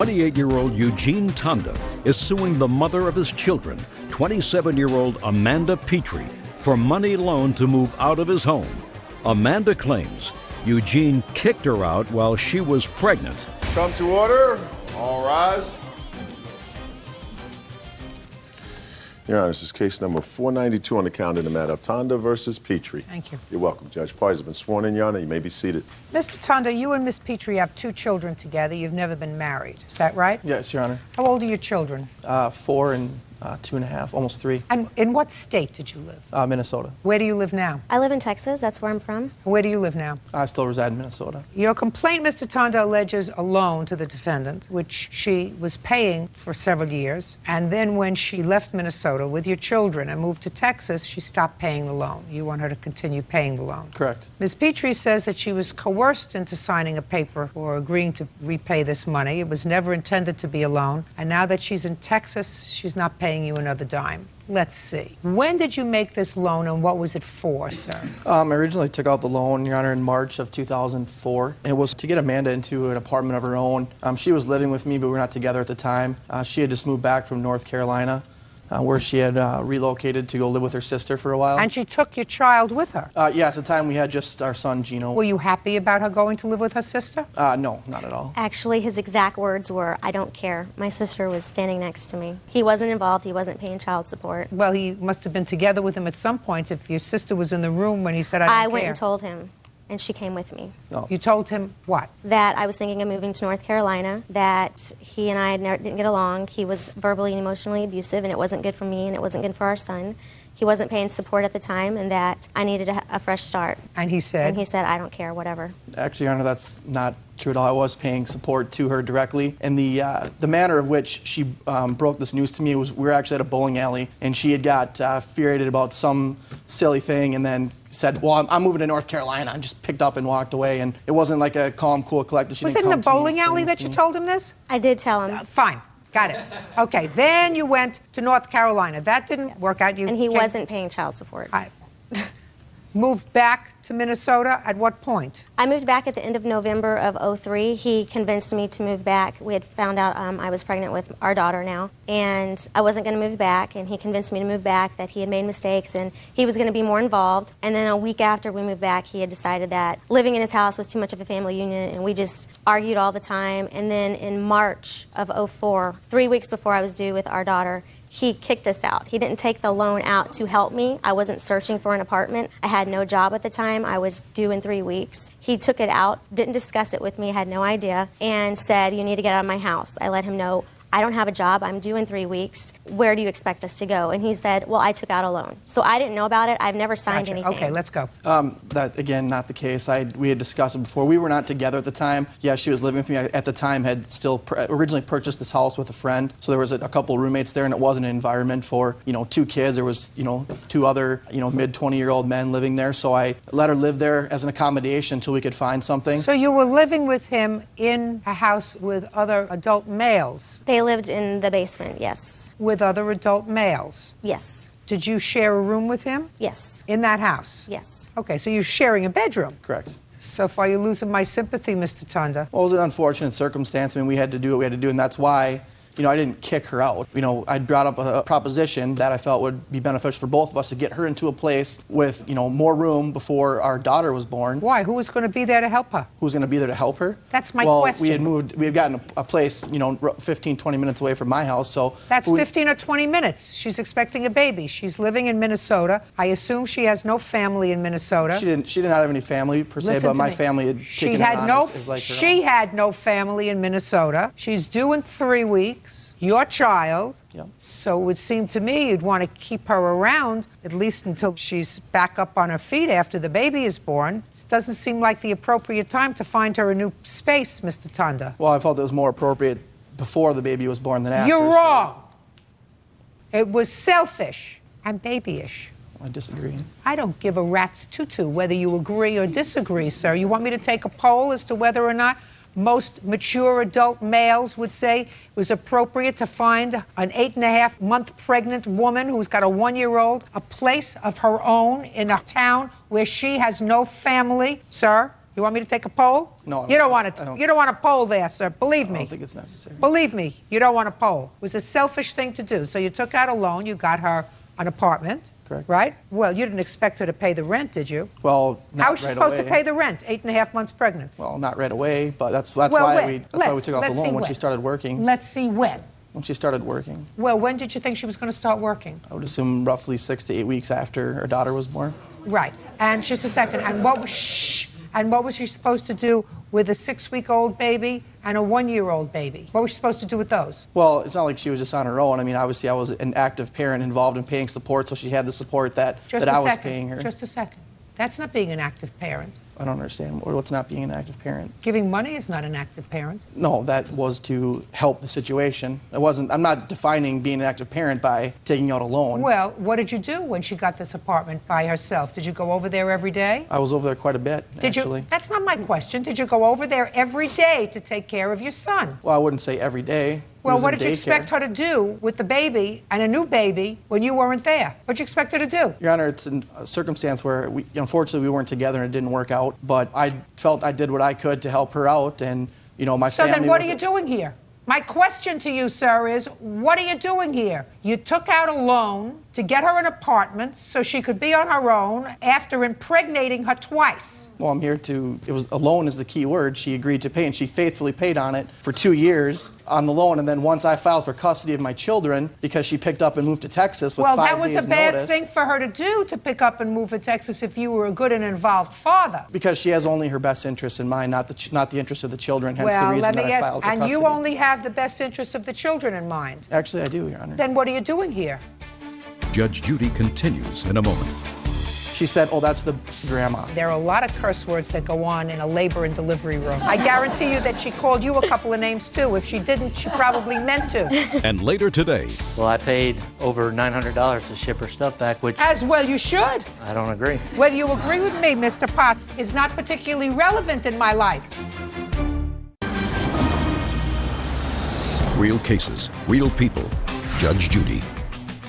28-year-old Eugene Tonda is suing the mother of his children, 27-year-old Amanda Petrie, for money loaned to move out of his home. Amanda claims Eugene kicked her out while she was pregnant. Come to order. All rise. Your Honor, this is case number 492 on the calendar in the matter of Tonda versus Petrie. Thank you. You're welcome, Judge. Parties have been sworn in, Your Honor. You may be seated. Mr. Tonda, you and Miss Petrie have 2 children together. You've never been married. Is that right? Yes, Your Honor. How old are your children? 4 and 2.5, almost 3. And in what state did you live? Minnesota. Where do you live now? I live in Texas. That's where I'm from. Where do you live now? I still reside in Minnesota. Your complaint, Mr. Tonda, alleges a loan to the defendant, which she was paying for several years. And then when she left Minnesota with your children and moved to Texas, she stopped paying the loan. You want her to continue paying the loan. Correct. Ms. Petrie says that she was coerced into signing a paper or agreeing to repay this money. It was never intended to be a loan. And now that she's in Texas, she's not paying you another dime. Let's see. When did you make this loan and what was it for, sir? I originally took out the loan, Your Honor, in March of 2004. It was to get Amanda into an apartment of her own. She was living with me, but we were not together at the time. She had just moved back from North Carolina, where she had relocated to go live with her sister for a while. And she took your child with her? Yes, at the time we had just our son, Gino. Were you happy about her going to live with her sister? No, not at all. Actually, his exact words were, "I don't care." My sister was standing next to me. He wasn't involved. He wasn't paying child support. Well, he must have been together with him at some point if your sister was in the room when he said, "I don't care." I went and told him, and she came with me. No. You told him what? That I was thinking of moving to North Carolina, that he and I didn't get along. He was verbally and emotionally abusive, and it wasn't good for me, and it wasn't good for our son. He wasn't paying support at the time, and that I needed a fresh start. And he said? And he said, "I don't care, whatever." Actually, Your Honor, that's not true at all. I was paying support to her directly. And the manner of which she broke this news to me was we were actually at a bowling alley, and she had got furiated about some silly thing and then said, "Well, I'm moving to North Carolina," and just picked up and walked away. And it wasn't like a calm, cool, collected. She Was didn't it in a come to me bowling and alley explain that this you to me. told him this? I did tell him. Fine. Got it. Okay, then you went to North Carolina. That didn't work out. And he wasn't paying child support. Moved back to Minnesota at what point? I moved back at the end of November of '03. He convinced me to move back. We had found out I was pregnant with our daughter now, and I wasn't going to move back, and he convinced me to move back, that he had made mistakes, and he was going to be more involved. And then a week after we moved back, he had decided that living in his house was too much of a family union, and we just argued all the time. And then in March of '04, 3 weeks before I was due with our daughter, he kicked us out. He didn't take the loan out to help me. I wasn't searching for an apartment. I had no job at the time. I was due in 3 weeks. He took it out, didn't discuss it with me, had no idea, and said, "You need to get out of my house." I let him know, "I don't have a job. I'm due in 3 weeks. Where do you expect us to go?" And he said, "Well, I took out a loan." So I didn't know about it. I've never signed Gotcha. anything. Okay, let's go. That, again, not the case. We had discussed it before. We were not together at the time. Yeah, she was living with me. I, at the time, had still originally purchased this house with a friend. So there was a couple of roommates there, and it wasn't an environment for, 2 kids. There was, 2 other, mid-20-year-old men living there. So I let her live there as an accommodation until we could find something. So you were living with him in a house with other adult males? They lived in the basement, yes. With other adult males? Yes. Did you share a room with him? Yes. In that house? Yes. Okay, so you're sharing a bedroom? Correct. So far, you're losing my sympathy, Mr. Tonda. Well, it was an unfortunate circumstance. I mean, we had to do what we had to do, and that's why I didn't kick her out. I brought up a proposition that I felt would be beneficial for both of us to get her into a place with, more room before our daughter was born. Why? Who was going to be there to help her? Who was going to be there to help her? That's my question. question. We had gotten a place, 15, 20 minutes away from my house, so... That's 15 or 20 minutes. She's expecting a baby. She's living in Minnesota. I assume she has no family in Minnesota. She did not have any family, per se, Listen but to my me. family had taken her on as like her She own. had no family in Minnesota. She's due in 3 weeks. Your child. Yep. So it would seem to me you'd want to keep her around at least until she's back up on her feet after the baby is born. This doesn't seem like the appropriate time to find her a new space, Mr. Tonda. Well, I felt it was more appropriate before the baby was born than after. You're so wrong. It was selfish and babyish. I disagree. I don't give a rat's tutu whether you agree or disagree, sir. You want me to take a poll as to whether or not most mature adult males would say it was appropriate to find an 8.5-month pregnant woman who's got a 1-year-old a place of her own in a town where she has no family? Sir, You want me to take a poll? No, you don't want to. You don't want a poll there, sir. Believe me. I don't think it's necessary. Believe me, you don't want a poll. It was a selfish thing to do. So you took out a loan. You got her an apartment. Correct. Right? Well, you didn't expect her to pay the rent, did you? Well, not how was she right supposed away. to pay the rent? 8.5 months pregnant. Well, not right away, but that's Well, why when? we took out the loan when she started working. Let's see when. When she started working. Well, when did you think she was going to start working? I would assume roughly 6 to 8 weeks after her daughter was born. Right. And just a second. And what was she supposed to do with a 6-week-old baby and a 1-year-old baby? What was she supposed to do with those? Well, it's not like she was just on her own. I mean, obviously, I was an active parent involved in paying support, so she had the support that I was paying her. Just a second. That's not being an active parent. I don't understand. What's not being an active parent? Giving money is not an active parent. No, that was to help the situation. It wasn't. I'm not defining being an active parent by taking out a loan. Well, what did you do when she got this apartment by herself? Did you go over there every day? I was over there quite a bit, actually. That's not my question. Did you go over there every day to take care of your son? Well, I wouldn't say every day. Well, what did you expect her to do with the baby and a new baby when you weren't there? What did you expect her to do? Your Honor, it's a circumstance where, unfortunately, we weren't together and it didn't work out. But I felt I did what I could to help her out, and my family. So then, what are you doing here? My question to you, sir, is what are you doing here? You took out a loan to get her an apartment so she could be on her own after impregnating her twice. Well, I'm here a loan is the key word. She agreed to pay, and she faithfully paid on it for 2 years on the loan. And then once I filed for custody of my children, because she picked up and moved to Texas with 5 days notice. Well, that was a bad thing for her to do, to pick up and move to Texas if you were a good and involved father. Because she has only her best interests in mind, not the interests of the children, hence the reason that I filed for custody. And you only have the best interests of the children in mind. Actually, I do, Your Honor. Then what are you doing here? Judge Judy continues in a moment. She said, oh, that's the grandma. There are a lot of curse words that go on in a labor and delivery room. I guarantee you that she called you a couple of names, too. If she didn't, she probably meant to. And later today. Well, I paid over $900 to ship her stuff back, which... As well you should. I don't agree. Whether you agree with me, Mr. Potts, is not particularly relevant in my life. Real cases, real people. Judge Judy.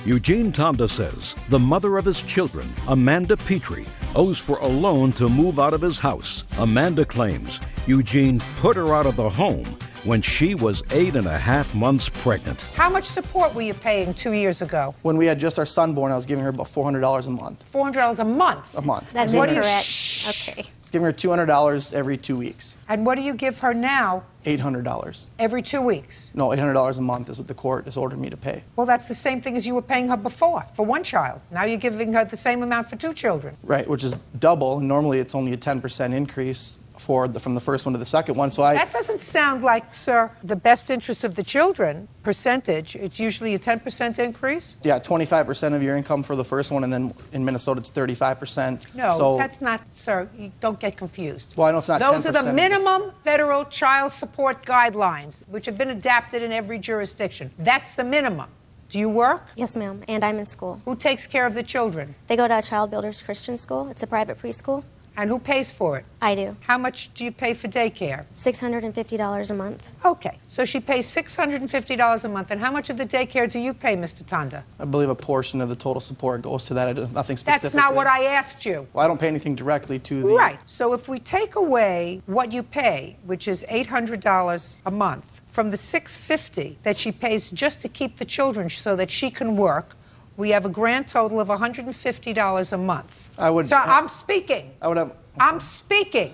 Eugene Tonda says the mother of his children, Amanda Petrie, owes for a loan to move out of his house. Amanda claims Eugene put her out of the home when she was 8.5 months pregnant. How much support were you paying 2 years ago? When we had just our son born, I was giving her about $400 a month. $400 a month? A month. That's incorrect. Okay. I was giving her $200 every 2 weeks. And what do you give her now? $800. Every 2 weeks? No, $800 a month is what the court has ordered me to pay. Well, that's the same thing as you were paying her before, for one child. Now you're giving her the same amount for 2 children. Right, which is double. Normally it's only a 10% increase from the first one to the second one. So that doesn't sound like, sir, the best interest of the children percentage. It's usually a 10% increase? Yeah, 25% of your income for the first one, and then in Minnesota it's 35%. No, so, that's not, sir, you don't get confused. Well, I know it's not 10%. Those are the minimum federal child support guidelines, which have been adapted in every jurisdiction. That's the minimum. Do you work? Yes, ma'am, and I'm in school. Who takes care of the children? They go to Child Builders Christian School. It's a private preschool. And who pays for it? I do. How much do you pay for daycare? $650 a month. Okay, so she pays $650 a month. And how much of the daycare do you pay, Mr. Tonda? I believe a portion of the total support goes to that. I do nothing specifically. That's not what I asked you. Well, I don't pay anything directly to the... Right. So if we take away what you pay, which is $800 a month, from the $650 that she pays just to keep the children so that she can work, we have a grand total of $150 a month. I'm speaking. I'm speaking.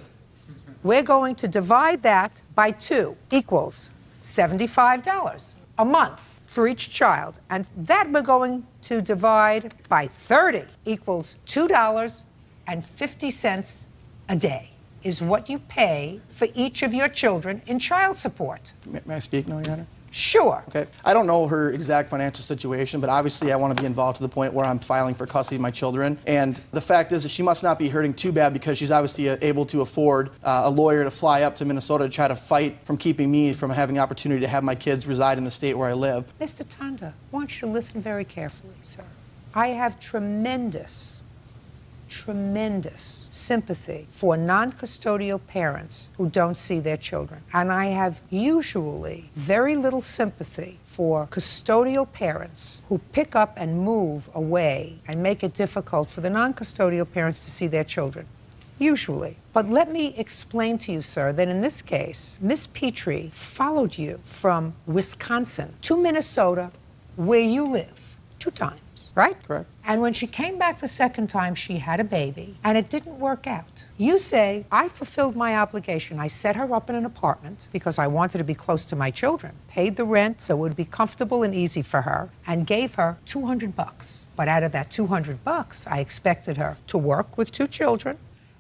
We're going to divide that by 2 equals $75 a month for each child. And that we're going to divide by 30 equals $2.50 a day is what you pay for each of your children in child support. May I speak now, Your Honor? Sure. Okay. I don't know her exact financial situation, but obviously I want to be involved to the point where I'm filing for custody of my children. And the fact is that she must not be hurting too bad because she's obviously able to afford a lawyer to fly up to Minnesota to try to fight from keeping me from having the opportunity to have my kids reside in the state where I live. Mr. Tonda, I want you to listen very carefully, sir. I have tremendous sympathy for non-custodial parents who don't see their children. And I have usually very little sympathy for custodial parents who pick up and move away and make it difficult for the non-custodial parents to see their children. Usually. But let me explain to you, sir, that in this case, Miss Petrie followed you from Wisconsin to Minnesota, where you live, 2 times, right? Correct. And when she came back the second time, she had a baby, and it didn't work out. You say, I fulfilled my obligation. I set her up in an apartment because I wanted to be close to my children, paid the rent so it would be comfortable and easy for her, and gave her $200. But out of that $200, I expected her to work with 2 children,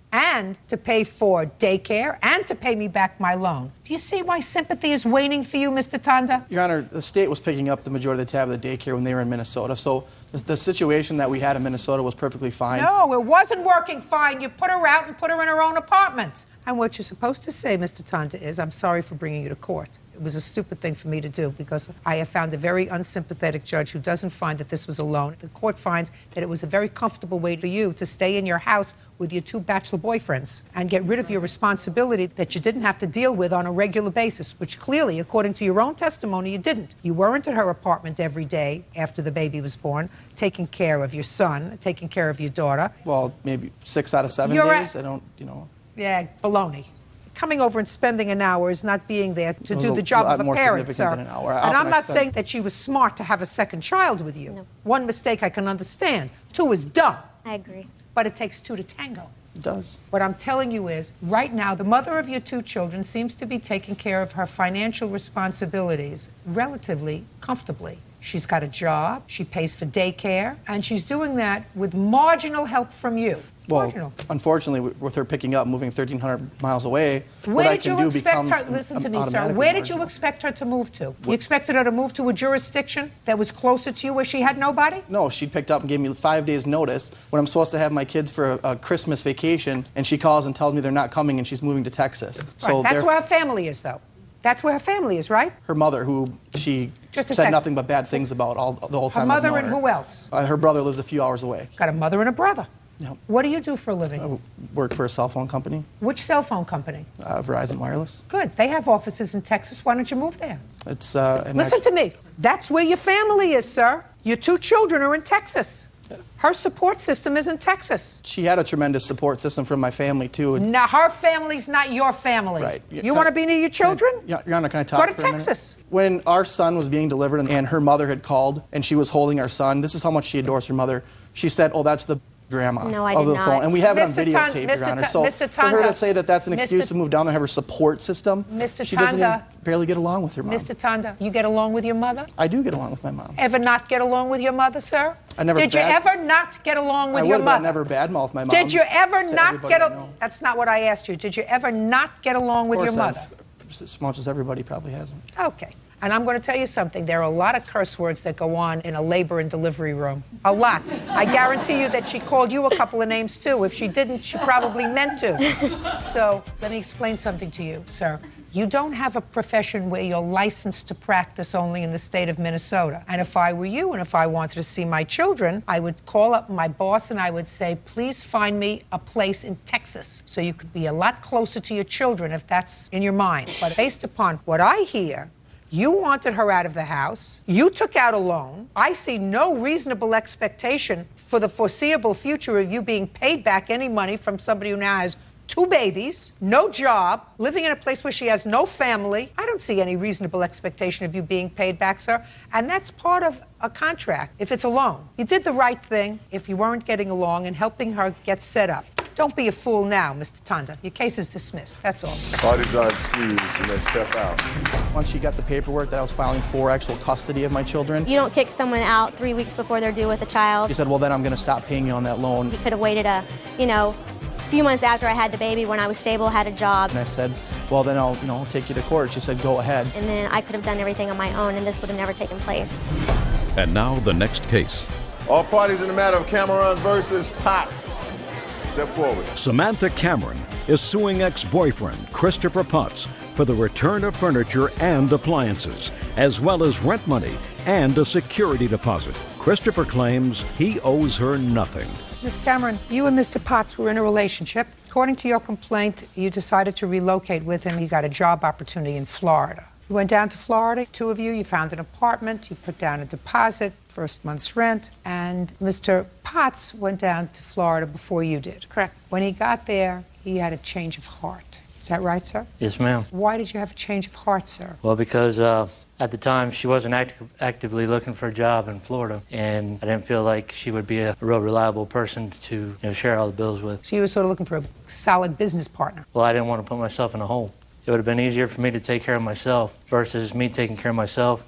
and to pay for daycare, and to pay me back my loan. Do you see why sympathy is waning for you, Mr. Tanda? Your Honor, the state was picking up the majority of the tab of the daycare when they were in Minnesota, so the situation that we had in Minnesota was perfectly fine. No, it wasn't working fine. You put her out and put her in her own apartment. And what you're supposed to say, Mr. Tanda, is, I'm sorry for bringing you to court. It was a stupid thing for me to do because I have found a very unsympathetic judge who doesn't find that this was a loan. The court finds that it was a very comfortable way for you to stay in your house with your 2 bachelor boyfriends and get rid of your responsibility that you didn't have to deal with on a regular basis, which clearly, according to your own testimony, you didn't. You weren't at her apartment every day after the baby was born, taking care of your son, taking care of your daughter. Well, maybe 6 out of 7 days. I don't, you know. Yeah, baloney. Coming over and spending an hour is not being there to do the a job lot of a more parent, significant sir. than an hour. And Often I'm I not spend- saying that she was smart to have a second child with you. No. 1 mistake I can understand. 2 is dumb. I agree. But it takes 2 to tango. It does. What I'm telling you is, right now, the mother of your 2 children seems to be taking care of her financial responsibilities relatively comfortably. She's got a job, she pays for daycare, and she's doing that with marginal help from you. Well, Marginal. unfortunately, with her picking up, moving 1,300 miles away, Where what I did can you do expect becomes her, listen to me, sir, automatically where did you marginal. expect her to move to? You expected her to move to a jurisdiction that was closer to you where she had nobody? No, she picked up and gave me 5 days notice when I'm supposed to have my kids for a Christmas vacation, and she calls and tells me they're not coming and she's moving to Texas. Right, that's where her family is, though. That's where her family is, right? her mother, who she Just a said second. nothing but bad things about the whole Her time I've mother known and her. who else? Her brother lives a few hours away. Got a mother and a brother. Yep. What do you do for a living? I work for a cell phone company, Which cell phone company? Verizon Wireless. Good. They have offices in Texas. Why don't you move there? It's Listen to me. That's where your family is, sir. Your 2 children are in Texas. Her support system is in Texas. She had a tremendous support system from my family too. Now, her family's not your family. Right. You want to be near your children? Your Honor, can I talk Go to for a minute? Texas. When our son was being delivered and her mother had called and she was holding our son, this is how much she adores her mother. She said, "Oh, that's the grandma No, I of did the phone." not. And we have it on Mr. Tan- videotape, Mr. Your Honor. Ta- So Mr. for her Tanda, to say that that's an Mr. excuse to move down there and have her support system, Mr. she doesn't Tanda. even barely get along with her mom. Mr. Tanda, you get along with your mother? I do get along with my mom. Ever not get along with your mother, sir? I never Did you bad- ever not get along with I your would, but I mother? never badmouth my mom. Did you ever to not everybody get I know. That's not what I asked you. Did you ever not get along with Of your course mother? as much as everybody probably hasn't. Okay. And I'm going to tell you something. There are a lot of curse words that go on in a labor and delivery room. A lot. I guarantee you that she called you a couple of names, too. If she didn't, she probably meant to. So let me explain something to you, sir. You don't have a profession where you're licensed to practice only in the state of Minnesota. And if I were you and if I wanted to see my children, I would call up my boss and I would say, please find me a place in Texas so you could be a lot closer to your children if that's in your mind. But based upon what I hear, you wanted her out of the house. You took out a loan. I see no reasonable expectation for the foreseeable future of you being paid back any money from somebody who now has 2 babies, no job, living in a place where she has no family. I don't see any reasonable expectation of you being paid back, sir. And that's part of a contract, if it's a loan. You did the right thing if you weren't getting along and helping her get set up. Don't be a fool now, Mr. Tanda. Your case is dismissed. That's all. Parties are excused. You may step out. Once she got the paperwork that I was filing for actual custody of my children, You don't kick someone out 3 weeks before they're due with a child. she said, well, then I'm going to stop paying you on that loan. You could have waited a few months after I had the baby when I was stable, had a job, And I said, well, then I'll take you to court. She said, go ahead. and then I could have done everything on my own, and this would have never taken place. And now the next case. All parties in the matter of Cameron versus Potts. Step forward. Samantha Cameron is suing ex-boyfriend Christopher Potts for the return of furniture and appliances, as well as rent money and a security deposit. Christopher claims he owes her nothing. Ms. Cameron, you and Mr. Potts were in a relationship. According to your complaint, you decided to relocate with him. You got a job opportunity in Florida. You went down to Florida, two of you, you found an apartment, you put down a deposit, first month's rent, and Mr. Potts went down to Florida before you did. Correct. When he got there, he had a change of heart. Is that right, sir? Yes, ma'am. Why did you have a change of heart, sir? Well, because at the time she wasn't actively looking for a job in Florida, and I didn't feel like she would be a real reliable person to share all the bills with. So you were sort of looking for a solid business partner. Well, I didn't want to put myself in a hole. It would have been easier for me to take care of myself versus me taking care of myself,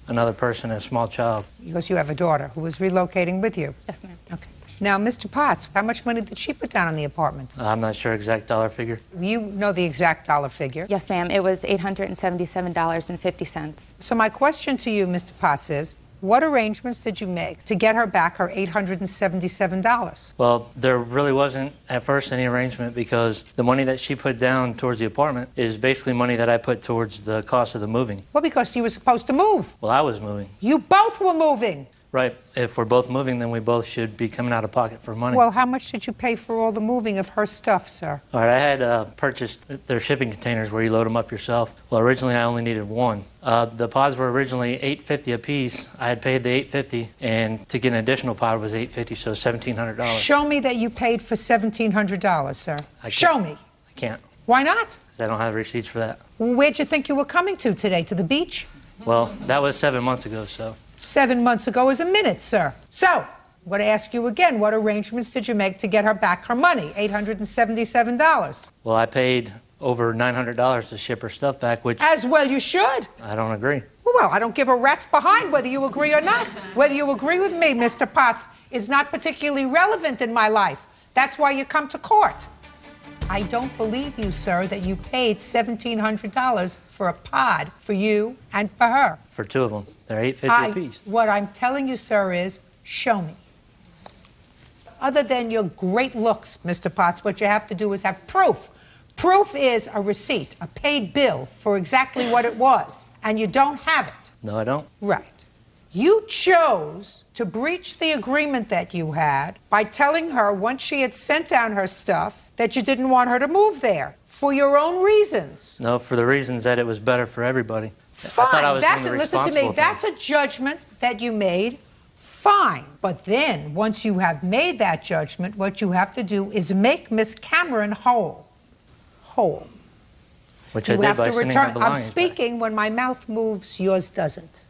another person, and a small child. Because you have a daughter who was relocating with you. Yes, ma'am. Okay. Now, Mr. Potts, how much money did she put down on the apartment? I'm not sure exact dollar figure. You know the exact dollar figure. Yes, ma'am. It was $877.50. So my question to you, Mr. Potts, is what arrangements did you make to get her back her $877? Well, there really wasn't at first any arrangement because the money that she put down towards the apartment is basically money that I put towards the cost of the moving. Well, because you were supposed to move. Well, I was moving. You both were moving. Right. If we're both moving, then we both should be coming out of pocket for money. Well, how much did you pay for all the moving of her stuff, sir? All right, I had purchased their shipping containers where you load them up yourself. Well, originally I only needed one. The pods were originally $850 a piece. I had paid the $850, and to get an additional pod was $850, so $1,700. Show me that you paid for $1,700, sir. Show me. I can't. Why not? Because I don't have receipts for that. Where'd you think you were coming to today? To the beach? Well, that was 7 months ago, so. 7 months ago is a minute, sir. So, I'm going to ask you again, what arrangements did you make to get her back her money, $877? Well, I paid over $900 to ship her stuff back, which... As well you should. I don't agree. Well, I don't give a rat's behind whether you agree or not. Whether you agree with me, Mr. Potts, is not particularly relevant in my life. That's why you come to court. I don't believe you, sir, that you paid $1,700 for a pod for you and for her. For two of them. They're $850 a piece. What I'm telling you, sir, is show me. Other than your great looks, Mr. Potts, what you have to do is have proof. Proof is a receipt, a paid bill for exactly what it was, and you don't have it. No, I don't. Right. You chose to breach the agreement that you had by telling her once she had sent down her stuff that you didn't want her to move there for your own reasons. No, for the reasons that it was better for everybody. Fine. I thought I was doing the Listen to me. responsible thing. That's a judgment that you made. Fine. But then, once you have made that judgment, what you have to do is make Miss Cameron whole. Whole. Which You I did have by to sending her return. I'm belongings back. speaking when my mouth moves, yours doesn't.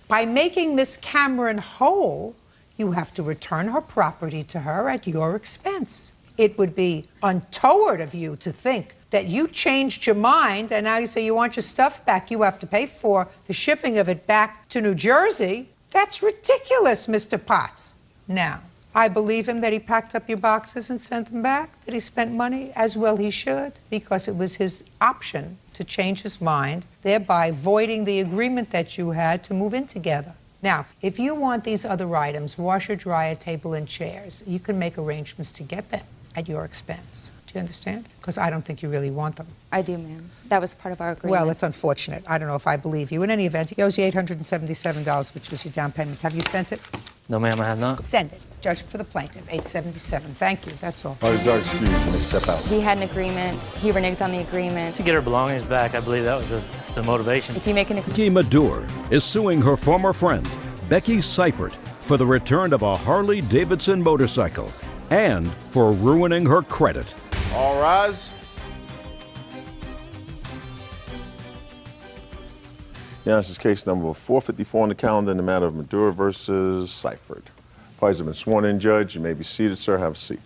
By making Miss Cameron whole, you have to return her property to her at your expense. It would be untoward of you to think that you changed your mind and now you say you want your stuff back. You have to pay for the shipping of it back to New Jersey. That's ridiculous, Mr. Potts. Now, I believe him that he packed up your boxes and sent them back, that he spent money, as well he should, because it was his option to change his mind, thereby voiding the agreement that you had to move in together. Now, if you want these other items, washer, dryer, table, and chairs, you can make arrangements to get them at your expense. Do you understand? Because I don't think you really want them. I do, ma'am. That was part of our agreement. Well, it's unfortunate. I don't know if I believe you. In any event, he owes you $877, which was your down payment. Have you sent it? No, ma'am, I have not. Send it. Judgment for the plaintiff, $877. Thank you. That's all. What is our excuse when they step out? We had an agreement. He reneged on the agreement. To get her belongings back, I believe that was the motivation. If you make an agreement... Becky Madur is suing her former friend, Becky Seifert, for the return of a Harley-Davidson motorcycle and for ruining her credit. All rise. Yeah, this is case number 454 on the calendar in the matter of Madura versus Seifert. Parties have been sworn in, Judge. You may be seated, sir. Have a seat.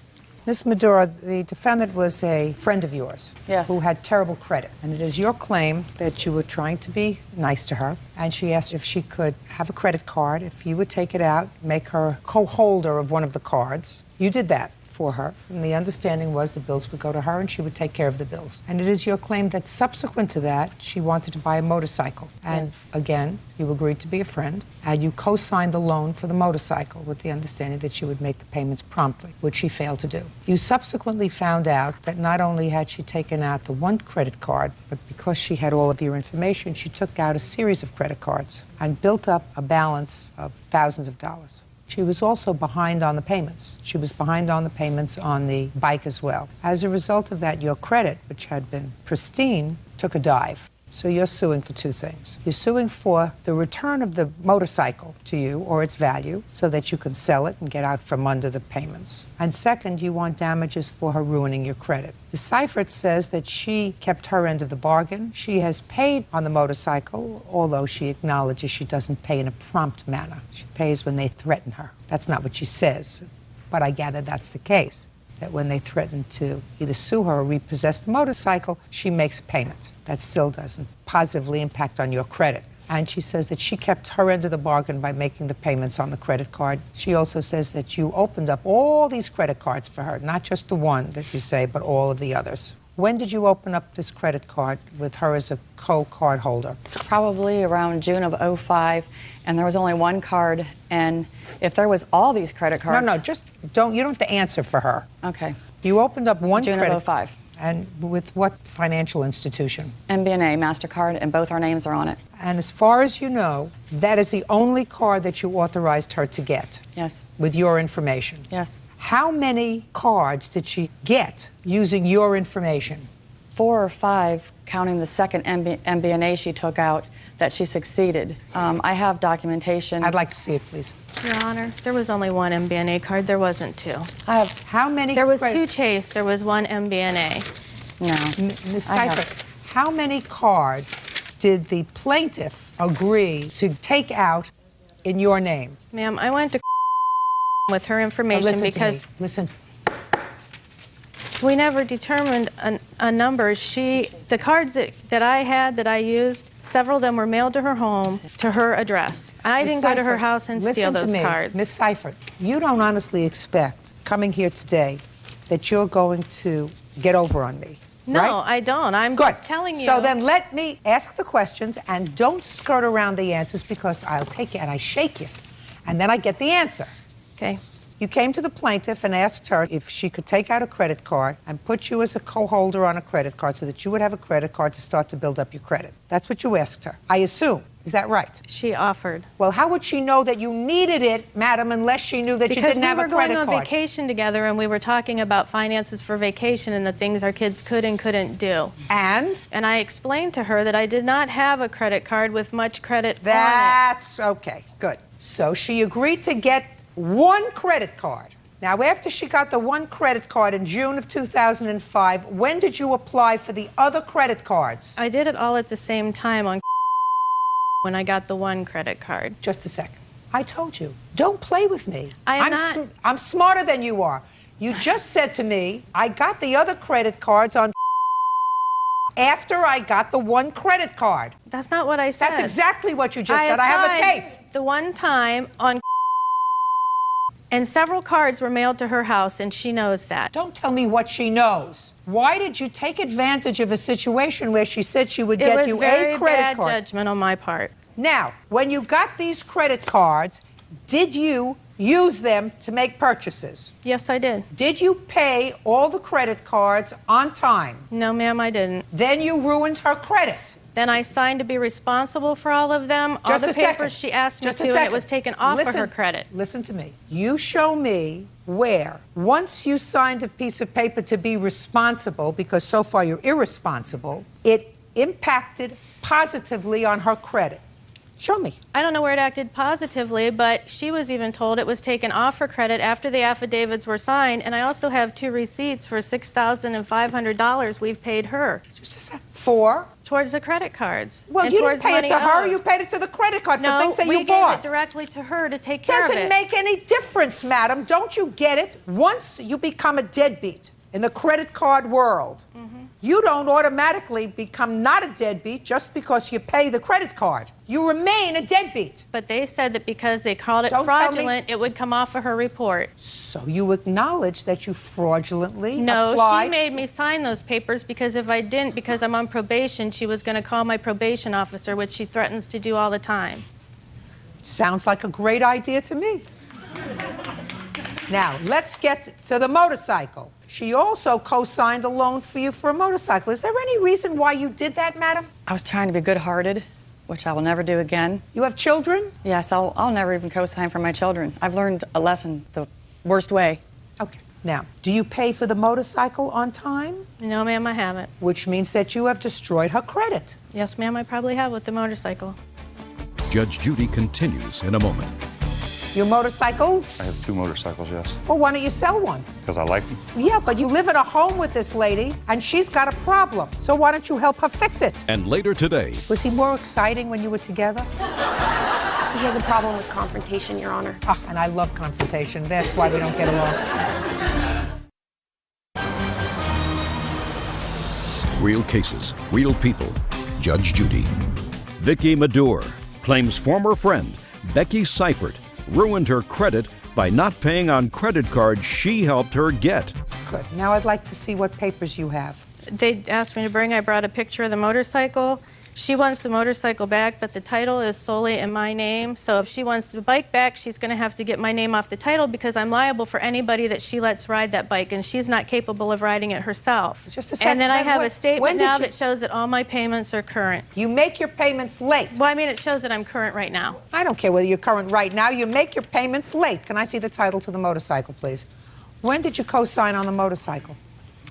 Ms. Madura, the defendant was a friend of yours. Yes. Who had terrible credit. And it is your claim that you were trying to be nice to her. And she asked if she could have a credit card, if you would take it out, make her co-holder of one of the cards. You did that for her. And the understanding was the bills would go to her and she would take care of the bills. And it is your claim that subsequent to that, she wanted to buy a motorcycle. And Yes. again, you agreed to be a friend, and you co-signed the loan for the motorcycle with the understanding that she would make the payments promptly, which she failed to do. You subsequently found out that not only had she taken out the one credit card, but because she had all of your information, she took out a series of credit cards and built up a balance of thousands of dollars. She was also behind on the payments. She was behind on the payments on the bike as well. As a result of that, your credit, which had been pristine, took a dive. So you're suing for two things. You're suing for the return of the motorcycle to you or its value so that you can sell it and get out from under the payments. And second, you want damages for her ruining your credit. Ms. Seifert says that she kept her end of the bargain. She has paid on the motorcycle, although she acknowledges she doesn't pay in a prompt manner. She pays when they threaten her. That's not what she says, but I gather that's the case, that when they threaten to either sue her or repossess the motorcycle, she makes a payment. That still doesn't positively impact on your credit. And she says that she kept her end of the bargain by making the payments on the credit card. She also says that you opened up all these credit cards for her, not just the one that you say, but all of the others. When did you open up this credit card with her as a co-card holder? Probably around June of '05, and there was only one card, and if there was all these credit cards... No, just don't, you don't have to answer for her. Okay. You opened up one June credit... of '05. And with what financial institution? MBNA, MasterCard, and both our names are on it. And as far as you know, that is the only card that you authorized her to get? Yes. With your information? Yes. How many cards did she get using your information? 4 or 5, counting the second MBNA she took out, that she succeeded. I have documentation. I'd like to see it, please. Your Honor, there was only one MBNA card. There wasn't two. I have how many? There was two Chase. There was one MBNA. No. Ms. Seifert, how many cards did the plaintiff agree to take out in your name? Ma'am, I went to with her information listen because... to me. Listen. We never determined a number. The cards that I had, that I used, several of them were mailed to her home, to her address. I didn't go to her house and steal those cards. Ms. Seifert, you don't honestly expect, coming here today, that you're going to get over on me, No, right? I don't. I'm Good. just telling you. So then let me ask the questions and don't skirt around the answers, because I'll take you and I shake you, and then I get the answer. Okay. You came to the plaintiff and asked her if she could take out a credit card and put you as a co-holder on a credit card so that you would have a credit card to start to build up your credit. That's what you asked her, I assume. Is that right? She offered. Well, how would she know that you needed it, madam, unless she knew that you didn't have a credit card? Because we were going on vacation together, and we were talking about finances for vacation and the things our kids could and couldn't do. And? And I explained to her that I did not have a credit card with much credit on it. That's okay, good. So she agreed to get one credit card. Now, after she got the one credit card in June of 2005, when did you apply for the other credit cards? I did it all at the same time on when I got the one credit card. Just a second. I told you, don't play with me. I'm smarter than you are. You just said to me, I got the other credit cards on after I got the one credit card. That's not what I said. That's exactly what you just said. I have a tape. The one time on and several cards were mailed to her house, and she knows that. Don't tell me what she knows. Why did you take advantage of a situation where she said she would get you a credit card? It was very bad judgment on my part. Now, when you got these credit cards, did you use them to make purchases? Yes, I did. Did you pay all the credit cards on time? No, ma'am, I didn't. Then you ruined her credit. Then I signed to be responsible for all of them, all the papers she asked me to, and it was taken off of her credit. Listen to me. You show me where, once you signed a piece of paper to be responsible, because so far you're irresponsible, it impacted positively on her credit. Show me. I don't know where it acted positively, but she was even told it was taken off her credit after the affidavits were signed, and I also have 2 receipts for $6,500 we've paid her. Just a sec. For? Towards the credit cards. Well, you didn't pay it to her, you paid it to the credit card for things that you bought. No, we gave it directly to her to take care of it. Doesn't make any difference, madam. Don't you get it? Once you become a deadbeat in the credit card world, you don't automatically become not a deadbeat just because you pay the credit card. You remain a deadbeat. But they said that because they called it fraudulent, it would come off of her report. So you acknowledge that you fraudulently No, applied? she made me sign those papers because if I didn't, because I'm on probation, she was going to call my probation officer, which she threatens to do all the time. Sounds like a great idea to me. Now, let's get to the motorcycle. She also co-signed a loan for you for a motorcycle. Is there any reason why you did that, madam? I was trying to be good-hearted, which I will never do again. You have children? Yes, I'll never even co-sign for my children. I've learned a lesson the worst way. Okay. Now, do you pay for the motorcycle on time? No, ma'am, I haven't. Which means that you have destroyed her credit. Yes, ma'am, I probably have with the motorcycle. Judge Judy continues in a moment. Your motorcycles? I have 2 motorcycles, yes. Well, why don't you sell one? Because I like them. Yeah, but you live in a home with this lady, and she's got a problem. So why don't you help her fix it? And later today, Was he more exciting when you were together? He has a problem with confrontation, Your Honor. Ah, and I love confrontation. That's why we don't get along. real cases, real people. Judge Judy. Vicky Madure claims former friend Becky Seifert ruined her credit by not paying on credit cards she helped her get. Good. Now I'd like to see what papers you have. They asked me to bring, I brought a picture of the motorcycle. She wants the motorcycle back, but the title is solely in my name. So if she wants the bike back, she's going to have to get my name off the title because I'm liable for anybody that she lets ride that bike, and she's not capable of riding it herself. Just a second. And then I have a statement now you... that shows that all my payments are current. You make your payments late. Well, I mean, it shows that I'm current right now. I don't care whether you're current right now. You make your payments late. Can I see the title to the motorcycle, please? When did you co-sign on the motorcycle?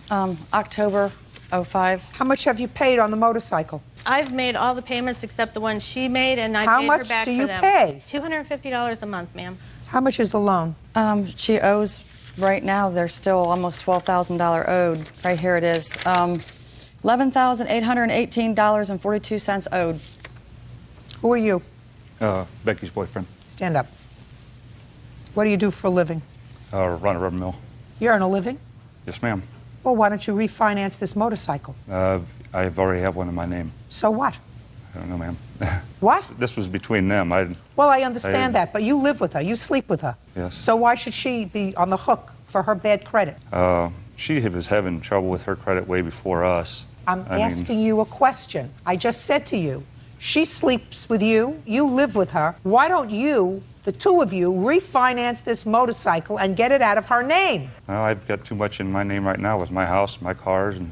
October 05. How much have you paid on the motorcycle? I've made all the payments except the ones she made, and I paid her back for them. How much do you pay? $250 a month, ma'am. How much is the loan? She owes, right now, there's still almost $12,000 owed. Right here it is. $11,818.42 owed. Who are you? Becky's boyfriend. Stand up. What do you do for a living? Run a rubber mill. You earn a living? Yes, ma'am. Well, why don't you refinance this motorcycle? I already have one in my name. So what? I don't know, ma'am. What? This was between them. Well, I understand that, but you live with her. You sleep with her. Yes. So why should she be on the hook for her bad credit? She was having trouble with her credit way before us. I'm asking you a question. I just said to you, she sleeps with you, you live with her. Why don't you, the two of you, refinance this motorcycle and get it out of her name? Well, I've got too much in my name right now with my house, my cars, and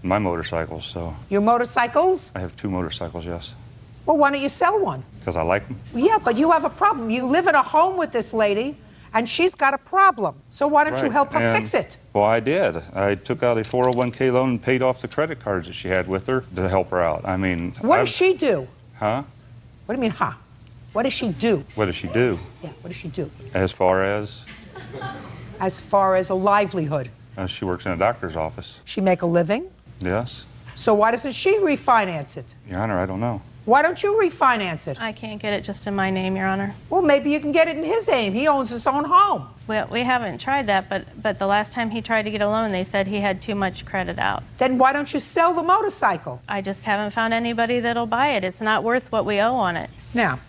my motorcycles, so... Your motorcycles? I have 2 motorcycles, yes. Well, why don't you sell one? Because I like them. Yeah, but you have a problem. You live in a home with this lady, and she's got a problem. So why don't you help her fix it? Well, I did. I took out a 401k loan and paid off the credit cards that she had with her to help her out. I mean... What does she do? Huh? What do you mean, huh? What does she do? What does she do? Yeah, what does she do? As far as? As far as a livelihood. She works in a doctor's office. She make a living? Yes. So why doesn't she refinance it? Your Honor, I don't know. Why don't you refinance it? I can't get it just in my name, Your Honor. Well, maybe you can get it in his name. He owns his own home. Well, we haven't tried that, but the last time he tried to get a loan, they said he had too much credit out. Then why don't you sell the motorcycle? I just haven't found anybody that'll buy it. It's not worth what we owe on it. Now,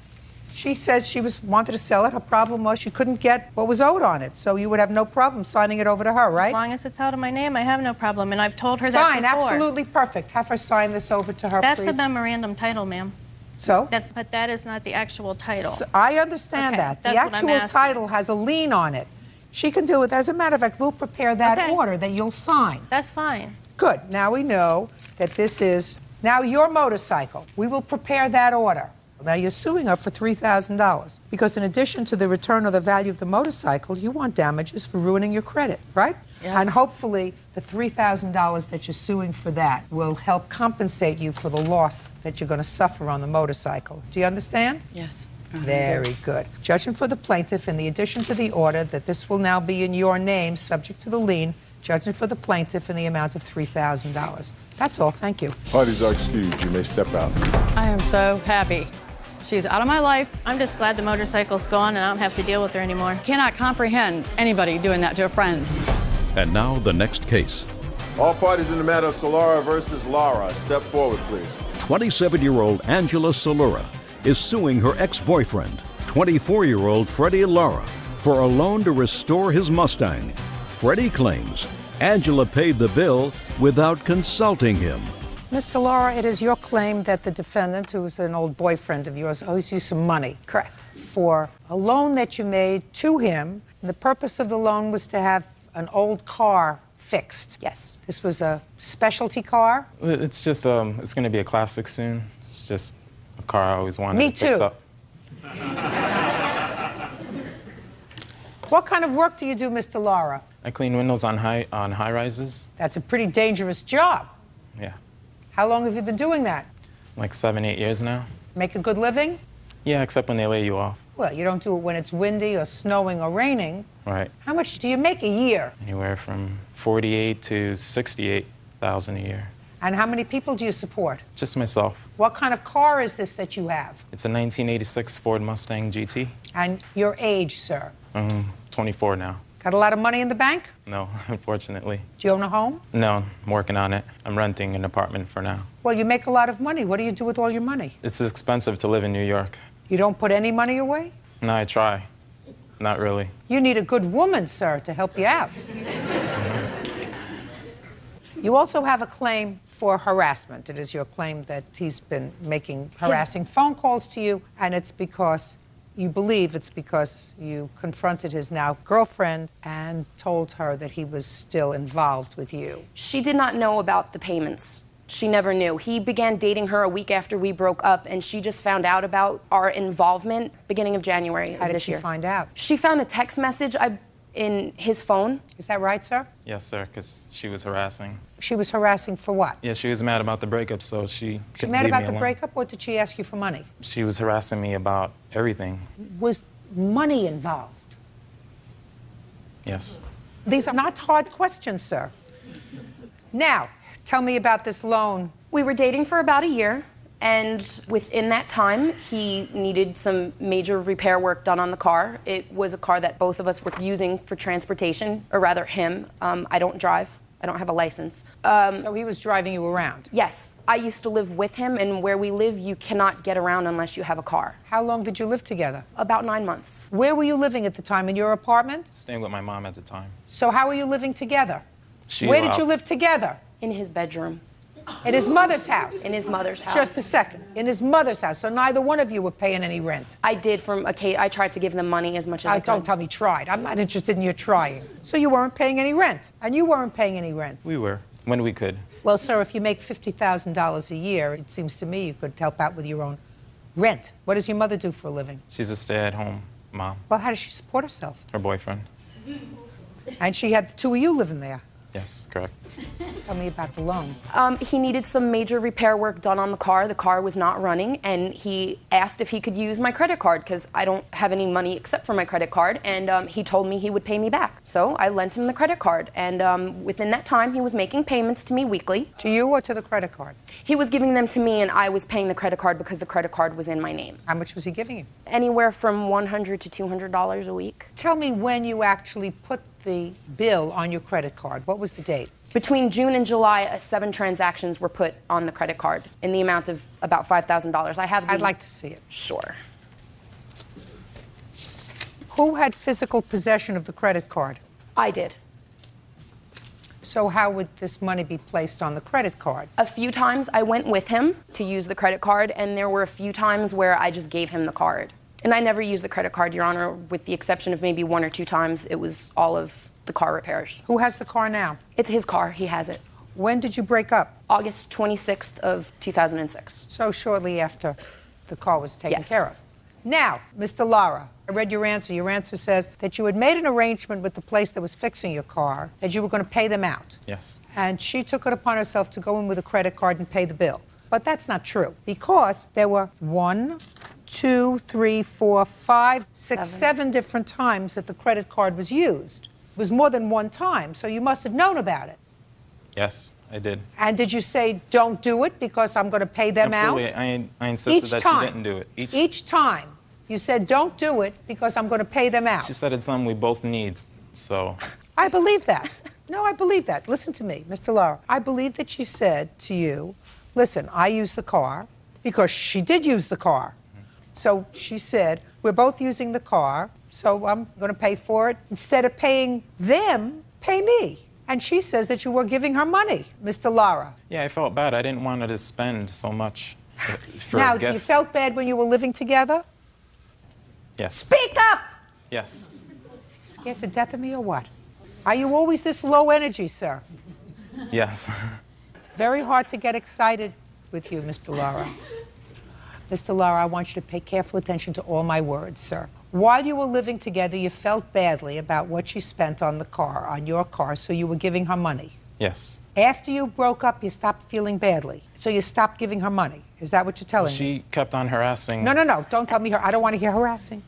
she says she wanted to sell it. Her problem was she couldn't get what was owed on it. So you would have no problem signing it over to her, right? As long as it's out of my name, I have no problem, and I've told her that Fine, before. absolutely perfect. Have her sign this over to her, That's please. a memorandum title, ma'am. So? But that is not the actual title. So I understand that. The actual title has a lien on it. She can deal with that. As a matter of fact, we'll prepare that order that you'll sign. That's fine. Good. Now we know that this is now your motorcycle. We will prepare that order. Now you're suing her for $3,000 because in addition to the return of the value of the motorcycle, you want damages for ruining your credit, right? Yes. And hopefully the $3,000 that you're suing for that will help compensate you for the loss that you're going to suffer on the motorcycle. Do you understand? Yes. Very good. Judgment for the plaintiff, in the addition to the order that this will now be in your name, subject to the lien, judgment for the plaintiff in the amount of $3,000. That's all. Thank you. Parties are excused. You may step out. I am so happy. She's out of my life. I'm just glad the motorcycle's gone and I don't have to deal with her anymore. Cannot comprehend anybody doing that to a friend. And now the next case. All parties in the matter of Solara versus Lara, step forward, please. 27-year-old Angela Solura is suing her ex-boyfriend, 24-year-old Freddie Lara, for a loan to restore his Mustang. Freddie claims Angela paid the bill without consulting him. Mr. Lara, it is your claim that the defendant, who is an old boyfriend of yours, owes you some money. Correct. For a loan that you made to him. And the purpose of the loan was to have an old car fixed. Yes. This was a specialty car? It's just, it's going to be a classic soon. It's just a car I always wanted to fix up. What kind of work do you do, Mr. Lara? I clean windows on high rises. That's a pretty dangerous job. Yeah. How long have you been doing that? Like 7, 8 years now. Make a good living? Yeah, except when they lay you off. Well, you don't do it when it's windy or snowing or raining. Right. How much do you make a year? Anywhere from 48 to 68,000 a year. And how many people do you support? Just myself. What kind of car is this that you have? It's a 1986 Ford Mustang GT. And your age, sir? 24 now. Got a lot of money in the bank? No, unfortunately. Do you own a home? No, I'm working on it. I'm renting an apartment for now. Well, you make a lot of money. What do you do with all your money? It's expensive to live in New York. You don't put any money away? No, I try. Not really. You need a good woman, sir, to help you out. You also have a claim for harassment. It is your claim that he's been making harassing phone calls to you, and it's because you believe it's because you confronted his now girlfriend and told her that he was still involved with you. She did not know about the payments. She never knew. He began dating her a week after we broke up, and she just found out about our involvement beginning of January of this year. How did she find out? She found a text message in his phone. Is that right, sir? Yes, sir, because she was harassing. She was harassing for what? Yeah, she was mad about the breakup, so she couldn't mad leave about me the alone. breakup, or did she ask you for money? She was harassing me about everything. Was money involved? Yes. These are not hard questions, sir. Now, tell me about this loan. We were dating for about a year, and within that time, he needed some major repair work done on the car. It was a car that both of us were using for transportation, or rather him. I don't drive. I don't have a license. So he was driving you around? Yes. I used to live with him, and where we live, you cannot get around unless you have a car. How long did you live together? About 9 months. Where were you living at the time? In your apartment? Staying with my mom at the time. So how were you living together? Where did you live together? In his bedroom. In his mother's house? In his mother's house. Just a second. In his mother's house. So neither one of you were paying any rent? I did I tried to give them money as much as I could. Don't tell me tried. I'm not interested in your trying. So you weren't paying any rent? And you weren't paying any rent? We were, when we could. Well, sir, if you make $50,000 a year, it seems to me you could help out with your own rent. What does your mother do for a living? She's a stay-at-home mom. Well, how does she support herself? Her boyfriend. And she had the two of you living there? Yes, correct. Tell me about the loan. He needed some major repair work done on the car. The car was not running, and he asked if he could use my credit card because I don't have any money except for my credit card, and he told me he would pay me back. So I lent him the credit card, and within that time, he was making payments to me weekly. To you or to the credit card? He was giving them to me, and I was paying the credit card because the credit card was in my name. How much was he giving you? Anywhere from $100 to $200 a week. Tell me when you actually put the bill on your credit card. What was the date? Between June and July, 7 transactions were put on the credit card in the amount of about $5,000. I'd like to see it. Sure. Who had physical possession of the credit card? I did. So how would this money be placed on the credit card? A few times I went with him to use the credit card, and there were a few times where I just gave him the card. And I never used the credit card, Your Honor, with the exception of maybe 1 or 2 times. It was all of the car repairs. Who has the car now? It's his car. He has it. When did you break up? August 26th of 2006. So shortly after the car was taken care of. Now, Mr. Lara, I read your answer. Your answer says that you had made an arrangement with the place that was fixing your car, that you were going to pay them out. Yes. And she took it upon herself to go in with a credit card and pay the bill. But that's not true, because there were 1, 2, 3, 4, 5, 6, 7 different times that the credit card was used. It was more than one time, so you must have known about it. Yes, I did. And did you say, don't do it because I'm going to pay them out? Absolutely. I insisted that she didn't do it. Each time you said, don't do it because I'm going to pay them out. She said it's something we both need, so. I believe that. No, I believe that. Listen to me, Mr. Lara. I believe that she said to you, listen, I use the car, because she did use the car. So she said, we're both using the car, so I'm going to pay for it. Instead of paying them, pay me. And she says that you were giving her money, Mr. Lara. Yeah, I felt bad. I didn't want her to spend so much for now, a gift. you felt bad when you were living together? Yes. Speak up! Yes. Scared to death of me or what? Are you always this low energy, sir? Yes. It's very hard to get excited with you, Mr. Lara. Mr. Lara, I want you to pay careful attention to all my words, sir. While you were living together, you felt badly about what she spent on the car, on your car, so you were giving her money. Yes. After you broke up, you stopped feeling badly, so you stopped giving her money. Is that what you're telling me? She kept on harassing. No, no, no. Don't tell me her. I don't want to hear harassing.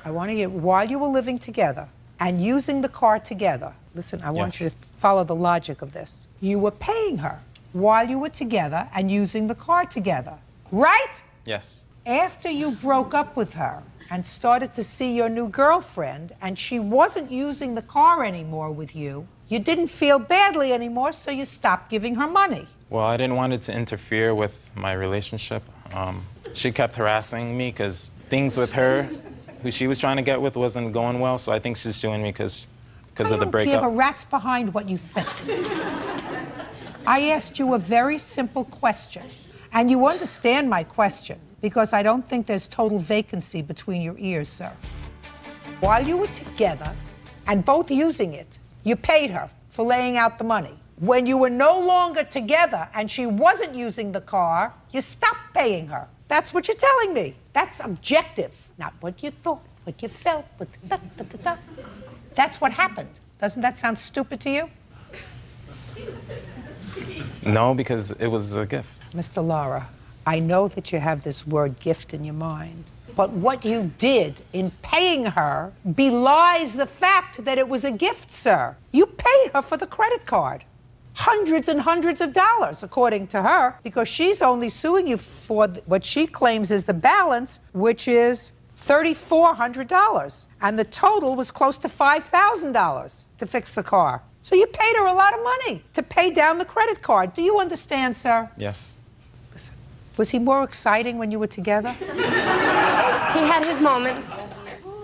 I want to hear while you were living together and using the car together. Listen, I want you to follow the logic of this. You were paying her while you were together and using the car together, right? Yes. After you broke up with her and started to see your new girlfriend and she wasn't using the car anymore with you, you didn't feel badly anymore, so you stopped giving her money. Well, I didn't want it to interfere with my relationship. She kept harassing me because things with her, who she was trying to get with, wasn't going well, so I think she's suing me because of the breakup. I don't give a rat's behind what you think. I asked you a very simple question, and you understand my question, because I don't think there's total vacancy between your ears, sir. While you were together and both using it, you paid her for laying out the money. When you were no longer together and she wasn't using the car, you stopped paying her. That's what you're telling me. That's objective, not what you thought, what you felt, but that's what happened. Doesn't that sound stupid to you? No, because it was a gift. Mr. Lara, I know that you have this word gift in your mind, but what you did in paying her belies the fact that it was a gift, sir. You paid her for the credit card. Hundreds and hundreds of dollars, according to her, because she's only suing you for what she claims is the balance, which is $3,400. And the total was close to $5,000 to fix the car. So you paid her a lot of money to pay down the credit card. Do you understand, sir? Yes. Listen, was he more exciting when you were together? He had his moments.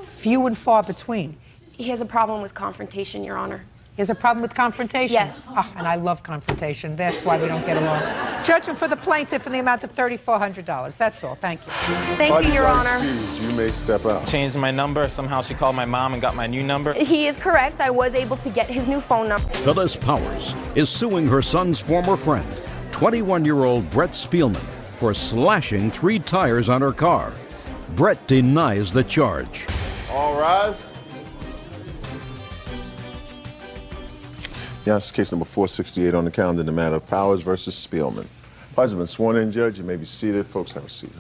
Few and far between. He has a problem with confrontation, Your Honor. He has a problem with confrontation? Yes. Oh, and I love confrontation. That's why we don't get along. Judgment for the plaintiff in the amount of $3,400. That's all. Thank you. Thank you, Your Honor. You may step out. Changed my number. Somehow she called my mom and got my new number. He is correct. I was able to get his new phone number. Phyllis Powers is suing her son's former friend, 21-year-old Brett Spielman, for slashing 3 tires on her car. Brett denies the charge. All rise. Yes, case number 468 on the calendar in the matter of Powers versus Spielman. Parties have been sworn in, Judge. You may be seated. Folks, have a seat.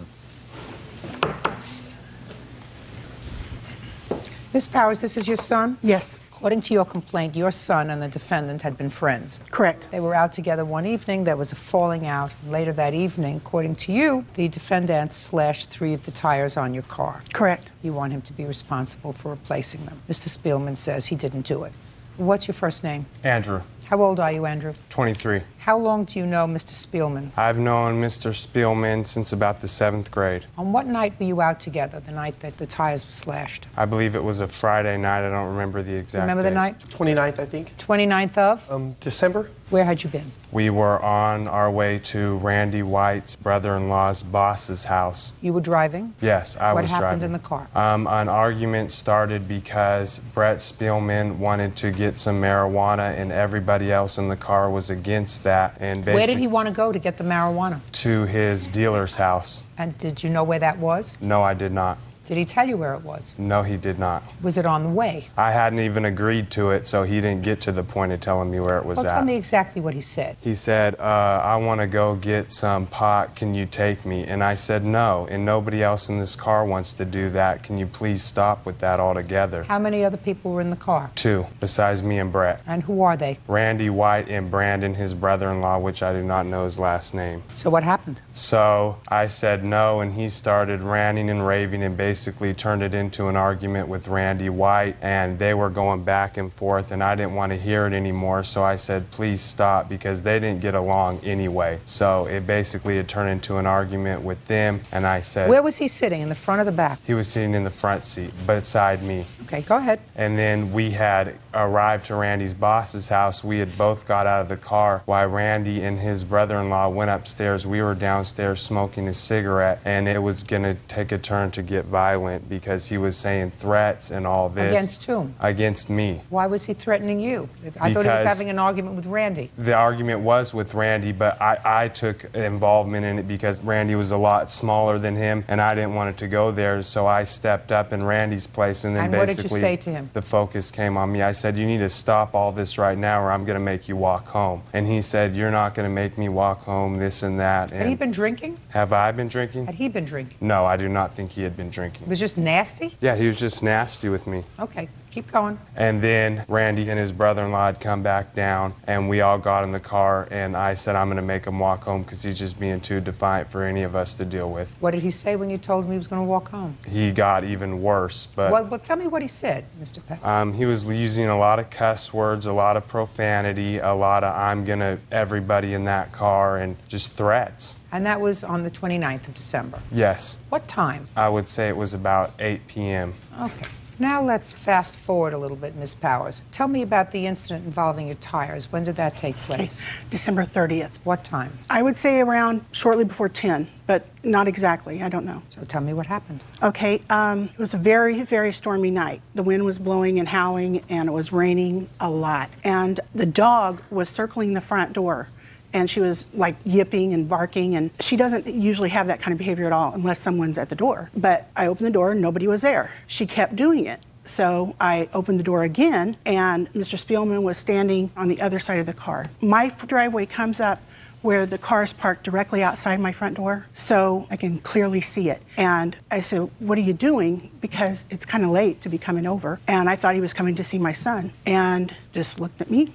Ms. Powers, this is your son? Yes. According to your complaint, your son and the defendant had been friends. Correct. They were out together one evening. There was a falling out. Later that evening, according to you, the defendant slashed 3 of the tires on your car. Correct. You want him to be responsible for replacing them. Mr. Spielman says he didn't do it. What's your first name? Andrew. How old are you, Andrew? 23. How long do you know Mr. Spielman? I've known Mr. Spielman since about the 7th grade. On what night were you out together, the night that the tires were slashed? I believe it was a Friday night. I don't remember the exact Remember date. the night? 29th, I think. 29th of? December. Where had you been? We were on our way to Randy White's brother-in-law's boss's house. You were driving? Yes, I was driving. What happened in the car? An argument started because Brett Spielman wanted to get some marijuana and everybody else in the car was against that. And Where did he want to go to get the marijuana? To his dealer's house. And did you know where that was? No, I did not. Did he tell you where it was? No, he did not. Was it on the way? I hadn't even agreed to it, so he didn't get to the point of telling me where it was Well, at. tell me exactly what he said. He said, I want to go get some pot. Can you take me? And I said, no, and nobody else in this car wants to do that. Can you please stop with that altogether? How many other people were in the car? 2, besides me and Brett. And who are they? Randy White and Brandon, his brother-in-law, which I do not know his last name. So what happened? So I said no, and he started ranting and raving and basically turned it into an argument with Randy White, and they were going back and forth, and I didn't want to hear it anymore, so I said, please stop, because they didn't get along anyway. So it basically had turned into an argument with them, and I said... Where was he sitting, in the front or the back? He was sitting in the front seat, beside me. Okay, go ahead. And then we had arrived to Randy's boss's house. We had both got out of the car while Randy and his brother-in-law went upstairs. We were downstairs smoking a cigarette, and it was going to take a turn to get violent. violent because he was saying threats and all this. Against whom? Against me. Why was he threatening you? I thought he was having an argument with Randy. The argument was with Randy, but I took involvement in it because Randy was a lot smaller than him, and I didn't want it to go there, so I stepped up in Randy's place, and then what basically did you say to him? The focus came on me. I said, you need to stop all this right now or I'm going to make you walk home. And he said, you're not going to make me walk home, this and that. Had he been drinking? Have I been drinking? Had he been drinking? No, I do not think he had been drinking. It was just nasty? Yeah, he was just nasty with me. Okay, keep going. And then Randy and his brother-in-law had come back down, and we all got in the car, and I said, I'm going to make him walk home because he's just being too defiant for any of us to deal with. What did he say when you told him he was going to walk home? He got even worse, but... Well, tell me what he said, Mr. Peck. He was using a lot of cuss words, a lot of profanity, a lot of I'm going to everybody in that car, and just threats. And that was on the 29th of December? Yes. What time? I would say it was about 8 p.m. Okay. Now let's fast forward a little bit, Ms. Powers. Tell me about the incident involving your tires. When did that take place? December 30th. What time? I would say around shortly before 10, but not exactly. I don't know. So tell me what happened. Okay. It was a very, very stormy night. The wind was blowing and howling, and it was raining a lot. And the dog was circling the front door. And she was like yipping and barking, and she doesn't usually have that kind of behavior at all unless someone's at the door. But I opened the door and nobody was there. She kept doing it. So I opened the door again, and Mr. Spielman was standing on the other side of the car. My driveway comes up where the car is parked directly outside my front door, so I can clearly see it. And I said, what are you doing? Because it's kind of late to be coming over. And I thought he was coming to see my son, and just looked at me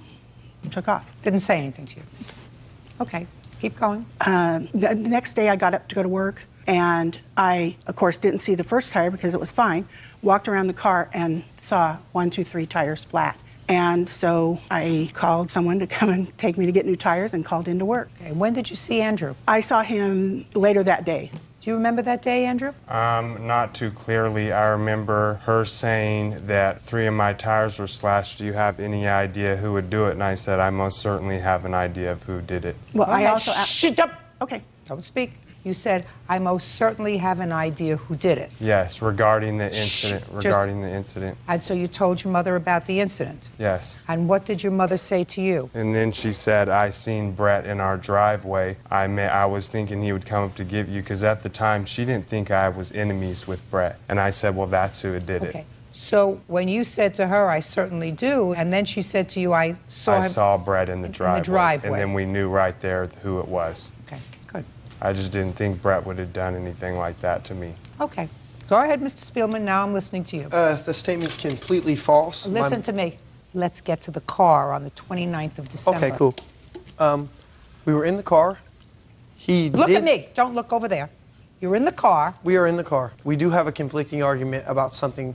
and took off. Didn't say anything to you. Okay, keep going. The next day I got up to go to work, and I, of course, didn't see the first tire because it was fine. Walked around the car and saw 1, 2, 3 tires flat. And so I called someone to come and take me to get new tires and called into work. Okay, when did you see Andrew? I saw him later that day. Do you remember that day, Andrew? Not too clearly. I remember her saying that 3 of my tires were slashed. Do you have any idea who would do it? And I said, I most certainly have an idea of who did it. Well, I also... Shut up! Okay. Don't speak. You said, I most certainly have an idea who did it. Yes, regarding the incident. And so you told your mother about the incident? Yes. And what did your mother say to you? And then she said, I seen Brett in our driveway. I was thinking he would come up to give you, because at the time she didn't think I was enemies with Brett. And I said, well, that's who did it. Okay. So when you said to her, I certainly do, and then she said to you, I saw Brett in the driveway. And then we knew right there who it was. Okay, good. I just didn't think Brett would have done anything like that to me. Okay. Go ahead, Mr. Spielman. Now I'm listening to you. The statement's completely false. Listen to me. Let's get to the car on the 29th of December. Okay, cool. We were in the car. Look at me. Don't look over there. You're in the car. We are in the car. We do have a conflicting argument about something.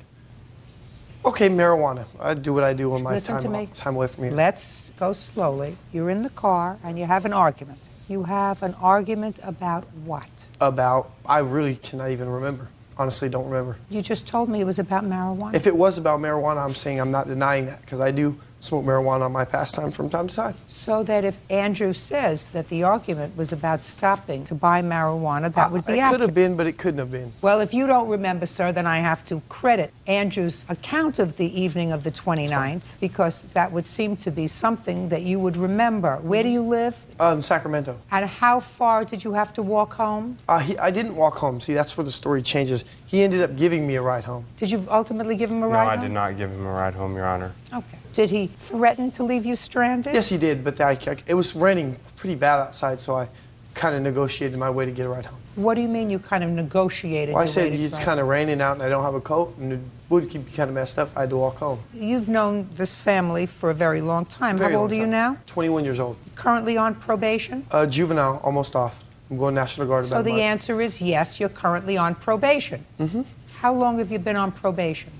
Okay, marijuana. I do what I do on my time away from here. Let's go slowly. You're in the car and you have an argument. You have an argument about what? I really cannot even remember. Honestly, don't remember. You just told me it was about marijuana. If it was about marijuana, I'm saying I'm not denying that, because I do smoke marijuana on my pastime from time to time. So that if Andrew says that the argument was about stopping to buy marijuana, that would be accurate. It could have been, but it couldn't have been. Well, if you don't remember, sir, then I have to credit Andrew's account of the evening of the 29th, because that would seem to be something that you would remember. Where do you live? Sacramento. And how far did you have to walk home? I didn't walk home. See, that's where the story changes. He ended up giving me a ride home. Did you ultimately give him a ride home? No, I did not give him a ride home, Your Honor. Okay. Did he threaten to leave you stranded? Yes, he did, but it was raining pretty bad outside, so I kind of negotiated my way to get a ride home. What do you mean you kind of negotiated? Well, I said it's kind of raining out and I don't have a coat, and the wood keep kind of messed up. I had to walk home. You've known this family for a very long time. How old are you now? 21 years old. Currently on probation? Juvenile, almost off. I'm going National Guard about a month. So the answer is yes, you're currently on probation. Mm-hmm. How long have you been on probation?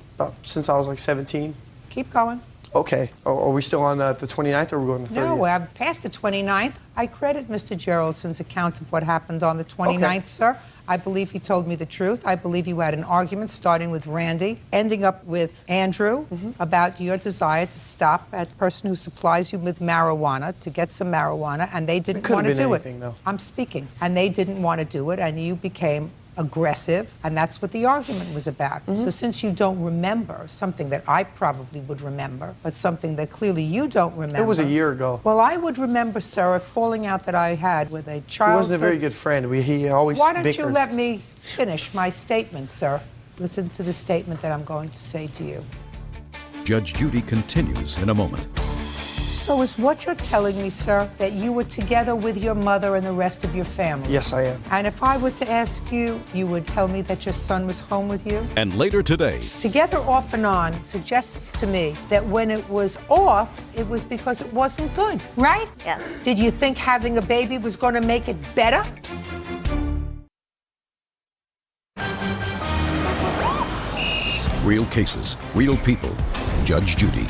Since I was like 17. Keep going. Okay. Are we still on the 29th, or are we going the 30th? No, we're past the 29th. I credit Mr. Geraldson's account of what happened on the 29th, sir. I believe he told me the truth. I believe you had an argument starting with Randy, ending up with Andrew, about your desire to stop at the person who supplies you with marijuana, to get some marijuana, and they didn't want to do it. Though. I'm speaking. And they didn't want to do it, and you became aggressive, and that's what the argument was about. So since you don't remember something that I probably would remember, but something that clearly you don't remember. It was a year ago. Well, I would remember, sir, a falling out that I had with a child. He wasn't a very good friend. He always Why don't bickers. you let me finish my statement, sir? Listen to the statement that I'm going to say to you. Judge Judy continues in a moment. So is what you're telling me, sir, that you were together with your mother and the rest of your family? Yes, I am. And if I were to ask you, you would tell me that your son was home with you? And later today, Together off and on suggests to me that when it was off, it was because it wasn't good, right? Yes. Did you think having a baby was going to make it better? real cases, real people. Judge Judy.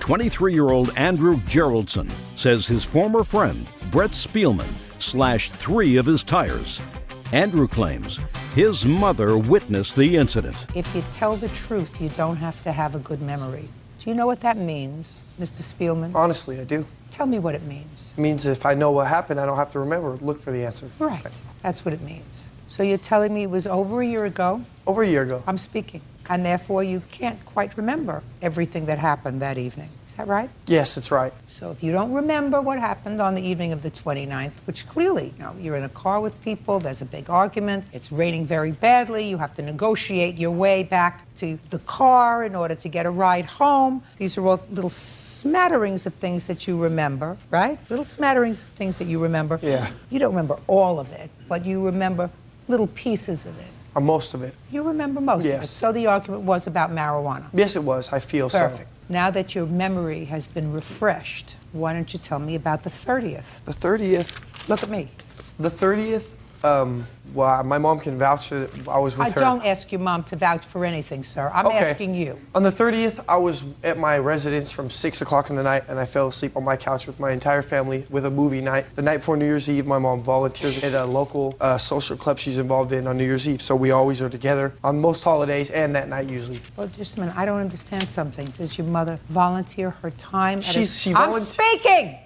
23-year-old Andrew Geraldson says his former friend, Brett Spielman, slashed 3 of his tires. Andrew claims his mother witnessed the incident. If you tell the truth, you don't have to have a good memory. Do you know what that means, Mr. Spielman? Honestly, I do. Tell me what it means. It means if I know what happened, I don't have to remember. Look for the answer. Right. That's what it means. So you're telling me it was over a year ago? Over a year ago. I'm speaking. And therefore, you can't quite remember everything that happened that evening. Is that right? Yes, it's right. So if you don't remember what happened on the evening of the 29th, which clearly, you're in a car with people, there's a big argument, it's raining very badly, you have to negotiate your way back to the car in order to get a ride home. These are all little smatterings of things that you remember, right? Little smatterings of things that you remember. Yeah. You don't remember all of it, but you remember little pieces of it. Most of it. You remember most of it. So the argument was about marijuana. Yes, it was. I feel Perfect. Now that your memory has been refreshed, why don't you tell me about the 30th? The 30th? Look at me. The 30th? Well, my mom can vouch that I was with her. I don't ask your mom to vouch for anything, sir. I'm asking you. On the 30th, I was at my residence from 6 o'clock in the night, and I fell asleep on my couch with my entire family with a movie night. The night before New Year's Eve, my mom volunteers at a local social club she's involved in on New Year's Eve, so we always are together on most holidays and that night usually. Well, just a minute. I don't understand something. Does your mother volunteer her time at I'm speaking!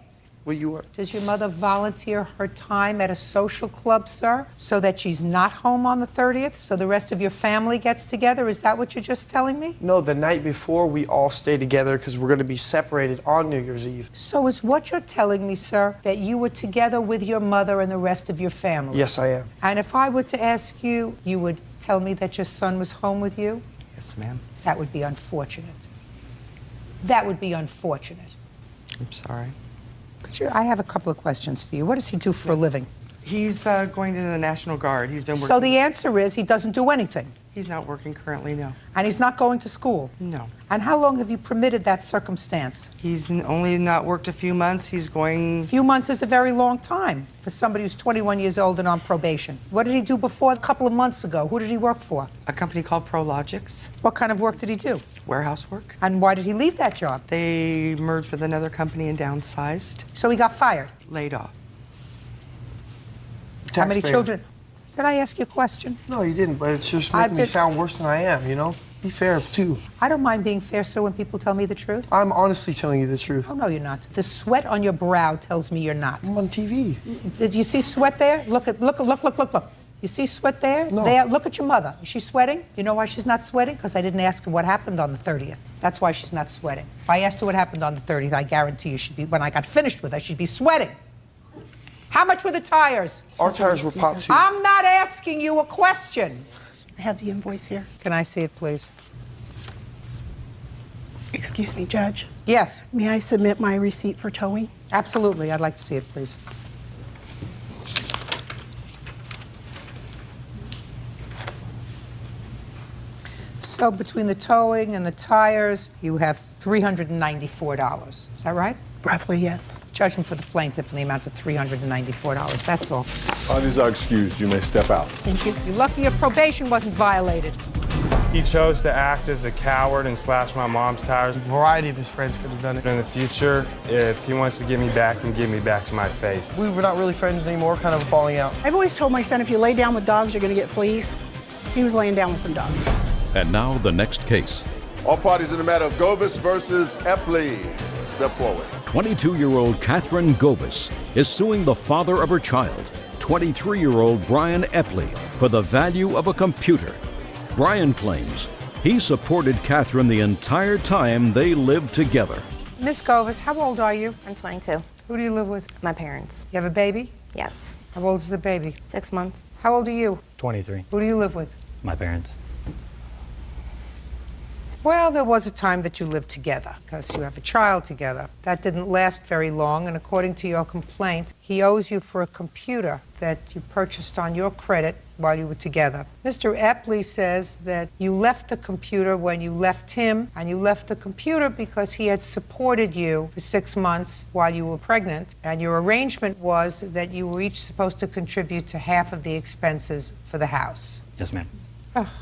Well, you are. Does your mother volunteer her time at a social club, sir, so that she's not home on the 30th, so the rest of your family gets together? Is that what you're just telling me? No, the night before, we all stay together because we're going to be separated on New Year's Eve. So is what you're telling me, sir, that you were together with your mother and the rest of your family? Yes, I am. And if I were to ask you, you would tell me that your son was home with you? Yes, ma'am. That would be unfortunate. That would be unfortunate. I'm sorry. I have a couple of questions for you. What does he do for a living? He's going to the National Guard. He's been working. So the answer is he doesn't do anything? He's not working currently, no. And he's not going to school? No. And how long have you permitted that circumstance? He's only not worked a few months. He's going... A few months is a very long time for somebody who's 21 years old and on probation. What did he do before a couple of months ago? Who did he work for? A company called Prologics. What kind of work did he do? Warehouse work. And why did he leave that job? They merged with another company and downsized. So he got fired? Laid off. How many children? Did I ask you a question? No, you didn't, but it's just making me sound worse than I am, you know? Be fair, too. I don't mind being fair, sir, when people tell me the truth. I'm honestly telling you the truth. Oh, no, you're not. The sweat on your brow tells me you're not. I'm on TV. Did you see sweat there? Look. You see sweat there? No. There. Look at your mother. Is she sweating? You know why she's not sweating? Because I didn't ask her what happened on the 30th. That's why she's not sweating. If I asked her what happened on the 30th, I guarantee you she'd be, when I got finished with her, she'd be sweating. How much were the tires? Our tires were popped, too. I'm not asking you a question. I have the invoice here. Can I see it, please? Excuse me, Judge. Yes. May I submit my receipt for towing? Absolutely. I'd like to see it, please. So between the towing and the tires, you have $394. Is that right? Roughly, yes. Judgment for the plaintiff in the amount of $394. That's all. Parties are excused. You may step out. Thank you. You're lucky your probation wasn't violated. He chose to act as a coward and slash my mom's tires. A variety of his friends could have done it. In the future, if he wants to give me back, then give me back to my face. We were not really friends anymore, kind of falling out. I've always told my son, if you lay down with dogs, you're going to get fleas. He was laying down with some dogs. And now the next case. All parties in the matter of Govis versus Epley. Step forward. 22-year-old Catherine Govis is suing the father of her child. 23-year-old Brian Epley for the value of a computer. Brian claims he supported Catherine the entire time they lived together. Miss Govas, how old are you? I'm 22. Who do you live with? My parents. You have a baby? Yes. How old is the baby? 6 months. How old are you? 23. Who do you live with? My parents. Well, there was a time that you lived together because you have a child together. That didn't last very long, and according to your complaint, he owes you for a computer that you purchased on your credit while you were together. Mr. Epley says that you left the computer when you left him, and you left the computer because he had supported you for 6 months while you were pregnant, and your arrangement was that you were each supposed to contribute to half of the expenses for the house. Yes, ma'am. Oh.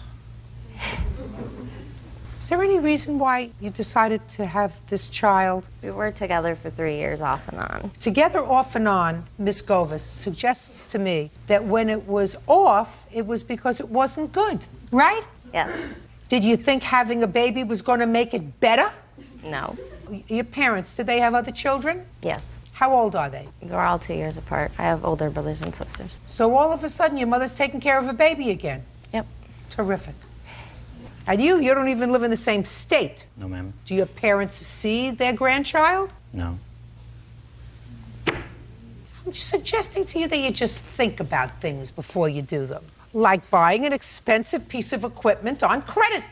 Is there any reason why you decided to have this child? We were together for 3 years off and on. Together off and on, Miss Govas suggests to me that when it was off, it was because it wasn't good, right? Yes. Did you think having a baby was going to make it better? No. Your parents, did they have other children? Yes. How old are they? We're all 2 years apart. I have older brothers and sisters. So all of a sudden, your mother's taking care of a baby again? Yep. Terrific. And you don't even live in the same state. No, ma'am. Do your parents see their grandchild? No. I'm suggesting to you that you just think about things before you do them. Like buying an expensive piece of equipment on credit.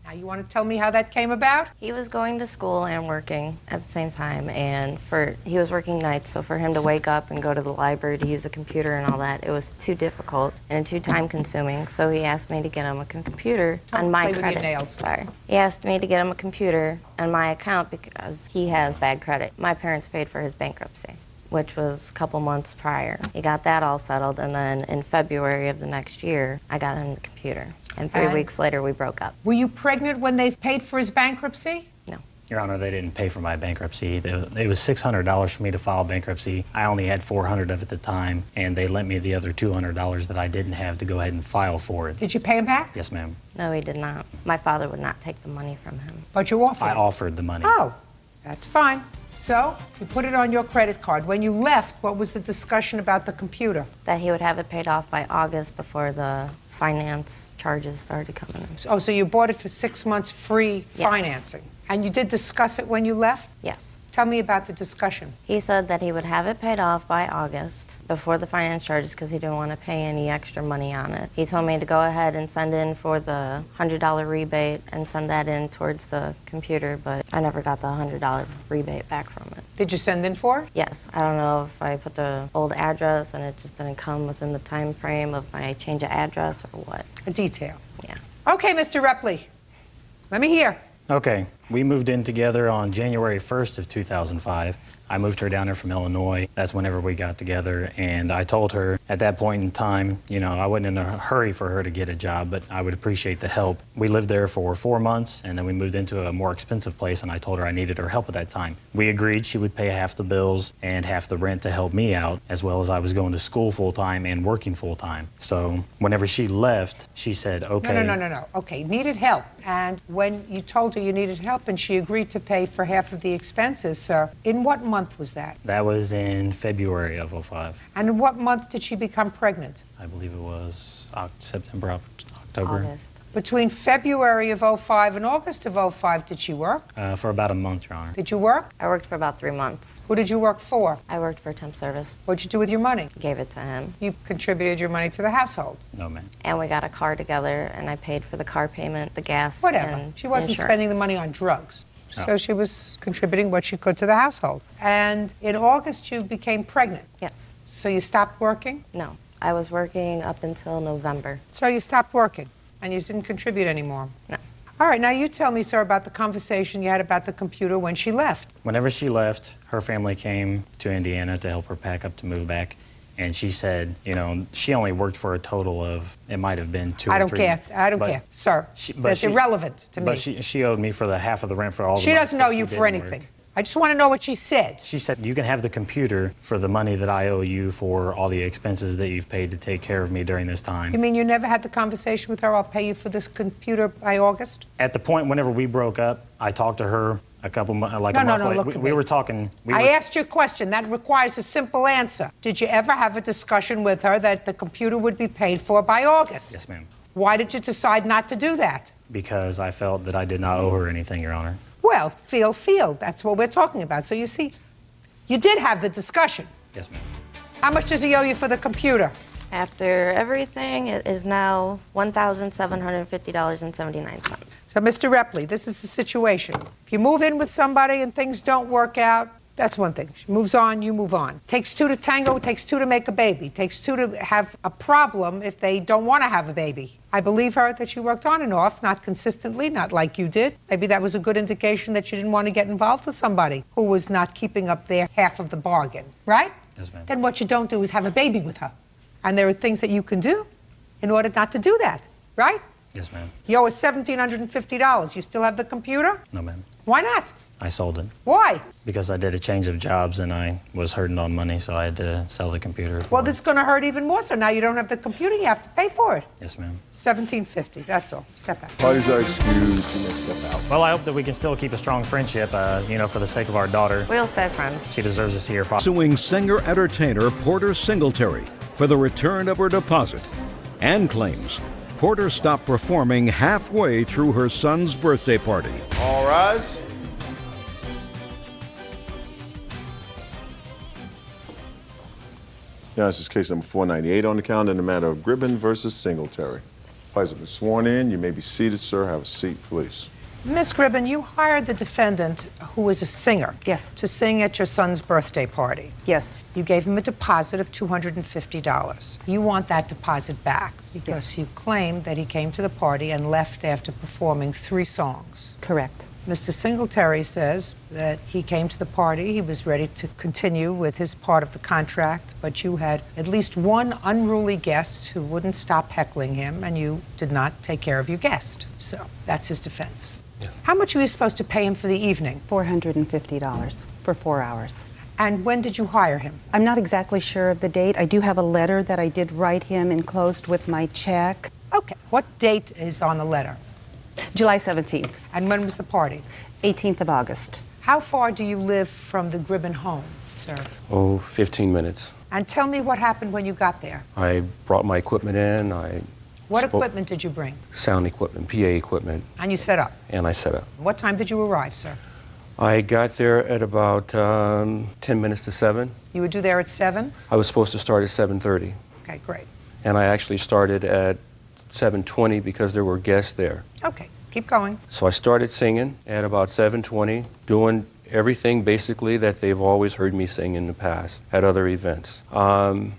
Now, you want to tell me how that came about? He was going to school and working at the same time, and he was working nights, so for him to wake up and go to the library to use a computer and all that, it was too difficult and too time-consuming. So he asked me to get him a computer on my play credit. with your nails. Sorry. He asked me to get him a computer on my account because he has bad credit. My parents paid for his bankruptcy, which was a couple months prior. He got that all settled, and then in February of the next year, I got him the computer. And 3 weeks later, we broke up. Were you pregnant when they paid for his bankruptcy? No. Your Honor, they didn't pay for my bankruptcy. It was $600 for me to file bankruptcy. I only had $400 of it at the time, and they lent me the other $200 that I didn't have to go ahead and file for it. Did you pay him back? Yes, ma'am. No, he did not. My father would not take the money from him. But you offered I it. offered the money. Oh, that's fine. So, you put it on your credit card. When you left, what was the discussion about the computer? That he would have it paid off by August before the finance charges started coming in. Oh, so you bought it for 6 months free financing. And you did discuss it when you left? Yes. Tell me about the discussion. He said that he would have it paid off by August before the finance charges because he didn't want to pay any extra money on it. He told me to go ahead and send in for the $100 rebate and send that in towards the computer, but I never got the $100 rebate back from it. Did you send in for it? Yes. I don't know if I put the old address and it just didn't come within the time frame of my change of address or what. A detail. Yeah. Okay, Mr. Repley. Let me hear. Okay, we moved in together on January 1st of 2005. I moved her down there from Illinois. That's whenever we got together, and I told her at that point in time, you know, I wasn't in a hurry for her to get a job, but I would appreciate the help. We lived there for 4 months, and then we moved into a more expensive place, and I told her I needed her help at that time. We agreed she would pay half the bills and half the rent to help me out, as well as I was going to school full-time and working full-time. So whenever she left, she said, okay. No. Okay, needed help. And when you told her you needed help and she agreed to pay for half of the expenses, sir, in what month was that? That was in February of 05. And in what month did she become pregnant? I believe it was September, October. August. Between February of 05 and August of 05, did she work? For about a month, Your Honor. Did you work? I worked for about 3 months. Who did you work for? I worked for temp service. What'd you do with your money? Gave it to him. You contributed your money to the household? No, ma'am. And we got a car together, and I paid for the car payment, the gas, Whatever. and She wasn't insurance. spending the money on drugs. Oh. So she was contributing what she could to the household. And in August, you became pregnant. Yes. So you stopped working? No. I was working up until November. So you stopped working and you didn't contribute anymore? No. All right, now you tell me, sir, about the conversation you had about the computer when she left. Whenever she left, her family came to Indiana to help her pack up to move back. And she said, you know, she only worked for a total of, it might have been 2 or 3. I don't care. I don't care, sir. That's irrelevant to me. But she owed me for the half of the rent for all the She months doesn't that owe she you for didn't anything. work. I just want to know what she said. She said, you can have the computer for the money that I owe you for all the expenses that you've paid to take care of me during this time. You mean you never had the conversation with her, I'll pay you for this computer by August? At the point whenever we broke up, I talked to her a couple months, like No, a month no, later. look at me. We were talking. I asked you a question. That requires a simple answer. Did you ever have a discussion with her that the computer would be paid for by August? Yes, ma'am. Why did you decide not to do that? Because I felt that I did not owe her anything, Your Honor. Well, feel. That's what we're talking about. So you see, you did have the discussion. Yes, ma'am. How much does he owe you for the computer? After everything, it is now $1,750.79. So, Mr. Repley, this is the situation. If you move in with somebody and things don't work out, that's one thing. She moves on, you move on. Takes two to tango, takes two to make a baby. Takes two to have a problem if they don't want to have a baby. I believe her that she worked on and off, not consistently, not like you did. Maybe that was a good indication that she didn't want to get involved with somebody who was not keeping up their half of the bargain, right? Yes, ma'am. Then what you don't do is have a baby with her. And there are things that you can do in order not to do that, right? Yes, ma'am. You owe us $1,750. You still have the computer? No, ma'am. Why not? I sold it. Why? Because I did a change of jobs and I was hurting on money, so I had to sell the computer. Well, this is going to hurt even more. So now you don't have the computer. You have to pay for it. Yes, ma'am. $1,750. That's all. Step back. Parties are excused. You may step out. Well, I hope that we can still keep a strong friendship, for the sake of our daughter. We'll stay friends. She deserves to see her father. Suing singer-entertainer Porter Singletary for the return of her deposit, and claims Porter stopped performing halfway through her son's birthday party. All rise. Yeah, this is case number 498 on the calendar in the matter of Gribben versus Singletary. Parties have been sworn in. You may be seated, sir. Have a seat, please. Miss Gribben, you hired the defendant, who is a singer, yes, to sing at your son's birthday party. Yes. You gave him a deposit of $250. You want that deposit back because you claim that he came to the party and left after performing 3 songs. Correct. Mr. Singletary says that he came to the party, he was ready to continue with his part of the contract, but you had at least one unruly guest who wouldn't stop heckling him, and you did not take care of your guest. So that's his defense. Yes. How much were you supposed to pay him for the evening? $450 for 4 hours. And when did you hire him? I'm not exactly sure of the date. I do have a letter that I did write him enclosed with my check. Okay. What date is on the letter? July 17th. And when was the party? 18th of August. How far do you live from the Gribben home, sir? Oh, 15 minutes. And tell me what happened when you got there. I brought my equipment in. What equipment did you bring? Sound equipment, PA equipment. And you set up? And I set up. What time did you arrive, sir? I got there at about 10 minutes to 7. You were due there at 7? I was supposed to start at 7:30. Okay, great. And I actually started at 7:20 because there were guests there. Okay, keep going. So I started singing at about 7:20, doing everything basically that they've always heard me sing in the past at other events.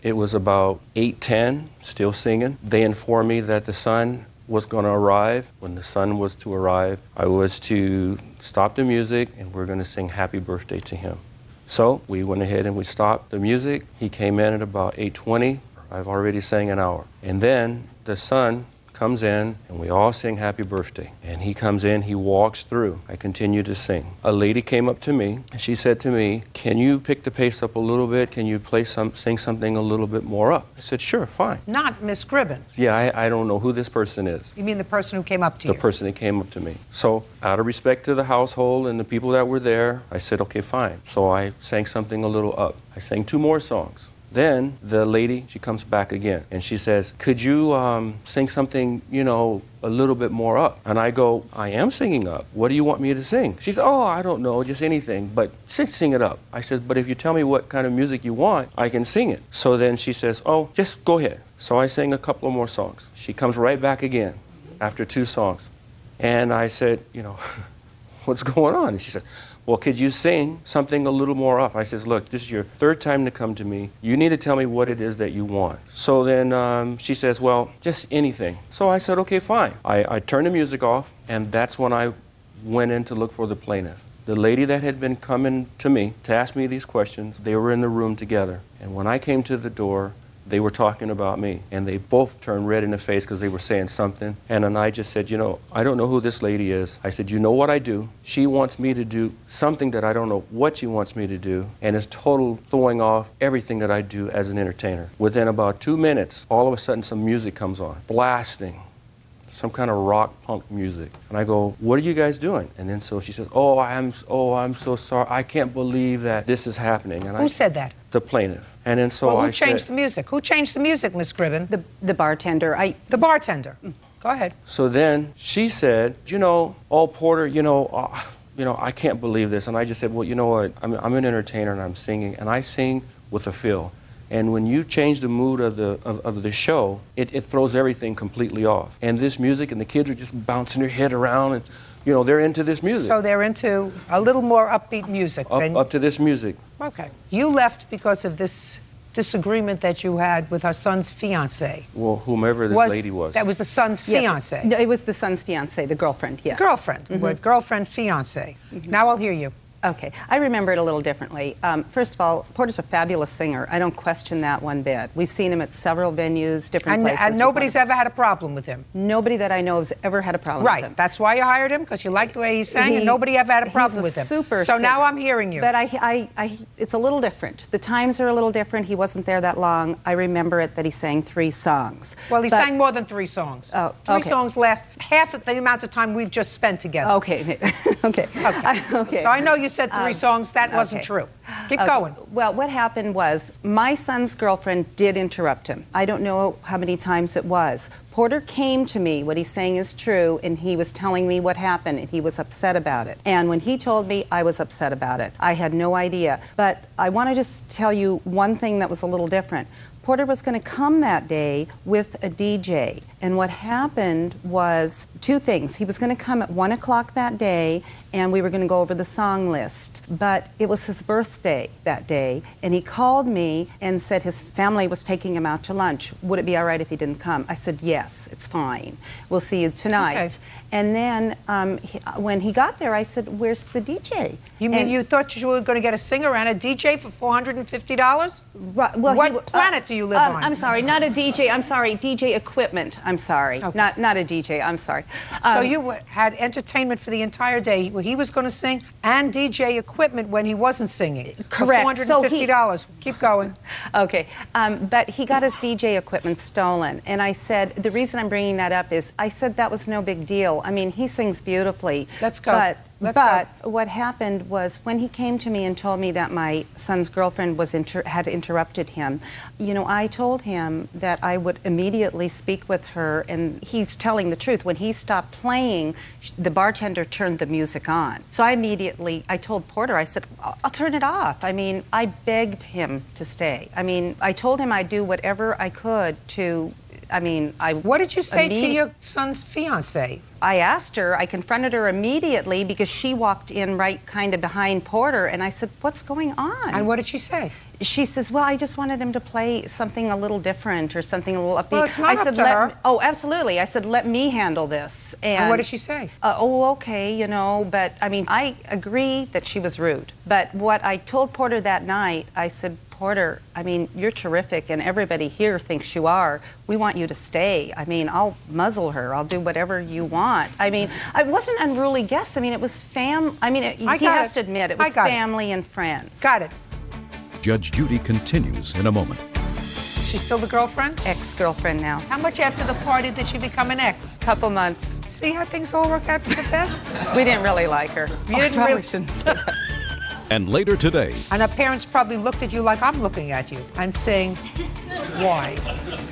It was about 8:10, still singing. They informed me that the son was going to arrive. When the son was to arrive, I was to stop the music and we're going to sing happy birthday to him. So we went ahead and we stopped the music. He came in at about 8:20. I've already sang an hour. And then the son comes in and we all sing happy birthday. And he comes in, he walks through. I continue to sing. A lady came up to me and she said to me, "Can you pick the pace up a little bit? Can you sing something a little bit more up?" I said, "Sure, fine." Not Miss Gribben. Yeah, I don't know who this person is. You mean the person who came up to you? The person that came up to me. So out of respect to the household and the people that were there, I said, "Okay, fine." So I sang something a little up. I sang 2 more songs. Then the lady, she comes back again and she says, "Could you sing something, a little bit more up?" And I go, "I am singing up. What do you want me to sing?" She says, "Oh, I don't know, just anything, but sing it up." I said, "But if you tell me what kind of music you want, I can sing it." So then she says, "Oh, just go ahead." So I sang a couple of more songs. She comes right back again after 2 songs. And I said, "What's going on?" And she said, "Well, could you sing something a little more up?" I says, "Look, this is your 3rd time to come to me. You need to tell me what it is that you want." So then she says, "Well, just anything." So I said, "Okay, fine." I turned the music off, and that's when I went in to look for the plaintiff. The lady that had been coming to me to ask me these questions, they were in the room together. And when I came to the door, they were talking about me, and they both turned red in the face because they were saying something. And then I just said, "I don't know who this lady is." I said, "You know what I do? She wants me to do something that I don't know what she wants me to do, and it's total throwing off everything that I do as an entertainer." Within about 2 minutes, all of a sudden some music comes on, blasting. some kind of rock punk music. And I go, what are you guys doing? And then so she says, I'm so sorry. I can't believe that this is happening. And Who said that? The plaintiff. And then so Well, who I changed said, the music? Who changed the music, Miss Gribben? The bartender. The bartender. Go ahead. So then she said, Porter, I can't believe this. And I just said, well, you know what? I'm an entertainer and I'm singing, and I sing with a feel. And when you change the mood of the show, it throws everything completely off. And this music, and the kids are just bouncing their head around, and they're into this music. So they're into a little more upbeat music. Up to this music. Okay. You left because of this disagreement that you had with her son's fiancée. Well, whomever this lady was. That was the son's fiancée. No, it was the son's fiancée, the girlfriend, yes. Girlfriend. Girlfriend, fiancée. Now I'll hear you. Okay, I remember it a little differently. First of all, Porter's a fabulous singer. I don't question that one bit. We've seen him at several venues, different places. And nobody's ever had a problem with him? Nobody that I know has ever had a problem with him. Right, that's why you hired him, because you liked the way he sang, and nobody ever had a problem with him. He's a super So singer. now I'm hearing you. But it's a little different. The times are a little different. He wasn't there that long. I remember it that he sang 3 songs. Well, he sang more than 3 songs. Oh, Three okay. songs last half of the amount of time we've just spent together. Okay, okay. So I know you said 3 songs. That wasn't true. Keep going. Well, what happened was my son's girlfriend did interrupt him. I don't know how many times it was. Porter came to me, what he's saying is true, and he was telling me what happened, and he was upset about it. And when he told me, I was upset about it. I had no idea. But I want to just tell you one thing that was a little different. Porter was going to come that day with a DJ. And what happened was 2 things. He was going to come at 1 o'clock that day, and we were going to go over the song list. But it was his birthday that day, and he called me and said his family was taking him out to lunch. Would it be all right if he didn't come? I said, yes, it's fine. We'll see you tonight. Okay. And then when he got there, I said, where's the DJ? You mean you thought you were going to get a singer and a DJ for $450? Right, well, what planet do you live on? I'm sorry, not a DJ. I'm sorry, DJ equipment. I'm sorry, not a DJ. I'm sorry. So you had entertainment for the entire day. He was going to sing and DJ equipment when he wasn't singing. Correct. For $450. Keep going. Okay, but he got his DJ equipment stolen, and I said the reason I'm bringing that up is I said that was no big deal. I mean, he sings beautifully. Let's go. But what happened was when he came to me and told me that my son's girlfriend had interrupted him, I told him that I would immediately speak with her, and he's telling the truth. When he stopped playing, the bartender turned the music on. So I told Porter, I said, I'll turn it off. I mean, I begged him to stay. I mean, I told him I'd do whatever I could to, What did you say to your son's fiancée? I asked her, I confronted her immediately because she walked in right kind of behind Porter, and I said, what's going on? And what did she say? She says, well, I just wanted him to play something a little different or something a little upbeat. Well, it's not up to her. Oh, absolutely. I said, let me handle this. And what did she say? Okay, but I agree that she was rude. But what I told Porter that night, I said, Porter, you're terrific, and everybody here thinks you are. We want you to stay. I'll muzzle her. I'll do whatever you want. I wasn't unruly guests. It was he has to admit, it was family and friends. Got it. Judge Judy continues in a moment. She's still the girlfriend? Ex-girlfriend now. How much after the party did she become an ex? Couple months. See how things all work out for the best? We didn't really like her. You didn't really shouldn't say that. And later today. And her parents probably looked at you like I'm looking at you and saying, why?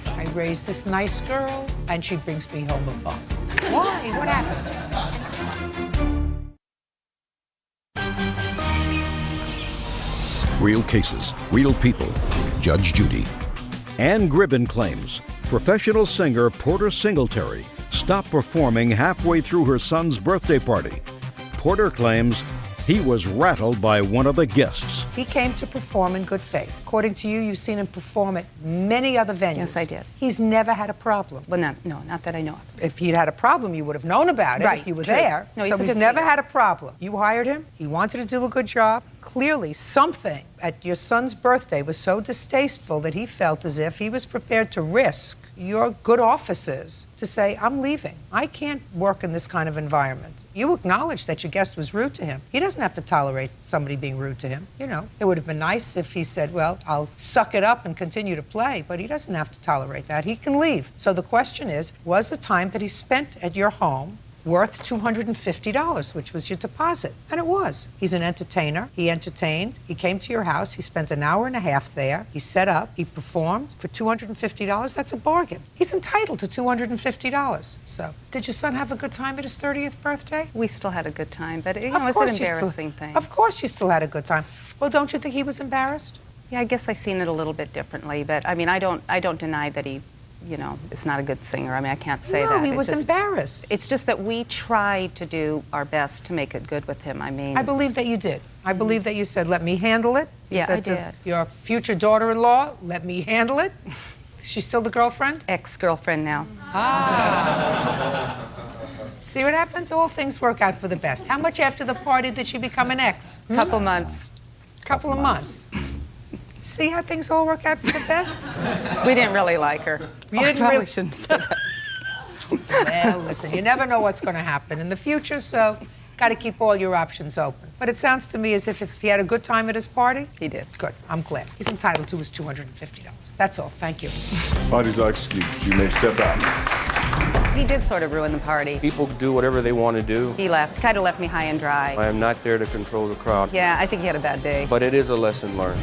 I raised this nice girl and she brings me home a buck. Why? What happened? Real cases, real people. Judge Judy. Ann Gribben claims professional singer Porter Singletary stopped performing halfway through her son's birthday party. Porter claims he was rattled by one of the guests. He came to perform in good faith. According to you, you've seen him perform at many other venues. Yes, I did. He's never had a problem. Well, not that I know of. If he'd had a problem, you would have known about it if you were there. No, so he's never had a problem. You hired him. He wanted to do a good job. Clearly, something at your son's birthday was so distasteful that he felt as if he was prepared to risk your good offices to say, I'm leaving. I can't work in this kind of environment. You acknowledge that your guest was rude to him. He doesn't have to tolerate somebody being rude to him. You know, it would have been nice if he said, well, I'll suck it up and continue to play, but he doesn't have to tolerate that. He can leave. So the question is, was the time that he spent at your home worth $250, which was your deposit? And it was. He's an entertainer. He entertained. He came to your house. He spent an hour and a half there. He set up. He performed for $250. That's a bargain. He's entitled to $250. So, did your son have a good time at his 30th birthday? We still had a good time, but it was an embarrassing thing. Of course you still had a good time. Well, don't you think he was embarrassed? Yeah, I guess I seen it a little bit differently, but I mean, I don't deny that he, you know, is not a good singer. I mean, I can't say that. No, he was embarrassed. It's just that we tried to do our best to make it good with him. I mean, I believe that you did. I believe that you said, let me handle it. You Yeah, said I to did. your future daughter-in-law, let me handle it. She's still the girlfriend? Ex-girlfriend now. Ah. See what happens? All things work out for the best. How much after the party did she become an ex? Couple months. Couple of months. See how things all work out for the best? We didn't really like her. You I didn't probably really- shouldn't say that. Well, listen, you never know what's going to happen in the future, so got to keep all your options open. But it sounds to me as if he had a good time at his party. He did. Good. I'm glad. He's entitled to his $250. That's all. Thank you. Parties are excused. You may step out. He did sort of ruin the party. People do whatever they want to do. He left, kind of left me high and dry. I am not there to control the crowd. Yeah, I think he had a bad day. But it is a lesson learned.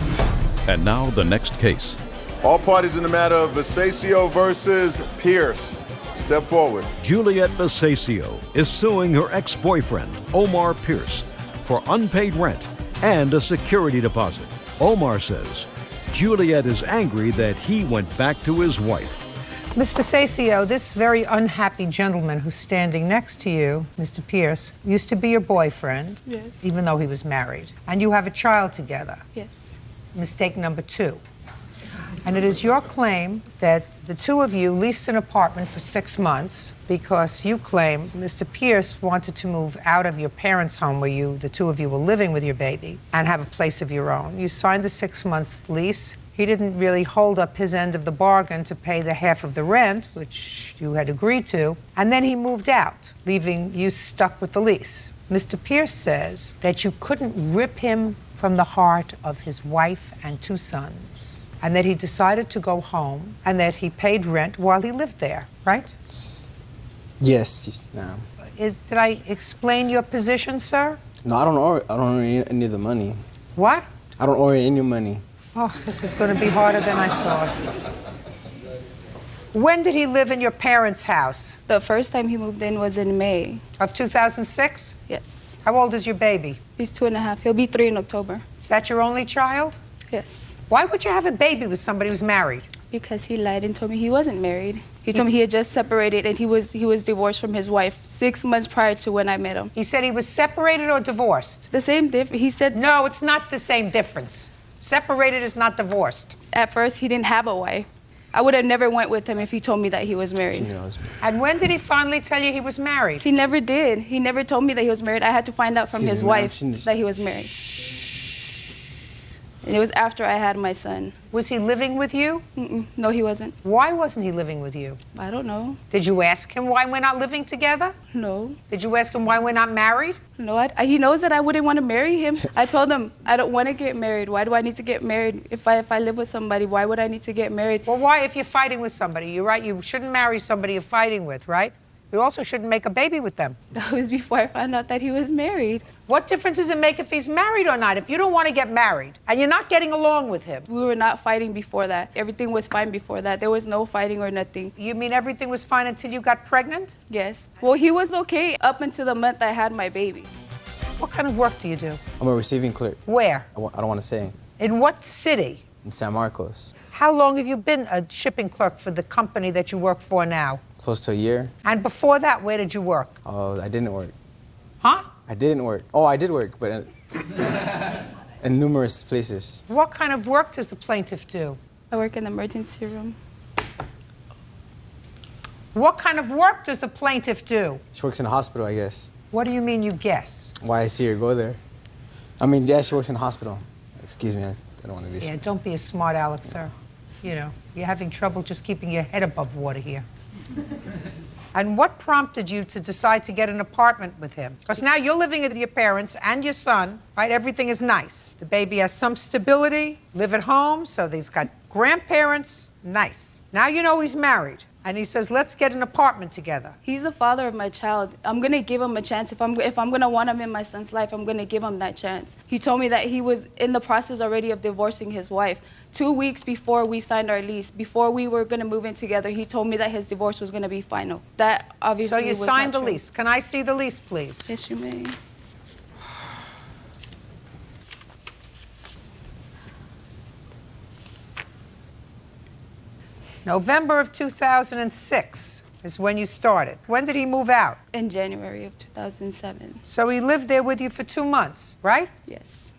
And now the next case. All parties in the matter of Vasasio versus Pierce. Step forward. Juliet Vasasio is suing her ex-boyfriend, Omar Pierce, for unpaid rent and a security deposit. Omar says Juliet is angry that he went back to his wife. Miss Vasasio, this very unhappy gentleman who's standing next to you, Mr. Pierce, used to be your boyfriend, Yes. even though he was married. And you have a child together. Yes. Mistake number 2. And it is your claim that the two of you leased an apartment for 6 months because you claim Mr. Pierce wanted to move out of your parents' home where the two of you were living with your baby and have a place of your own. You signed the 6 months lease. He didn't really hold up his end of the bargain to pay the half of the rent, which you had agreed to, and then he moved out, leaving you stuck with the lease. Mr. Pierce says that you couldn't rip him from the heart of his wife and 2 sons, and that he decided to go home, and that he paid rent while he lived there, right? Yes, ma'am. Did I explain your position, sir? No, I don't owe any of the money. What? I don't owe any money. Oh, this is going to be harder than I thought. When did he live in your parents' house? The first time he moved in was in May. Of 2006? Yes. How old is your baby? He's 2.5. He'll be 3 in October. Is that your only child? Yes. Why would you have a baby with somebody who's married? Because he lied and told me he wasn't married. He told me he had just separated and he was divorced from his wife 6 months prior to when I met him. He said he was separated or divorced? The same difference. He said... No, it's not the same difference. Separated is not divorced. At first, he didn't have a wife. I would have never went with him if he told me that he was married. And when did he finally tell you he was married? He never did. He never told me that he was married. I had to find out from his wife that he was married. And it was after I had my son. Was he living with you? No, he wasn't. Why wasn't he living with you? I don't know. Did you ask him why we're not living together? No. Did you ask him why we're not married? No, he knows that I wouldn't want to marry him. I told him, I don't want to get married. Why do I need to get married? If I live with somebody, why would I need to get married? Well, why if you're fighting with somebody? You're right, you shouldn't marry somebody you're fighting with, right? You also shouldn't make a baby with them. That was before I found out that he was married. What difference does it make if he's married or not? If you don't want to get married and you're not getting along with him. We were not fighting before that. Everything was fine before that. There was no fighting or nothing. You mean everything was fine until you got pregnant? Yes. Well, he was okay up until the month I had my baby. What kind of work do you do? I'm a receiving clerk. Where? I don't want to say. In what city? In San Marcos. How long have you been a shipping clerk for the company that you work for now? Close to a year. And before that, where did you work? Oh, I didn't work. Huh? I didn't work. Oh, I did work, but in numerous places. What kind of work does the plaintiff do? I work in the emergency room. What kind of work does the plaintiff do? She works in a hospital, I guess. What do you mean you guess? Why I see her go there. I mean, yeah, she works in a hospital. Excuse me, I don't want to be. Yeah, don't be a smart aleck, sir. You know, you're having trouble just keeping your head above water here. And what prompted you to decide to get an apartment with him? Because now you're living with your parents and your son, right? Everything is nice. The baby has some stability, live at home, so he's got grandparents, nice. Now you know he's married. And he says, let's get an apartment together. He's the father of my child. I'm going to give him a chance. If I'm going to want him in my son's life, I'm going to give him that chance. He told me that he was in the process already of divorcing his wife. 2 weeks before we signed our lease, before we were going to move in together, he told me that his divorce was going to be final. That obviously So you was signed not the true. lease. Can I see the lease, please? Yes, you may. November of 2006 is when you started. When did he move out? In January of 2007. So he lived there with you for 2 months, right? Yes.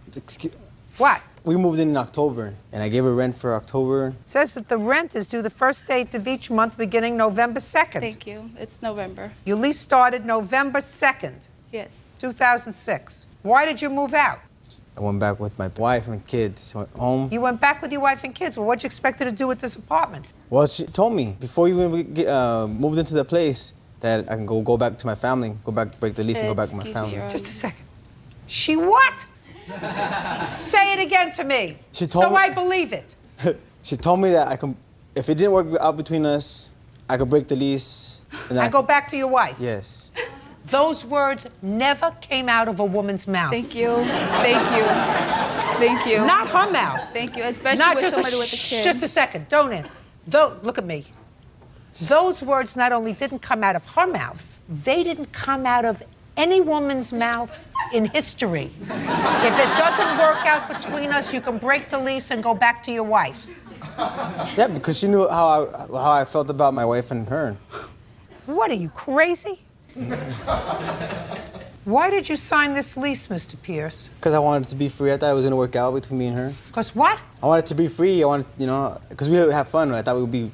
What? We moved in October, and I gave her rent for October. It says that the rent is due the first date of each month beginning November 2nd. Thank you. It's November. Your lease started November 2nd, Yes. 2006. Why did you move out? I went back with my wife and kids. Went home. You went back with your wife and kids. Well, what'd you expect her to do with this apartment? Well, she told me before we even moved into the place that I can go back to my family, go back, break the lease, and go back to my family. Just a second. She what? Say it again to me, She told so me- I believe it. She told me that I can, if it didn't work out between us, I could break the lease. And I go back to your wife. Yes. Those words never came out of a woman's mouth. Thank you. Thank you. Thank you. Not her mouth. Thank you, especially Not with just somebody with a kid. Just a second. Don't it? Look at me. Those words not only didn't come out of her mouth, they didn't come out of any woman's mouth in history. If it doesn't work out between us, you can break the lease and go back to your wife. Yeah, because she knew how I felt about my wife and her. What, are you crazy? Why did you sign this lease, Mr. Pierce? Because I wanted it to be free. I thought it was going to work out between me and her. Because what? I wanted it to be free. I wanted, because we would have fun. I thought it would be,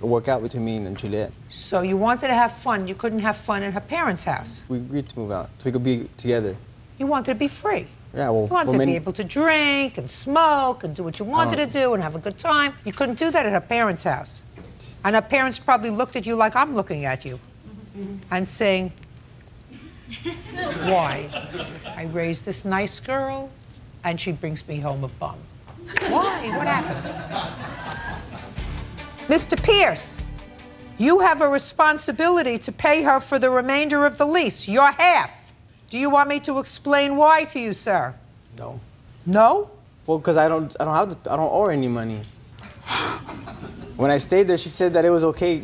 work out between me and Juliet. So you wanted to have fun. You couldn't have fun in her parents' house. We agreed to move out so we could be together. You wanted to be free. Yeah, well, You wanted to be able to drink and smoke and do what you wanted to do and have a good time. You couldn't do that at her parents' house. And her parents probably looked at you like I'm looking at you and saying, why? I raised this nice girl and she brings me home a bum. Why? What happened? Mr. Pierce, you have a responsibility to pay her for the remainder of the lease, your half. Do you want me to explain why to you, sir? No. No? Well, because I don't owe her any money. When I stayed there, she said that it was okay,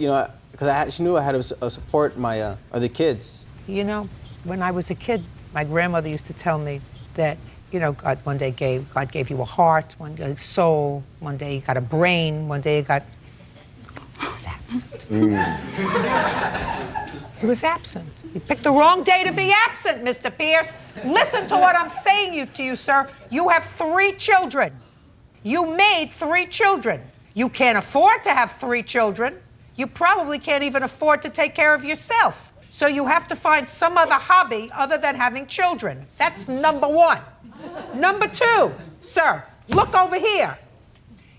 because she knew I had to support my other kids. You know, when I was a kid, my grandmother used to tell me that, God one day God gave you a heart, one day a soul, one day you got a brain, one day you got... It was absent. It was absent. You picked the wrong day to be absent, Mr. Pierce. Listen to what I'm saying to you, sir. You have 3 children. You made 3 children. You can't afford to have 3 children. You probably can't even afford to take care of yourself. So you have to find some other hobby other than having children. That's number 1. Number 2, sir, look over here.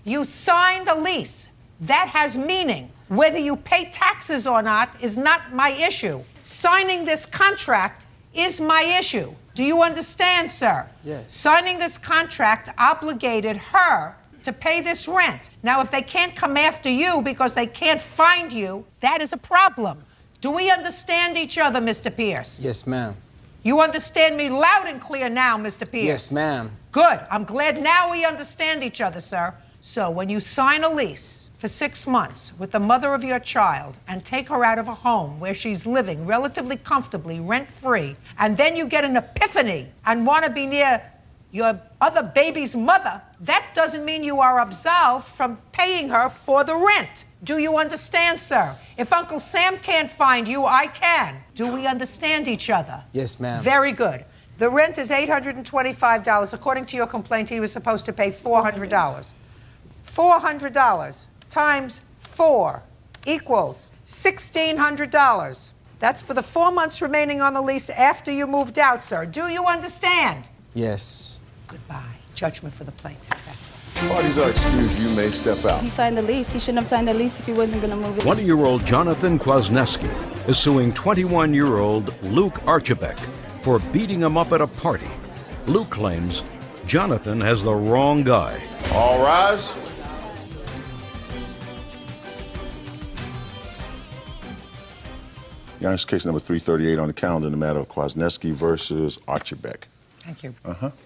You signed a lease. That has meaning. Whether you pay taxes or not is not my issue. Signing this contract is my issue. Do you understand, sir? Yes. Signing this contract obligated her to pay this rent. Now, if they can't come after you because they can't find you, that is a problem. Do we understand each other, Mr. Pierce? Yes, ma'am. You understand me loud and clear now, Mr. Pierce? Yes, ma'am. Good. I'm glad now we understand each other, sir. So when you sign a lease for 6 months with the mother of your child and take her out of a home where she's living relatively comfortably, rent-free, and then you get an epiphany and want to be near your other baby's mother, that doesn't mean you are absolved from paying her for the rent. Do you understand, sir? If Uncle Sam can't find you, I can. Do we understand each other? Yes, ma'am. Very good. The rent is $825. According to your complaint, he was supposed to pay $400. $400 times 4 equals $1,600. That's for the 4 months remaining on the lease after you moved out, sir. Do you understand? Yes. Goodbye. Judgment for the plaintiff, that's all. Parties are excused. You may step out. He signed the lease. He shouldn't have signed the lease if he wasn't going to move it. 20-year-old Jonathan Kwasniewski is suing 21-year-old Luke Archibek for beating him up at a party. Luke claims Jonathan has the wrong guy. All rise. Your Honor, case number 338 on the calendar in the matter of Kwasniewski versus Archibek. Thank you.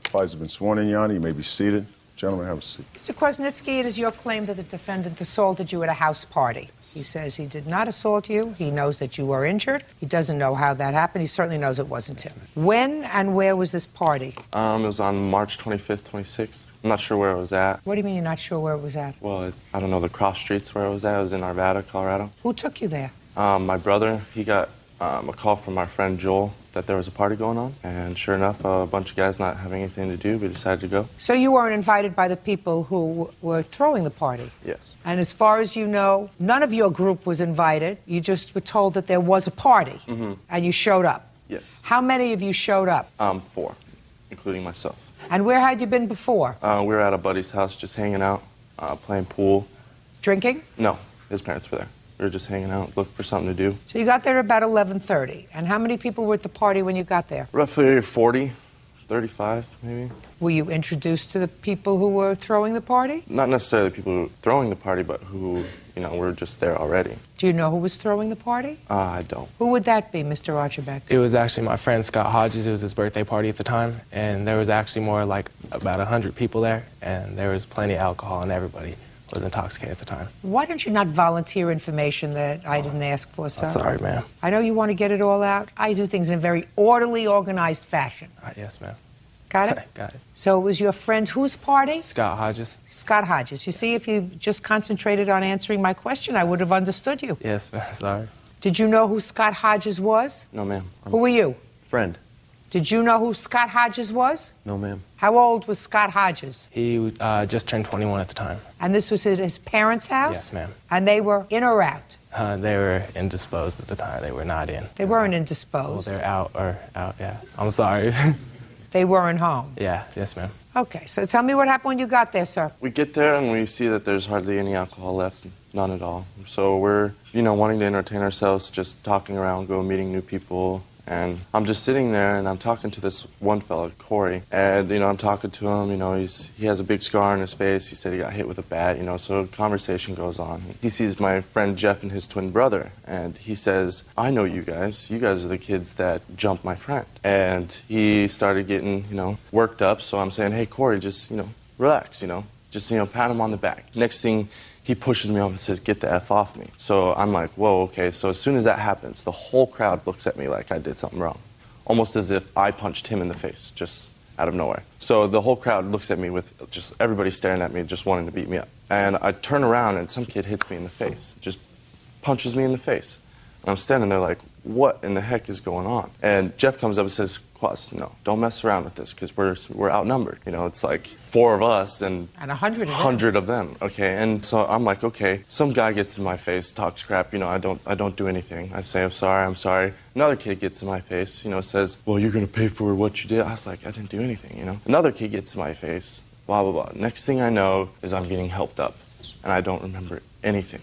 Parties have been sworn in, Your Honor. You may be seated. Gentlemen, have a seat. Mr. Kwasniewski, it is your claim that the defendant assaulted you at a house party. He says he did not assault you. He knows that you were injured. He doesn't know how that happened. He certainly knows it wasn't him. When and where was this party? It was on March 25th, 26th. I'm not sure where it was at. What do you mean you're not sure where it was at? Well, I don't know the cross streets where it was at. It was in Arvada, Colorado. Who took you there? My brother, he got a call from our friend Joel that there was a party going on, and sure enough, a bunch of guys not having anything to do, we decided to go. So you weren't invited by the people who were throwing the party? Yes. And as far as you know, none of your group was invited. You just were told that there was a party, and you showed up? Yes. How many of you showed up? 4, including myself. And where had you been before? We were at a buddy's house just hanging out, playing pool. Drinking? No, his parents were there. We were just hanging out, looking for something to do. So you got there about 11:30. And how many people were at the party when you got there? Roughly 40, 35 maybe. Were you introduced to the people who were throwing the party? Not necessarily the people who were throwing the party, but who, were just there already. Do you know who was throwing the party? I don't. Who would that be, Mr. Archibek? It was actually my friend Scott Hodges. It was his birthday party at the time, and there was actually more like about 100 people there, and there was plenty of alcohol, and everybody was intoxicated at the time. Why don't you not volunteer information that I didn't ask for, sir? Sorry, ma'am. I know you want to get it all out. I do things in a very orderly, organized fashion. Yes, ma'am. Got it? Got it. So it was your friend whose party? Scott Hodges. Scott Hodges. You see, if you just concentrated on answering my question, I would have understood you. Yes, ma'am. Sorry. Did you know who Scott Hodges was? No, ma'am. Who were you? Friend. Did you know who Scott Hodges was? No, ma'am. How old was Scott Hodges? He just turned 21 at the time. And this was at his parents' house? Yes, ma'am. And they were in or out? They were indisposed at the time. They were not in. They weren't indisposed. Well, they're out, yeah. I'm sorry. They weren't home? Yeah, yes, ma'am. Okay, so tell me what happened when you got there, sir. We get there and we see that there's hardly any alcohol left, none at all. So we're, wanting to entertain ourselves, just talking around, meeting new people. And I'm just sitting there and I'm talking to this one fella, Corey. And, I'm talking to him, he has a big scar on his face. He said he got hit with a bat, so conversation goes on. He sees my friend Jeff and his twin brother. And he says, I know you guys. You guys are the kids that jumped my friend. And he started getting, worked up. So I'm saying, hey, Corey, just, relax, just, pat him on the back. Next thing, he pushes me off and says, get the F off me. So I'm like, whoa, okay. So as soon as that happens, the whole crowd looks at me like I did something wrong. Almost as if I punched him in the face, just out of nowhere. So the whole crowd looks at me with just everybody staring at me, just wanting to beat me up. And I turn around and some kid hits me in the face, just punches me in the face. And I'm standing there like, what in the heck is going on? And Jeff comes up and says, Quas, no, don't mess around with this because we're outnumbered. It's like 4 of us and 100 of them. Okay, and so I'm like, okay. Some guy gets in my face, talks crap. I don't do anything. I say, I'm sorry. Another kid gets in my face. Says, well, you're gonna pay for what you did. I was like, I didn't do anything. Another kid gets in my face. Blah blah blah. Next thing I know is I'm getting helped up, and I don't remember anything.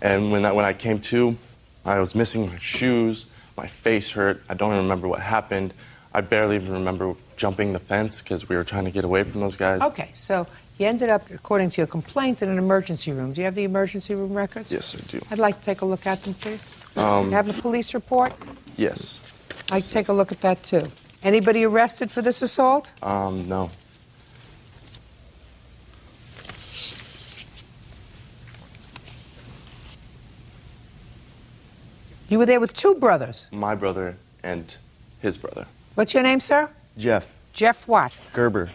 And when I came to, I was missing my shoes. My face hurt. I don't even remember what happened. I barely even remember jumping the fence because we were trying to get away from those guys. Okay, so you ended up, according to your complaint, in an emergency room. Do you have the emergency room records? Yes, I do. I'd like to take a look at them, please. You have the police report? Yes. I'd like to take a look at that, too. Anybody arrested for this assault? No. You were there with 2 brothers? My brother and his brother. What's your name, sir? Jeff. Jeff what? Gerber.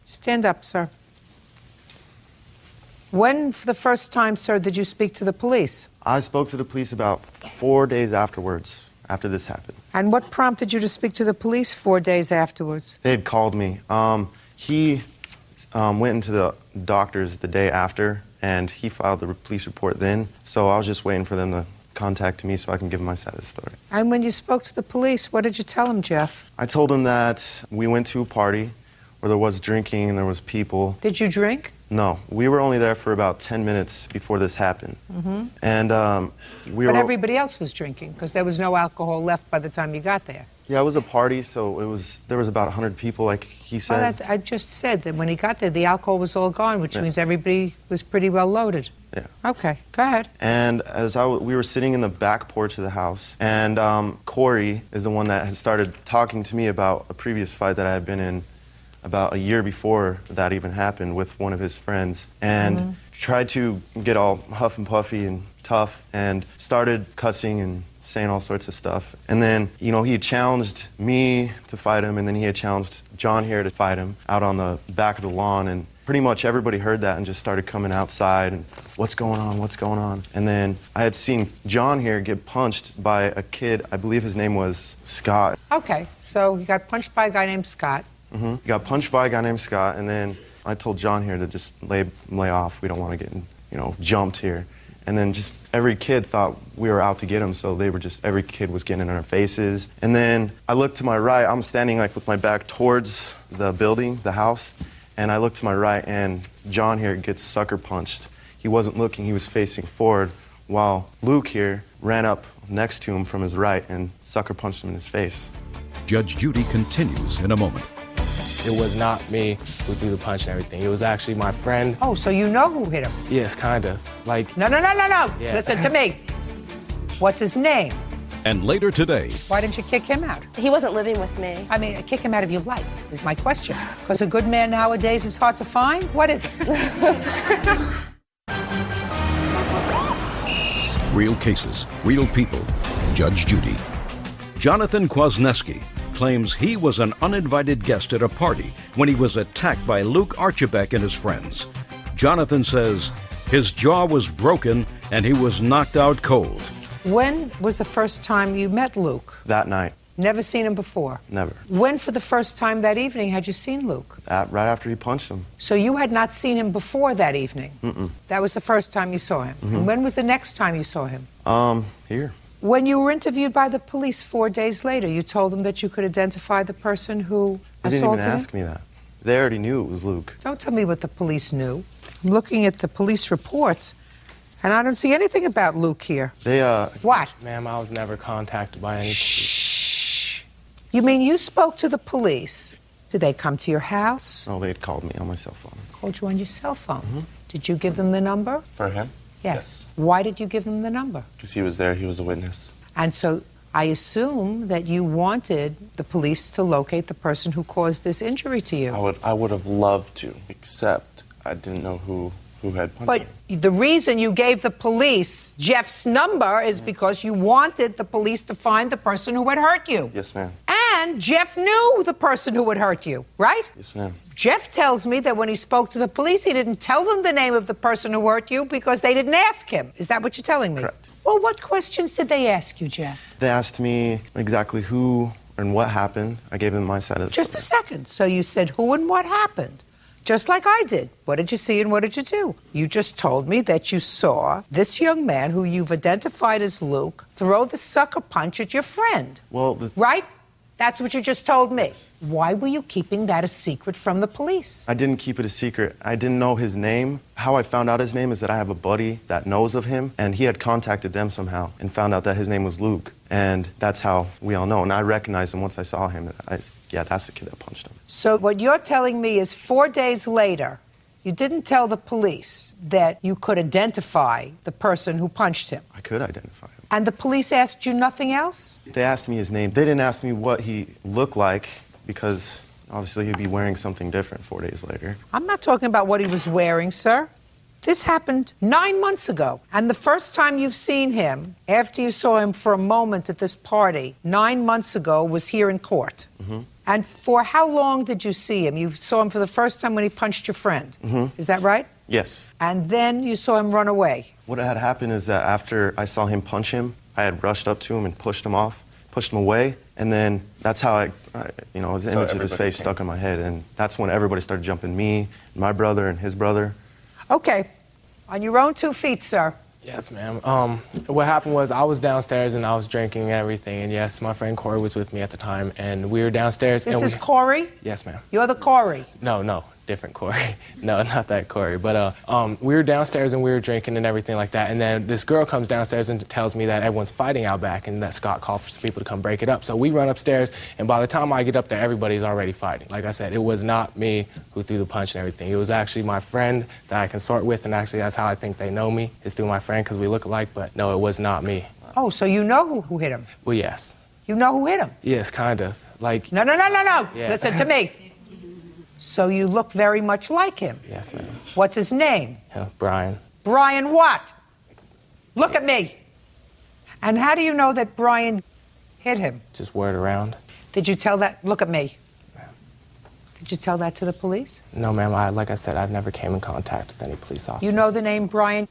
Stand up, sir. When, for the first time, sir, did you speak to the police? I spoke to the police about 4 days afterwards, after this happened. And what prompted you to speak to the police 4 days afterwards? They had called me. He went into the doctor's the day after, and he filed the police report then. So I was just waiting for them to contact me so I can give him my side of the story. And when you spoke to the police, what did you tell them, Jeff? I told him that we went to a party where there was drinking and there was people. Did you drink? No, we were only there for about 10 minutes before this happened. And we But were... everybody else was drinking because there was no alcohol left by the time you got there. Yeah, it was a party, so there was about 100 people, like he said. Well, I just said that when he got there, the alcohol was all gone, which means everybody was pretty well loaded. Yeah. Okay, go ahead. And as we were sitting in the back porch of the house, and Corey is the one that had started talking to me about a previous fight that I had been in about a year before that even happened with one of his friends, and tried to get all huff and puffy and tough, and started cussing and saying all sorts of stuff. And then, you know, he had challenged me to fight him, and then he had challenged John here to fight him out on the back of the lawn, and pretty much everybody heard that and just started coming outside and what's going on, what's going on? And then I had seen John here get punched by a kid, I believe his name was Scott. Okay, so he got punched by a guy named Scott. He got punched by a guy named Scott, and then I told John here to just lay off. We don't want to get, you know, jumped here. And then just every kid thought we were out to get him, so they were just, every kid was getting in our faces. And then I looked to my right, I'm standing like with my back towards the building, the house, and I looked to my right and John here gets sucker punched. He wasn't looking, he was facing forward, while Luke here ran up next to him from his right and sucker punched him in his face. Judge Judy continues in a moment. It was not me who threw the punch and everything. It was actually my friend. Oh, so you know who hit him? Yes, kind of. Like... No. Yeah. Listen to me. What's his name? And later today... Why didn't you kick him out? He wasn't living with me. I mean, kick him out of your life is my question. Because a good man nowadays is hard to find? What is it? Real cases, real people. Judge Judy. Jonathan Kwasniewski claims he was an uninvited guest at a party when he was attacked by Luke Archibek and his friends. Jonathan says his jaw was broken and he was knocked out cold. When was the first time you met Luke? That night. Never seen him before? Never. When for the first time that evening had you seen Luke? Right after he punched him. So you had not seen him before that evening? Mm-mm. That was the first time you saw him? And when was the next time you saw him? Here. When you were interviewed by the police 4 days later, you told them that you could identify the person who They assaulted didn't even him? ask me that. They already knew it was Luke. Don't tell me what the police knew. I'm looking at the police reports, and I don't see anything about Luke here. They, What? Ma'am, I was never contacted by any... Shh. You mean you spoke to the police? Did they come to your house? Oh, they had called me on my cell phone. Called you on your cell phone? Did you give them the number? For him? Yes. Why did you give them the number? Because he was there, he was a witness. And so I assume that you wanted the police to locate the person who caused this injury to you. I would have loved to, except I didn't know who had punched But him. the reason you gave the police Jeff's number is because you wanted the police to find the person who had hurt you. Yes, ma'am. And Jeff knew the person who had hurt you, right? Yes, ma'am. Jeff tells me that when he spoke to the police, he didn't tell them the name of the person who hurt you because they didn't ask him. Is that what you're telling me? Correct. Well, what questions did they ask you, Jeff? They asked me exactly who and what happened. I gave them my side of the Just a second. So you said who and what happened, just like I did. What did you see and what did you do? You just told me that you saw this young man who you've identified as Luke throw the sucker punch at your friend. Well, Right? That's what you just told me. Why were you keeping that a secret from the police? I didn't keep it a secret. I didn't know his name. How I found out his name is that I have a buddy that knows of him, and he had contacted them somehow and found out that his name was Luke. And that's how we all know. And I recognized him once I saw him. Yeah, that's the kid that punched him. So what you're telling me is 4 days later, you didn't tell the police that you could identify the person who punched him. I could identify him. And the police asked you nothing else? They asked me his name. They didn't ask me what he looked like because obviously he'd be wearing something different 4 days later. I'm not talking about what he was wearing, sir. This happened 9 months ago. And the first time you've seen him, after you saw him for a moment at this party, 9 months ago, was here in court. And for how long did you see him? You saw him for the first time when he punched your friend. Is that right? Yes. And then you saw him run away. What had happened is that after I saw him punch him, I had rushed up to him and pushed him off, pushed him away, and then that's how his image of his face stuck in my head, and that's when everybody started jumping me, my brother, and his brother. Okay. On your own 2 feet, sir. Yes, ma'am. What happened was I was downstairs and I was drinking and everything, and yes, my friend Corey was with me at the time, and we were downstairs. This is Corey? Yes, ma'am. You're the Corey? No. different Corey. No, not that Corey. But we were downstairs and we were drinking and everything like that. And then this girl comes downstairs and tells me that everyone's fighting out back and that Scott called for some people to come break it up. So we run upstairs, and by the time I get up there, everybody's already fighting. Like I said, it was not me who threw the punch and everything. It was actually my friend that I consort with, and actually that's how I think they know me, is through my friend because we look alike. But no, it was not me. Oh, so you know who hit him? Well, yes. You know who hit him? Yes, kind of. Like. No. Yeah. Listen to me. So you look very much like him. Yes, ma'am. What's his name? Brian. Brian what? Look at me. And how do you know that Brian hit him? Just word around. Did you tell that? Look at me. Did you tell that to the police? No, ma'am. Like I said, I've never came in contact with any police officer. You know the name Brian?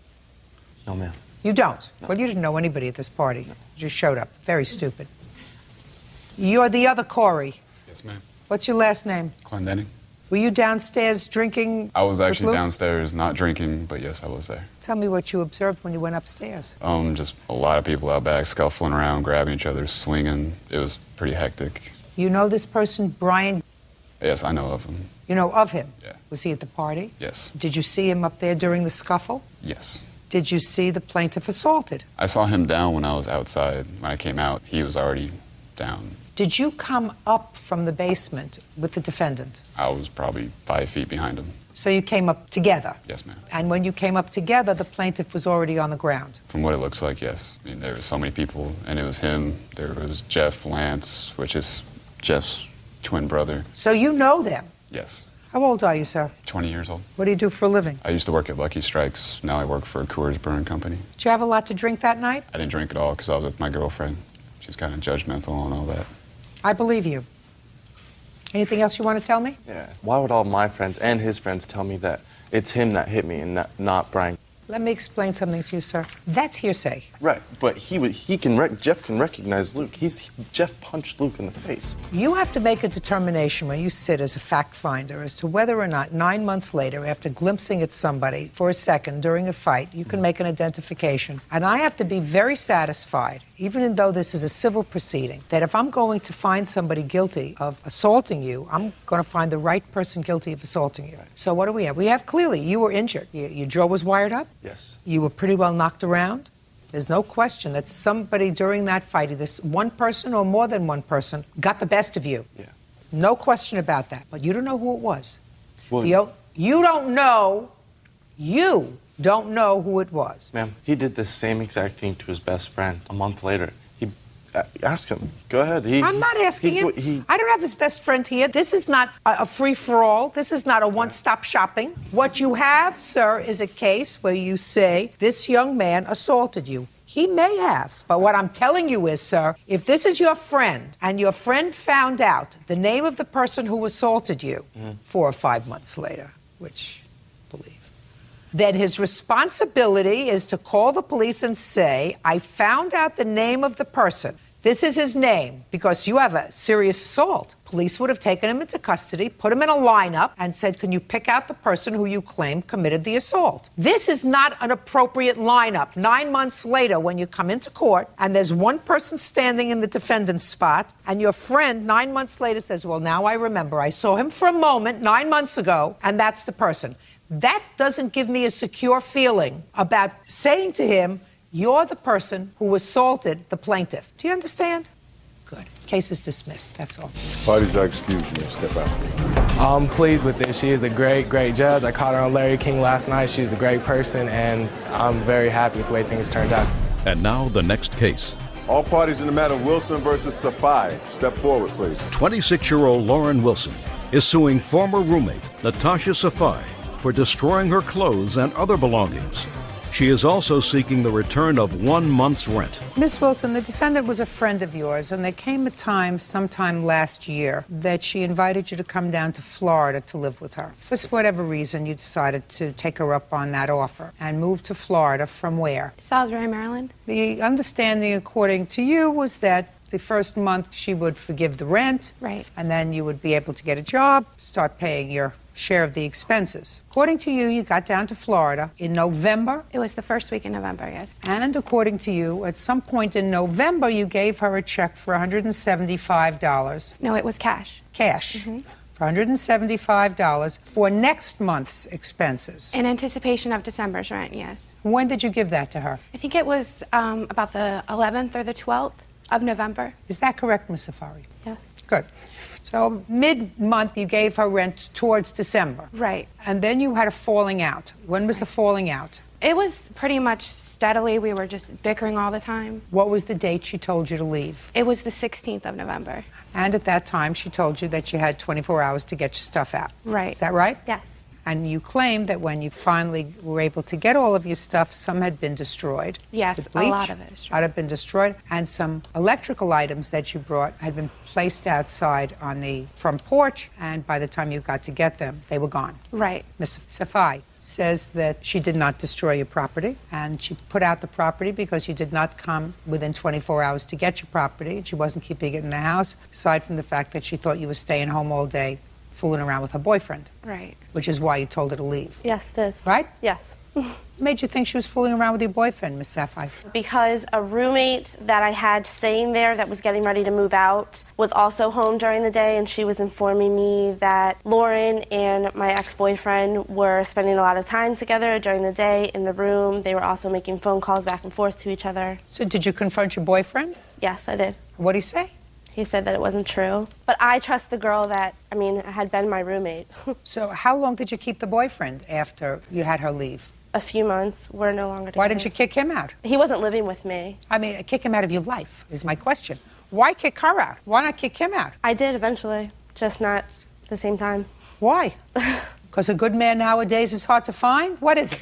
No, ma'am. You don't? No. Well, you didn't know anybody at this party. No. You just showed up. Very stupid. You're the other Corey. Yes, ma'am. What's your last name? Clendenning. Were you downstairs drinking? I was actually downstairs, not drinking, but yes, I was there. Tell me what you observed when you went upstairs. Just a lot of people out back scuffling around, grabbing each other, swinging. It was pretty hectic. You know this person, Brian? Yes, I know of him. You know of him? Yeah. Was he at the party? Yes. Did you see him up there during the scuffle? Yes. Did you see the plaintiff assaulted? I saw him down when I was outside. When I came out, he was already down. Did you come up from the basement with the defendant? I was probably 5 feet behind him. So you came up together? Yes, ma'am. And when you came up together, the plaintiff was already on the ground? From what it looks like, yes. I mean, there were so many people, and it was him. There was Jeff Lance, which is Jeff's twin brother. So you know them? Yes. How old are you, sir? 20 years old. What do you do for a living? I used to work at Lucky Strikes. Now I work for a Coors Brewing Company. Did you have a lot to drink that night? I didn't drink at all because I was with my girlfriend. She's kind of judgmental and all that. I believe you. Anything else you want to tell me? Yeah. Why would all my friends and his friends tell me that it's him that hit me and not Brian? Let me explain something to you, sir. That's hearsay. Right, but Jeff can recognize Luke. Jeff punched Luke in the face. You have to make a determination when you sit as a fact finder as to whether or not 9 months later, after glimpsing at somebody for a second during a fight, you can make an identification. And I have to be very satisfied, even though this is a civil proceeding, that if I'm going to find somebody guilty of assaulting you, I'm going to find the right person guilty of assaulting you. Right. So what do we have? We have clearly you were injured. Your jaw was wired up. Yes. You were pretty well knocked around. There's no question that somebody during that fight, either one person or more than one person, got the best of you. Yeah. No question about that. But you don't know who it was. Well, you don't know who it was. Ma'am, he did the same exact thing to his best friend a month later. Ask him. Go ahead. I'm not asking him. I don't have his best friend here. This is not a free-for-all. This is not a one-stop shopping. What you have, sir, is a case where you say this young man assaulted you. He may have. But what I'm telling you is, sir, if this is your friend and your friend found out the name of the person who assaulted you 4 or 5 months later, which believe, then his responsibility is to call the police and say, I found out the name of the person. This is his name, because you have a serious assault. Police would have taken him into custody, put him in a lineup, and said, can you pick out the person who you claim committed the assault? This is not an appropriate lineup. 9 months later, when you come into court, and there's one person standing in the defendant's spot, and your friend 9 months later says, well, now I remember. I saw him for a moment 9 months ago, and that's the person. That doesn't give me a secure feeling about saying to him, you're the person who assaulted the plaintiff. Do you understand? Good. Case is dismissed. That's all. Parties are excused. You may step out. I'm pleased with this. She is a great, great judge. I caught her on Larry King last night. She's a great person, and I'm very happy with the way things turned out. And now the next case. All parties in the matter, Wilson versus Safai. Step forward, please. 26-year-old Lauren Wilson is suing former roommate Natasha Safai for destroying her clothes and other belongings. She is also seeking the return of 1 month's rent. Miss Wilson, the defendant was a friend of yours, and there came a time, sometime last year, that she invited you to come down to Florida to live with her. For whatever reason, you decided to take her up on that offer and move to Florida from where? Salisbury, Maryland. The understanding, according to you, was that the first month she would forgive the rent. Right. And then you would be able to get a job, start paying your share of the expenses. According to you, you got down to Florida in November. It was the first week in November, yes. And according to you, at some point in November, you gave her a check for $175. No, it was cash. Cash. for $175 for next month's expenses. In anticipation of December's rent, yes. When did you give that to her? I think it was about the 11th or the 12th of November. Is that correct, Ms. Safari? Yes. Good. So mid-month, you gave her rent towards December. Right. And then you had a falling out. When was the falling out? It was pretty much steadily. We were just bickering all the time. What was the date she told you to leave? It was the 16th of November. And at that time, she told you that you had 24 hours to get your stuff out. Right. Is that right? Yes. And you claimed that when you finally were able to get all of your stuff, some had been destroyed. Yes, With a bleach, lot of it is true. had been destroyed, and some electrical items that you brought had been placed outside on the front porch, and by the time you got to get them, they were gone. Right. Ms. Safai says that she did not destroy your property, and she put out the property because you did not come within 24 hours to get your property, and she wasn't keeping it in the house, aside from the fact that she thought you were staying home all day fooling around with her boyfriend. Right. Which is why you told her to leave. Yes, it is. Right? Yes. What made you think she was fooling around with your boyfriend, Miss Sapphire? Because a roommate that I had staying there that was getting ready to move out was also home during the day, and she was informing me that Lauren and my ex-boyfriend were spending a lot of time together during the day in the room. They were also making phone calls back and forth to each other. So did you confront your boyfriend? Yes, I did. What did he say? He said that it wasn't true. But I trust the girl that, had been my roommate. So how long did you keep the boyfriend after you had her leave? A few months. We're no longer together. Why didn't you kick him out? He wasn't living with me. Kick him out of your life is my question. Why kick her out? Why not kick him out? I did eventually, just not at the same time. Why? Because a good man nowadays is hard to find? What is it?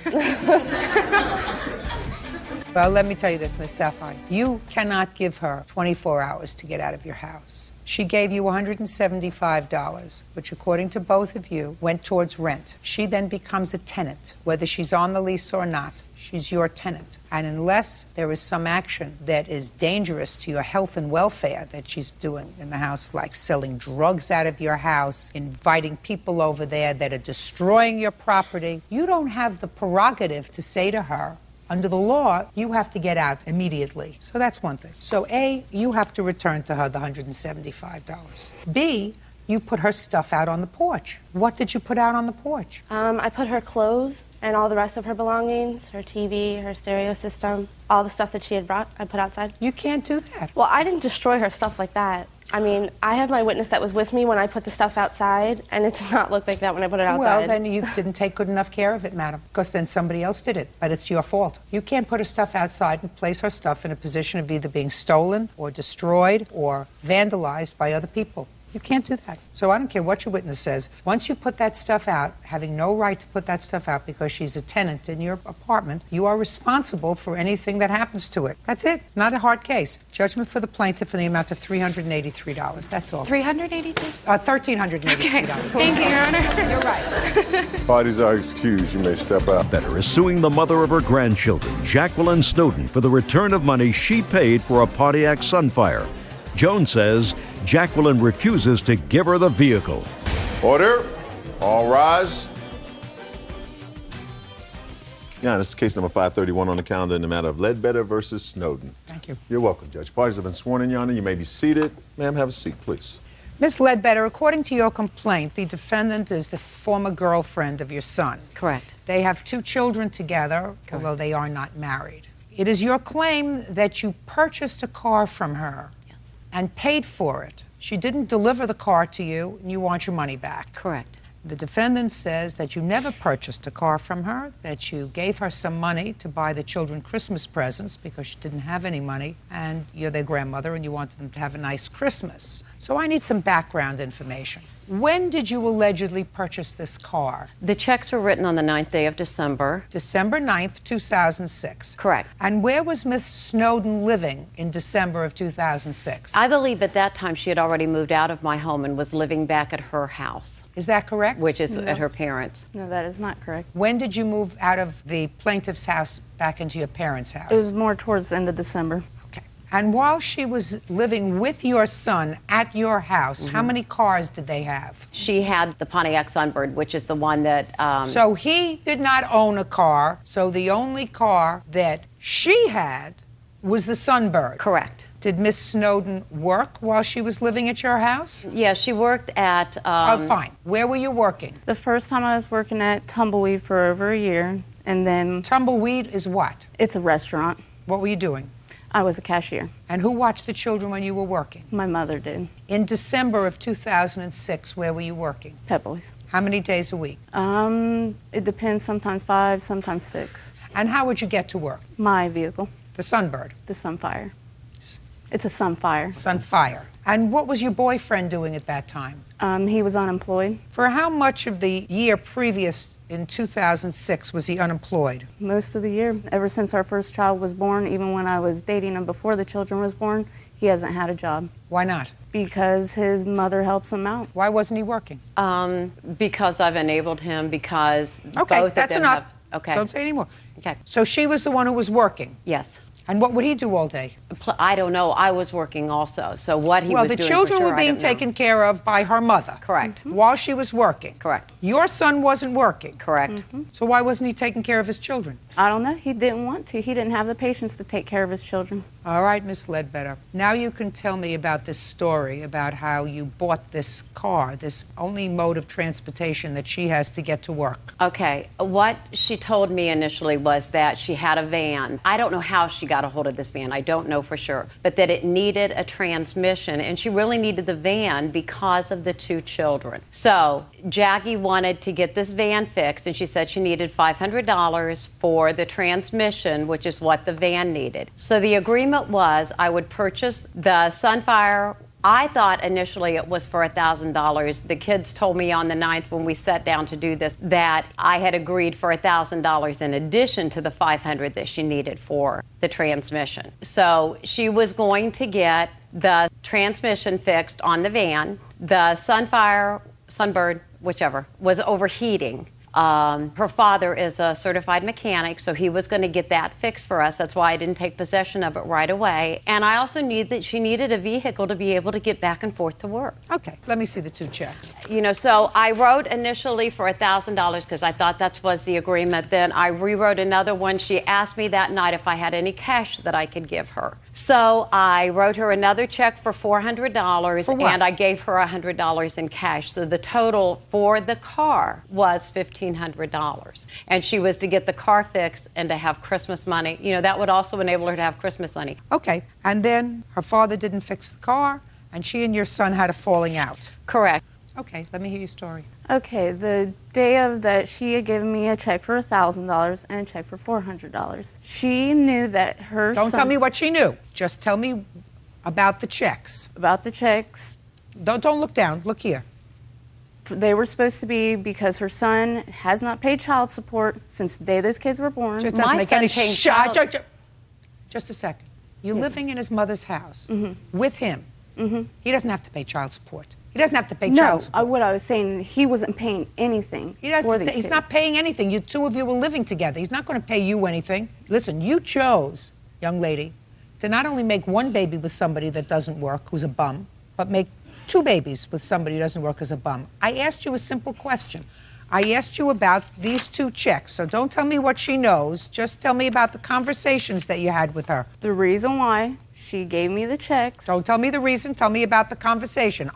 Well, let me tell you this, Miss Sapphire. You cannot give her 24 hours to get out of your house. She gave you $175, which according to both of you went towards rent. She then becomes a tenant, whether she's on the lease or not. She's your tenant. And unless there is some action that is dangerous to your health and welfare that she's doing in the house, like selling drugs out of your house, inviting people over there that are destroying your property, you don't have the prerogative to say to her, under the law, you have to get out immediately. So that's one thing. So A, you have to return to her the $175. B, you put her stuff out on the porch. What did you put out on the porch? I put her clothes and all the rest of her belongings, her TV, her stereo system, all the stuff that she had brought, I put outside. You can't do that. Well, I didn't destroy her stuff like that. I have my witness that was with me when I put the stuff outside, and it does not look like that when I put it outside. Well, then you didn't take good enough care of it, madam, because then somebody else did it, but it's your fault. You can't put her stuff outside and place her stuff in a position of either being stolen or destroyed or vandalized by other people. You can't do that. So I don't care what your witness says. Once you put that stuff out, having no right to put that stuff out because she's a tenant in your apartment, you are responsible for anything that happens to it. That's it. It's not a hard case. Judgment for the plaintiff in the amount of $383. That's all. $383? $1,383. Okay. Thank you, Your Honor. You're right. Parties are excused. You may step out. Better is suing the mother of her grandchildren, Jacqueline Snowden, for the return of money she paid for a Pontiac Sunfire. Joan says Jacqueline refuses to give her the vehicle. Order. All rise. Yeah, this is case number 531 on the calendar in the matter of Ledbetter versus Snowden. Thank you. You're welcome, Judge. Parties have been sworn in, Your Honor. You may be seated. Ma'am, have a seat, please. Ms. Ledbetter, according to your complaint, the defendant is the former girlfriend of your son. Correct. They have 2 children together, although they are not married. It is your claim that you purchased a car from her and paid for it. She didn't deliver the car to you, and you want your money back. Correct. The defendant says that you never purchased a car from her, that you gave her some money to buy the children Christmas presents because she didn't have any money, and you're their grandmother and you wanted them to have a nice Christmas. So I need some background information. When did you allegedly purchase this car? The checks were written on the 9th day of December. December 9th, 2006. Correct. And where was Miss Snowden living in December of 2006? I believe at that time she had already moved out of my home and was living back at her house. Is that correct? Which is No. at her parents'. No, that is not correct. When did you move out of the plaintiff's house back into your parents' house? It was more towards the end of December. And while she was living with your son at your house, how many cars did they have? She had the Pontiac Sunbird, which is the one that... So he did not own a car, so the only car that she had was the Sunbird. Correct. Did Miss Snowden work while she was living at your house? Yeah, she worked at... oh, fine. Where were you working? The first time I was working at Tumbleweed for over a year, and then... Tumbleweed is what? It's a restaurant. What were you doing? I was a cashier. And who watched the children when you were working? My mother did. In December of 2006, where were you working? Pep Boys. How many days a week? It depends, sometimes 5, sometimes 6. And how would you get to work? My vehicle. The Sunbird? The Sunfire. It's a Sunfire. Sunfire. And what was your boyfriend doing at that time? He was unemployed. For how much of the year previous in 2006 was he unemployed? Most of the year. Ever since our first child was born, even when I was dating him before the children was born, he hasn't had a job. Why not? Because his mother helps him out. Why wasn't he working? Because I've enabled him, because okay, both that's of them enough. have... Okay. Don't say anymore. Okay. So she was the one who was working? Yes. And what would he do all day? I don't know. I was working also. So what he was doing Well, the children for sure, were being taken care of by her mother. Correct. While she was working. Correct. Your son wasn't working. Correct. So why wasn't he taking care of his children? I don't know. He didn't want to. He didn't have the patience to take care of his children. All right, Miss Ledbetter. Now you can tell me about this story about how you bought this car, this only mode of transportation that she has to get to work. Okay. What she told me initially was that she had a van. I don't know how she got a hold of this van. I don't know for sure. But that it needed a transmission, and she really needed the van because of the 2 children. So Jackie wanted to get this van fixed, and she said she needed $500 for the transmission, which is what the van needed. So the agreement was I would purchase the Sunfire. I thought initially it was for $1,000. The kids told me on the 9th when we sat down to do this that I had agreed for $1,000 in addition to the $500 that she needed for the transmission. So she was going to get the transmission fixed on the van. The Sunfire, Sunbird, whichever, was overheating. Her father is a certified mechanic, so he was going to get that fixed for us. That's why I didn't take possession of it right away. And I also knew that she needed a vehicle to be able to get back and forth to work. Okay, let me see the 2 checks. You know, so I wrote initially for $1,000 because I thought that was the agreement. Then I rewrote another one. She asked me that night if I had any cash that I could give her. So I wrote her another check for $400, For what? and I gave her $100 in cash. So the total for the car was $1,500. And she was to get the car fixed and to have Christmas money. You know, that would also enable her to have Christmas money. Okay, and then her father didn't fix the car, and she and your son had a falling out. Correct. Okay, let me hear your story. Okay, the day of that, she had given me a check for $1,000 and a check for $400. She knew that her Don't son... tell me what she knew. Just tell me about the checks. About the checks. Don't look down. Look here. They were supposed to be because her son has not paid child support since the day those kids were born. Just doesn't make any Just a second. You're living in his mother's house with him. He doesn't have to pay child support. He doesn't have to pay child support. No, what I was saying, he wasn't paying anything for these kids. He's not paying anything. You 2 of you were living together. He's not going to pay you anything. Listen, you chose, young lady, to not only make 1 baby with somebody that doesn't work, who's a bum, but make 2 babies with somebody who doesn't work as a bum. I asked you a simple question. I asked you about these 2 checks, so don't tell me what she knows. Just tell me about the conversations that you had with her. The reason why she gave me the checks. Don't tell me the reason. Tell me about the conversation.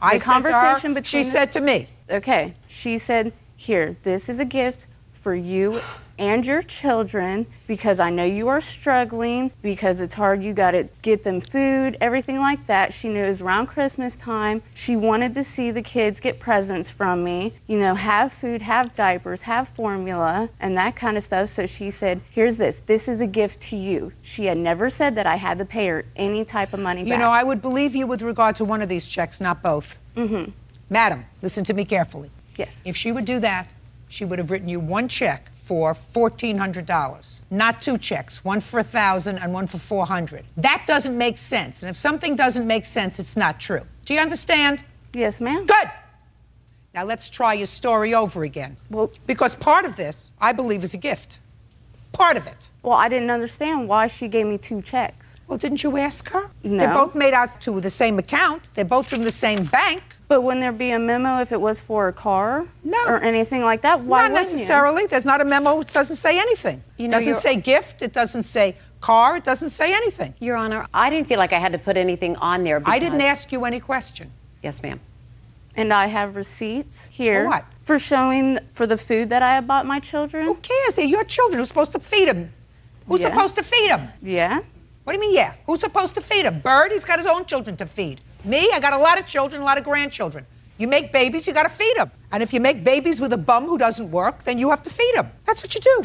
She said to me. Okay. She said, here, this is a gift for you and your children because I know you are struggling, because it's hard, you got to get them food, everything like that. She knew it was around Christmas time. She wanted to see the kids get presents from me, you know, have food, have diapers, have formula, and that kind of stuff. So she said, here's this. This is a gift to you. She had never said that I had to pay her any type of money back. You know, I would believe you with regard to one of these checks, not both. Madam, listen to me carefully. Yes. If she would do that, she would have written you 1 check for $1,400, not 2 checks, one for $1,000 and one for $400. That doesn't make sense. And if something doesn't make sense, it's not true. Do you understand? Yes, ma'am. Good. Now let's try your story over again. Well, because part of this, I believe, is a gift. Part of it. Well, I didn't understand why she gave me 2 checks. Well, didn't you ask her? No. They're both made out to the same account. They're both from the same bank. But wouldn't there be a memo if it was for a car? No. Or anything like that? Why Not necessarily. There's not a memo. It doesn't say anything. It doesn't say gift. It doesn't say Car, it doesn't say anything. Your Honor, I didn't feel like I had to put anything on there. I didn't ask you any question. Yes, ma'am. And I have receipts here. For what? For showing for the food that I have bought my children. Who cares? They're your children. Who's supposed to feed them? Who's Yeah. supposed to feed them? Yeah. What do you mean, yeah? Who's supposed to feed him? Bird, he's got his own children to feed. Me, I got a lot of children, a lot of grandchildren. You make babies, you got to feed them. And if you make babies with a bum who doesn't work, then you have to feed them. That's what you do.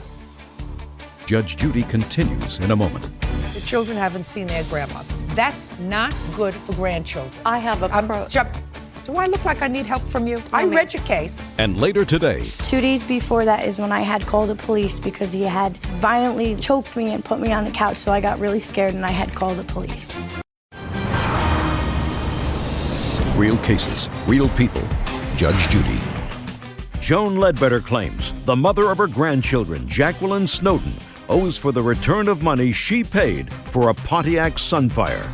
Judge Judy continues in a moment. The children haven't seen their grandmother. That's not good for grandchildren. I have a Do I look like I need help from you? I read your case. And later today, 2 days before that is when I had called the police because he had violently choked me and put me on the couch, so I got really scared and I had called the police. real cases, real people. Judge Judy. Joan Ledbetter claims the mother of her grandchildren, Jacqueline Snowden, owes for the return of money she paid for a Pontiac Sunfire.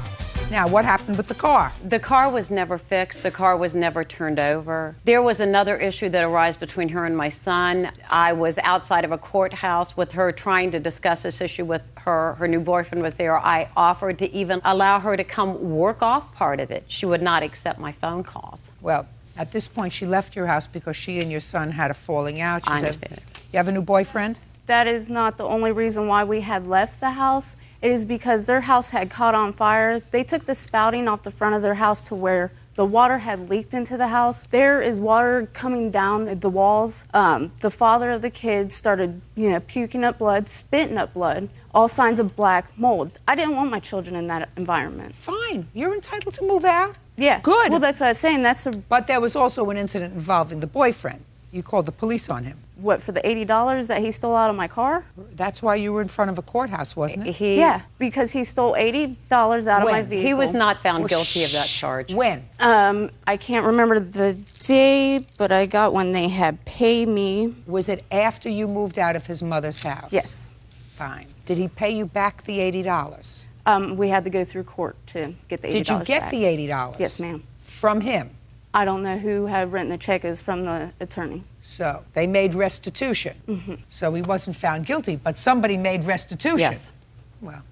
Now, what happened with the car? The car was never fixed. The car was never turned over. There was another issue that arose between her and my son. I was outside of a courthouse with her trying to discuss this issue with her. Her new boyfriend was there. I offered to even allow her to come work off part of it. She would not accept my phone calls. Well, at this point, she left your house because she and your son had a falling out. She I said, understand it. You have a new boyfriend? That is not the only reason why we had left the house. It is because their house had caught on fire. They took the spouting off the front of their house to where the water had leaked into the house. There is water coming down the walls. The father of the kids started, puking up blood, spitting up blood, all signs of black mold. I didn't want my children in that environment. Fine. You're entitled to move out. Yeah. Good. Well, that's what I was saying. But there was also an incident involving the boyfriend. You called the police on him. What, for the $80 that he stole out of my car? That's why you were in front of a courthouse, wasn't it? Yeah, because he stole $80 out of my vehicle. He was not found guilty of that charge. When? I can't remember the day, but I got when they had paid me. Was it after you moved out of his mother's house? Yes. Fine. Did he pay you back the $80? We had to go through court to get the $80 Did you get back. the $80? Yes, ma'am. From him? I don't know who had written the check. It was from the attorney. So they made restitution. Mm-hmm. So he wasn't found guilty, but somebody made restitution. Yes. Well,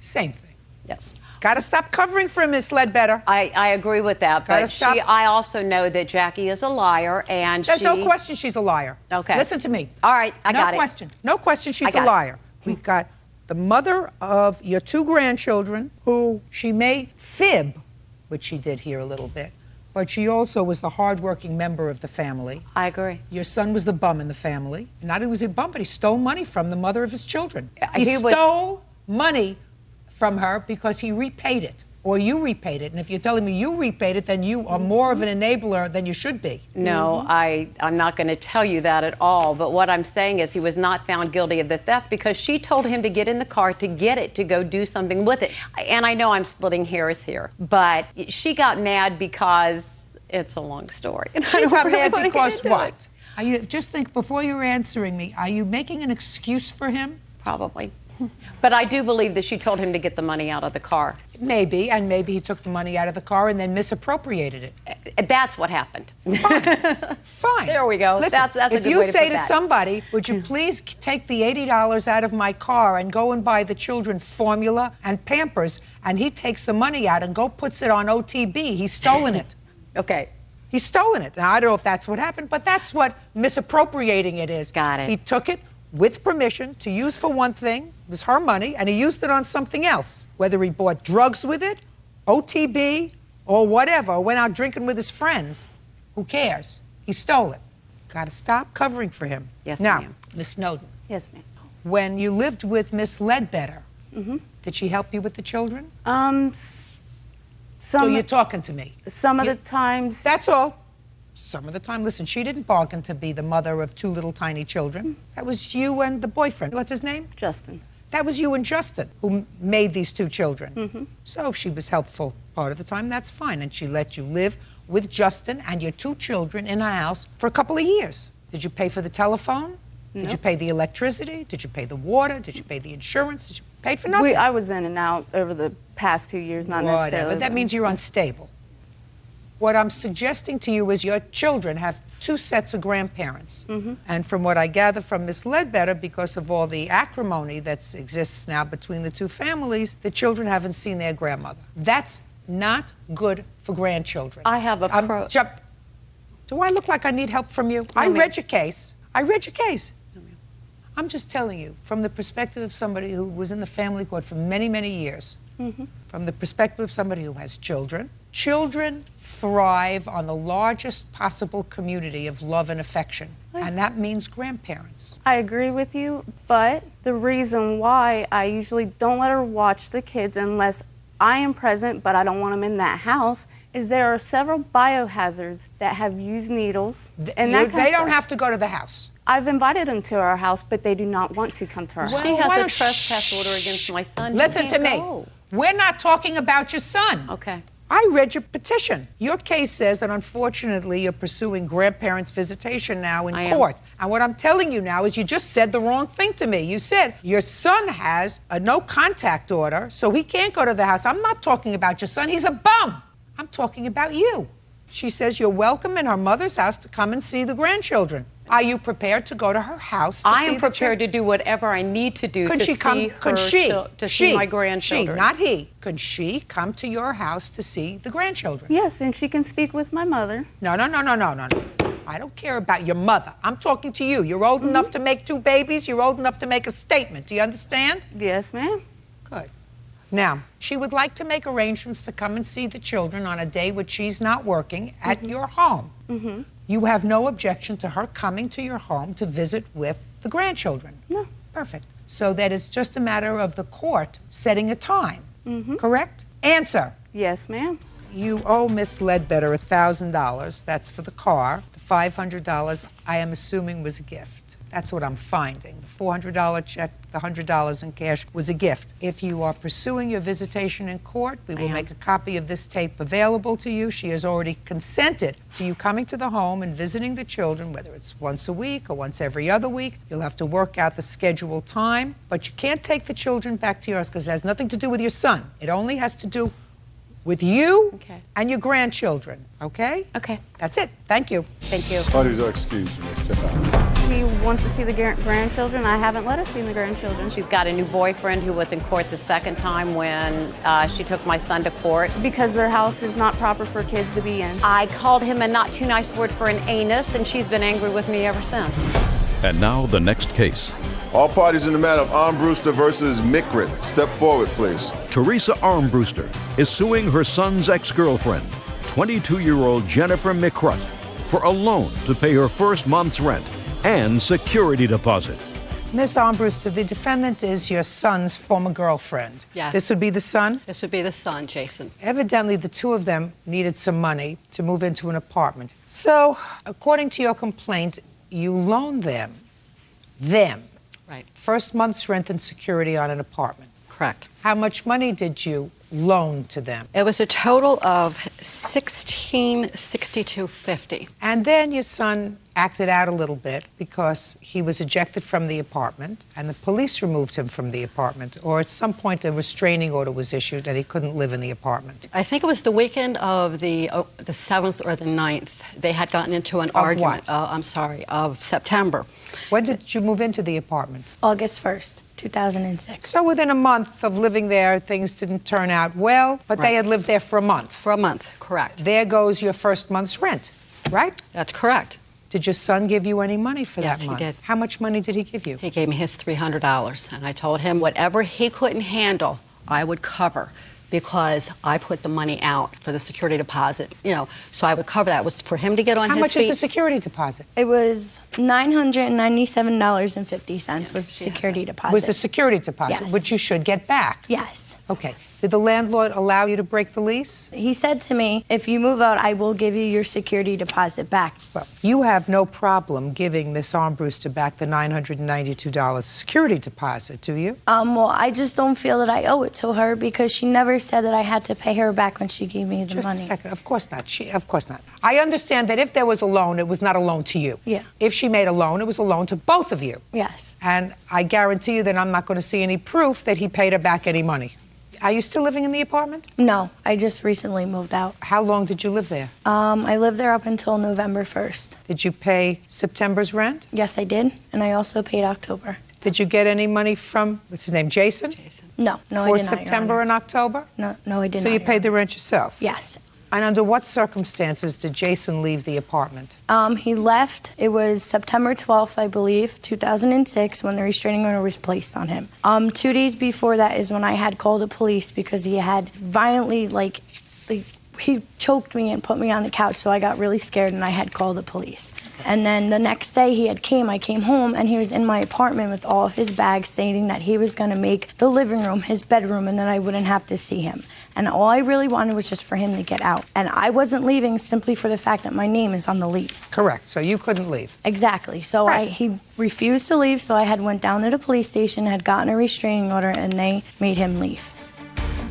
same thing. Yes. Got to stop covering for him, Miss Ledbetter. I agree with that, Gotta but stop. I also know that Jackie is a liar, and There's no question she's a liar. Okay. Listen to me. All right, I got it. No question she's I got a it. liar. We've got the mother of your two grandchildren who she may fib, which she did here a little bit, but she also was the hardworking member of the family. I agree. Your son was the bum in the family. Not only was he a bum, but he stole money from the mother of his children. He He stole money from her because he repaid it, or you repaid it. And if you're telling me you repaid it, then you are more of an enabler than you should be. No, I'm not going to tell you that at all. But what I'm saying is he was not found guilty of the theft because she told him to get in the car to get it, to go do something with it. And I know I'm splitting hairs here, but she got mad because it's a long story. And I She don't got really mad wanna get because into what? it. Are you just think before you're answering me? Are you making an excuse for him? Probably. But I do believe that she told him to get the money out of the car. Maybe, and maybe he took the money out of the car and then misappropriated it. That's what happened. Fine. There we go. Listen, That's a if good you way to say put to that. somebody, would you please take the $80 out of my car and go and buy the children formula and Pampers, and he takes the money out and go puts it on OTB. He's stolen it. Okay. He's stolen it. Now, I don't know if that's what happened, but that's what misappropriating it is. Got it. He took it with permission to use for one thing, it was her money, and he used it on something else. Whether he bought drugs with it, OTB, or whatever, or went out drinking with his friends, who cares? He stole it. Got to stop covering for him. Yes, now, ma'am. Miss Snowden, Yes, ma'am. when you lived with Miss Ledbetter, Mm-hmm. did she help you with the children? So you're talking to me. Some of the times. That's all. Some of the time. Listen, she didn't bargain to be the mother of two little tiny children. That was you and the boyfriend. What's his name? Justin. That was you and Justin who made these two children. Mm-hmm. So if she was helpful part of the time, that's fine. And she let you live with Justin and your two children in a house for a couple of years. Did you pay for the telephone? Did you pay the electricity? Did you pay the water? Did you pay the insurance? Did you pay for nothing? I was in and out over the past 2 years, not necessarily. But that means you're unstable. What I'm suggesting to you is your children have 2 sets of grandparents. And from what I gather from Miss Ledbetter, because of all the acrimony that exists now between the 2 families, the children haven't seen their grandmother. That's not good for grandchildren. I have a Do I look like I need help from you? I read your case. I'm just telling you, from the perspective of somebody who was in the family court for many, many years, from the perspective of somebody who has children, children thrive on the largest possible community of love and affection, and that means grandparents. I agree with you, but the reason why I usually don't let her watch the kids unless I am present, but I don't want them in that house, is there are several biohazards that have used needles. And that They don't have to go to the house. I've invited them to our house, but they do not want to come to our house. She has a trespass order against my son. Listen to me. We're not talking about your son. Okay. I read your petition. Your case says that unfortunately you're pursuing grandparents' visitation now in court. And what I'm telling you now is you just said the wrong thing to me. You said your son has a no contact order, so he can't go to the house. I'm not talking about your son. He's a bum. I'm talking about you. She says you're welcome in her mother's house to come and see the grandchildren. Are you prepared to go to her house to see the children? I am prepared to do whatever I need to do to see my grandchildren. Not he. Could she come to your house to see the grandchildren? Yes, and she can speak with my mother. No. I don't care about your mother. I'm talking to you. You're old enough to make 2 babies. You're old enough to make a statement. Do you understand? Yes, ma'am. Good. Now, she would like to make arrangements to come and see the children on a day when she's not working at your home. You have no objection to her coming to your home to visit with the grandchildren? No. Perfect. So that it's just a matter of the court setting a time, correct? Answer. Yes, ma'am. You owe Miss Ledbetter $1,000. That's for the car. The $500, I am assuming, was a gift. That's what I'm finding. The $400 check, the $100 in cash was a gift. If you are pursuing your visitation in court, we will make a copy of this tape available to you. She has already consented to you coming to the home and visiting the children, whether it's once a week or once every other week. You'll have to work out the scheduled time, but you can't take the children back to yours because it has nothing to do with your son. It only has to do with you and your grandchildren, okay? Okay. That's it. Thank you. Thank you. Parties are excused. You may step out. She wants to see the grandchildren. I haven't let her see the grandchildren. She's got a new boyfriend who was in court the second time when she took my son to court. Because their house is not proper for kids to be in. I called him a not too nice word for an anus, and she's been angry with me ever since. And now the next case. All parties in the matter of Armbruster versus Mikrit. Step forward, please. Teresa Armbruster is suing her son's ex-girlfriend, 22-year-old Jennifer Mikrit, for a loan to pay her first month's rent and security deposit. Miss Armbruster, the defendant is your son's former girlfriend. Yes. This would be the son? This would be the son, Jason. Evidently, the 2 of them needed some money to move into an apartment. So, according to your complaint, you loaned them, right, first month's rent and security on an apartment. Correct. How much money did you loan to them? It was a total of $1662.50. And then your son acted out a little bit because he was ejected from the apartment and the police removed him from the apartment, or at some point a restraining order was issued and he couldn't live in the apartment. I think it was the weekend of the 7th or the 9th. They had gotten into an argument. Of September. When did you move into the apartment? August 1st, 2006. So within a month of living there, things didn't turn out well, but they had lived there for a month. For a month, correct. There goes your first month's rent, right? That's correct. Did your son give you any money for that month? Yes, he did. How much money did he give you? He gave me his $300, and I told him whatever he couldn't handle, I would cover, because I put the money out for the security deposit, so I would cover that. It was for him to get on his feet. How much is the security deposit? It was $997.50 was the security deposit. Was the security deposit, Yes. which you should get back? Yes. Okay. Did the landlord allow you to break the lease? He said to me, if you move out, I will give you your security deposit back. Well, you have no problem giving Miss Armbruster back the $992 security deposit, do you? Well, I just don't feel that I owe it to her because she never said that I had to pay her back when she gave me the money. Just a second. Of course not. Of course not. I understand that if there was a loan, it was not a loan to you. Yeah. If she made a loan, it was a loan to both of you. Yes. And I guarantee you that I'm not going to see any proof that he paid her back any money. Are you still living in the apartment? No, I just recently moved out. How long did you live there? I lived there up until November 1st. Did you pay September's rent? Yes, I did, and I also paid October. Did you get any money from, what's his name, Jason? No, I For did not, Your September Honor. and October? No, I did So not. you Your paid the Honor. rent yourself? Yes. And under what circumstances did Jason leave the apartment? He left, it was September 12th, I believe, 2006, when the restraining order was placed on him. 2 days before that is when I had called the police because he had violently, he choked me and put me on the couch, so I got really scared and I had called the police. And then the next day I came home, and he was in my apartment with all of his bags, stating that he was gonna make the living room his bedroom and that I wouldn't have to see him. And all I really wanted was just for him to get out. And I wasn't leaving simply for the fact that my name is on the lease. Correct, so you couldn't leave. Exactly, so he refused to leave, so I had went down to the police station, had gotten a restraining order, and they made him leave.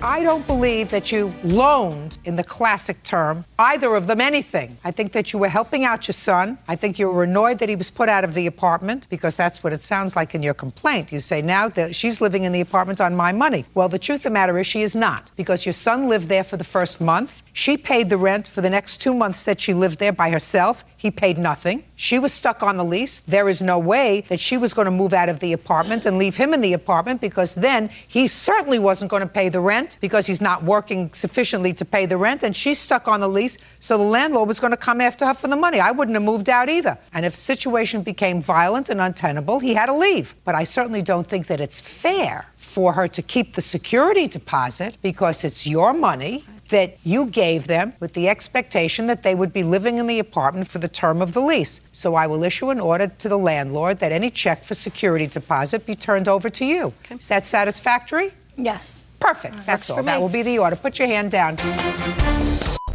I don't believe that you loaned, in the classic term, either of them anything. I think that you were helping out your son. I think you were annoyed that he was put out of the apartment, because that's what it sounds like in your complaint. You say now that she's living in the apartment on my money. Well, the truth of the matter is she is not, because your son lived there for the first month. She paid the rent for the next 2 months that she lived there by herself. He paid nothing. She was stuck on the lease. There is no way that she was going to move out of the apartment and leave him in the apartment, because then he certainly wasn't going to pay the rent because he's not working sufficiently to pay the rent, and she's stuck on the lease, so the landlord was going to come after her for the money. I wouldn't have moved out either. And if the situation became violent and untenable, he had to leave. But I certainly don't think that it's fair for her to keep the security deposit, because it's your money that you gave them with the expectation that they would be living in the apartment for the term of the lease. So I will issue an order to the landlord that any check for security deposit be turned over to you. Okay. Is that satisfactory? Yes. Perfect. That's all. That will be the order. Put your hand down.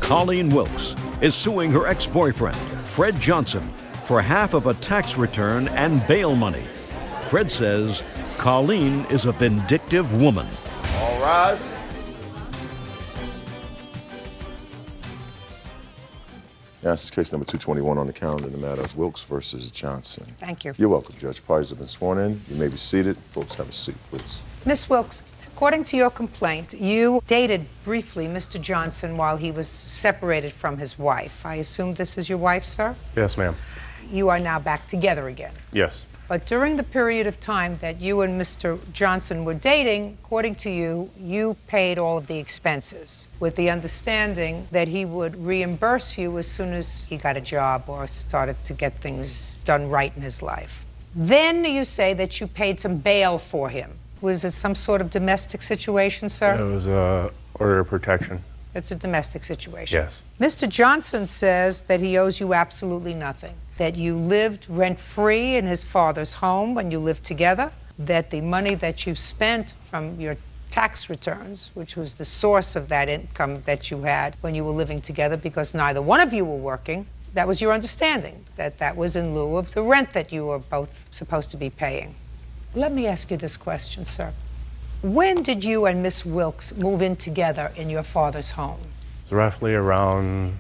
Colleen Wilkes is suing her ex-boyfriend, Fred Johnson, for half of a tax return and bail money. Fred says Colleen is a vindictive woman. All rise. This is case number 221 on the calendar in the matter of Wilkes versus Johnson. Thank you. You're welcome, Judge. Parties have been sworn in. You may be seated. Folks, have a seat, please. Miss Wilkes, according to your complaint, you dated briefly Mr. Johnson while he was separated from his wife. I assume this is your wife, sir? Yes, ma'am. You are now back together again. Yes. But during the period of time that you and Mr. Johnson were dating, according to you, you paid all of the expenses with the understanding that he would reimburse you as soon as he got a job or started to get things done right in his life. Then you say that you paid some bail for him. Was it some sort of domestic situation, sir? It was an order of protection. It's a domestic situation. Yes. Mr. Johnson says that he owes you absolutely nothing, that you lived rent-free in his father's home when you lived together, that the money that you spent from your tax returns, which was the source of that income that you had when you were living together because neither one of you were working, that was your understanding, that that was in lieu of the rent that you were both supposed to be paying. Let me ask you this question, sir. When did you and Miss Wilkes move in together in your father's home? It's roughly around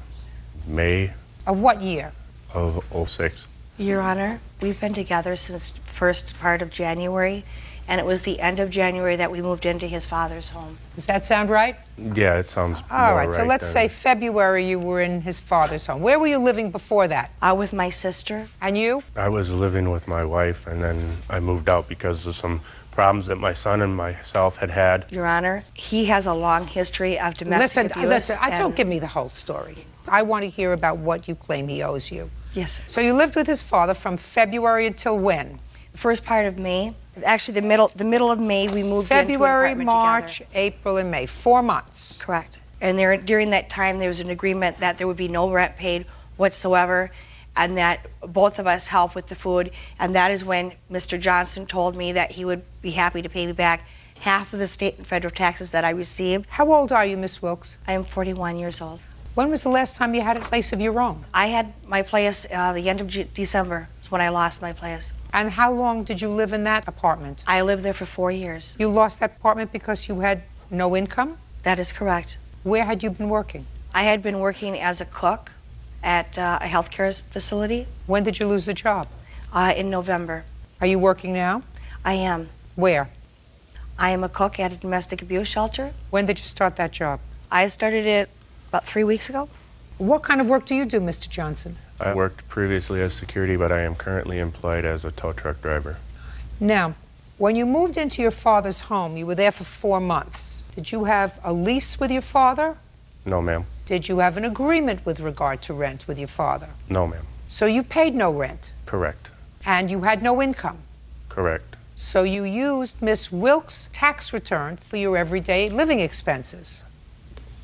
May Of what year? of '06. Your Honor, we've been together since first part of January, and it was the end of January that we moved into his father's home. Does that sound right? Yeah, it sounds All more right, so let's say February you were in his father's home. Where were you living before that? With my sister. And you? I was living with my wife, and then I moved out because of some problems that my son and myself had. Your Honor, he has a long history of domestic abuse. Listen, don't give me the whole story. I want to hear about what you claim he owes you. Yes. So you lived with his father from February until when? First part of May. Actually, the middle of May, we moved February, into an apartment March, together. April, and May. 4 months. Correct. And during that time, there was an agreement that there would be no rent paid whatsoever, and that both of us help with the food. And that is when Mr. Johnson told me that he would be happy to pay me back half of the state and federal taxes that I received. How old are you, Miss Wilkes? I am 41 years old. When was the last time you had a place of your own? I had my place the end of December is when I lost my place. And how long did you live in that apartment? I lived there for 4 years. You lost that apartment because you had no income? That is correct. Where had you been working? I had been working as a cook at a healthcare facility. When did you lose the job? In November. Are you working now? I am. Where? I am a cook at a domestic abuse shelter. When did you start that job? I started it about 3 weeks ago. What kind of work do you do, Mr. Johnson? I worked previously as security, but I am currently employed as a tow truck driver. Now, when you moved into your father's home, you were there for 4 months. Did you have a lease with your father? No, ma'am. Did you have an agreement with regard to rent with your father? No, ma'am. So you paid no rent? Correct. And you had no income? Correct. So you used Miss Wilkes' tax return for your everyday living expenses?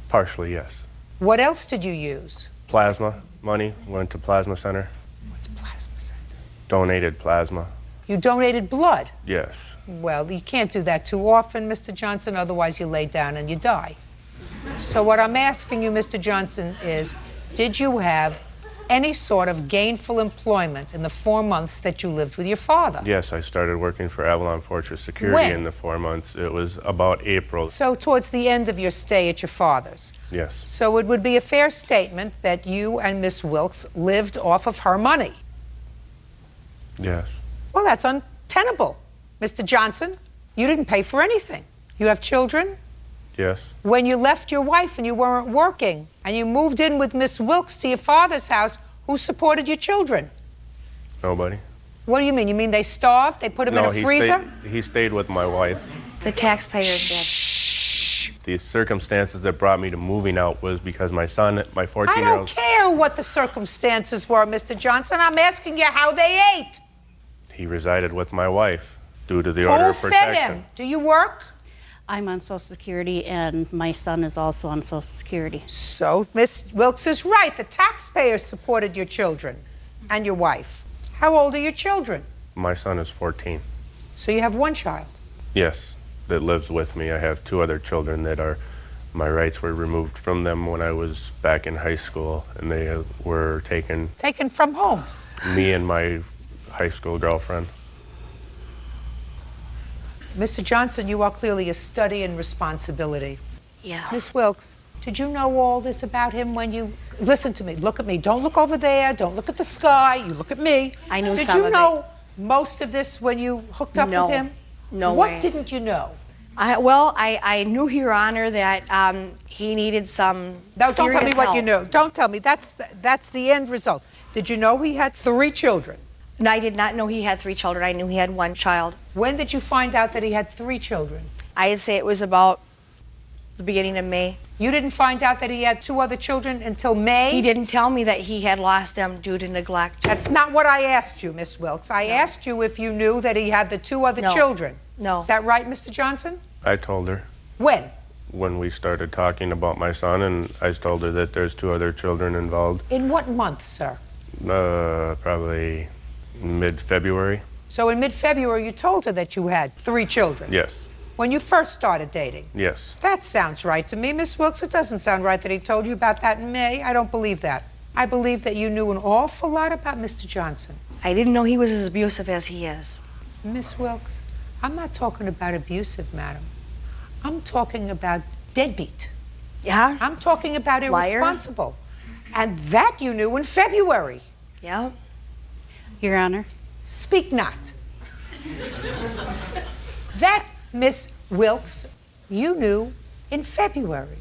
Partially, yes. What else did you use? Plasma money, went to plasma center. What's plasma center? Donated plasma. You donated blood? Yes. Well, you can't do that too often, Mr. Johnson, otherwise you lay down and you die. So what I'm asking you, Mr. Johnson, is did you have any sort of gainful employment in the 4 months that you lived with your father? Yes, I started working for Avalon Fortress Security When? in the 4 months. It was about April. So towards the end of your stay at your father's? Yes. So it would be a fair statement that you and Miss Wilkes lived off of her money? Yes. Well, that's untenable, Mr. Johnson. You didn't pay for anything. You have children? Yes. When you left your wife and you weren't working and you moved in with Miss Wilkes to your father's house, who supported your children? Nobody. What do you mean? You mean they starved? They put them in a freezer? He stayed with my wife. The taxpayers did. The circumstances that brought me to moving out was because my son, my I 14-year-old... don't care what the circumstances were, Mr. Johnson. I'm asking you how they ate. He resided with my wife due to the order of Who protection. fed him? Do you work? I'm on Social Security, and my son is also on Social Security. So Miss Wilkes is right. The taxpayers supported your children and your wife. How old are your children? My son is 14. So you have one child. Yes, that lives with me. I have 2 other children that are, my rights were removed from them when I was back in high school, and they were taken. Taken from whom? Me and my high school girlfriend. Mr. Johnson, you are clearly a study in responsibility. Yeah. Miss Wilkes, did you know all this about him when you... Listen to me. Look at me. Don't look over there. Don't look at the sky. You look at me. I knew Did some you of know most of this when you hooked up No. with him? No What way. didn't you know? I knew, Your Honor, that he needed some No, don't tell me serious what you help. knew. Don't tell me. That's the end result. Did you know he had 3 children? No, I did not know he had 3 children. I knew he had 1 child. When did you find out that he had 3 children? I'd say it was about the beginning of May. You didn't find out that he had 2 other children until May? He didn't tell me that he had lost them due to neglect. That's not what I asked you, Miss Wilkes. I asked you if you knew that he had the 2 other No. children. No. Is that right, Mr. Johnson? I told her When? when we started talking about my son, and I told her that there's 2 other children involved. In what month, sir? Probably mid-February. So in mid-February, you told her that you had 3 children? Yes. When you first started dating? Yes. That sounds right to me, Miss Wilkes. It doesn't sound right that he told you about that in May. I don't believe that. I believe that you knew an awful lot about Mr. Johnson. I didn't know he was as abusive as he is. Miss Wilkes, I'm not talking about abusive, madam. I'm talking about deadbeat. Yeah? I'm talking about Liar. irresponsible. And that you knew in February. Yeah? Your Honor. Speak not. That, Miss Wilkes, you knew in February.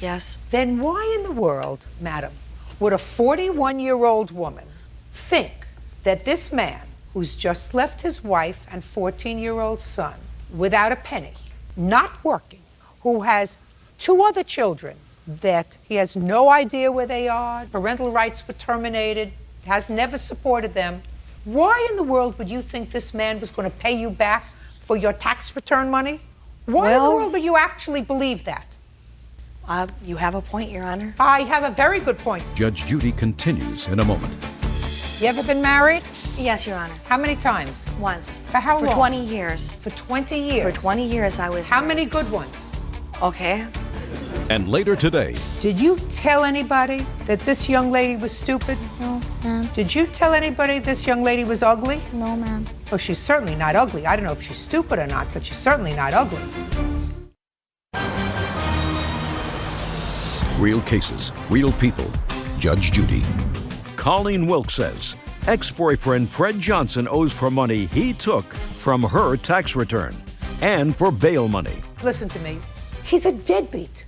Yes. Then why in the world, madam, would a 41-year-old woman think that this man, who's just left his wife and 14-year-old son without a penny, not working, who has 2 other children that he has no idea where they are, parental rights were terminated, has never supported them, why in the world would you think this man was going to pay you back for your tax return money? Why in the world would you actually believe that? You have a point, Your Honor. I have a very good point. Judge Judy continues in a moment. You ever been married? Yes, Your Honor. How many times? Once. For how long? For 20 years. For 20 years? For 20 years I was How married. many good ones? Okay. And later today, Did you tell anybody that this young lady was stupid? No, ma'am. Did you tell anybody this young lady was ugly? No, ma'am. Oh, she's certainly not ugly. I don't know if she's stupid or not, but she's certainly not ugly. real cases, real people. Judge Judy. Colleen Wilkes says ex-boyfriend Fred Johnson owes for money he took from her tax return. and for bail money. Listen to me. He's a deadbeat.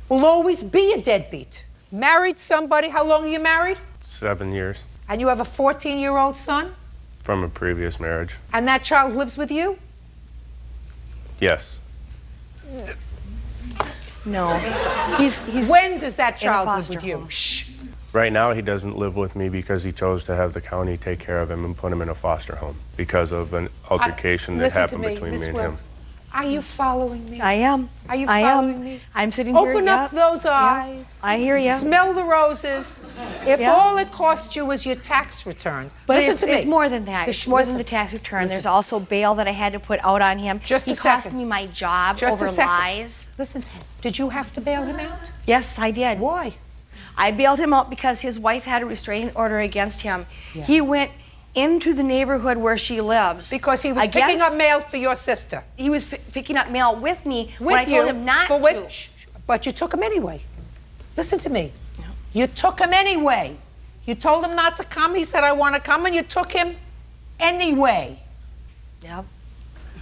Will always be a deadbeat. Married somebody, how long are you married? 7 years And you have a 14-year-old son? from a previous marriage. And that child lives with you? Yes. No. He's When does that in a child live foster with you? home. Shh. Right now, he doesn't live with me because he chose to have the county take care of him and put him in a foster home because of an altercation that Listen happened to me, between Miss me and him. Wilkes. Are you following me? I am. Are you I following am. me? I'm sitting here. Open up yep. those Yep. eyes. I hear you. Smell the roses. If Yeah. all it cost you was your tax return. But listen it's, to me. it's more than that. It's more than the tax return. Listen. There's also bail that I had to put out on him. Just he a cost second. me my job Just over a second. lies. Listen to me. Did you have to bail him out? Yes, I did. Why? I bailed him out because his wife had a restraining order against him. Yeah. He went into the neighborhood where she lives. Because he was picking against- up mail for your sister. He was picking up mail with me With when I you, told him not for to. which, but you took him anyway. Listen to me. You took him anyway. You told him not to come. He said, I want to come, and you took him anyway. Yep.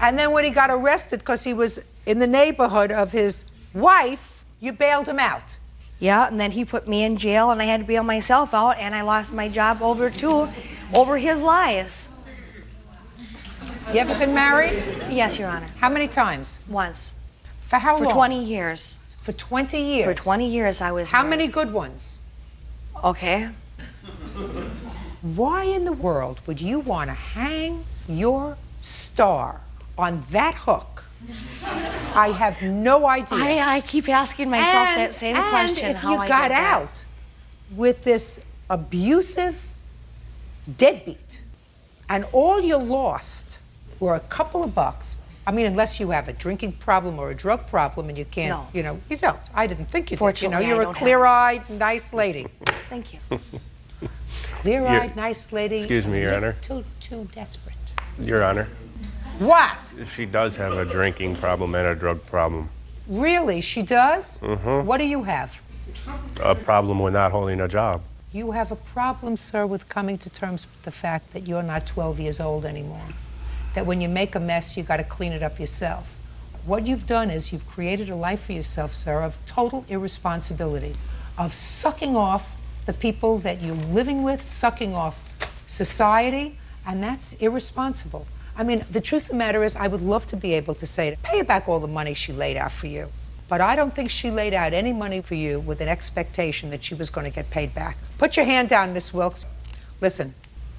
And then when he got arrested because he was in the neighborhood of his wife, you bailed him out. Yeah, and then he put me in jail, and I had to bail myself out, and I lost my job over his lies. You ever been married? Yes, Your Honor. How many times? Once. For how long? For 20 years. For 20 years? For 20 years I was How married. many good ones? Okay. Why in the world would you want to hang your star on that hook? I have no idea. I keep asking myself that same question. And if how you I got did that. out with this abusive deadbeat and all you lost were a couple of bucks, I mean, unless you have a drinking problem or a drug problem and you can't, No. you don't. I didn't think you did. Fortunately, I You're a don't have clear-eyed, nice lady. Thank you. Clear-eyed, nice lady. Excuse me, Your Honor. Too desperate. Your Honor, What? she does have a drinking problem and a drug problem. Really? She does? Mm-hmm. What do you have? A problem with not holding a job. You have a problem, sir, with coming to terms with the fact that you're not 12 years old anymore. That when you make a mess, you got to clean it up yourself. What you've done is you've created a life for yourself, sir, of total irresponsibility, of sucking off the people that you're living with, sucking off society, and that's irresponsible. I mean, the truth of the matter is, I would love to be able to say, pay her back all the money she laid out for you. But I don't think she laid out any money for you with an expectation that she was going to get paid back. Put your hand down, Miss Wilkes. Listen,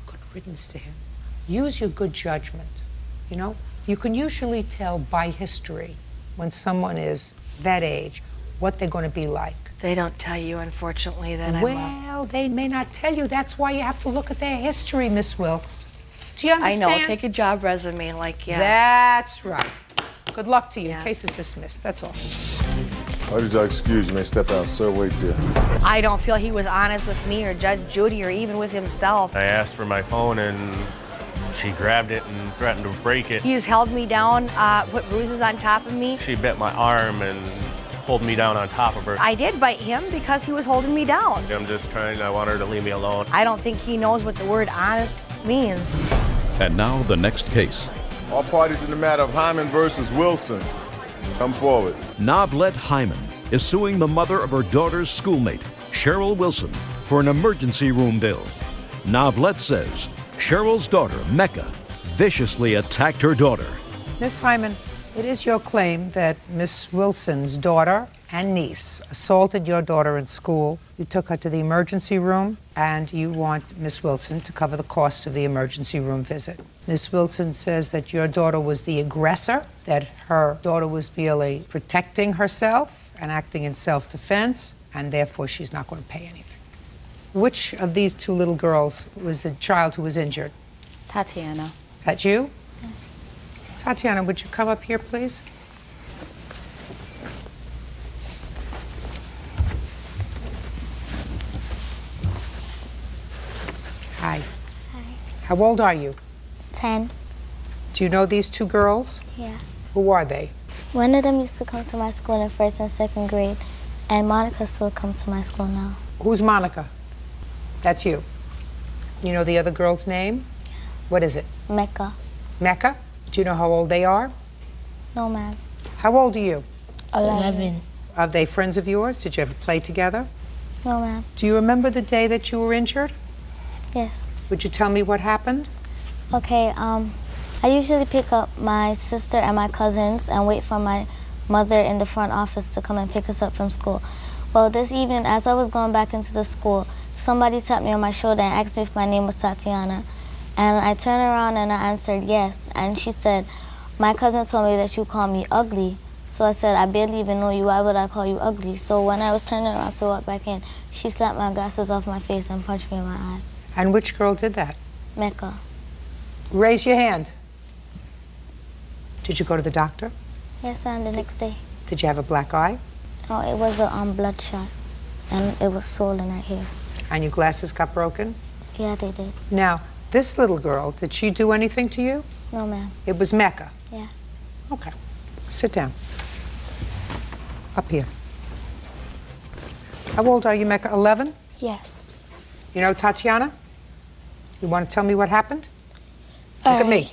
good riddance to him. Use your good judgment. You know, you can usually tell by history when someone is that age what they're going to be like. They don't tell you, unfortunately, that Well, they may not tell you. That's why you have to look at their history, Miss Wilkes. Do you understand? I know. Take a job resume like, yeah. That's right. Good luck to you. Case is dismissed. That's all. What is our excuse? You may step out, sir. Wait there. I don't feel he was honest with me or Judge Judy or even with himself. I asked for my phone and she grabbed it and threatened to break it. He's held me down, put bruises on top of me. She bit my arm and pulled me down on top of her. I did bite him because he was holding me down. I'm just I want her to leave me alone. I don't think he knows what the word honest means. And now the next case. All parties in the matter of Hyman versus Wilson, come forward. Navlet Hyman is suing the mother of her daughter's schoolmate, Cheryl Wilson, for an emergency room bill. Navlet says Cheryl's daughter, Mecca, viciously attacked her daughter. Miss Hyman, it is your claim that Miss Wilson's daughter and niece assaulted your daughter in school. You took her to the emergency room, and you want Miss Wilson to cover the costs of the emergency room visit. Miss Wilson says that your daughter was the aggressor, that her daughter was merely protecting herself and acting in self-defense, and therefore she's not going to pay anything. Which of these two little girls was the child who was injured? Tatiana. Is that you? Tatiana, would you come up here, please? Hi. Hi. How old are you? 10. Do you know these two girls? Yeah. Who are they? One of them used to come to my school in 1st and 2nd grade, and Monica still comes to my school now. Who's Monica? That's you. You know the other girl's name? What is it? Mecca. Mecca? Do you know how old they are? No, ma'am. How old are you? 11. Are they friends of yours? Did you ever play together? No, ma'am. Do you remember the day that you were injured? Yes. Would you tell me what happened? Okay, I usually pick up my sister and my cousins and wait for my mother in the front office to come and pick us up from school. Well, this evening, as I was going back into the school, somebody tapped me on my shoulder and asked me if my name was Tatiana. And I turned around and I answered yes. And she said, my cousin told me that you call me ugly. So I said, I barely even know you. Why would I call you ugly? So when I was turning around to walk back in, she slapped my glasses off my face and punched me in my eye. And which girl did that? Mecca. Raise your hand. Did you go to the doctor? Yes, ma'am, the next day. Did you have a black eye? Oh, it was a bloodshot. And it was swollen right here. And your glasses got broken? Yeah, they did. Now, this little girl, did she do anything to you? No, ma'am. It was Mecca? Yeah. Okay. Sit down. Up here. How old are you, Mecca? 11? Yes. You know Tatiana? You want to tell me what happened? Look at me.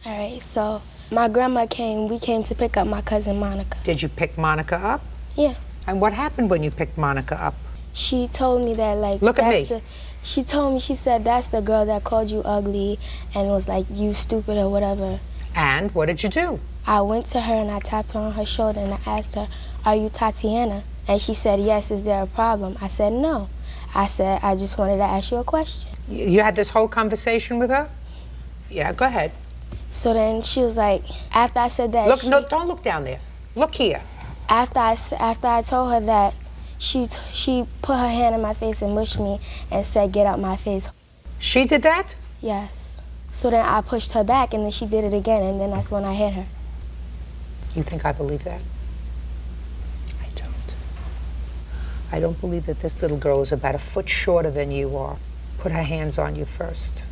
All right, so my grandma we came to pick up my cousin Monica. Did you pick Monica up? Yeah. And what happened when you picked Monica up? She told me that, like, Look at me. She told me, she said, that's the girl that called you ugly and was like, you stupid or whatever. And what did you do? I went to her and I tapped her on her shoulder and I asked her, are you Tatiana? And she said, yes, is there a problem? I said, no. I said, I just wanted to ask you a question. You had this whole conversation with her? Yeah, go ahead. So then she was like, after I said that, Look, no, don't look down there. Look here. After I told her that, she put her hand in my face and mushed me and said, get out my face. She did that? Yes. So then I pushed her back and then she did it again and then that's when I hit her. You think I believe that? I don't. I don't believe that this little girl is about a foot shorter than you are. Put her hands on you first.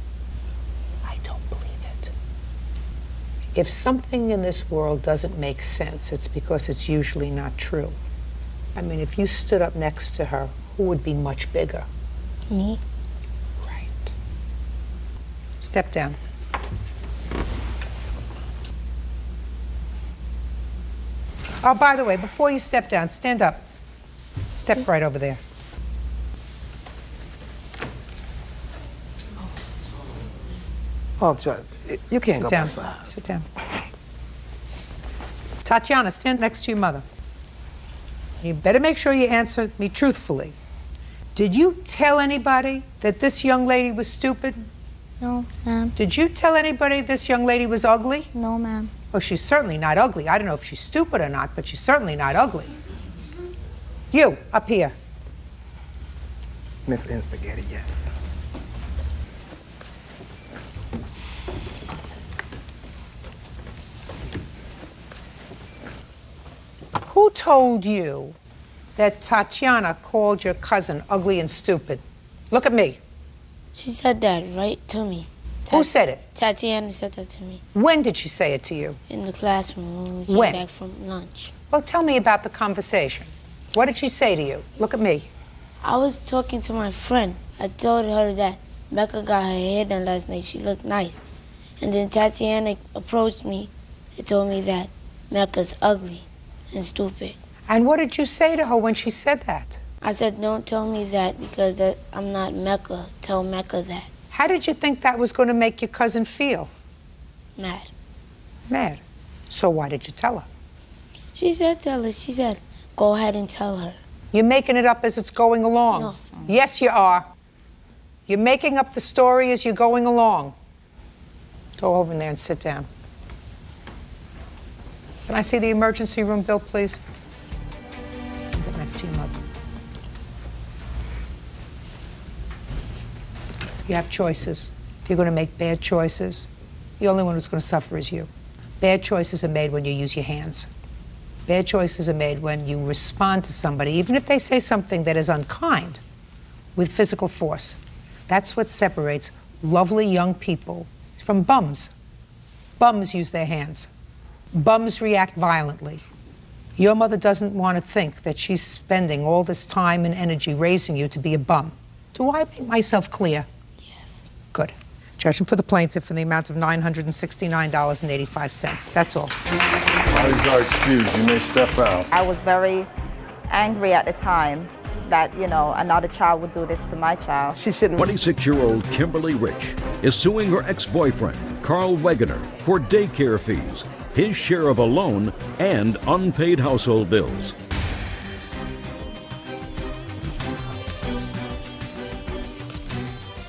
I don't believe it. If something in this world doesn't make sense, it's because it's usually not true. I mean, if you stood up next to her, who would be much bigger? Me. Right. Step down. Oh, by the way, before you step down, stand up. Step right over there. Oh, Judge, you can't Sit go down. that far. Sit down. Tatiana, stand next to your mother. You better make sure you answer me truthfully. Did you tell anybody that this young lady was stupid? No, ma'am. Did you tell anybody this young lady was ugly? No, ma'am. Oh, she's certainly not ugly. I don't know if she's stupid or not, but she's certainly not ugly. You, up here. Miss Instigator, yes. Who told you that Tatiana called your cousin ugly and stupid? Look at me. She said that right to me. Who said it? Tatiana said that to me. When did she say it to you? In the classroom when we came When? back from lunch. Well, tell me about the conversation. What did she say to you? Look at me. I was talking to my friend. I told her that Becca got her hair done last night. She looked nice. And then Tatiana approached me and told me that Becca's ugly and stupid. And what did you say to her when she said that? I said, don't tell me that because I'm not Mecca. Tell Mecca that. How did you think that was going to make your cousin feel? Mad. Mad. So why did you tell her? She said tell her. She said, go ahead and tell her. You're making it up as it's going along. No. Yes, you are. You're making up the story as you're going along. Go over in there and sit down. Can I see the emergency room bill, please? Stand up next to your mother. You have choices. If you're going to make bad choices, the only one who's going to suffer is you. Bad choices are made when you use your hands. Bad choices are made when you respond to somebody, even if they say something that is unkind, with physical force. That's what separates lovely young people from bums. Bums use their hands. Bums react violently. Your mother doesn't want to think that she's spending all this time and energy raising you to be a bum. Do I make myself clear? Yes. Good. Judgment for the plaintiff in the amount of $969.85. That's all. Bodies are excused. You may step out. I was very angry at the time that, another child would do this to my child. She shouldn't. 26-year-old Kimberly Rich is suing her ex-boyfriend, Carl Wegener, for daycare fees, his share of a loan, and unpaid household bills.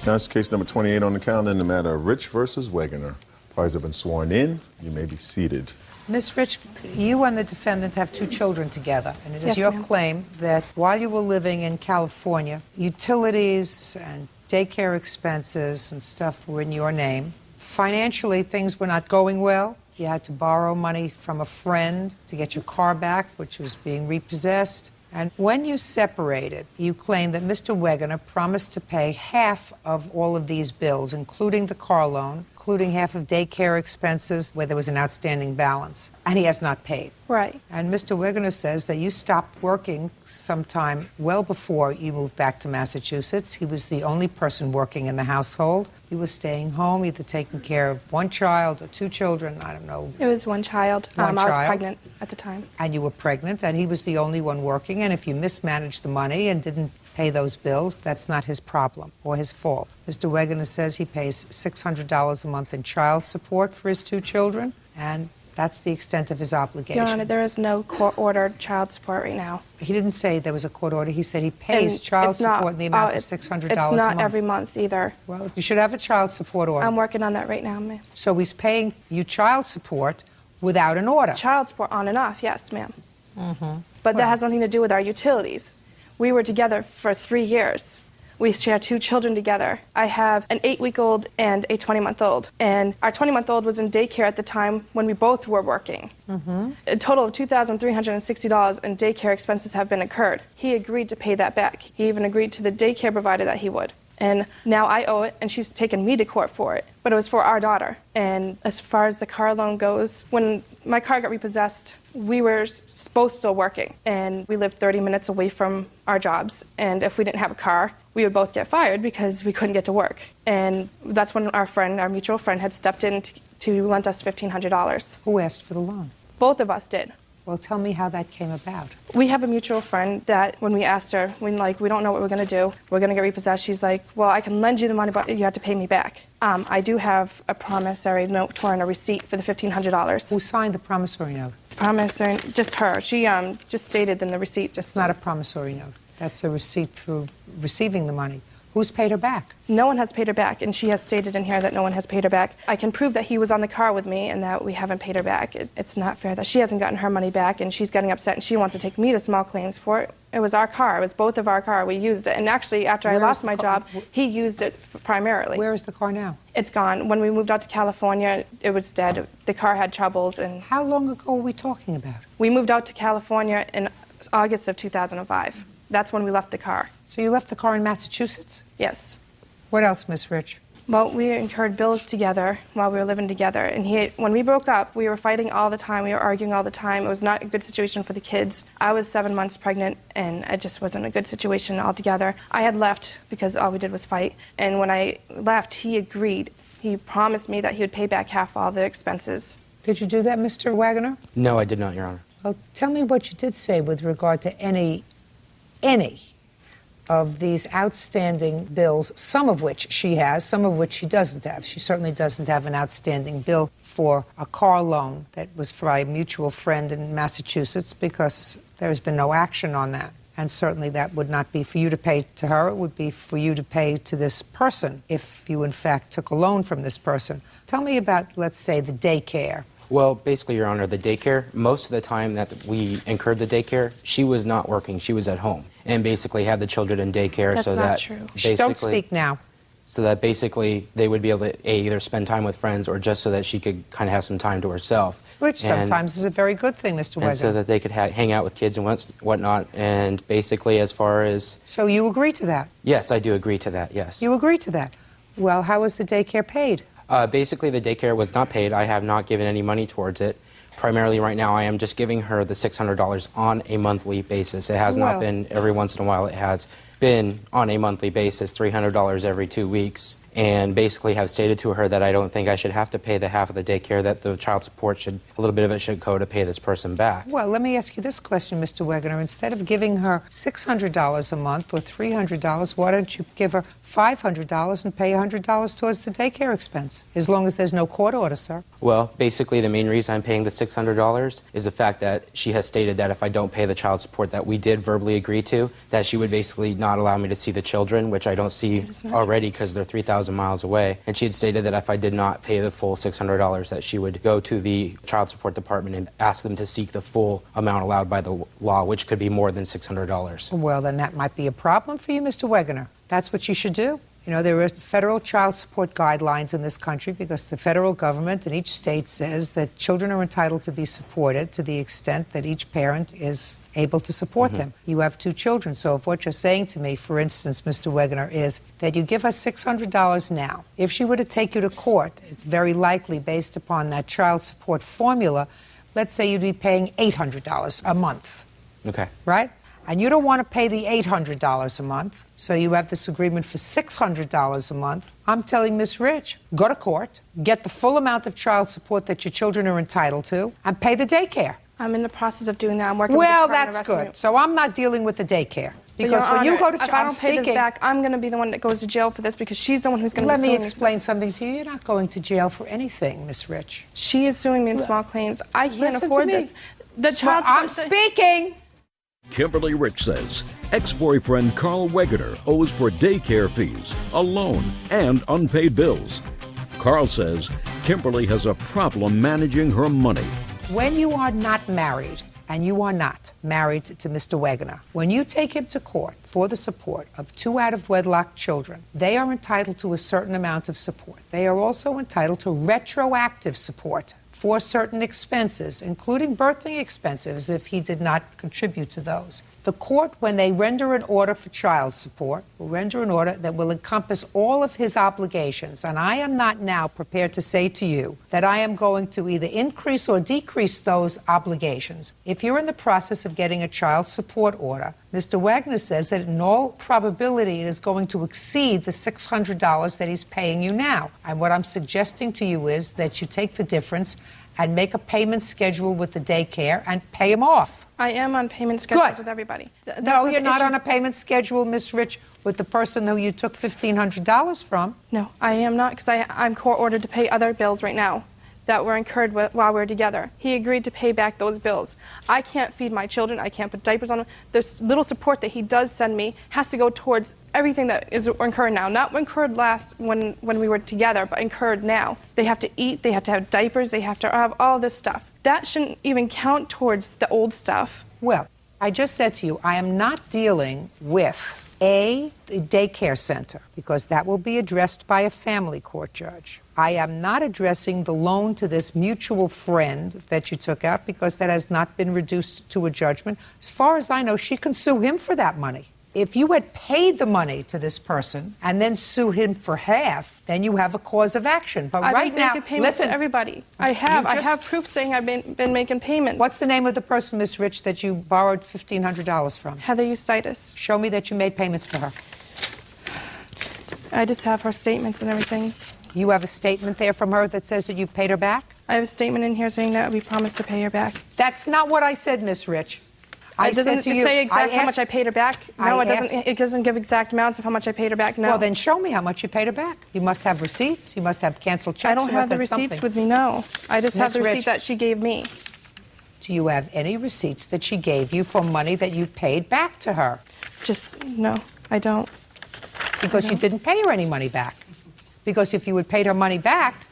Now it's case number 28 on the calendar in the matter of Rich versus Wegener. Parties have been sworn in. You may be seated. Ms. Rich, you and the defendant have 2 children together, and it is Yes, your ma'am. claim that while you were living in California, utilities and daycare expenses and stuff were in your name. Financially, things were not going well. You had to borrow money from a friend to get your car back, which was being repossessed. And when you separated, you claimed that Mr. Wegener promised to pay half of all of these bills, including the car loan, including half of daycare expenses where there was an outstanding balance, and he has not paid. Right. And Mr. Wegener says that you stopped working sometime well before you moved back to Massachusetts. He was the only person working in the household. He was staying home, either taking care of 1 child or 2 children, I don't know. It was 1 child. One I was child. pregnant at the time. And you were pregnant, and he was the only one working, and if you mismanaged the money and didn't pay those bills, that's not his problem or his fault. Mr. Wegener says he pays $600 a month in child support for his 2 children, and that's the extent of his obligation. Your Honor, there is no court-ordered child support right now. He didn't say there was a court order. He said he pays And child it's not- support in the amount of $600 a month. It's not every month either. Well, you should have a child support order. I'm working on that right now, ma'am. So he's paying you child support without an order. Child support on and off, yes, ma'am. Mm-hmm. But that has nothing to do with our utilities. We were together for 3 years. We share 2 children together. I have an 8-week-old and a 20-month-old. And our 20-month-old was in daycare at the time when we both were working. Mm-hmm. A total of $2,360 in daycare expenses have been incurred. He agreed to pay that back. He even agreed to the daycare provider that he would. And now I owe it, and she's taken me to court for it. But it was for our daughter. And as far as the car loan goes, when my car got repossessed, we were both still working. And we lived 30 minutes away from our jobs. And if we didn't have a car, we would both get fired because we couldn't get to work. And that's when our mutual friend, had stepped in to lend us $1,500. Who asked for the loan? Both of us did. Well, tell me how that came about. We have a mutual friend that when we asked her, we don't know what we're going to do, we're going to get repossessed, she's like, well, I can lend you the money, but you have to pay me back. I do have a promissory note to her and a receipt for the $1,500. Who signed the promissory note? Promissory, just her. She just stated in the receipt. It's not a promissory note. That's a receipt for receiving the money. Who's paid her back? No one has paid her back, and she has stated in here that no one has paid her back. I can prove that he was on the car with me and that we haven't paid her back. It's not fair that she hasn't gotten her money back, and she's getting upset, and she wants to take me to small claims for it. It was our car. It was both of our car. We used it. And actually, after I lost my job, he used it primarily. Where is the car now? It's gone. When we moved out to California, it was dead. The car had troubles. And how long ago are we talking about? We moved out to California in August of 2005. That's when we left the car. So you left the car in Massachusetts? Yes. What else, Miss Rich? Well, we incurred bills together while we were living together. And when we broke up, we were fighting all the time. We were arguing all the time. It was not a good situation for the kids. I was 7 months pregnant, and it just wasn't a good situation altogether. I had left because all we did was fight. And when I left, he agreed. He promised me that he would pay back half all the expenses. Did you do that, Mr. Wagoner? No, I did not, Your Honor. Well, tell me what you did say with regard to any of these outstanding bills, some of which she has, some of which she doesn't have. She certainly doesn't have an outstanding bill for a car loan that was for a mutual friend in Massachusetts because there has been no action on that. And certainly that would not be for you to pay to her. It would be for you to pay to this person if you, in fact, took a loan from this person. Tell me about, let's say, the daycare. Well, basically, Your Honor, the daycare, most of the time that we incurred the daycare, she was not working. She was at home and basically had the children in daycare. That's so not that true. Basically, Don't speak now. So that basically they would be able to either spend time with friends or just so that she could kind of have some time to herself. Which sometimes is a very good thing, Mr. Wegener. And so that they could hang out with kids and whatnot. And basically as far as... So you agree to that? Yes, I do agree to that, yes. You agree to that? Well, how was the daycare paid? Basically, the daycare was not paid. I have not given any money towards it. Primarily right now, I am just giving her the $600 on a monthly basis. It has not been every once in a while. It has been on a monthly basis, $300 every 2 weeks. and basically have stated to her that I don't think I should have to pay the half of the daycare, that the child support should, a little bit of it should go to pay this person back. Well, let me ask you this question, Mr. Wegener. Instead of giving her $600 a month or $300, why don't you give her $500 and pay $100 towards the daycare expense, as long as there's no court order, sir? Well, basically the main reason I'm paying the $600 is the fact that she has stated that if I don't pay the child support that we did verbally agree to, that she would basically not allow me to see the children, which I don't see already because they're 3,000 miles away. And she had stated that if I did not pay the full $600, that she would go to the child support department and ask them to seek the full amount allowed by the law, which could be more than $600. Well, then that might be a problem for you, Mr. Wegener. That's what you should do. You know, there are federal child support guidelines in this country because the federal government in each state says that children are entitled to be supported to the extent that each parent is able to support them. You have 2 children, so if what you're saying to me, for instance, Mr. Wegener, is that you give her $600 now, if she were to take you to court, it's very likely, based upon that child support formula, let's say you'd be paying $800 a month. Okay. Right? And you don't want to pay the $800 a month, so you have this agreement for $600 a month. I'm telling Miss Rich, go to court, get the full amount of child support that your children are entitled to, and pay the daycare. I'm in the process of doing that. I'm working Well, with the Department that's of Revenue. good. So I'm not dealing with the daycare. But, Because Your when you Honor, go to if I don't pay this back, I'm going to be the one that goes to jail for this because she's the one who's going to Let be me suing explain something to you. You're not going to jail for anything, Miss Rich. She is suing me in small claims. I can't Listen to afford me. this. The Small- child I'm support- speaking. Kimberly Rich says ex-boyfriend Carl Wegener owes for daycare fees, a loan, and unpaid bills. Carl says Kimberly has a problem managing her money. When you are not married, and you are not married to Mr. Wegener, when you take him to court for the support of 2 out-of-wedlock children, they are entitled to a certain amount of support. They are also entitled to retroactive support for certain expenses, including birthing expenses, if he did not contribute to those. The court, when they render an order for child support, will render an order that will encompass all of his obligations. And I am not now prepared to say to you that I am going to either increase or decrease those obligations. If you're in the process of getting a child support order, Mr. Wagner says that in all probability it is going to exceed the $600 that he's paying you now. And what I'm suggesting to you is that you take the difference and make a payment schedule with the daycare and pay him off. I am on payment schedules Good. with everybody. No, you're not on a payment schedule, Miss Rich, with the person who you took $1,500 from. No, I am not because I'm court-ordered to pay other bills right now that were incurred while we were together. He agreed to pay back those bills. I can't feed my children. I can't put diapers on them. This little support that he does send me has to go towards everything that is incurred now. Not incurred last when we were together, but incurred now. They have to eat. They have to have diapers. They have to have all this stuff. That shouldn't even count towards the old stuff. Well, I just said to you, I am not dealing with the daycare center, because that will be addressed by a family court judge. I am not addressing the loan to this mutual friend that you took out, because that has not been reduced to a judgment. As far as I know, she can sue him for that money. If you had paid the money to this person and then sue him for half, then you have a cause of action. But I've right been now, making payments listen, to everybody. I have proof saying I've been making payments. What's the name of the person, Miss Rich, that you borrowed $1,500 from? Heather Eustitis. Show me that you made payments to her. I just have her statements and everything. You have a statement there from her that says that you've paid her back? I have a statement in here saying that we promised to pay her back. That's not what I said, Miss Rich. It doesn't say exactly how much I paid her back. No, it doesn't. It doesn't give exact amounts of how much I paid her back. No. Well, then show me how much you paid her back. You must have receipts. You must have canceled checks. I don't have the receipts with me. No, I just have the receipt that she gave me. Do you have any receipts that she gave you for money that you paid back to her? No, I don't. Because you didn't pay her any money back. Because if you had paid her money back,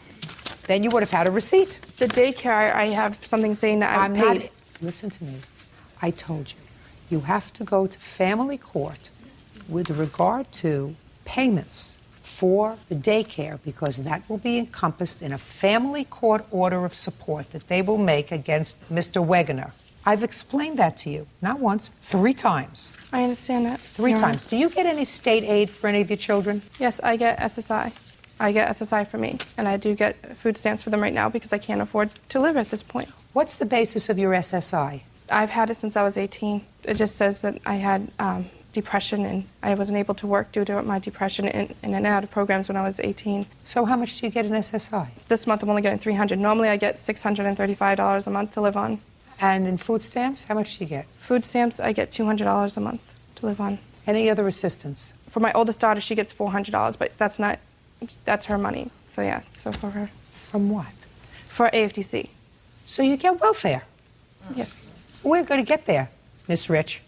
then you would have had a receipt. The daycare, I have something saying that I paid. Listen to me. I told you, you have to go to family court with regard to payments for the daycare, because that will be encompassed in a family court order of support that they will make against Mr. Wegener. I've explained that to you, not once, 3 times. I understand that. 3 times. Do you get any state aid for any of your children? Yes, I get SSI. I get SSI for me, and I do get food stamps for them right now because I can't afford to live at this point. What's the basis of your SSI? I've had it since I was 18. It just says that I had depression, and I wasn't able to work due to my depression in and out of programs when I was 18. So how much do you get in SSI? This month I'm only getting $300. Normally I get $635 a month to live on. And in food stamps, how much do you get? Food stamps, I get $200 a month to live on. Any other assistance? For my oldest daughter, she gets $400, but that's her money. So yeah, so for her. From what? For AFDC. So you get welfare? Yes. We're going to get there, Miss Rich.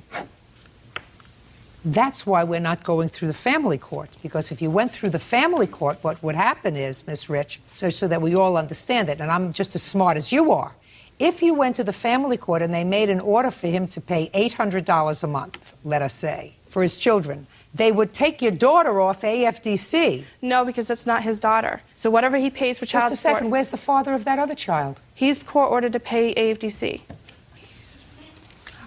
That's why we're not going through the family court, because if you went through the family court, what would happen is, Miss Rich, so that we all understand it, and I'm just as smart as you are, if you went to the family court and they made an order for him to pay $800 a month, let us say, for his children, they would take your daughter off AFDC. No, because that's not his daughter. So whatever he pays for child support... Just a second, where's the father of that other child? He's court-ordered to pay AFDC.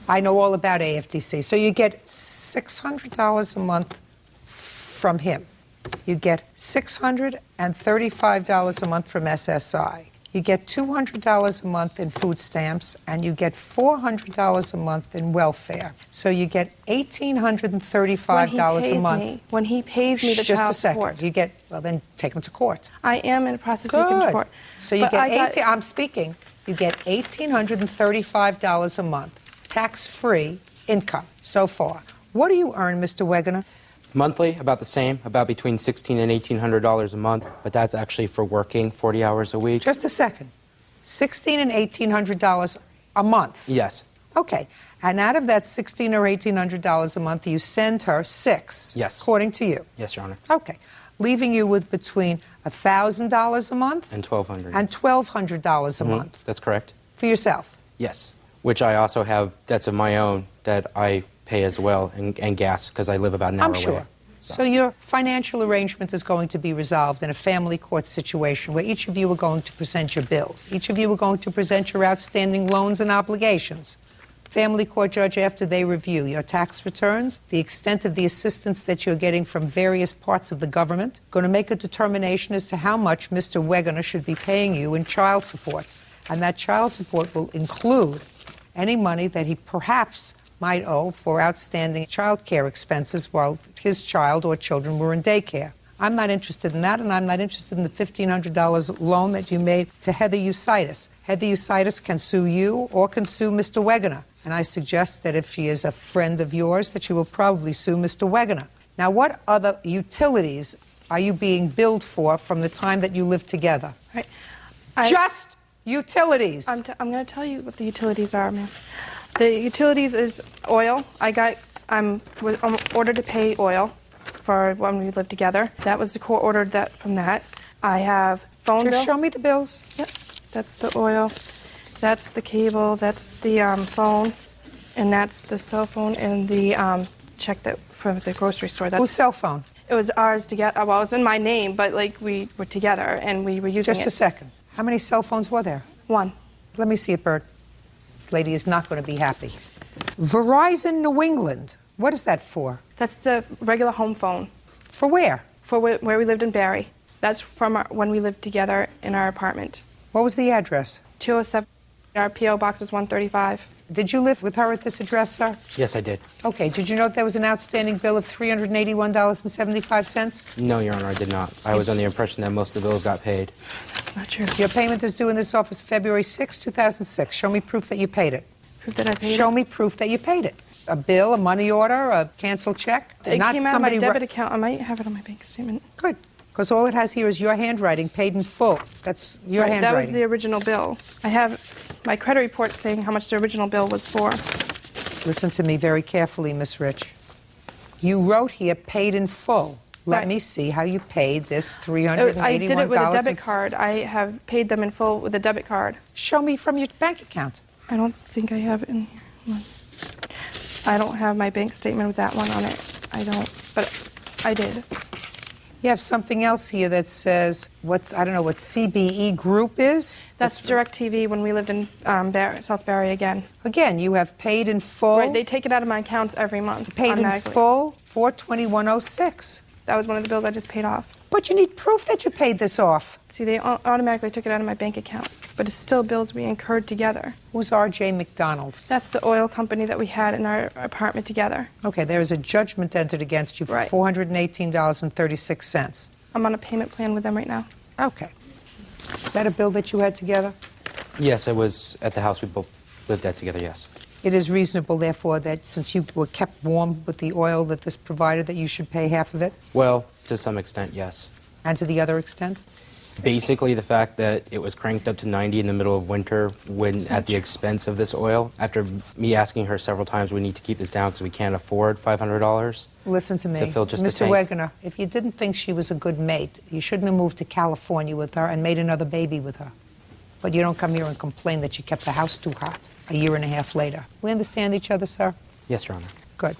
I know all about AFDC. So you get $600 a month from him. You get $635 a month from SSI. You get $200 a month in food stamps, and you get $400 a month in welfare. So you get $1,835 a month. When he pays me the Just child a second. support. You get, well, then take him to court. I am in the process of taking him to court. So you get I'm speaking. You get $1,835 a month, tax-free income so far. What do you earn, Mr. Wegener? Monthly, about the same, about between $1,600 and $1,800 a month, but that's actually for working 40 hours a week. Just a second. $1,600 and $1,800 a month? Yes. Okay. And out of that $1,600 or $1,800 a month, you send her $6,000? Yes. According to you? Yes, Your Honor. Okay. Leaving you with between $1,000 a month? And $1,200. And $1,200 a month? That's correct. For yourself? Yes. Which I also have debts of my own that I pay as well, and gas, because I live about an hour away. I'm sure. So your financial arrangement is going to be resolved in a family court situation where each of you are going to present your bills. Each of you are going to present your outstanding loans and obligations. Family court judge, after they review your tax returns, the extent of the assistance that you're getting from various parts of the government, going to make a determination as to how much Mr. Wegener should be paying you in child support. And that child support will include any money that he perhaps might owe for outstanding child care expenses while his child or children were in daycare. I'm not interested in that, and I'm not interested in the $1,500 loan that you made to Heather Eusitis. Heather Eusitis can sue you or can sue Mr. Wegener, and I suggest that if she is a friend of yours, that she will probably sue Mr. Wegener. Now, what other utilities are you being billed for from the time that you lived together? Right. Just utilities. I'm going to tell you what the utilities are, ma'am. The utilities is oil. I'm ordered to pay oil for when we lived together. That was the court ordered that from that. I have phone bill. Just show me the bills. Yep. That's the oil. That's the cable. That's the phone. And that's the cell phone and the check that from the grocery store. Whose cell phone? It was ours together. Well, it was in my name, but like we were together and we were using it. Just a second. How many cell phones were there? One. Let me see it, Bert. This lady is not going to be happy. Verizon New England. What is that for? That's the regular home phone. For where? For where we lived in Barry. That's from when we lived together in our apartment. What was the address? 207. Our P.O. box is 135. Did you live with her at this address, sir? Yes, I did. Okay. Did you know there was an outstanding bill of $381.75? No, Your Honor, I did not. I was under the impression that most of the bills got paid. That's not true. Your payment is due in this office February 6, 2006. Show me proof that you paid it. Proof that I paid it? Show me proof that you paid it. A bill, a money order, a canceled check? It came out of my debit account. I might have it on my bank statement. Good. Because all it has here is your handwriting, paid in full. That's your handwriting. That was the original bill. I have my credit report saying how much the original bill was for. Listen to me very carefully, Miss Rich. You wrote here, paid in full. Let me see how you paid this $381. I did it with a debit card. I have paid them in full with a debit card. Show me from your bank account. I don't think I have it in here. I don't have my bank statement with that one on it. I don't, but I did. You have something else here that says, I don't know what CBE Group is? That's DirecTV when we lived in South Barry again. Again, you have paid in full. Right, they take it out of my accounts every month. Paid in full, $421.06. That was one of the bills I just paid off. But you need proof that you paid this off. See, they automatically took it out of my bank account, but it's still bills we incurred together. Who's R.J. McDonald? That's the oil company that we had in our apartment together. Okay, there is a judgment entered against you for Right. $418.36. I'm on a payment plan with them right now. Okay. Is that a bill that you had together? Yes, it was at the house. We both lived at together, yes. It is reasonable, therefore, that since you were kept warm with the oil that this provided, that you should pay half of it? Well, to some extent, yes. And to the other extent? Basically, the fact that it was cranked up to 90 in the middle of winter when at the expense of this oil, after me asking her several times, we need to keep this down because we can't afford $500. Listen to me, To fill just a Mr. tank. Wegener, if you didn't think she was a good mate, you shouldn't have moved to California with her and made another baby with her. But you don't come here and complain that you kept the house too hot a year and a half later. We understand each other, sir? Yes, Your Honor. Good.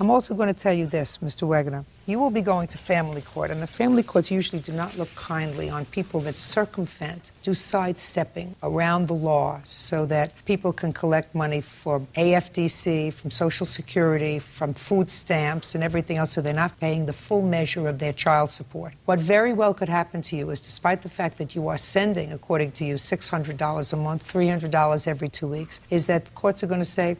I'm also going to tell you this, Mr. Wegener. You will be going to family court, and the family courts usually do not look kindly on people that circumvent, do sidestepping around the law so that people can collect money for AFDC, from Social Security, from food stamps and everything else, so they're not paying the full measure of their child support. What very well could happen to you is, despite the fact that you are sending, according to you, $600 a month, $300 every 2 weeks, is that the courts are going to say,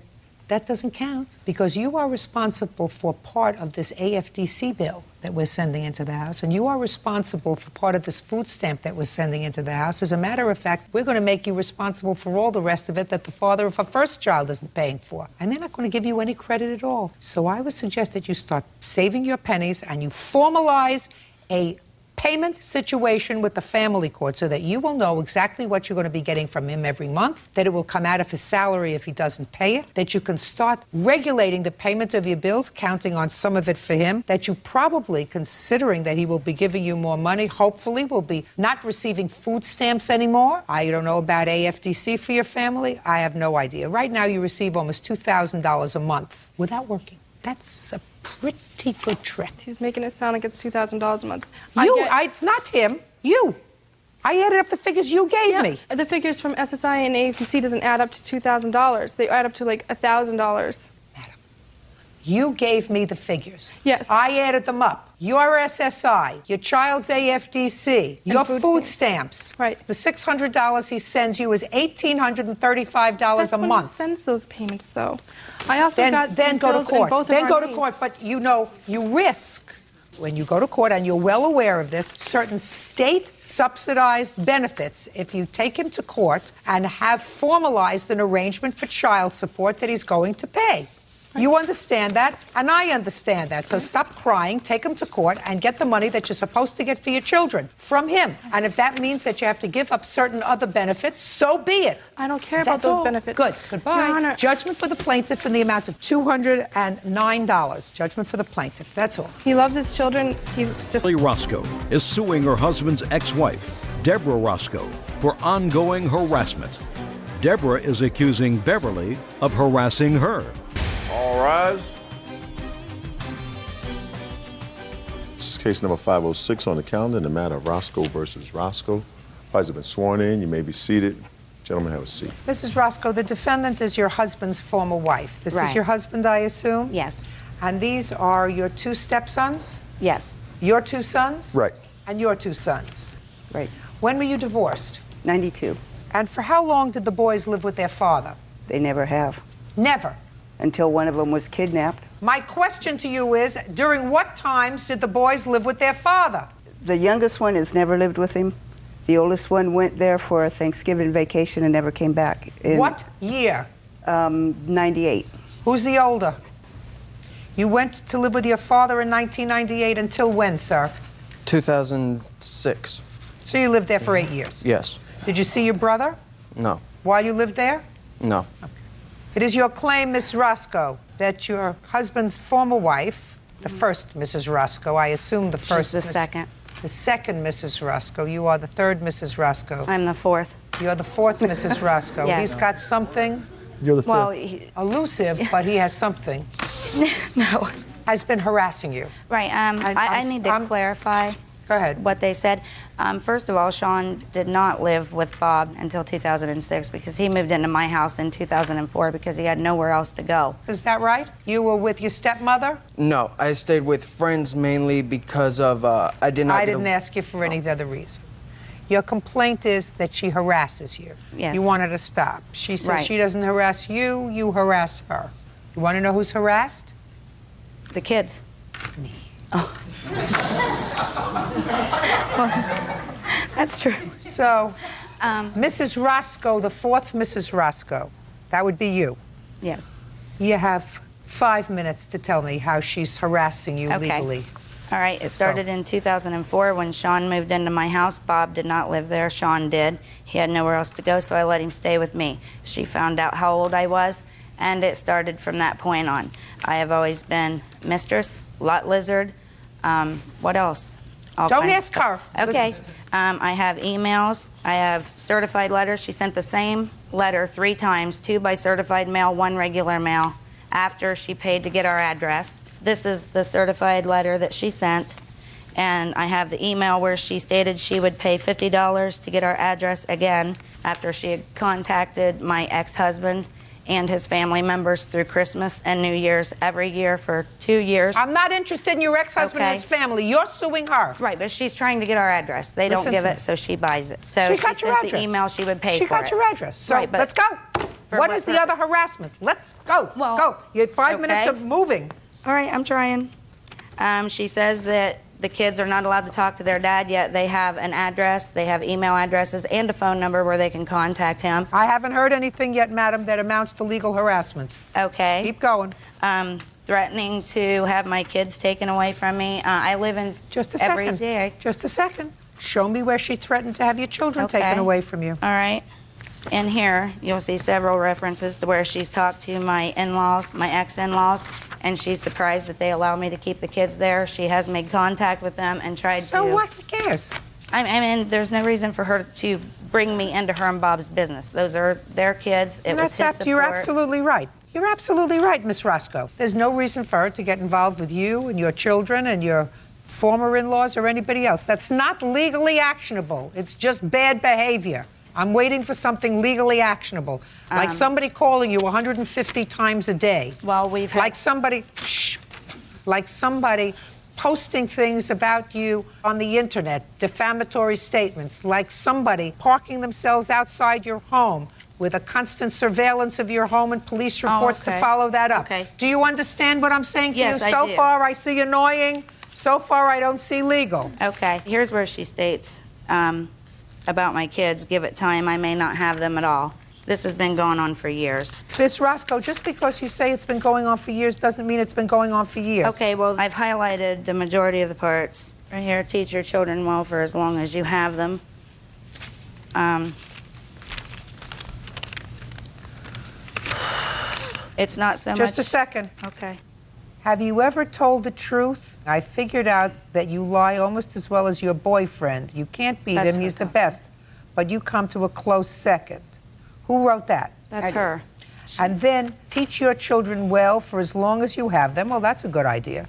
that doesn't count because you are responsible for part of this AFDC bill that we're sending into the house, and you are responsible for part of this food stamp that we're sending into the house. As a matter of fact, we're going to make you responsible for all the rest of it that the father of a first child isn't paying for. And they're not going to give you any credit at all. So I would suggest that you start saving your pennies and you formalize a payment situation with the family court so that you will know exactly what you're going to be getting from him every month, that it will come out of his salary if he doesn't pay it, that you can start regulating the payment of your bills, counting on some of it for him, that you probably, considering that he will be giving you more money, hopefully will be not receiving food stamps anymore. I don't know about AFDC for your family. I have no idea. Right now you receive almost $2,000 a month without working. That's a pretty good trick. He's making it sound like it's $2,000 a month. It's not him. You. I added up the figures you gave me. The figures from SSI and AFDC doesn't add up to $2,000. They add up to like $1,000. You gave me the figures. Yes. I added them up. Your SSI, your child's AFDC, your food stamps. Right. The $600 he sends you is $1,835 That's a when month. he sends those payments, though. I also got then these go to bills in court. both of Then our go to names. court. But you know, you risk when you go to court, and you're well aware of this, certain state-subsidized benefits if you take him to court and have formalized an arrangement for child support that he's going to pay. You understand that, and I understand that. So stop crying, take him to court, and get the money that you're supposed to get for your children from him. And if that means that you have to give up certain other benefits, so be it. I don't care about those benefits. Good. Goodbye. Your Honor. Judgment for the plaintiff in the amount of $209. Judgment for the plaintiff. That's all. He loves his children. He's just... Beverly Roscoe is suing her husband's ex-wife, Deborah Roscoe, for ongoing harassment. Deborah is accusing Beverly of harassing her. All rise. This is case number 506 on the calendar in the matter of Roscoe versus Roscoe. Parties have been sworn in. You may be seated. Gentlemen, have a seat. Mrs. Roscoe, the defendant is your husband's former wife. This is Right. your husband, I assume? Yes. And these are your two stepsons? Yes. Your two sons? Right. And your two sons? Right. When were you divorced? 92. And for how long did the boys live with their father? They never have. Never. Until one of them was kidnapped. My question to you is, during what times did the boys live with their father? The youngest one has never lived with him. The oldest one went there for a Thanksgiving vacation and never came back. What year? 98. Who's the older? You went to live with your father in 1998 until when, sir? 2006. So you lived there for 8 years? Yes. Did you see your brother No. while you lived there? No. It is your claim, Miss Roscoe, that your husband's former wife, the first Mrs. Roscoe, I assume the first. She's the second. The second Mrs. Roscoe. You are the third Mrs. Roscoe. I'm the fourth. You're the fourth Mrs. Roscoe. Yes. He's got something. You're the fifth. Well, elusive, but he has something. No. Has been harassing you. Right. I need to clarify. Go ahead. What they said. First of all, Sean did not live with Bob until 2006 because he moved into my house in 2004 because he had nowhere else to go. Is that right? You were with your stepmother? No, I stayed with friends mainly because of I did not. I didn't ask you for any other reason. Your complaint is that she harasses you. Yes. You want her to stop. She says Right. she doesn't harass you, you harass her. You want to know who's harassed? The kids. Me. Oh. That's true. So, Mrs. Roscoe, the fourth Mrs. Roscoe, that would be you. Yes. You have 5 minutes to tell me how she's harassing you legally. All right, it started in 2004 when Sean moved into my house. Bob did not live there, Sean did. He had nowhere else to go, so I let him stay with me. She found out how old I was, and it started from that point on. I have always been mistress, lot lizard, what else? All Don't kinds of ask stuff. her. Okay, I have emails, I have certified letters. She sent the same letter 3 times, 2 by certified mail, 1 regular mail, after she paid to get our address. This is the certified letter that she sent, and I have the email where she stated she would pay $50 to get our address again after she had contacted my ex-husband and his family members through Christmas and New Year's every year for 2 years. I'm not interested in your ex-husband and his family. You're suing her. Right, but she's trying to get our address. They Listen don't give to it, me. so she buys it. So She got your sent address. the email she would pay for it. She got your address. So Right, but let's go. for What what is the other harassment? Let's go. Go. You had 5 minutes of moving. All right, I'm trying. She says that the kids are not allowed to talk to their dad yet. They have an address, they have email addresses, and a phone number where they can contact him. I haven't heard anything yet, madam, that amounts to legal harassment. Okay. Keep going. Threatening to have my kids taken away from me. I live in Just a every second. day. Just a second. Show me where she threatened to have your children taken away from you. All right. In here, you'll see several references to where she's talked to my in-laws, my ex-in-laws, and she's surprised that they allow me to keep the kids there. She has made contact with them and tried to... So what? Who cares? I mean, there's no reason for her to bring me into her and Bob's business. Those are their kids. It was his support. You're absolutely right. You're absolutely right, Miss Roscoe. There's no reason for her to get involved with you and your children and your former in-laws or anybody else. That's not legally actionable. It's just bad behavior. I'm waiting for something legally actionable, like somebody calling you 150 times a day. Well, we've had... Like somebody posting things about you on the internet, defamatory statements, like somebody parking themselves outside your home with a constant surveillance of your home and police reports to follow that up. Okay. Do you understand what I'm saying to Yes, you? I So do. far, I see annoying. So far, I don't see legal. Okay, here's where she states about my kids, give it time, I may not have them at all. This has been going on for years. Miss Roscoe, just because you say it's been going on for years doesn't mean it's been going on for years. Okay, well, I've highlighted the majority of the parts. Right here, teach your children well for as long as you have them. It's not so much... Just a second. Okay. Have you ever told the truth? I figured out that you lie almost as well as your boyfriend. You can't beat That's him, her he's the best. But you come to a close second. Who wrote that? That's her. And then teach your children well for as long as you have them. Well, that's a good idea.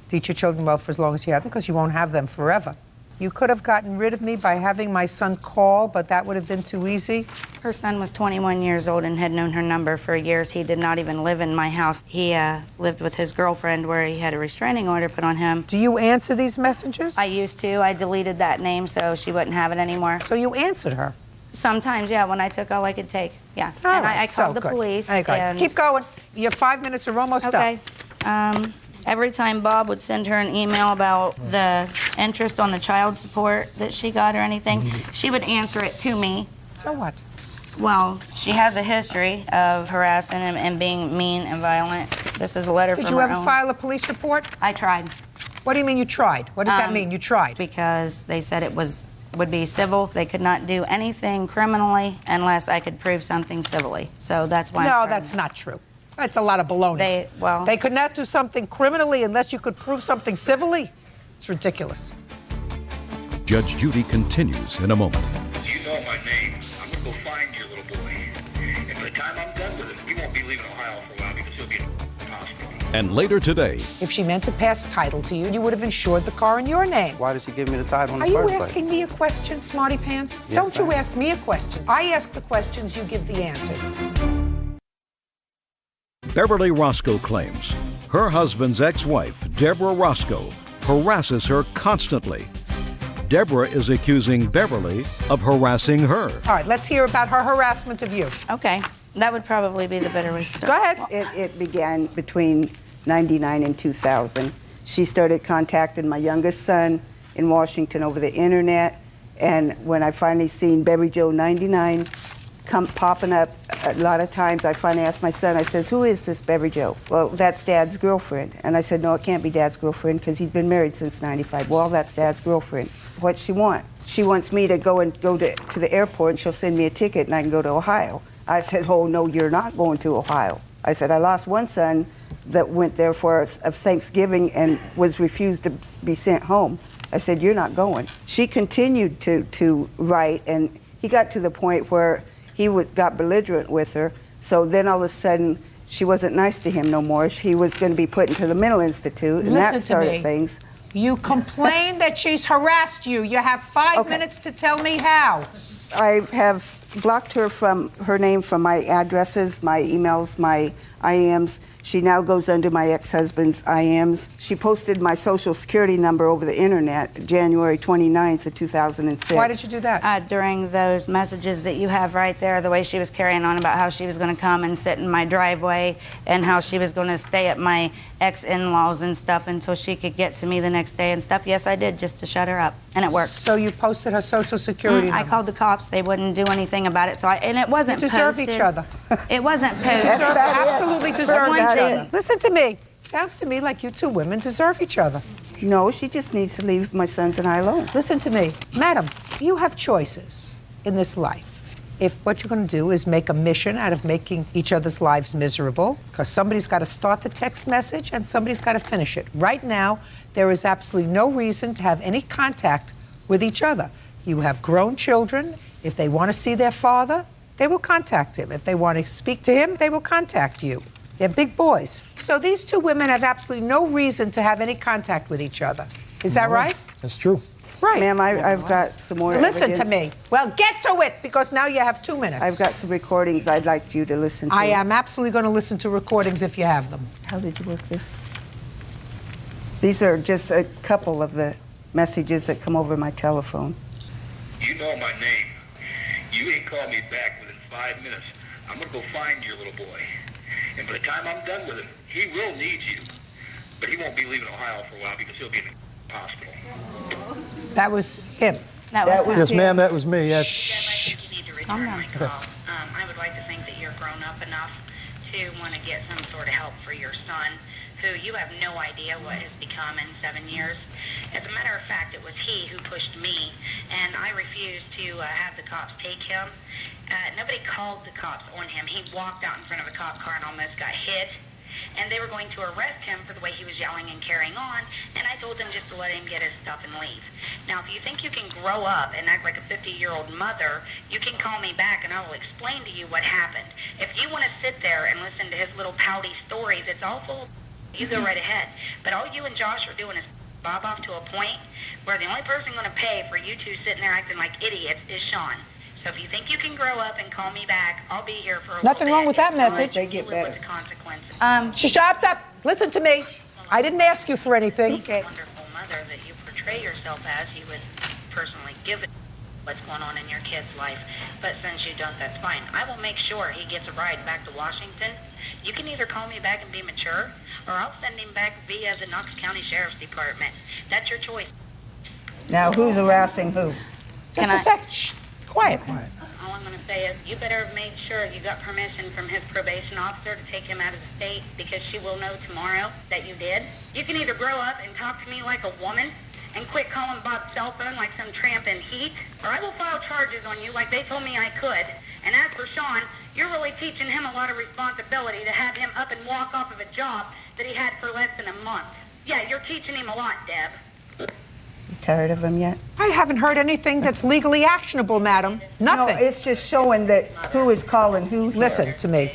Teach your children well for as long as you have them, because you won't have them forever. You could have gotten rid of me by having my son call, but that would have been too easy. Her son was 21 years old and had known her number for years. He did not even live in my house. He lived with his girlfriend where he had a restraining order put on him. Do you answer these messages? I used to. I deleted that name so she wouldn't have it anymore. So you answered her? Sometimes, yeah, when I took all I could take. Yeah. All and right, I so called the good. police. Okay. And Keep going. Your 5 minutes are almost okay. up. Every time Bob would send her an email about the interest on the child support that she got or anything, she would answer it to me. So what? Well, she has a history of harassing him and being mean and violent. This is a letter from her Did you ever own. file a police report? I tried. What do you mean you tried? What does that mean, you tried? Because they said it would be civil. They could not do anything criminally unless I could prove something civilly. So that's why No, that's not true. That's a lot of baloney. They could not do something criminally unless you could prove something civilly? It's ridiculous. Judge Judy continues in a moment. You know my name. I'm going to go find your little boy. And by the time I'm done with him, he won't be leaving Ohio for a while because he'll be in the hospital. And later today, If she meant to pass title to you, you would have insured the car in your name. Why did she give me the title in Are the you first place? asking me a question, smarty pants? Yes, Don't you I am. ask me a question. I ask the questions, you give the answers. Beverly Roscoe claims her husband's ex-wife, Deborah Roscoe, harasses her constantly. Deborah is accusing Beverly of harassing her. All right, let's hear about her harassment of you. Okay, that would probably be the better way to start. Go ahead. It began between 99 and 2000. She started contacting my youngest son in Washington over the internet, and when I finally seen Beverly Joe 99 come popping up a lot of times, I finally asked my son, I says, who is this Beverly Joe? Well, that's Dad's girlfriend. And I said, no, it can't be Dad's girlfriend because he's been married since 95. Well, that's Dad's girlfriend. What's she want? She wants me to go to the airport and she'll send me a ticket and I can go to Ohio. I said, oh, no, you're not going to Ohio. I said, I lost one son that went there for a Thanksgiving and was refused to be sent home. I said, you're not going. She continued to write, and he got to the point where he got belligerent with her. So then all of a sudden, she wasn't nice to him no more. He was going to be put into the mental institute, and that started things. You complain that she's harassed you. You have 5 minutes to tell me how. I have blocked her from her name from my addresses, my emails, my IMs. She now goes under my ex-husband's IMs. She posted my social security number over the internet January 29th of 2006. Why did you do that? During those messages that you have right there, the way she was carrying on about how she was going to come and sit in my driveway and how she was going to stay at my ex-in-laws and stuff until she could get to me the next day and stuff. Yes, I did, just to shut her up, and it worked. So you posted her social security number? I called the cops. They wouldn't do anything about it. So and it wasn't You deserve posted. each other. It wasn't posted. Absolutely deserve each That's other. Listen to me. Sounds to me like you two women deserve each other. No, she just needs to leave my sons and I alone. Listen to me. Madam, you have choices in this life. If what you're going to do is make a mission out of making each other's lives miserable, because somebody's got to start the text message and somebody's got to finish it. Right now, there is absolutely no reason to have any contact with each other. You have grown children. If they want to see their father, they will contact him. If they want to speak to him, they will contact you. They're big boys. So these two women have absolutely no reason to have any contact with each other. Is that right? That's true. Right. Ma'am, I've got some more Listen evidence. to me. Well, get to it, because now you have 2 minutes. I've got some recordings I'd like you to listen to. I am absolutely going to listen to recordings if you have them. How did you work this? These are just a couple of the messages that come over my telephone. You know my name. You ain't called me back within 5 minutes. I'm going to go find your little boy. And by the time I'm done with him, he will need you. But he won't be leaving Ohio for a while because he'll be in the hospital. That was him. That was Yes, ma'am, that was me. Yes. I would like to think that you're grown up enough to want to get some sort of help for your son, who you have no idea what has become in 7 years. As a matter of fact, it was he who pushed me, and I refused to have the cops take him. Nobody called the cops on him. He walked out in front of a cop car and almost got hit. And they were going to arrest him for the way he was yelling and carrying on, and I told them just to let him get his stuff and leave. Now, if you think you can grow up and act like a 50-year-old mother, you can call me back and I will explain to you what happened. If you want to sit there and listen to his little pouty stories, it's all full of you go right ahead. But all you and Josh are doing is bob off to a point where the only person going to pay for you two sitting there acting like idiots is Sean. So if you think you can grow up and call me back, I'll be here for a Nothing little wrong with that message. They get better. With the consequences. Shut up. Listen to me. I didn't ask you for anything. Okay. Wonderful mother that you portray yourself as, you would personally give it what's going on in your kid's life. But since you don't, that's fine. I will make sure he gets a ride back to Washington. You can either call me back and be mature, or I'll send him back via the Knox County Sheriff's Department. That's your choice. Now, who's harassing who? Just a sec. Shh. Quiet. All I'm going to say is you better have made sure you got permission from his probation officer to take him out of the state, because she will know tomorrow that you did. You can either grow up and talk to me like a woman and quit calling Bob's cell phone like some tramp in heat, or I will file charges on you like they told me I could. And as for Sean, you're really teaching him a lot of responsibility to have him up and walk off of a job that he had for less than a month. Yeah, you're teaching him a lot, Deb. You tired of him yet? I haven't heard anything that's legally actionable, madam. Nothing. No, it's just showing that who is calling who. Listen to me.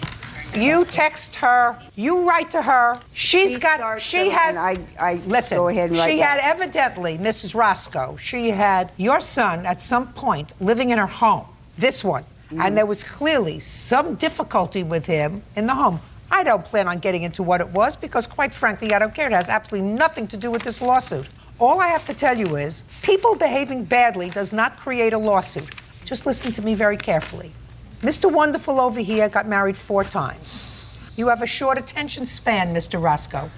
You text her, you write to her. She has, listen, go ahead and write she that. had evidently, Mrs. Roscoe, she had your son at some point living in her home, this one, and there was clearly some difficulty with him in the home. I don't plan on getting into what it was because, quite frankly, I don't care. It has absolutely nothing to do with this lawsuit. All I have to tell you is people behaving badly does not create a lawsuit. Just listen to me very carefully. Mr. Wonderful over here got married 4 times. You have a short attention span, Mr. Roscoe.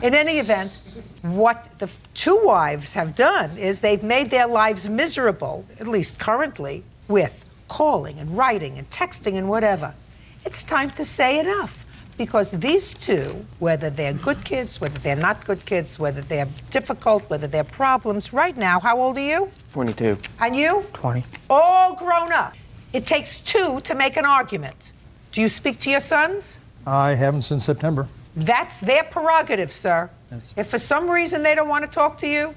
In any event, what the 2 wives have done is they've made their lives miserable, at least currently, with calling and writing and texting and whatever. It's time to say enough. Because these 2, whether they're good kids, whether they're not good kids, whether they're difficult, whether they're problems, right now, how old are you? 22. And you? 20. All grown up. It takes 2 to make an argument. Do you speak to your sons? I haven't since September. That's their prerogative, sir. If for some reason they don't want to talk to you,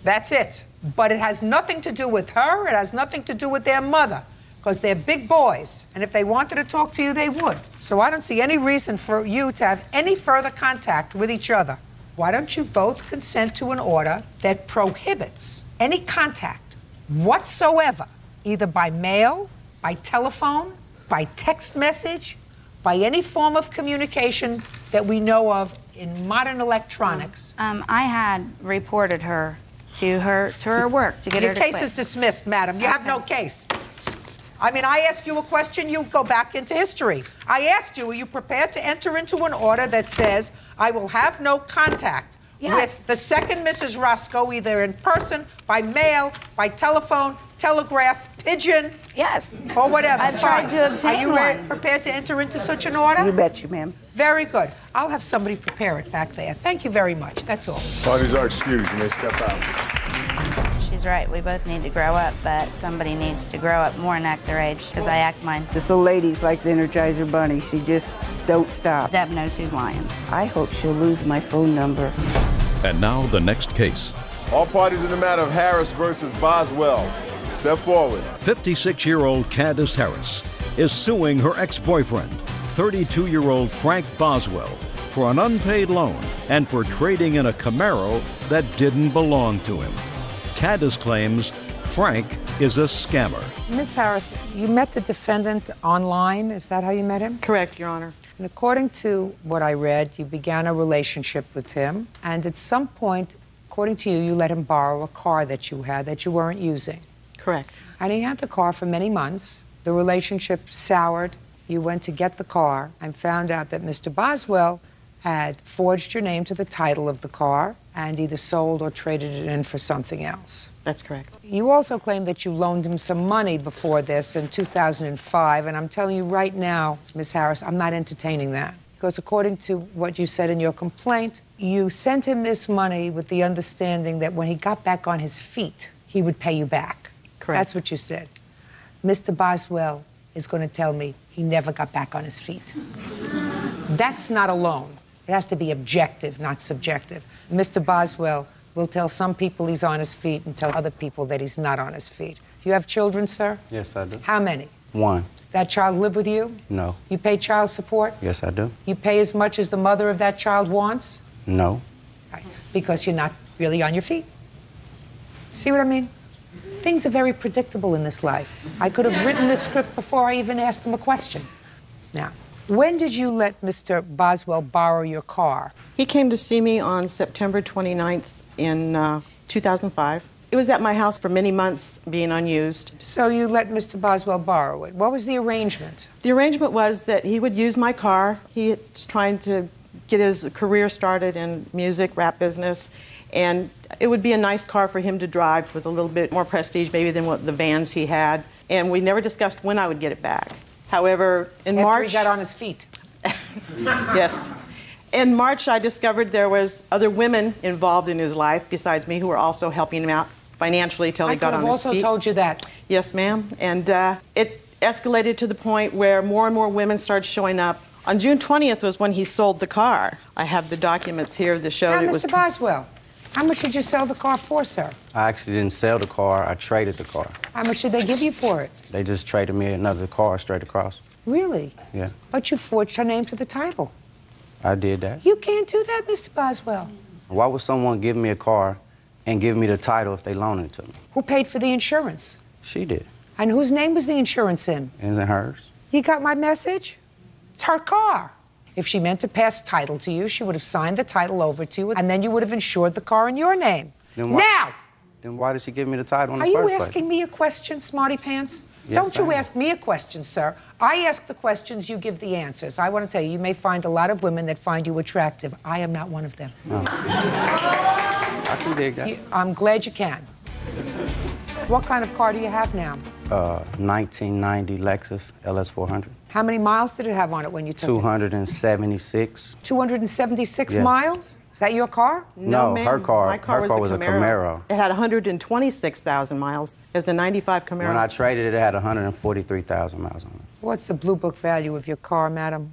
that's it. But it has nothing to do with her. It has nothing to do with their mother. Because they're big boys, and if they wanted to talk to you, they would. So I don't see any reason for you to have any further contact with each other. Why don't you both consent to an order that prohibits any contact whatsoever, either by mail, by telephone, by text message, by any form of communication that we know of in modern electronics? I had reported her to her work to get her to quit. Your case is dismissed, madam. You have no case. I mean, I ask you a question, you go back into history. I asked you, are you prepared to enter into an order that says, I will have no contact with the second Mrs. Roscoe, either in person, by mail, by telephone, telegraph, pigeon? Yes. Or whatever. I've tried to obtain Are you one. prepared to enter into such an order? You bet you, ma'am. Very good. I'll have somebody prepare it back there. Thank you very much. That's all. Parties are excused. You may step out. She's right. We both need to grow up, but somebody needs to grow up more and act their age, because I act mine. This old lady's like the Energizer Bunny. She just don't stop. Deb knows who's lying. I hope she'll lose my phone number. And now the next case. All parties in the matter of Harris versus Boswell. Step forward. 56-year-old Candace Harris is suing her ex-boyfriend, 32-year-old Frank Boswell, for an unpaid loan and for trading in a Camaro that didn't belong to him. Candace claims Frank is a scammer. Ms. Harris, you met the defendant online. Is that how you met him? Correct, Your Honor. And according to what I read, you began a relationship with him, and at some point, according to you, you let him borrow a car that you had that you weren't using. Correct. And he had the car for many months. The relationship soured. You went to get the car and found out that Mr. Boswell had forged your name to the title of the car and either sold or traded it in for something else. That's correct. You also claim that you loaned him some money before this in 2005, and I'm telling you right now, Ms. Harris, I'm not entertaining that. Because according to what you said in your complaint, you sent him this money with the understanding that when he got back on his feet, he would pay you back. Correct. That's what you said. Mr. Boswell is going to tell me he never got back on his feet. That's not a loan. It has to be objective, not subjective. Mr. Boswell will tell some people he's on his feet and tell other people that he's not on his feet. You have children, sir? Yes, I do. How many? 1. That child live with you? No. You pay child support? Yes, I do. You pay as much as the mother of that child wants? No. Right. Because you're not really on your feet. See what I mean? Things are very predictable in this life. I could have written this script before I even asked him a question. Now, when did you let Mr. Boswell borrow your car? He came to see me on September 29th in 2005. It was at my house for many months, being unused. So you let Mr. Boswell borrow it. What was the arrangement? The arrangement was that he would use my car. He was trying to get his career started in music, rap business, and it would be a nice car for him to drive with a little bit more prestige maybe than what the vans he had. And we never discussed when I would get it back. However, in March... After he got on his feet. Yes. In March, I discovered there was other women involved in his life besides me who were also helping him out financially till he got on his feet. I could have also told you that. Yes, ma'am. And it escalated to the point where more and more women started showing up. On June 20th was when he sold the car. I have the documents here that showed now, it was... Mr. Boswell, How much did you sell the car for, sir? I actually didn't sell the car. I traded the car. How much did they give you for it? They just traded me another car straight across. Really? Yeah, But you forged her name to the title. I did that. You can't do that, Mr. Boswell. Why would someone give me a car and give me the title if they loaned it to me? Who paid for the insurance? She did. And whose name was the insurance in? Isn't it hers? You got my message? It's her car. If she meant to pass title to you, she would have signed the title over to you, and then you would have insured the car in your name. Then why did she give me the title in the Are you first place? asking me a question, smarty pants? Yes, Don't you I am. ask me a question, sir. I ask the questions, you give the answers. I want to tell you, you may find a lot of women that find you attractive. I am not one of them. No. I can dig that. I'm glad you can. What kind of car do you have now? 1990 Lexus LS400. How many miles did it have on it when you took 276. it? 276 Yeah. miles? Is that your car? No, ma'am. her car. My car her car was a Camaro. It had 126,000 miles. It was a 95 Camaro. When I traded it, it had 143,000 miles on it. What's the blue book value of your car, madam?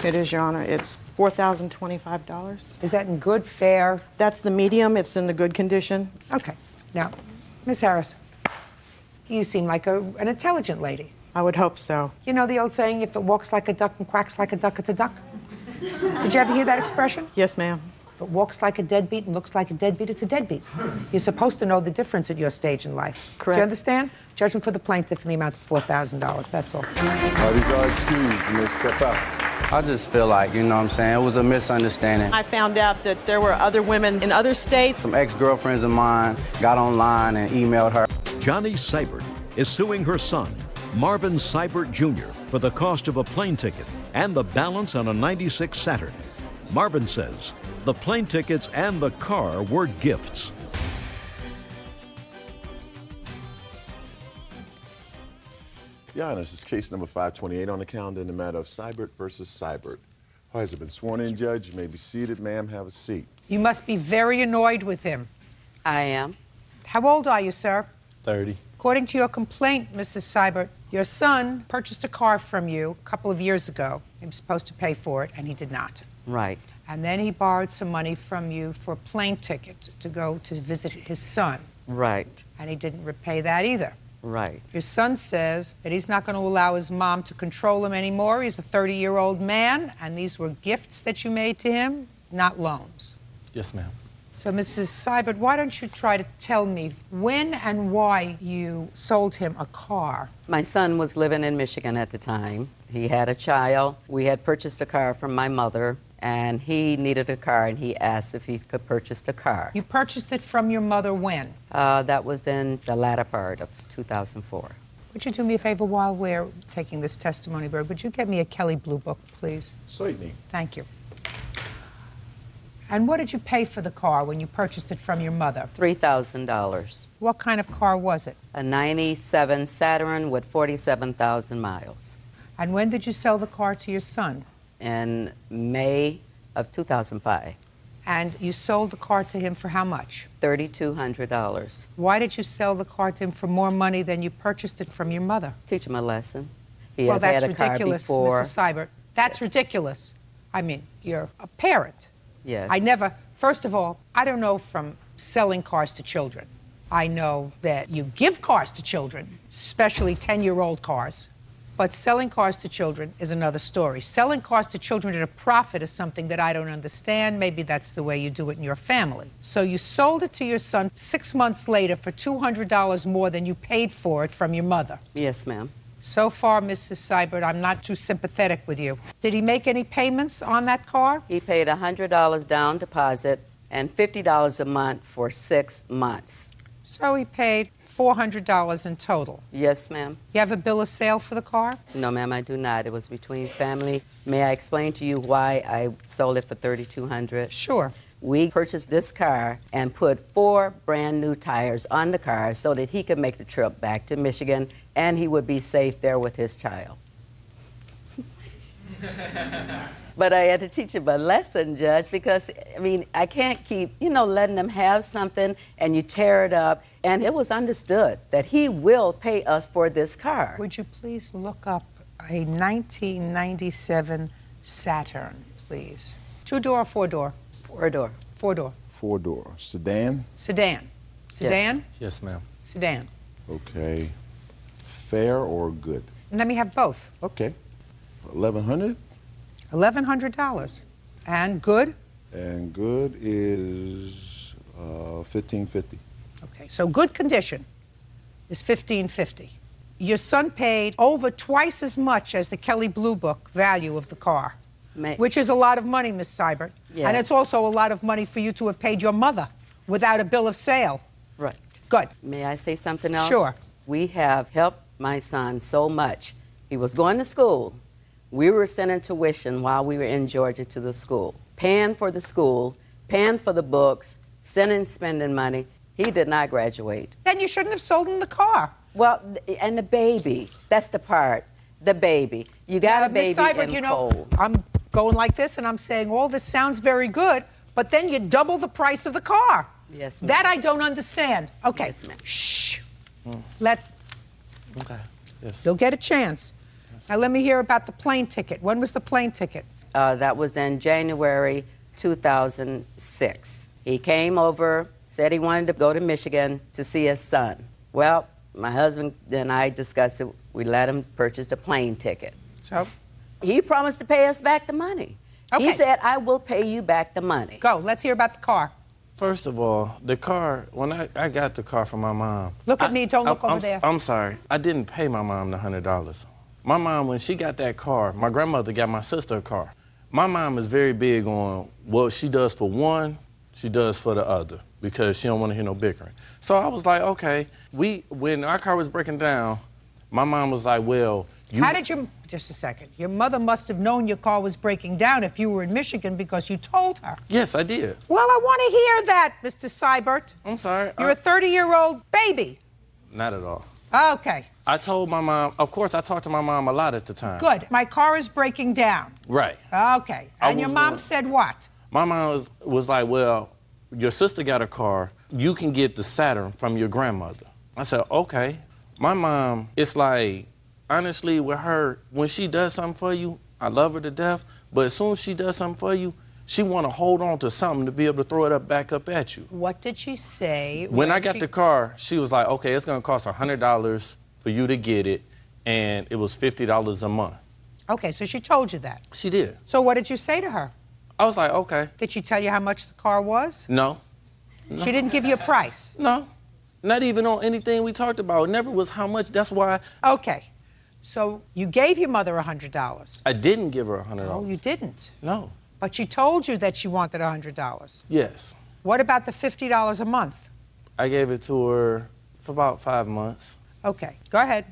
It is, Your Honor. It's $4,025. Is that in good, fair? That's the medium. It's in the good condition. Okay. Now, Miss Harris, you seem like an intelligent lady. I would hope so. You know the old saying, if it walks like a duck and quacks like a duck, it's a duck? Did you ever hear that expression? Yes, ma'am. If it walks like a deadbeat and looks like a deadbeat, it's a deadbeat. You're supposed to know the difference at your stage in life. Correct. Do you understand? Judgment for the plaintiff in the amount of $4,000. That's all. These are excused. You may step out. I just feel like, you know what I'm saying, it was a misunderstanding. I found out that there were other women in other states. Some ex-girlfriends of mine got online and emailed her. Johnny Seibert is suing her son, Marvin Seibert Jr., for the cost of a plane ticket and the balance on a 96 Saturn. Marvin says the plane tickets and the car were gifts. Your Honor, this is case number 528 on the calendar in the matter of Seibert versus Seibert. Has it been sworn in, Judge? You may be seated. Ma'am, have a seat. You must be very annoyed with him. I am. How old are you, sir? 30. According to your complaint, Mrs. Seibert, your son purchased a car from you a couple of years ago. He was supposed to pay for it, and he did not. Right. And then he borrowed some money from you for a plane ticket to go to visit his son. Right. And he didn't repay that either. Right. Your son says that he's not going to allow his mom to control him anymore. He's a 30-year-old man, and these were gifts that you made to him, not loans. Yes, ma'am. So, Mrs. Seibert, why don't you try to tell me when and why you sold him a car? My son was living in Michigan at the time. He had a child. We had purchased a car from my mother, and he needed a car, and he asked if he could purchase the car. You purchased it from your mother when? That was in the latter part of 2004. Would you do me a favor while we're taking this testimony, Bird? Would you get me a Kelly Blue Book, please? Certainly. Thank you. And what did you pay for the car when you purchased it from your mother? $3,000. What kind of car was it? A 97 Saturn with 47,000 miles. And when did you sell the car to your son? In May of 2005. And you sold the car to him for how much? $3,200. Why did you sell the car to him for more money than you purchased it from your mother? Teach him a lesson. He Well, had that's had a car ridiculous, before. Mrs. Seibert. That's ridiculous. I mean, you're a parent. Yes. First of all, I don't know from selling cars to children. I know that you give cars to children, especially 10-year-old cars. But selling cars to children is another story. Selling cars to children at a profit is something that I don't understand. Maybe that's the way you do it in your family. So you sold it to your son 6 months later for $200 more than you paid for it from your mother. Yes, ma'am. So far, Mrs. Seibert, I'm not too sympathetic with you. Did he make any payments on that car? He paid $100 down deposit and $50 a month for 6 months. So he paid $400 in total. Yes, ma'am. You have a bill of sale for the car? No, ma'am, I do not. It was between family. May I explain to you why I sold it for $3,200? Sure. We purchased this car and put 4 brand new tires on the car so that he could make the trip back to Michigan and he would be safe there with his child. But I had to teach him a lesson, Judge, because, I mean, I can't keep, letting them have something and you tear it up. And it was understood that he will pay us for this car. Would you please look up a 1997 Saturn, please? Two-door or four-door? Four-door. Four-door. Four-door. Sedan? Sedan. Sedan? Yes, ma'am. Sedan. Okay. Fair or good? Let me have both. Okay. $1,100? $1,100. And good? And good is $1,550. Okay, so good condition is $1,550. Your son paid over twice as much as the Kelley Blue Book value of the car, which is a lot of money, Miss Seibert. Yes. And it's also a lot of money for you to have paid your mother without a bill of sale. Right. Good. May I say something else? Sure. We have helped my son so much. He was going to school. We were sending tuition while we were in Georgia to the school, paying for the school, paying for the books, sending spending money. He did not graduate. Then you shouldn't have sold him the car. Well, and the baby, that's the part, the baby. You got a baby Miss Seibert, in cold. I'm going like this and I'm saying all this sounds very good, but then you double the price of the car. Yes, ma'am. That I don't understand. Okay. Yes, ma'am. Shh. Okay. Yes. You'll get a chance. Now let me hear about the plane ticket. When was the plane ticket? That was in January 2006. He came over, said he wanted to go to Michigan to see his son. Well, my husband and I discussed it. We let him purchase the plane ticket. So? He promised to pay us back the money. Okay. He said, I will pay you back the money. Go. Let's hear about the car. First of all, the car, when I got the car from my mom. Look at me, don't look over there. I'm sorry. I didn't pay my mom the $100. My mom, when she got that car, my grandmother got my sister a car. My mom is very big on what she does for one, she does for the other, because she don't want to hear no bickering. So I was like, okay. When our car was breaking down, my mom was like, well, How did you, just a second, your mother must have known your car was breaking down if you were in Michigan because you told her. Yes, I did. Well, I want to hear that, Mr. Seibert. I'm sorry. You're a 30-year-old baby. Not at all. Okay. I told my mom, of course, I talked to my mom a lot at the time. Good. My car is breaking down. Right. Okay. And your mom said what? My mom was like, well, your sister got a car. You can get the Saturn from your grandmother. I said, okay. My mom, it's like, honestly, with her, when she does something for you, I love her to death, but as soon as she does something for you, she want to hold on to something to be able to throw it back up at you. What did she say? When I got the car, she was like, okay, it's going to cost $100 for you to get it, and it was $50 a month. Okay, so she told you that. She did. So what did you say to her? I was like, okay. Did she tell you how much the car was? No. She didn't give you a price? No. Not even on anything we talked about. It never was how much. That's why. Okay. So you gave your mother $100. I didn't give her $100. No, you didn't. No. But she told you that she wanted $100. Yes. What about the $50 a month? I gave it to her for about 5 months. Okay, go ahead.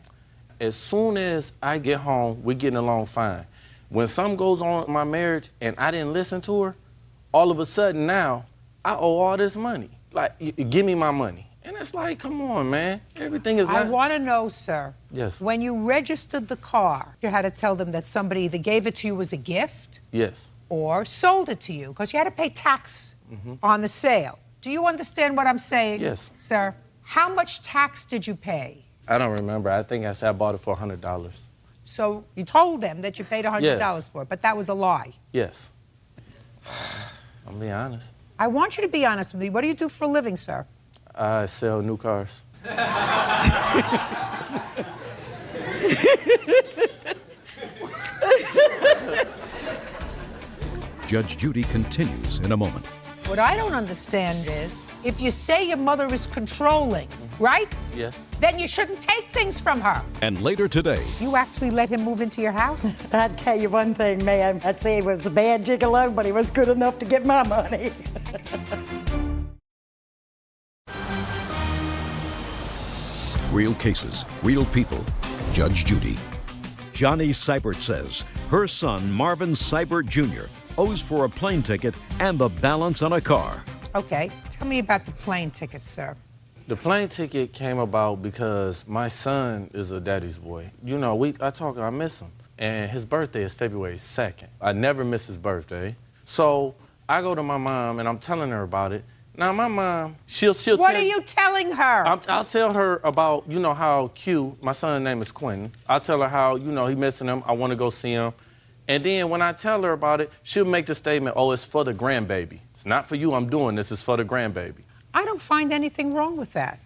As soon as I get home, we're getting along fine. When something goes on in my marriage and I didn't listen to her, all of a sudden now, I owe all this money. Like, give me my money. And it's like, come on, man. Everything is I not... want to know, sir. Yes. When you registered the car, you had to tell them that somebody either gave it to you as a gift Yes. or sold it to you, because you had to pay tax on the sale. Do you understand what I'm saying? Yes. Sir, how much tax did you pay? I don't remember. I think I said I bought it for $100. So you told them that you paid $100 Yes. for it, but that was a lie. Yes. I'm being honest. I want you to be honest with me. What do you do for a living, sir? I sell new cars. Judge Judy continues in a moment. What I don't understand is, if you say your mother is controlling, right? Yes. Then you shouldn't take things from her. And later today, You actually let him move into your house? I'd tell you one thing, ma'am. I'd say he was a bad gigolo, but he was good enough to get my money. real cases, real people. Judge Judy. Johnny Seibert says her son, Marvin Seibert Jr., owes for a plane ticket and the balance on a car. Okay, tell me about the plane ticket, sir. The plane ticket came about because my son is a daddy's boy. You know, I miss him. And his birthday is February 2nd. I never miss his birthday. So I go to my mom and I'm telling her about it. Now my mom, she'll What are you telling her? I'll tell her about, how Q, my son's name is Quentin. I'll tell her how, he missing him. I want to go see him. And then when I tell her about it, she'll make the statement, oh, it's for the grandbaby. It's not for you, I'm doing this, it's for the grandbaby. I don't find anything wrong with that.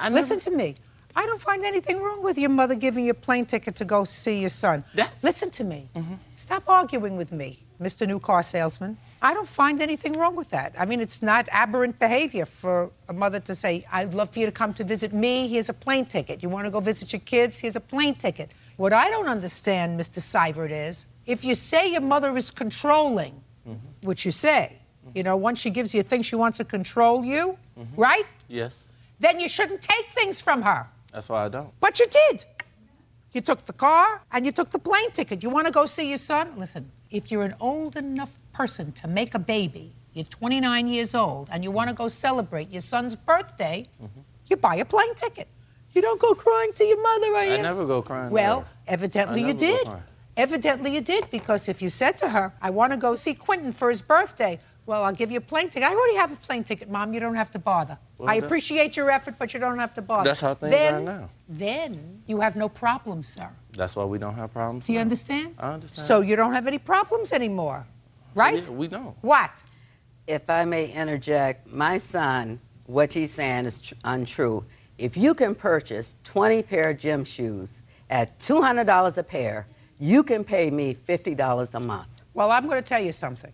Listen to me. I don't find anything wrong with your mother giving you a plane ticket to go see your son. Listen to me. Stop arguing with me, Mr. New Car Salesman. I don't find anything wrong with that. I mean, it's not aberrant behavior for a mother to say, I'd love for you to come to visit me, here's a plane ticket. You want to go visit your kids, here's a plane ticket. What I don't understand, Mr. Seibert, is if you say your mother is controlling, which you say, you know, once she gives you a thing, she wants to control you, right? Yes. Then you shouldn't take things from her. That's why I don't. But you did. You took the car and you took the plane ticket. You want to go see your son? Listen, if you're an old enough person to make a baby, you're 29 years old, and you want to go celebrate your son's birthday, you buy a plane ticket. You don't go crying to your mother, are you? I never go crying. Well, evidently you did. Evidently you did, because if you said to her, I want to go see Quentin for his birthday, well, I'll give you a plane ticket. I already have a plane ticket, Mom. You don't have to bother. Well, I appreciate your effort, but you don't have to bother. That's how things are now. Then you have no problems, sir. That's why we don't have problems. Do you now. understand? I understand. So you don't have any problems anymore, right? Yeah, we don't. What? If I may interject, my son, what he's saying is untrue. If you can purchase 20 pair of gym shoes at $200 a pair, you can pay me $50 a month. Well, I'm going to tell you something.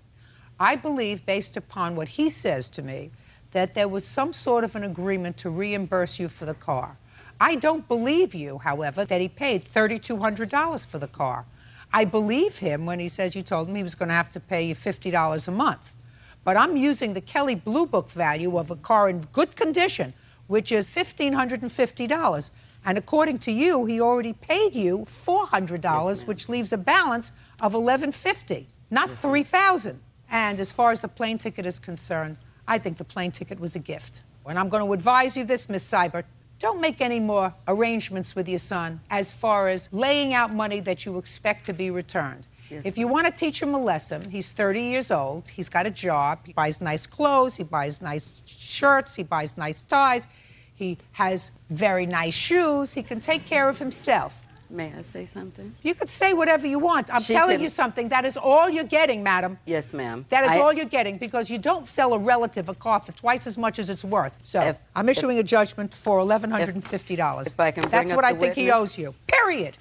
I believe, based upon what he says to me, that there was some sort of an agreement to reimburse you for the car. I don't believe you, however, that he paid $3,200 for the car. I believe him when he says you told him he was going to have to pay you $50 a month. But I'm using the Kelley Blue Book value of a car in good condition, which is $1,550. And according to you, he already paid you $400, which leaves a balance of $1,150, not $3,000. And as far as the plane ticket is concerned, I think the plane ticket was a gift. And I'm going to advise you this, Miss Seibert, don't make any more arrangements with your son as far as laying out money that you expect to be returned. Yes, if you want to teach him a lesson, he's 30 years old, he's got a job, he buys nice clothes, he buys nice shirts, he buys nice ties, he has very nice shoes, he can take care of himself. May I say something? You could say whatever you want. I'm telling you something. That is all you're getting, madam. Yes, ma'am. That is all you're getting, because you don't sell a relative a car for twice as much as it's worth. So I'm issuing a judgment for $1,150. If I can bring That's up what I the think he witness. owes you. Period.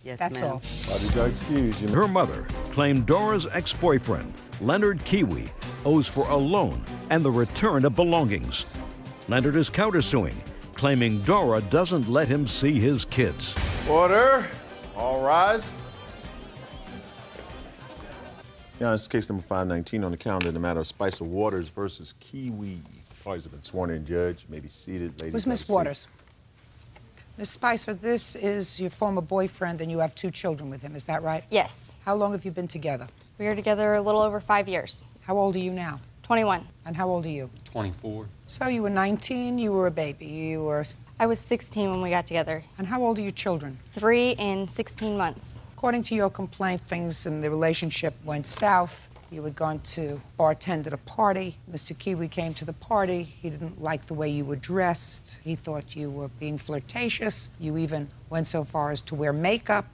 Yes, That's ma'am. all. Bobby Joe, excuse you. Her mother claimed Dora's ex-boyfriend, Leonard Kiwi, owes for a loan and the return of belongings. Leonard is countersuing, claiming Dora doesn't let him see his kids. Order. All rise. Yeah, this is case number 519 on the calendar in the matter of Spicer Waters versus Kiwi. Parties have been sworn in, Judge. You may be seated, ladies. Who's have a Miss seat. Waters? Miss Spicer, this is your former boyfriend, and you have 2 children with him. Is that right? Yes. How long have you been together? We were together a little over 5 years. How old are you now? 21. And how old are you? 24. So you were 19, you were a baby. You were... I was 16 when we got together. And how old are your children? 3 and 16 months. According to your complaint, things in the relationship went south. You were going to bartend at a party. Mr. Kiwi came to the party. He didn't like the way you were dressed. He thought you were being flirtatious. You even went so far as to wear makeup.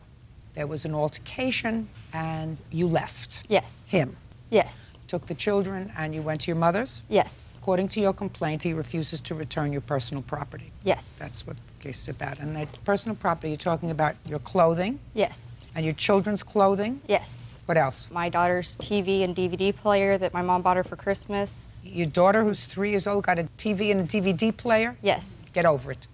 There was an altercation, and you left. Yes. Him. Yes. Took the children, and you went to your mother's? Yes. According to your complaint, he refuses to return your personal property. Yes. That's what the case is about. And that personal property, you're talking about your clothing? Yes. And your children's clothing? Yes. What else? My daughter's TV and DVD player that my mom bought her for Christmas. Your daughter, who's 3 years old, got a TV and a DVD player? Yes. Get over it.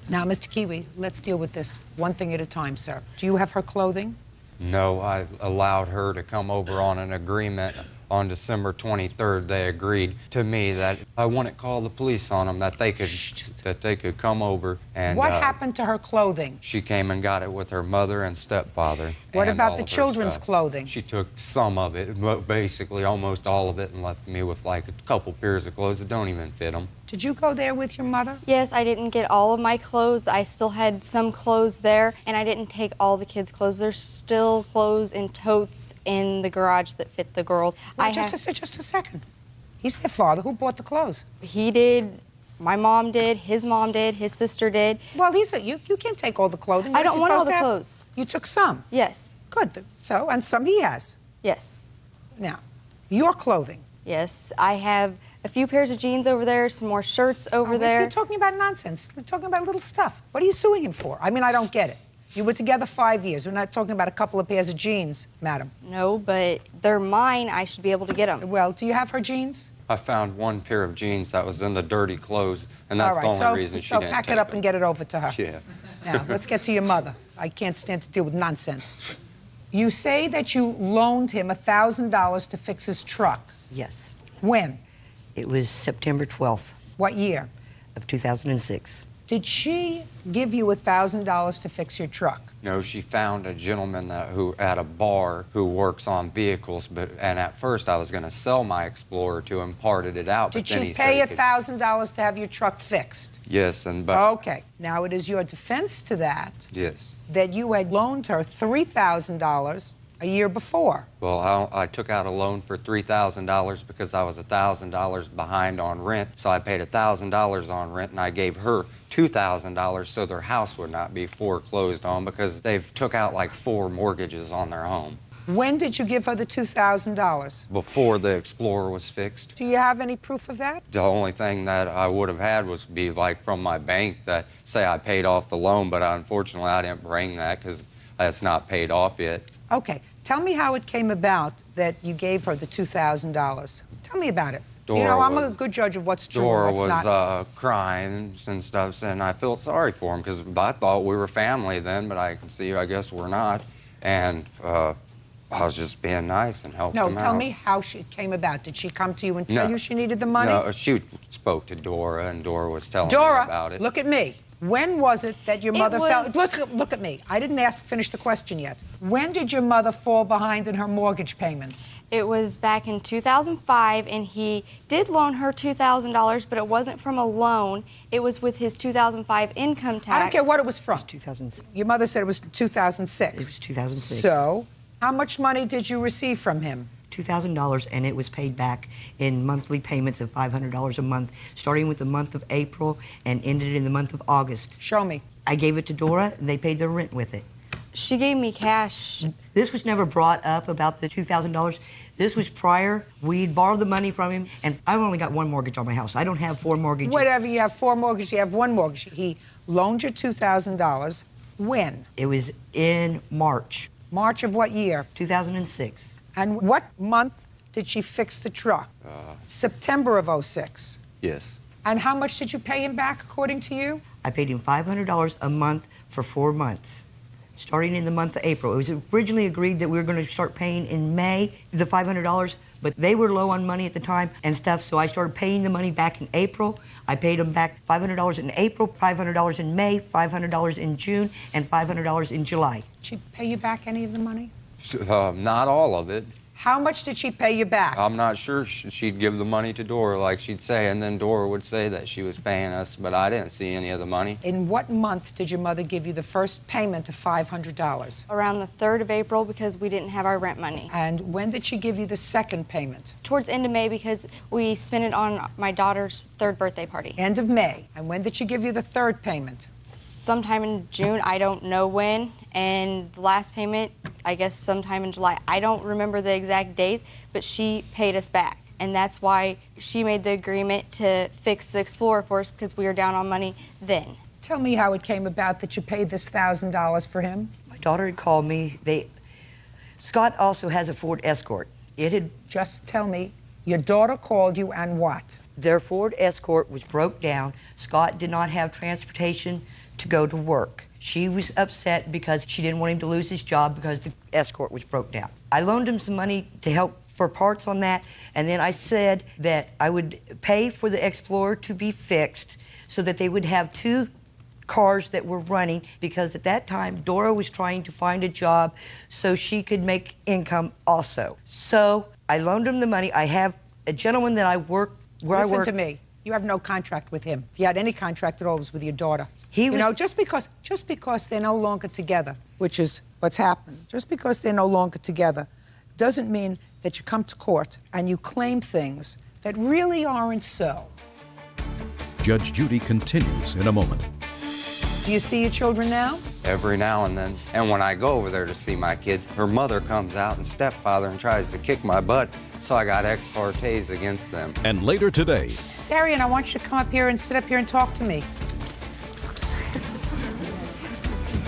Now, Mr. Kiwi, let's deal with this one thing at a time, sir. Do you have her clothing? No, I allowed her to come over on an agreement. On December 23rd, they agreed to me that I wouldn't call the police on them, that they could come over and. What happened to her clothing? She came and got it with her mother and stepfather. What and about all the of her children's stuff. clothing? She took some of it, but basically almost all of it, and left me with like a couple pairs of clothes that don't even fit them. Did you go there with your mother? Yes, I didn't get all of my clothes. I still had some clothes there, and I didn't take all the kids' clothes. There's still clothes in totes in the garage that fit the girls. Well, just a second. He's their father. Who bought the clothes? He did. My mom did. His mom did. His sister did. Well, you can't take all the clothing. I What is don't he want all supposed the to have? clothes. You took some? Yes. Good. So, and some he has. Yes. Now, your clothing. Yes, I have a few pairs of jeans over there, some more shirts over there. You're talking about nonsense. You're talking about little stuff. What are you suing him for? I mean, I don't get it. You were together 5 years. We're not talking about a couple of pairs of jeans, madam. No, but they're mine. I should be able to get them. Well, do you have her jeans? I found one pair of jeans that was in the dirty clothes, and that's All right, the only reason she so didn't pack take it up them. and get it over to her. Yeah. Now, let's get to your mother. I can't stand to deal with nonsense. You say that you loaned him $1,000 to fix his truck. Yes. When? It was September 12th What year? of 2006. Did she give you $1,000 to fix your truck? No, she found a gentleman who at a bar who works on vehicles, and at first I was going to sell my Explorer to him, parted it out. Did but then you he pay said he could- $1,000 to have your truck fixed? Yes, Okay. Now, it is your defense to that yes. that you had loaned her $3,000 a year before. Well, I took out a loan for $3,000 because I was $1,000 behind on rent, so I paid $1,000 on rent, and I gave her $2,000 so their house would not be foreclosed on because they've took out like 4 mortgages on their home. When did you give her the $2,000? Before the Explorer was fixed. Do you have any proof of that? The only thing that I would have had was be like from my bank that say I paid off the loan, but unfortunately I didn't bring that because it's not paid off yet. Okay. Tell me how it came about that you gave her the $2,000. Tell me about it. You know, I'm a good judge of what's true Dora and what's was not. crying and stuff, and I felt sorry for him because I thought we were family then, but I can see I guess we're not. And I was just being nice and helping him out. No, tell me how it came about. Did she come to you and tell No. you she needed the money? No, she spoke to Dora, and Dora was telling me about it. Look at me. When was it that your mother fell? Look at me. I didn't finish the question yet. When did your mother fall behind in her mortgage payments? It was back in 2005, and he did loan her $2,000, but it wasn't from a loan. It was with his 2005 income tax. I don't care what it was from. It was 2006. Your mother said it was 2006. It was 2006. So, how much money did you receive from him? $2,000, and it was paid back in monthly payments of $500 a month, starting with the month of April and ended in the month of August. Show me. I gave it to Dora, and they paid their rent with it. She gave me cash. This was never brought up about the $2,000. This was prior. We'd borrowed the money from him, and I've only got 1 mortgage on my house. I don't have 4 mortgages. Whatever, you have 4 mortgages, you have 1 mortgage. He loaned you $2,000. When? It was in March. March of what year? 2006. And what month did she fix the truck? September of 06. Yes. And how much did you pay him back, according to you? I paid him $500 a month for 4 months, starting in the month of April. It was originally agreed that we were going to start paying in May, the $500, but they were low on money at the time and stuff, so I started paying the money back in April. I paid him back $500 in April, $500 in May, $500 in June, and $500 in July. Did she pay you back any of the money? Not all of it. How much did she pay you back? I'm not sure. She'd give the money to Dora like she'd say, and then Dora would say that she was paying us, but I didn't see any of the money. In what month did your mother give you the first payment of $500? Around the 3rd of April because we didn't have our rent money. And when did she give you the second payment? Towards end of May because we spent it on my daughter's 3rd birthday party. End of May. And when did she give you the third payment? Sometime in June, I don't know when. And the last payment, I guess sometime in July. I don't remember the exact date, but she paid us back. And that's why she made the agreement to fix the Explorer for us because we were down on money then. Tell me how it came about that you paid this $1,000 for him. My daughter had called me. Scott also has a Ford Escort. It had... Just tell me, your daughter called you and what? Their Ford Escort was broke down. Scott did not have transportation to go to work. She was upset because she didn't want him to lose his job because the Escort was broke down. I loaned him some money to help for parts on that, and then I said that I would pay for the Explorer to be fixed so that they would have 2 cars that were running, because at that time Dora was trying to find a job so she could make income also. So I loaned him the money. I have a gentleman that I work where Listen I work. to me. You have no contract with him. If you had any contract at all, it was with your daughter. You know, just because they're no longer together, which is what's happened, just because they're no longer together doesn't mean that you come to court and you claim things that really aren't so. Judge Judy continues in a moment. Do you see your children now? every now and then. And when I go over there to see my kids, her mother comes out and stepfather and tries to kick my butt, so I got ex partes against them. And later today, Darian, I want you to come up here and sit up here and talk to me.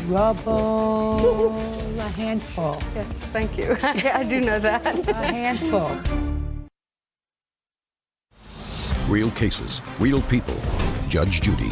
Trouble, a handful. Yes, thank you. I do know that. A handful. real cases, real people. Judge Judy.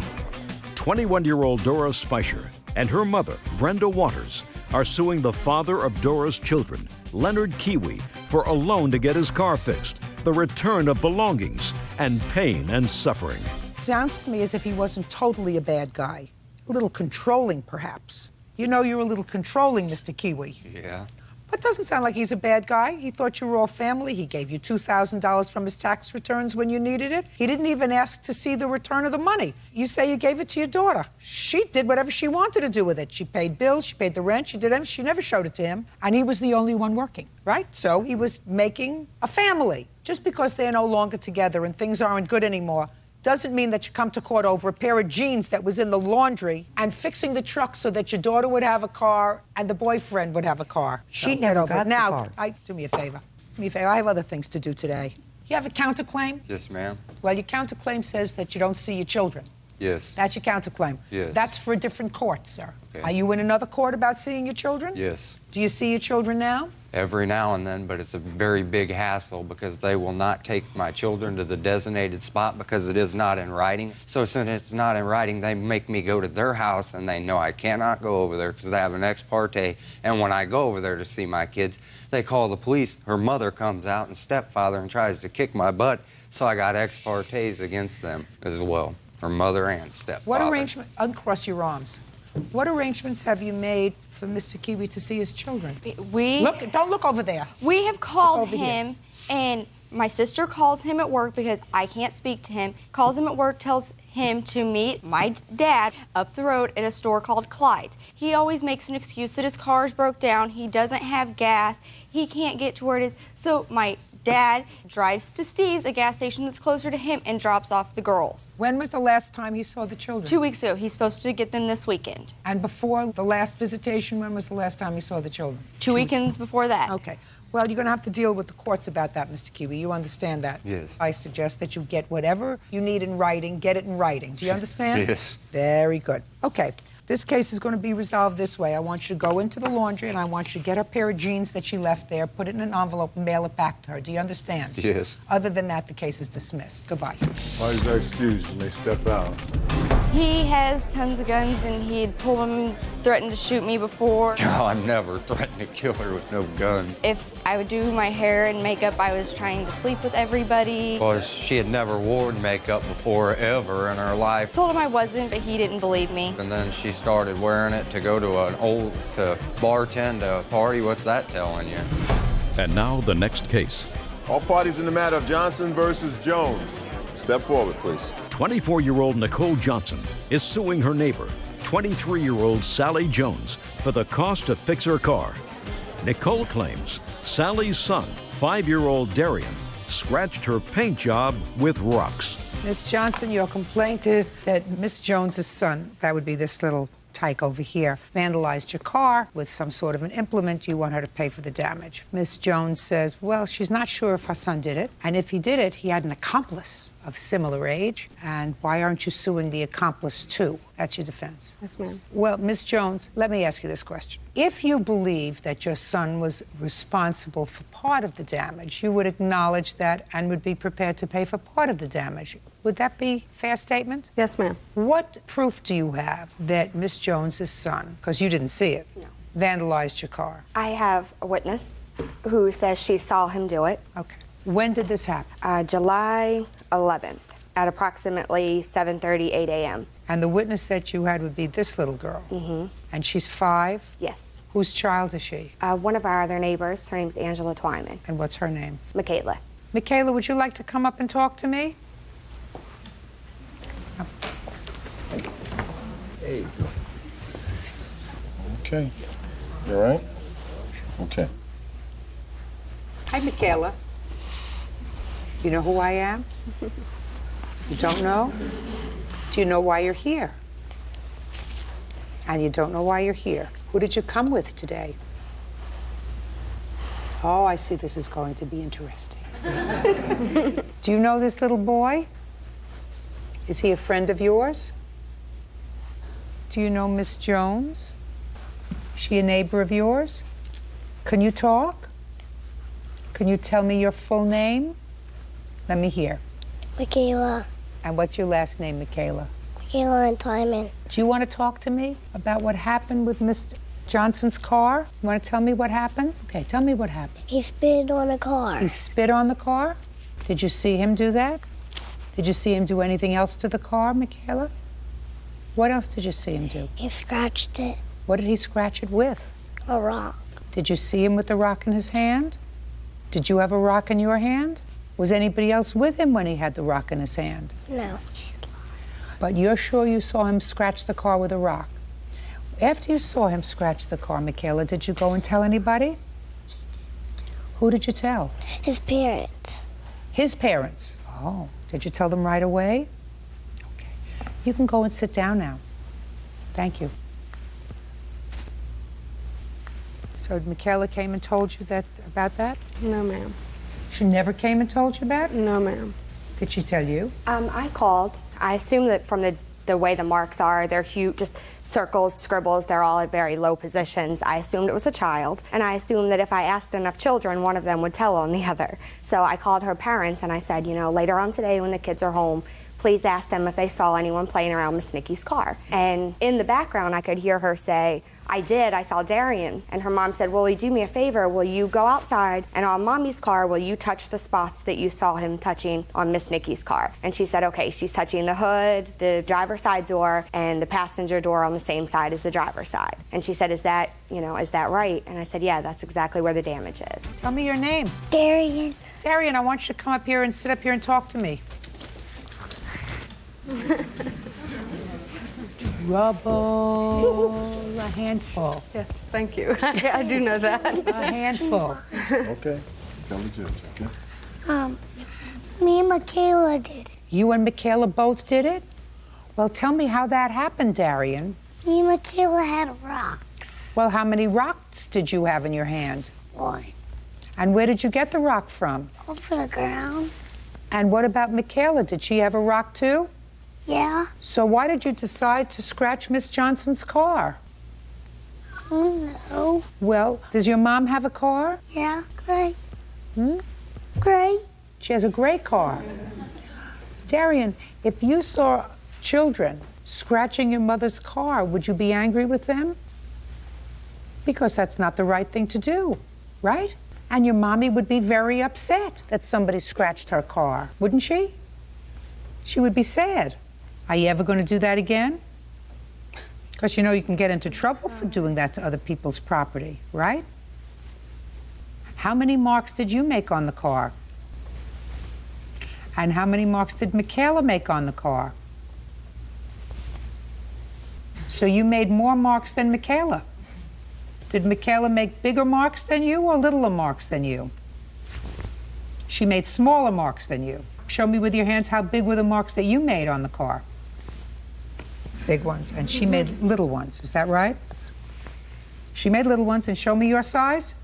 21-year-old Dora Speicher and her mother, Brenda Waters, are suing the father of Dora's children, Leonard Kiwi, for a loan to get his car fixed, the return of belongings, and pain and suffering. Sounds to me as if he wasn't totally a bad guy. A little controlling, perhaps. You know you're a little controlling, Mr. Kiwi. Yeah. But doesn't sound like he's a bad guy. He thought you were all family. He gave you $2,000 from his tax returns when you needed it. He didn't even ask to see the return of the money. You say you gave it to your daughter. She did whatever she wanted to do with it. She paid bills, she paid the rent, she did everything. She never showed it to him. And he was the only one working, right? So he was making a family. Just because they're no longer together and things aren't good anymore doesn't mean that you come to court over a pair of jeans that was in the laundry and fixing the truck so that your daughter would have a car and the boyfriend would have a car. She never got the now, car. do me a favor. Do me a favor. I have other things to do today. You have a counterclaim? Yes, ma'am. Well, your counterclaim says that you don't see your children. Yes. That's your counterclaim. Yes. That's for a different court, sir. Okay. Are you in another court about seeing your children? Yes. Do you see your children now? Every now and then, but it's a very big hassle because they will not take my children to the designated spot because it is not in writing. So since it's not in writing, they make me go to their house and they know I cannot go over there because I have an ex parte. And when I go over there to see my kids, they call the police. Her mother comes out and stepfather and tries to kick my butt. So I got ex partes against them as well, her mother and stepfather. What arrangement? Uncross your arms. What arrangements have you made for Mr. Kiwi to see his children? Don't look over there. We have called him, and my sister calls him at work because I can't speak to him. Calls him at work, tells him to meet my dad up the road at a store called Clyde's. He always makes an excuse that his car's broke down. He doesn't have gas. He can't get to where it is. So my dad drives to Steve's, a gas station that's closer to him, and drops off the girls. When was the last time he saw the children? 2 weeks ago. He's supposed to get them this weekend. And before the last visitation, when was the last time he saw the children? 2 weekends before that. Okay. Well, you're going to have to deal with the courts about that, Mr. Kiwi. You understand that? Yes. I suggest that you get whatever you need in writing, get it in writing. Do you understand? Yes. Very good. Okay. This case is going to be resolved this way. I want you to go into the laundry and I want you to get her pair of jeans that she left there, put it in an envelope and mail it back to her. Do you understand? Yes. Other than that, the case is dismissed. Goodbye. Why is that excused? You may step out. He has tons of guns, and he had pulled them and threatened to shoot me before. Oh, I never threatened to kill her with no guns. If I would do my hair and makeup, I was trying to sleep with everybody. Well, she had never worn makeup before ever in her life. Told him I wasn't, but he didn't believe me. And then she started wearing it to go to to bartend a party. What's that telling you? And now the next case. All parties in the matter of Johnson versus Jones. Step forward, please. 24-year-old Nicole Johnson is suing her neighbor, 23-year-old Sally Jones, for the cost to fix her car. Nicole claims Sally's son, 5-year-old Darian, scratched her paint job with rocks. Miss Johnson, your complaint is that Miss Jones's son, that would be this little tyke over here, vandalized your car with some sort of an implement. You want her to pay for the damage. Miss Jones says, well, she's not sure if her son did it, and if he did it, he had an accomplice of similar age, and why aren't you suing the accomplice too? That's your defense. Yes, ma'am. Well, Miss Jones, let me ask you this question. If you believe that your son was responsible for part of the damage, you would acknowledge that and would be prepared to pay for part of the damage. Would that be a fair statement? Yes, ma'am. What proof do you have that Miss Jones's son, because you didn't see it, vandalized your car? I have a witness who says she saw him do it. Okay. When did this happen? July 11th at approximately 7:30, 8 a.m. And the witness that you had would be this little girl? Mm-hmm. And she's 5? Yes. Whose child is she? One of our other neighbors. Her name's Angela Twyman. And what's her name? Michaela. Michaela, would you like to come up and talk to me? There you go. Okay. You all right? Okay. Hi, Michaela. You know who I am? You don't know? Do you know why you're here? And you don't know why you're here. Who did you come with today? Oh, I see this is going to be interesting. Do you know this little boy? Is he a friend of yours? Do you know Miss Jones? Is she a neighbor of yours? Can you talk? Can you tell me your full name? Let me hear. Michaela. And what's your last name, Michaela? Michaela and Timon. Do you want to talk to me about what happened with Miss Johnson's car? You want to tell me what happened? Okay, tell me what happened. He spit on the car. He spit on the car? Did you see him do that? Did you see him do anything else to the car, Michaela? What else did you see him do? He scratched it. What did he scratch it with? A rock. Did you see him with the rock in his hand? Did you have a rock in your hand? Was anybody else with him when he had the rock in his hand? No. But you're sure you saw him scratch the car with a rock? After you saw him scratch the car, Michaela, did you go and tell anybody? Who did you tell? His parents. His parents? Oh, did you tell them right away? Okay. You can go and sit down now. Thank you. So Michaela came and told you about that? No, ma'am. She never came and told you about it? No, ma'am. Did she tell you? I called. I assume that from the way the marks are, they're huge, just circles, scribbles, they're all at very low positions. I assumed it was a child, and I assumed that if I asked enough children, one of them would tell on the other. So I called her parents and I said, you know, later on today when the kids are home, please ask them if they saw anyone playing around Miss Nikki's car. And in the background, I could hear her say, I did, I saw Darian. And her mom said, well, will you do me a favor? Will you go outside and on Mommy's car, will you touch the spots that you saw him touching on Miss Nikki's car? And she said, okay, she's touching the hood, the driver's side door, and the passenger door on the same side as the driver's side. And she said, is that right? And I said, yeah, that's exactly where the damage is. Tell me your name. Darian. Darian, I want you to come up here and sit up here and talk to me. Trouble. A handful. Yes, thank you. I do know that. A handful. Okay. Tell the judge, okay? Me and Michaela did it. You and Michaela both did it? Well, tell me how that happened, Darian. Me and Michaela had rocks. Well, how many rocks did you have in your hand? One. And where did you get the rock from? Off the ground. And what about Michaela? Did she have a rock too? Yeah. So why did you decide to scratch Miss Johnson's car? I don't know. Well, does your mom have a car? Yeah, gray. Hmm? Gray. She has a gray car. Darian, if you saw children scratching your mother's car, would you be angry with them? Because that's not the right thing to do, right? And your mommy would be very upset that somebody scratched her car, wouldn't she? She would be sad. Are you ever going to do that again? Because you know you can get into trouble for doing that to other people's property, right? How many marks did you make on the car? And how many marks did Michaela make on the car? So you made more marks than Michaela. Did Michaela make bigger marks than you or littler marks than you? She made smaller marks than you. Show me with your hands how big were the marks that you made on the car. Big ones. And she made little ones. Is that right? She made little ones, and show me your size.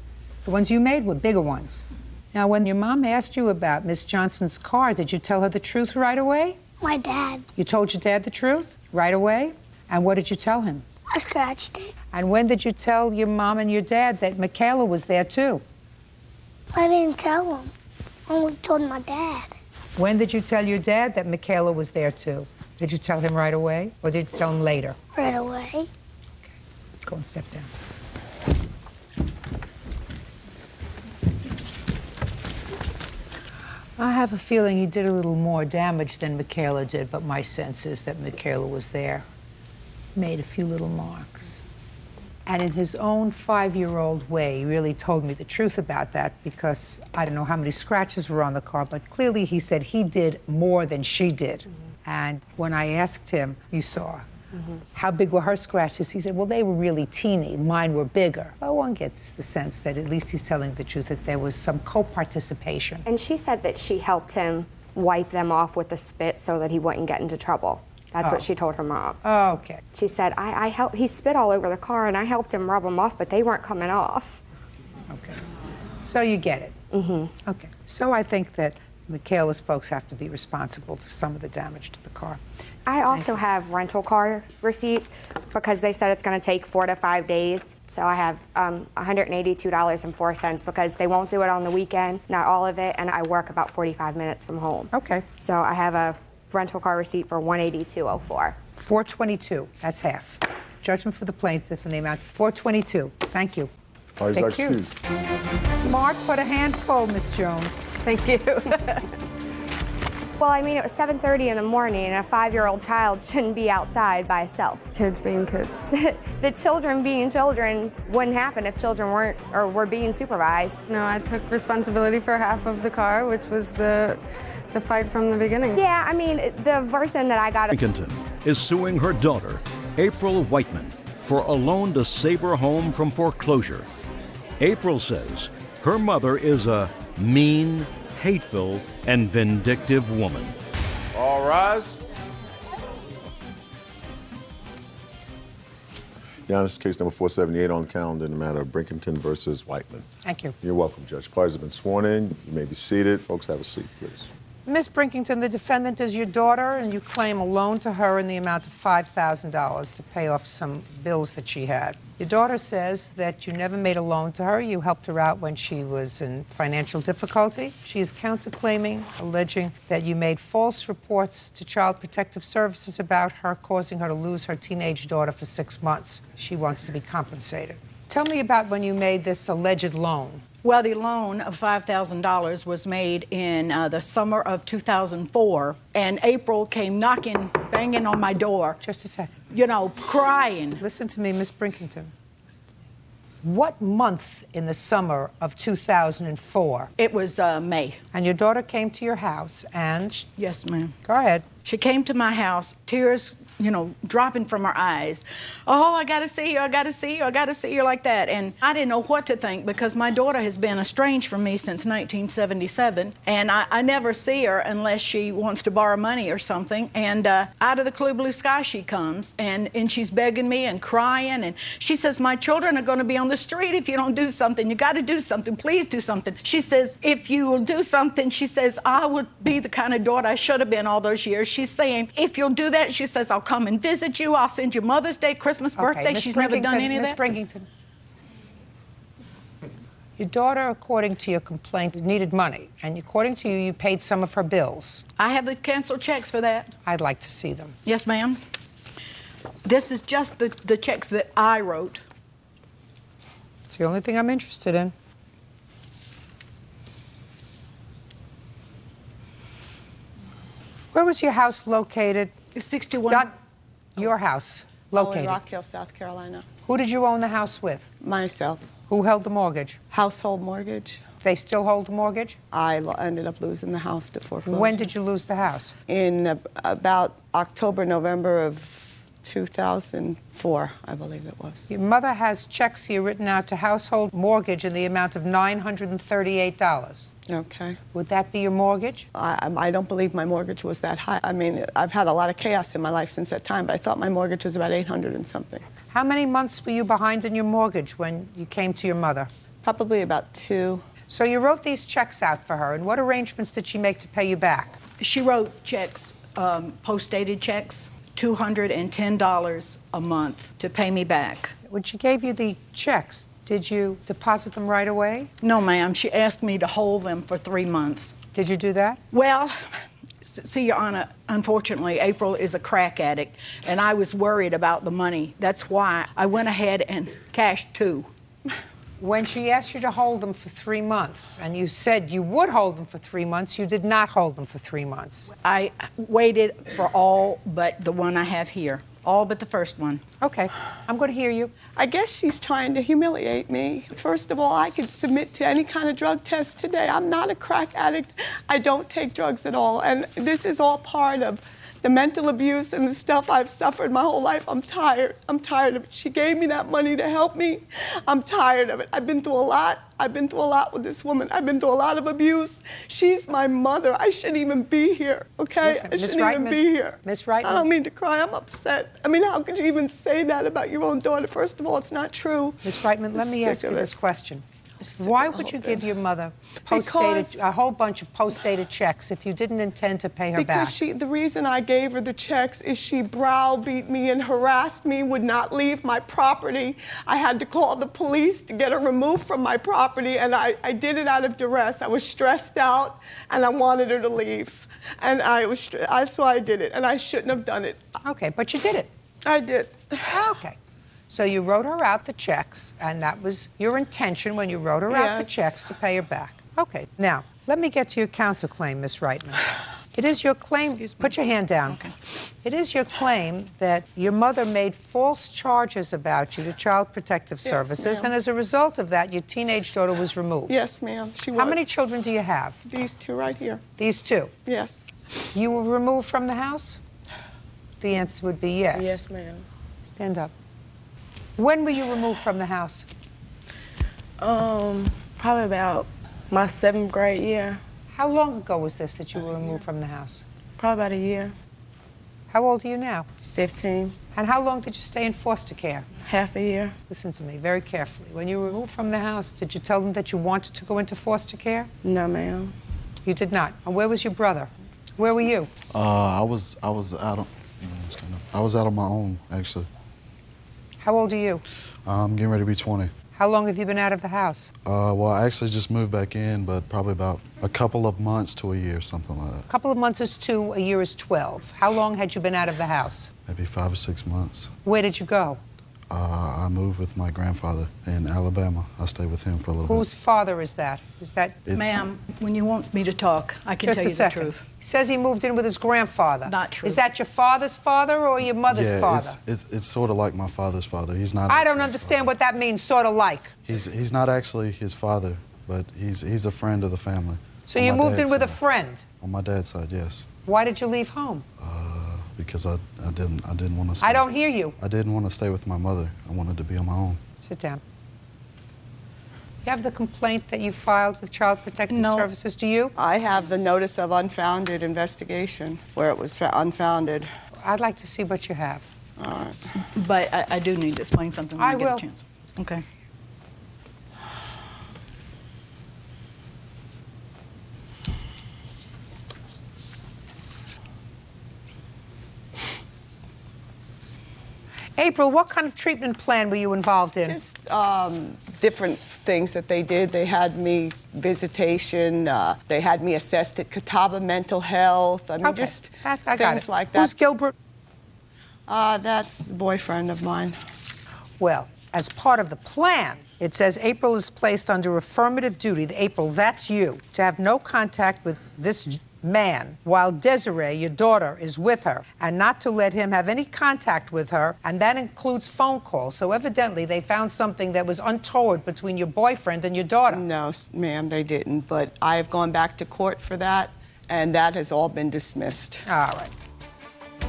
The ones you made were bigger ones. Now, when your mom asked you about Miss Johnson's car, did you tell her the truth right away? My dad. You told your dad the truth right away? And what did you tell him? I scratched it. And when did you tell your mom and your dad that Michaela was there too? I didn't tell him. I only told my dad. When did you tell your dad that Michaela was there too? Did you tell him right away, or did you tell him later? Right away. Okay. Go and step down. I have a feeling he did a little more damage than Michaela did, but my sense is that Michaela was there, made a few little marks. And in his own 5-year-old way, he really told me the truth about that, because I don't know how many scratches were on the car, but clearly he said he did more than she did. And when I asked him, you saw, how big were her scratches? He said, well, they were really teeny. Mine were bigger. Well, one gets the sense that at least he's telling the truth, that there was some co-participation. And she said that she helped him wipe them off with the spit so that he wouldn't get into trouble. That's what she told her mom. Oh, okay. She said, I helped, he spit all over the car and I helped him rub them off, but they weren't coming off. Okay. So you get it. Mm-hmm. Okay. So I think that Michaela's folks have to be responsible for some of the damage to the car. I also have rental car receipts because they said it's going to take 4 to 5 days. So I have $182.04 because they won't do it on the weekend, not all of it, and I work about 45 minutes from home. Okay. So I have a rental car receipt for $182.04. $422. That's half. Judgment for the plaintiff in the amount of $422. Thank you. Always Thank you. Smart but a handful, Miss Jones. Thank you. Well, I mean, it was 7:30 in the morning, and a 5-year-old child shouldn't be outside by itself. Kids being kids. The children being children wouldn't happen if children weren't or were being supervised. No, I took responsibility for half of the car, which was the fight from the beginning. Yeah, I mean, the version that I got. Lincoln is suing her daughter, April Whiteman, for a loan to save her home from foreclosure. April says her mother is a mean, hateful, and vindictive woman. All rise. Your Honor, this is case number 478 on the calendar in the matter of Brinkington versus Whiteman. Thank you. You're welcome, Judge. Parties have been sworn in. You may be seated. Folks, have a seat, please. Miss Brinkington, the defendant is your daughter, and you claim a loan to her in the amount of $5,000 to pay off some bills that she had. Your daughter says that you never made a loan to her. You helped her out when she was in financial difficulty. She is counterclaiming, alleging that you made false reports to Child Protective Services about her, causing her to lose her teenage daughter for 6 months. She wants to be compensated. Tell me about when you made this alleged loan. Well, the loan of $5,000 was made in the summer of 2004, and April came knocking, banging on my door. Just a second. You know, crying. Listen to me, Miss Brinkington. What month in the summer of 2004? It was May. And your daughter came to your house and? Yes, ma'am. Go ahead. She came to my house, tears, you know, dropping from her eyes. Oh, I gotta see you, I gotta see you, I gotta see you, like that. And I didn't know what to think because my daughter has been estranged from me since 1977. And I never see her unless she wants to borrow money or something. And out of the clear blue sky she comes, and she's begging me and crying. And she says, my children are gonna be on the street if you don't do something. You gotta do something, please do something. She says, if you will do something, she says, I would be the kind of daughter I should have been all those years. She's saying, if you'll do that, she says, I'll come and visit you. I'll send you Mother's Day, Christmas, birthday. Ms. She's never done any of that. Miss Brinkington, your daughter, according to your complaint, needed money, and according to you, you paid some of her bills. I have the canceled checks for that. I'd like to see them. Yes, ma'am. This is just the checks that I wrote. It's the only thing I'm interested in. Where was your house located? 61. Not your house located. in Rock Hill, South Carolina. Who did you own the house with? Myself. Who held the mortgage? Household mortgage. They still hold the mortgage? I ended up losing the house to foreclosure. When did you lose the house? In about October, November of 2004, I believe it was. Your mother has checks here written out to household mortgage in the amount of $938. Okay. Would that be your mortgage? I don't believe my mortgage was that high. I mean, I've had a lot of chaos in my life since that time, but I thought my mortgage was about 800 and something. How many months were you behind in your mortgage when you came to your mother? Probably about 2. So you wrote these checks out for her, and what arrangements did she make to pay you back? She wrote checks, post-dated checks, $210 a month to pay me back. When she gave you the checks, did you deposit them right away? No, ma'am. She asked me to hold them for 3 months. Did you do that? Well, see, Your Honor, unfortunately, April is a crack addict, and I was worried about the money. That's why I went ahead and cashed 2. When she asked you to hold them for 3 months, and you said you would hold them for 3 months, you did not hold them for 3 months. I waited for all but the one I have here. All but the first one. Okay, I'm going to hear you. I guess she's trying to humiliate me. First of all, I could submit to any kind of drug test today. I'm not a crack addict. I don't take drugs at all. And this is all part of The mental abuse and the stuff I've suffered my whole life, I'm tired. I'm tired of it. She gave me that money to help me. I'm tired of it. I've been through a lot. I've been through a lot with this woman. I've been through a lot of abuse. She's my mother. I shouldn't even be here, okay? Listen, I shouldn't even be here. Miss Reitman. I don't mean to cry. I'm upset. I mean, how could you even say that about your own daughter? First of all, it's not true. Ms. Reitman, let me ask you this question. Why would you give your mother a whole bunch of post-dated checks if you didn't intend to pay her back? Because the reason I gave her the checks is she browbeat me and harassed me, would not leave my property. I had to call the police to get her removed from my property, and I did it out of duress. I was stressed out, and I wanted her to leave. And that's why I did it, and I shouldn't have done it. Okay, but you did it. I did. Okay. So you wrote her out the checks, and that was your intention when you wrote her out the checks to pay her back. Okay. Now, let me get to your counterclaim, Ms. Reitman. It is your claim. Put your hand down. Okay. It is your claim that your mother made false charges about you to Child Protective Services, and as a result of that, your teenage daughter was removed. Yes, ma'am. She was. How many children do you have? These two right here. These two? Yes. You were removed from the house? The answer would be yes. Yes, ma'am. Stand up. When were you removed from the house? Probably about my 7th grade year. How long ago was this that you were removed from the house? Probably about a year. How old are you now? 15. And how long did you stay in foster care? Half a year. Listen to me very carefully. When you were removed from the house, did you tell them that you wanted to go into foster care? No, ma'am. You did not. And where was your brother? Where were you? I was out on my own, actually. How old are you? I'm getting ready to be 20. How long have you been out of the house? Well, I actually just moved back in, but probably about a couple of months to a year, something like that. A couple of months is 2, a year is 12. How long had you been out of the house? Maybe 5 or 6 months. Where did you go? I moved with my grandfather in Alabama. I stayed with him for a little bit. Whose father is that? Ma'am, when you want me to talk, I can tell you the truth. He says he moved in with his grandfather. Not true. Is that your father's father or your mother's father? It's sort of like my father's father. He's not. I don't understand what that means, sort of like. He's not actually his father, but he's a friend of the family. So you moved in with a friend? On my dad's side, yes. Why did you leave home? Because I didn't want to stay. I don't hear you. I didn't want to stay with my mother. I wanted to be on my own. Sit down. You have the complaint that you filed with Child Protective Services, do you? I have the notice of unfounded investigation where it was unfounded. I'd like to see what you have. All right. But I do need to explain something when I get a chance. Okay. April, what kind of treatment plan were you involved in? Just different things that they did. They had me visitation. They had me assessed at Catawba Mental Health. I mean, just things like that. Who's Gilbert? That's the boyfriend of mine. Well, as part of the plan, it says April is placed under affirmative duty. April, that's you, to have no contact with this man while Desiree, your daughter, is with her, and not to let him have any contact with her, and that includes phone calls. So evidently they found something that was untoward between your boyfriend and your daughter. No, ma'am, they didn't, but I have gone back to court for that, and that has all been dismissed. All right.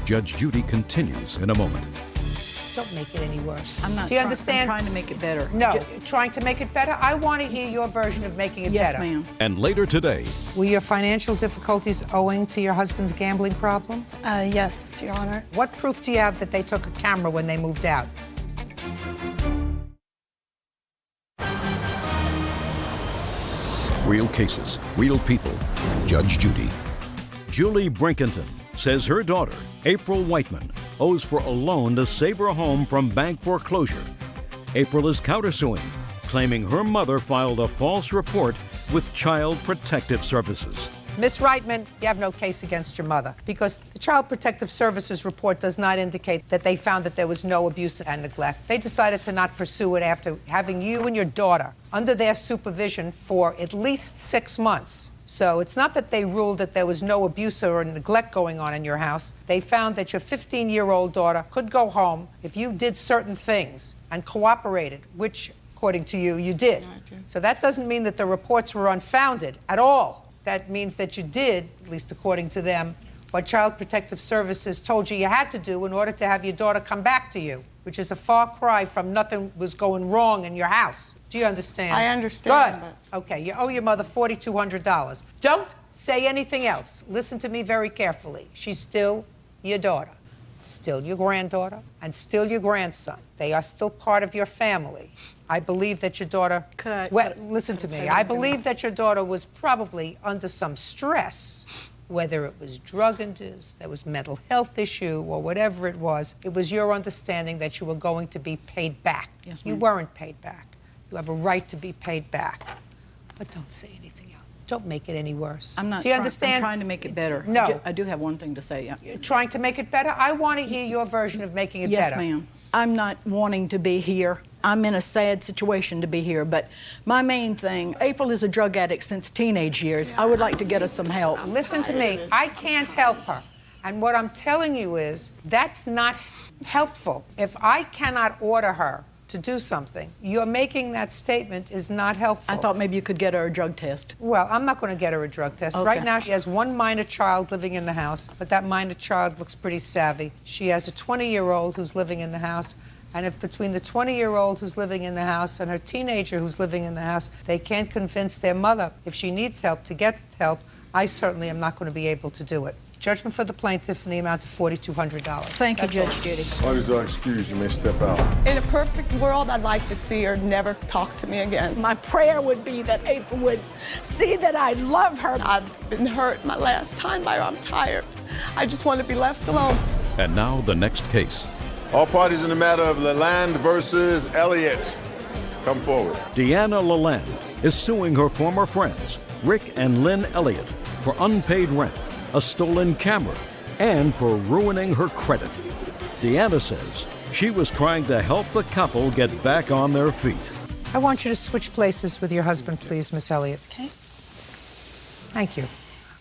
Judge Judy continues in a moment. Don't make it any worse. I'm not. Do you understand? I'm trying to make it better. No, trying to make it better? I want to hear your version of making it better. Yes, ma'am. And later today. Were your financial difficulties owing to your husband's gambling problem? Yes, Your Honor. What proof do you have that they took a camera when they moved out? Real cases, real people. Judge Judy. Julie Brinkenton says her daughter, April Whiteman, owes for a loan to save her home from bank foreclosure. April is countersuing, claiming her mother filed a false report with Child Protective Services. Ms. Reitman, you have no case against your mother because the Child Protective Services report does not indicate that they found that there was no abuse and neglect. They decided to not pursue it after having you and your daughter under their supervision for at least 6 months. So it's not that they ruled that there was no abuse or neglect going on in your house. They found that your 15-year-old daughter could go home if you did certain things and cooperated, which, according to you, you did. So that doesn't mean that the reports were unfounded at all. That means that you did, at least according to them, what Child Protective Services told you had to do in order to have your daughter come back to you, which is a far cry from nothing was going wrong in your house. Do you understand? I understand. Good. Okay, you owe your mother $4,200. Don't say anything else. Listen to me very carefully. She's still your daughter, still your granddaughter, and still your grandson. They are still part of your family. I believe that your daughter... listen to me. I believe that your daughter was probably under some stress, whether it was drug-induced, there was mental health issue, or whatever it was your understanding that you were going to be paid back. Yes, you ma'am. weren't paid back. You have a right to be paid back. But don't say anything else. Don't make it any worse. I'm not. Do you understand? I'm trying to make it better. No. I do have one thing to say. Yeah. You're trying to make it better? I want to hear your version of making it Yes, better. ma'am. I'm not wanting to be here. I'm in a sad situation to be here, but my main thing, April is a drug addict since teenage years. I would like to get her some help. Listen to me. I can't help her. And what I'm telling you is that's not helpful. If I cannot order her to do something, you're making that statement is not helpful. I thought maybe you could get her a drug test. Well, I'm not going to get her a drug test. Okay. Right now, she has one minor child living in the house, but that minor child looks pretty savvy. She has a 20-year-old who's living in the house, and if between the 20-year-old who's living in the house and her teenager who's living in the house, they can't convince their mother, if she needs help, to get help, I certainly am not going to be able to do it. Judgment for the plaintiff in the amount of $4,200. Thank you, Judge Judy. Parties are excused. You may step out. In a perfect world, I'd like to see her never talk to me again. My prayer would be that April would see that I love her. I've been hurt my last time by her. I'm tired. I just want to be left alone. And now the next case. All parties in the matter of Lalande versus Elliott, come forward. Deanna Lalande is suing her former friends, Rick and Lynn Elliott, for unpaid rent, a stolen camera, and for ruining her credit. Deanna says she was trying to help the couple get back on their feet. I want you to switch places with your husband, please, Miss Elliott. Okay. Thank you.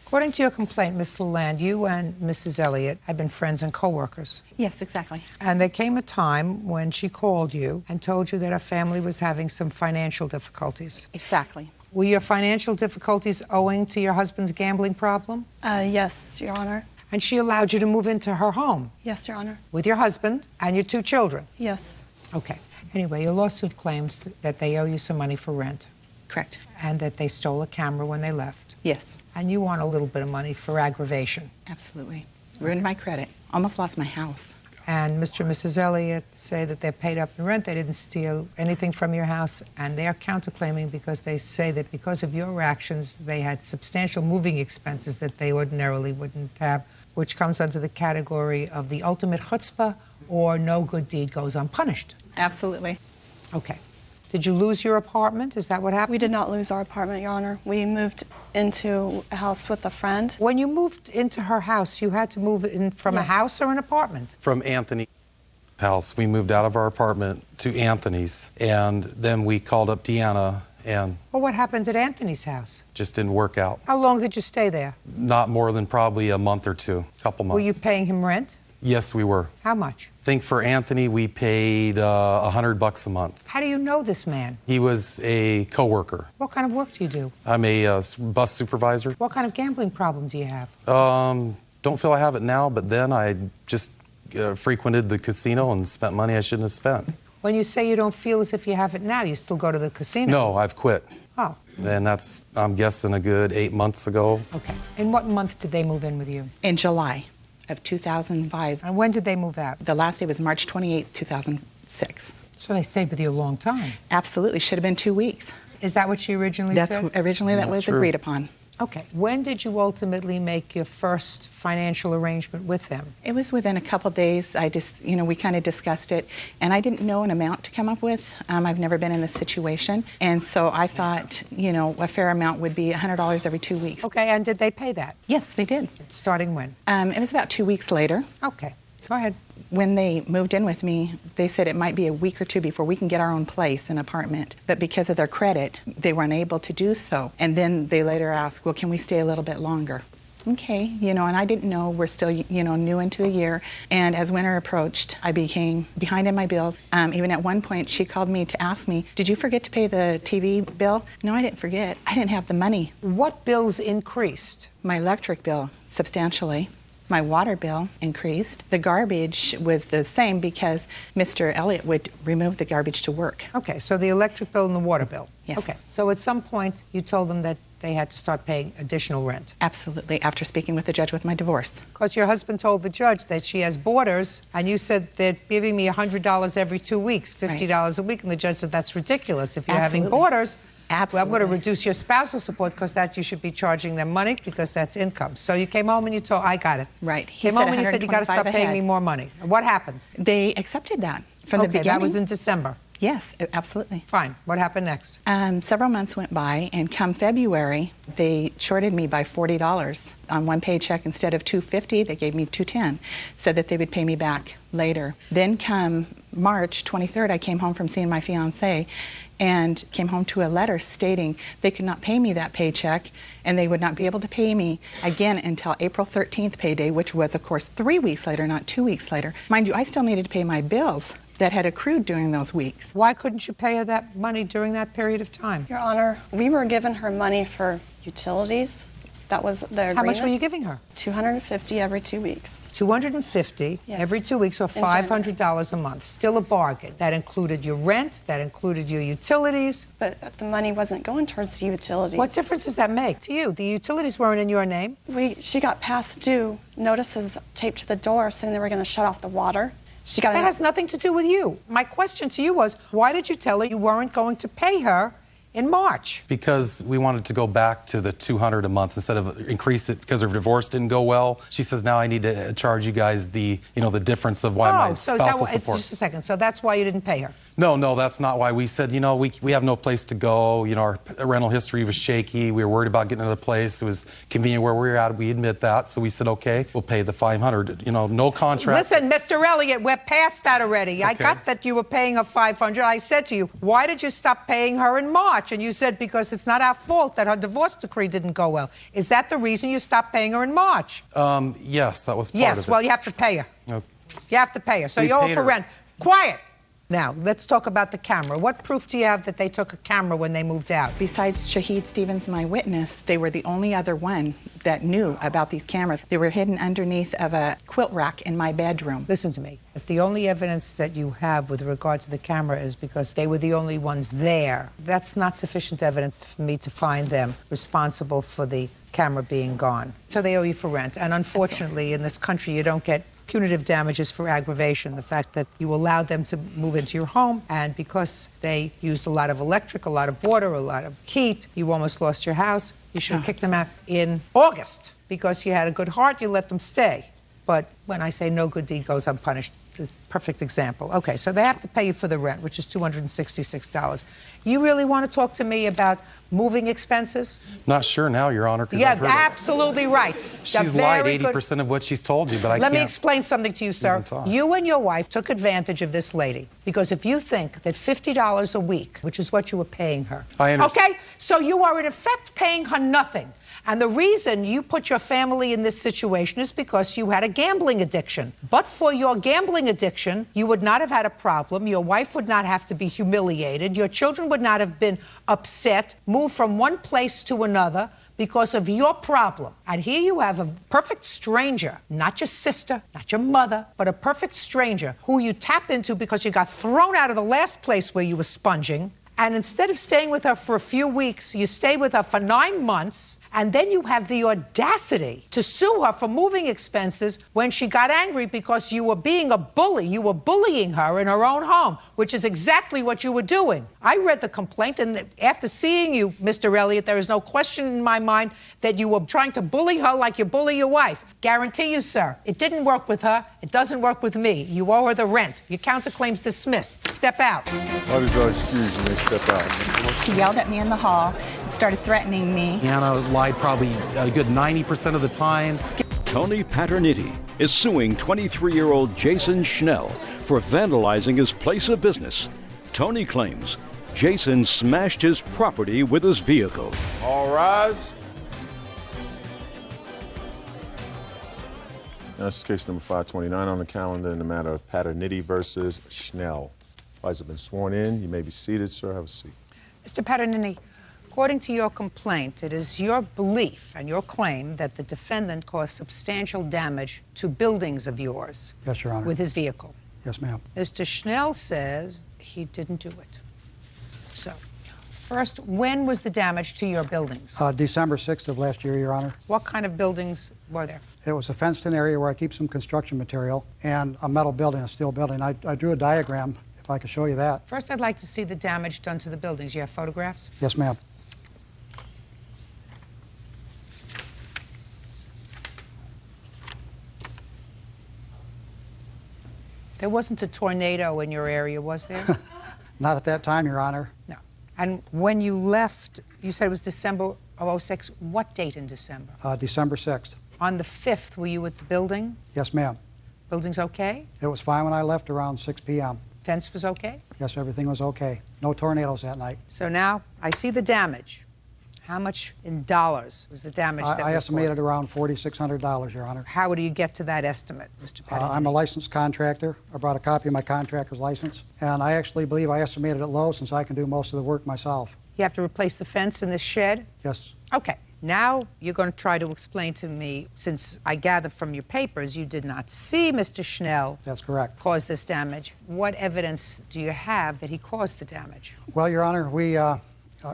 According to your complaint, Miss Lalande, you and Mrs. Elliott had been friends and co-workers. Yes, exactly. And there came a time when she called you and told you that her family was having some financial difficulties. Exactly. Were your financial difficulties owing to your husband's gambling problem? Yes, Your Honor. And she allowed you to move into her home? Yes, Your Honor. With your husband and your 2 children? Yes. Okay. Anyway, your lawsuit claims that they owe you some money for rent. Correct. And that they stole a camera when they left. Yes. And you want a little bit of money for aggravation. Absolutely. Ruined my credit. Almost lost my house. And Mr. and Mrs. Elliott say that they're paid up in rent, they didn't steal anything from your house, and they're counterclaiming because they say that because of your actions, they had substantial moving expenses that they ordinarily wouldn't have, which comes under the category of the ultimate chutzpah or no good deed goes unpunished. Absolutely. Okay. Did you lose your apartment? Is that what happened? We did not lose our apartment, Your Honor. We moved into a house with a friend. When you moved into her house, you had to move in from a house or an apartment? From Anthony's house. We moved out of our apartment to Anthony's, and then we called up Deanna, and Well, what happened at Anthony's house? just didn't work out. How long did you stay there? Not more than probably a month or two, a couple months. Were you paying him rent? Yes, we were. How much? I think for Anthony, we paid $100 a month. How do you know this man? He was a coworker. What kind of work do you do? I'm a bus supervisor. What kind of gambling problem do you have? Don't feel I have it now, but then I just frequented the casino and spent money I shouldn't have spent. When you say you don't feel as if you have it now, you still go to the casino? No, I've quit. Oh. And that's, I'm guessing, a good 8 months ago. Okay. In what month did they move in with you? In July of 2005. And when did they move out? The last day was March 28, 2006. So they stayed with you a long time. Absolutely. Should have been 2 weeks. Is that what she originally said? That's originally that was agreed upon. Okay. When did you ultimately make your first financial arrangement with them? It was within a couple days. I just, we kind of discussed it, and I didn't know an amount to come up with. I've never been in this situation, and so I thought, a fair amount would be $100 every 2 weeks. Okay, and did they pay that? Yes, they did. Starting when? It was about 2 weeks later. Okay, go ahead. When they moved in with me, they said it might be a week or two before we can get our own place, an apartment. But because of their credit, they were unable to do so. And then they later asked, well, can we stay a little bit longer? Okay, and I didn't know. We're still, new into the year. And as winter approached, I became behind in my bills. Even at one point, she called me to ask me, did you forget to pay the TV bill? No, I didn't forget. I didn't have the money. What bills increased? My electric bill, substantially. My water bill increased. The garbage was the same because Mr. Elliott would remove the garbage to work. Okay, so the electric bill and the water bill. Yes. Okay, so at some point you told them that they had to start paying additional rent. Absolutely, after speaking with the judge with my divorce. Because your husband told the judge that she has boarders, and you said they're giving me $100 every 2 weeks, $50 a week, and the judge said that's ridiculous. If you're having boarders, well, I'm going to reduce your spousal support because that you should be charging them money because that's income. So you came home and you told, I got it. Right. Came home and you said you got to stop paying me more money. What happened? They accepted that from the beginning. That was in December. Yes, absolutely. Fine. What happened next? Several months went by, and come February, they shorted me by $40 on one paycheck. Instead of $250, they gave me $210, so that they would pay me back later. Then come March 23rd, I came home from seeing my fiancé and came home to a letter stating they could not pay me that paycheck, and they would not be able to pay me again until April 13th payday, which was, of course, 3 weeks later, not 2 weeks later. Mind you, I still needed to pay my bills that had accrued during those weeks. Why couldn't you pay her that money during that period of time? Your Honor, we were giving her money for utilities. That was the agreement. How much were you giving her? $250 every 2 weeks. $250 every 2 weeks, or $500 a month. Still a bargain. That included your rent, that included your utilities. But the money wasn't going towards the utilities. What difference does that make to you? The utilities weren't in your name. She got past due notices taped to the door saying they were going to shut off the water. That has nothing to do with you. My question to you was, why did you tell her you weren't going to pay her in March? Because we wanted to go back to the $200 a month instead of increase it because her divorce didn't go well. She says, now I need to charge you guys the difference of why my spousal support. Just a second. So that's why you didn't pay her? No, that's not why. We said, we have no place to go. Our rental history was shaky. We were worried about getting another place. It was convenient where we were at. We admit that. So we said, okay, we'll pay the $500. No contract. Listen, Mr. Elliott, we're past that already. Okay. I got that you were paying her $500. I said to you, why did you stop paying her in March? And you said, because it's not our fault that her divorce decree didn't go well. Is that the reason you stopped paying her in March? Yes, that was part of it. Yes, well, you have to pay her. Okay. You have to pay her. So you're off for rent. Quiet. Now, let's talk about the camera. What proof do you have that they took a camera when they moved out? Besides Shahid Stevens, my witness, they were the only other one that knew about these cameras. They were hidden underneath of a quilt rack in my bedroom. Listen to me. If the only evidence that you have with regard to the camera is because they were the only ones there, that's not sufficient evidence for me to find them responsible for the camera being gone. So they owe you for rent. And unfortunately, in this country, you don't get punitive damages for aggravation. The fact that you allowed them to move into your home, and because they used a lot of electric, a lot of water, a lot of heat, you almost lost your house. You should have kicked them out in August. Because you had a good heart, you let them stay. But when I say no good deed goes unpunished, this is a perfect example. Okay, so they have to pay you for the rent, which is $266. You really want to talk to me about moving expenses? Not sure now, Your Honor, because Yeah, I've heard absolutely right. She's lied 80% of what she's told you, but I can't. Let me explain something to you, sir. You and your wife took advantage of this lady because if you think that $50 a week, which is what you were paying her, I understand. Okay, so you are in effect paying her nothing. And the reason you put your family in this situation is because you had a gambling addiction. But for your gambling addiction, you would not have had a problem. Your wife would not have to be humiliated. Your children would not have been upset, moved from one place to another because of your problem. And here you have a perfect stranger, not your sister, not your mother, but a perfect stranger who you tap into because you got thrown out of the last place where you were sponging. And instead of staying with her for a few weeks, you stay with her for 9 months, and then you have the audacity to sue her for moving expenses when she got angry because you were being a bully. You were bullying her in her own home, which is exactly what you were doing. I read the complaint, and after seeing you, Mr. Elliott, there is no question in my mind that you were trying to bully her like you bully your wife. Guarantee you, sir, it didn't work with her. It doesn't work with me. You owe her the rent. Your counterclaim's dismissed. Step out. What is our excuse when they step out? She yelled at me in the hall and started threatening me. Anna lied probably a good 90% of the time. Tony Paternitti is suing 23-year-old Jason Schnell for vandalizing his place of business. Tony claims Jason smashed his property with his vehicle. All rise. That's case number 529 on the calendar in the matter of Paternitti versus Schnell. Parties have been sworn in. You may be seated, sir. Have a seat. Mr. Paternitti, according to your complaint, it is your belief and your claim that the defendant caused substantial damage to buildings of yours. Yes, Your Honor. With his vehicle. Yes, ma'am. Mr. Schnell says he didn't do it. So, first, when was the damage to your buildings? December 6th of last year, Your Honor. What kind of buildings were there? It was a fenced-in area where I keep some construction material and a metal building, a steel building. I drew a diagram, if I could show you that. First, I'd like to see the damage done to the buildings. You have photographs? Yes, ma'am. There wasn't a tornado in your area, was there? Not at that time, Your Honor. No. And when you left, you said it was December of '06. What date in December? December 6th. On the 5th, were you at the building? Yes, ma'am. Building's okay? It was fine when I left around 6 p.m. Fence was okay? Yes, everything was okay. No tornadoes that night. So now I see the damage. How much in dollars was the damage that I was estimated caused? around $4,600, Your Honor. How do you get to that estimate, Mr. Petty? I'm a licensed contractor. I brought a copy of my contractor's license, and I actually believe I estimated it low since I can do most of the work myself. You have to replace the fence in this shed? Yes. Okay. Now you're going to try to explain to me, since I gather from your papers you did not see Mr. Schnell. That's correct. Cause this damage. What evidence do you have that he caused the damage? Well, Your Honor,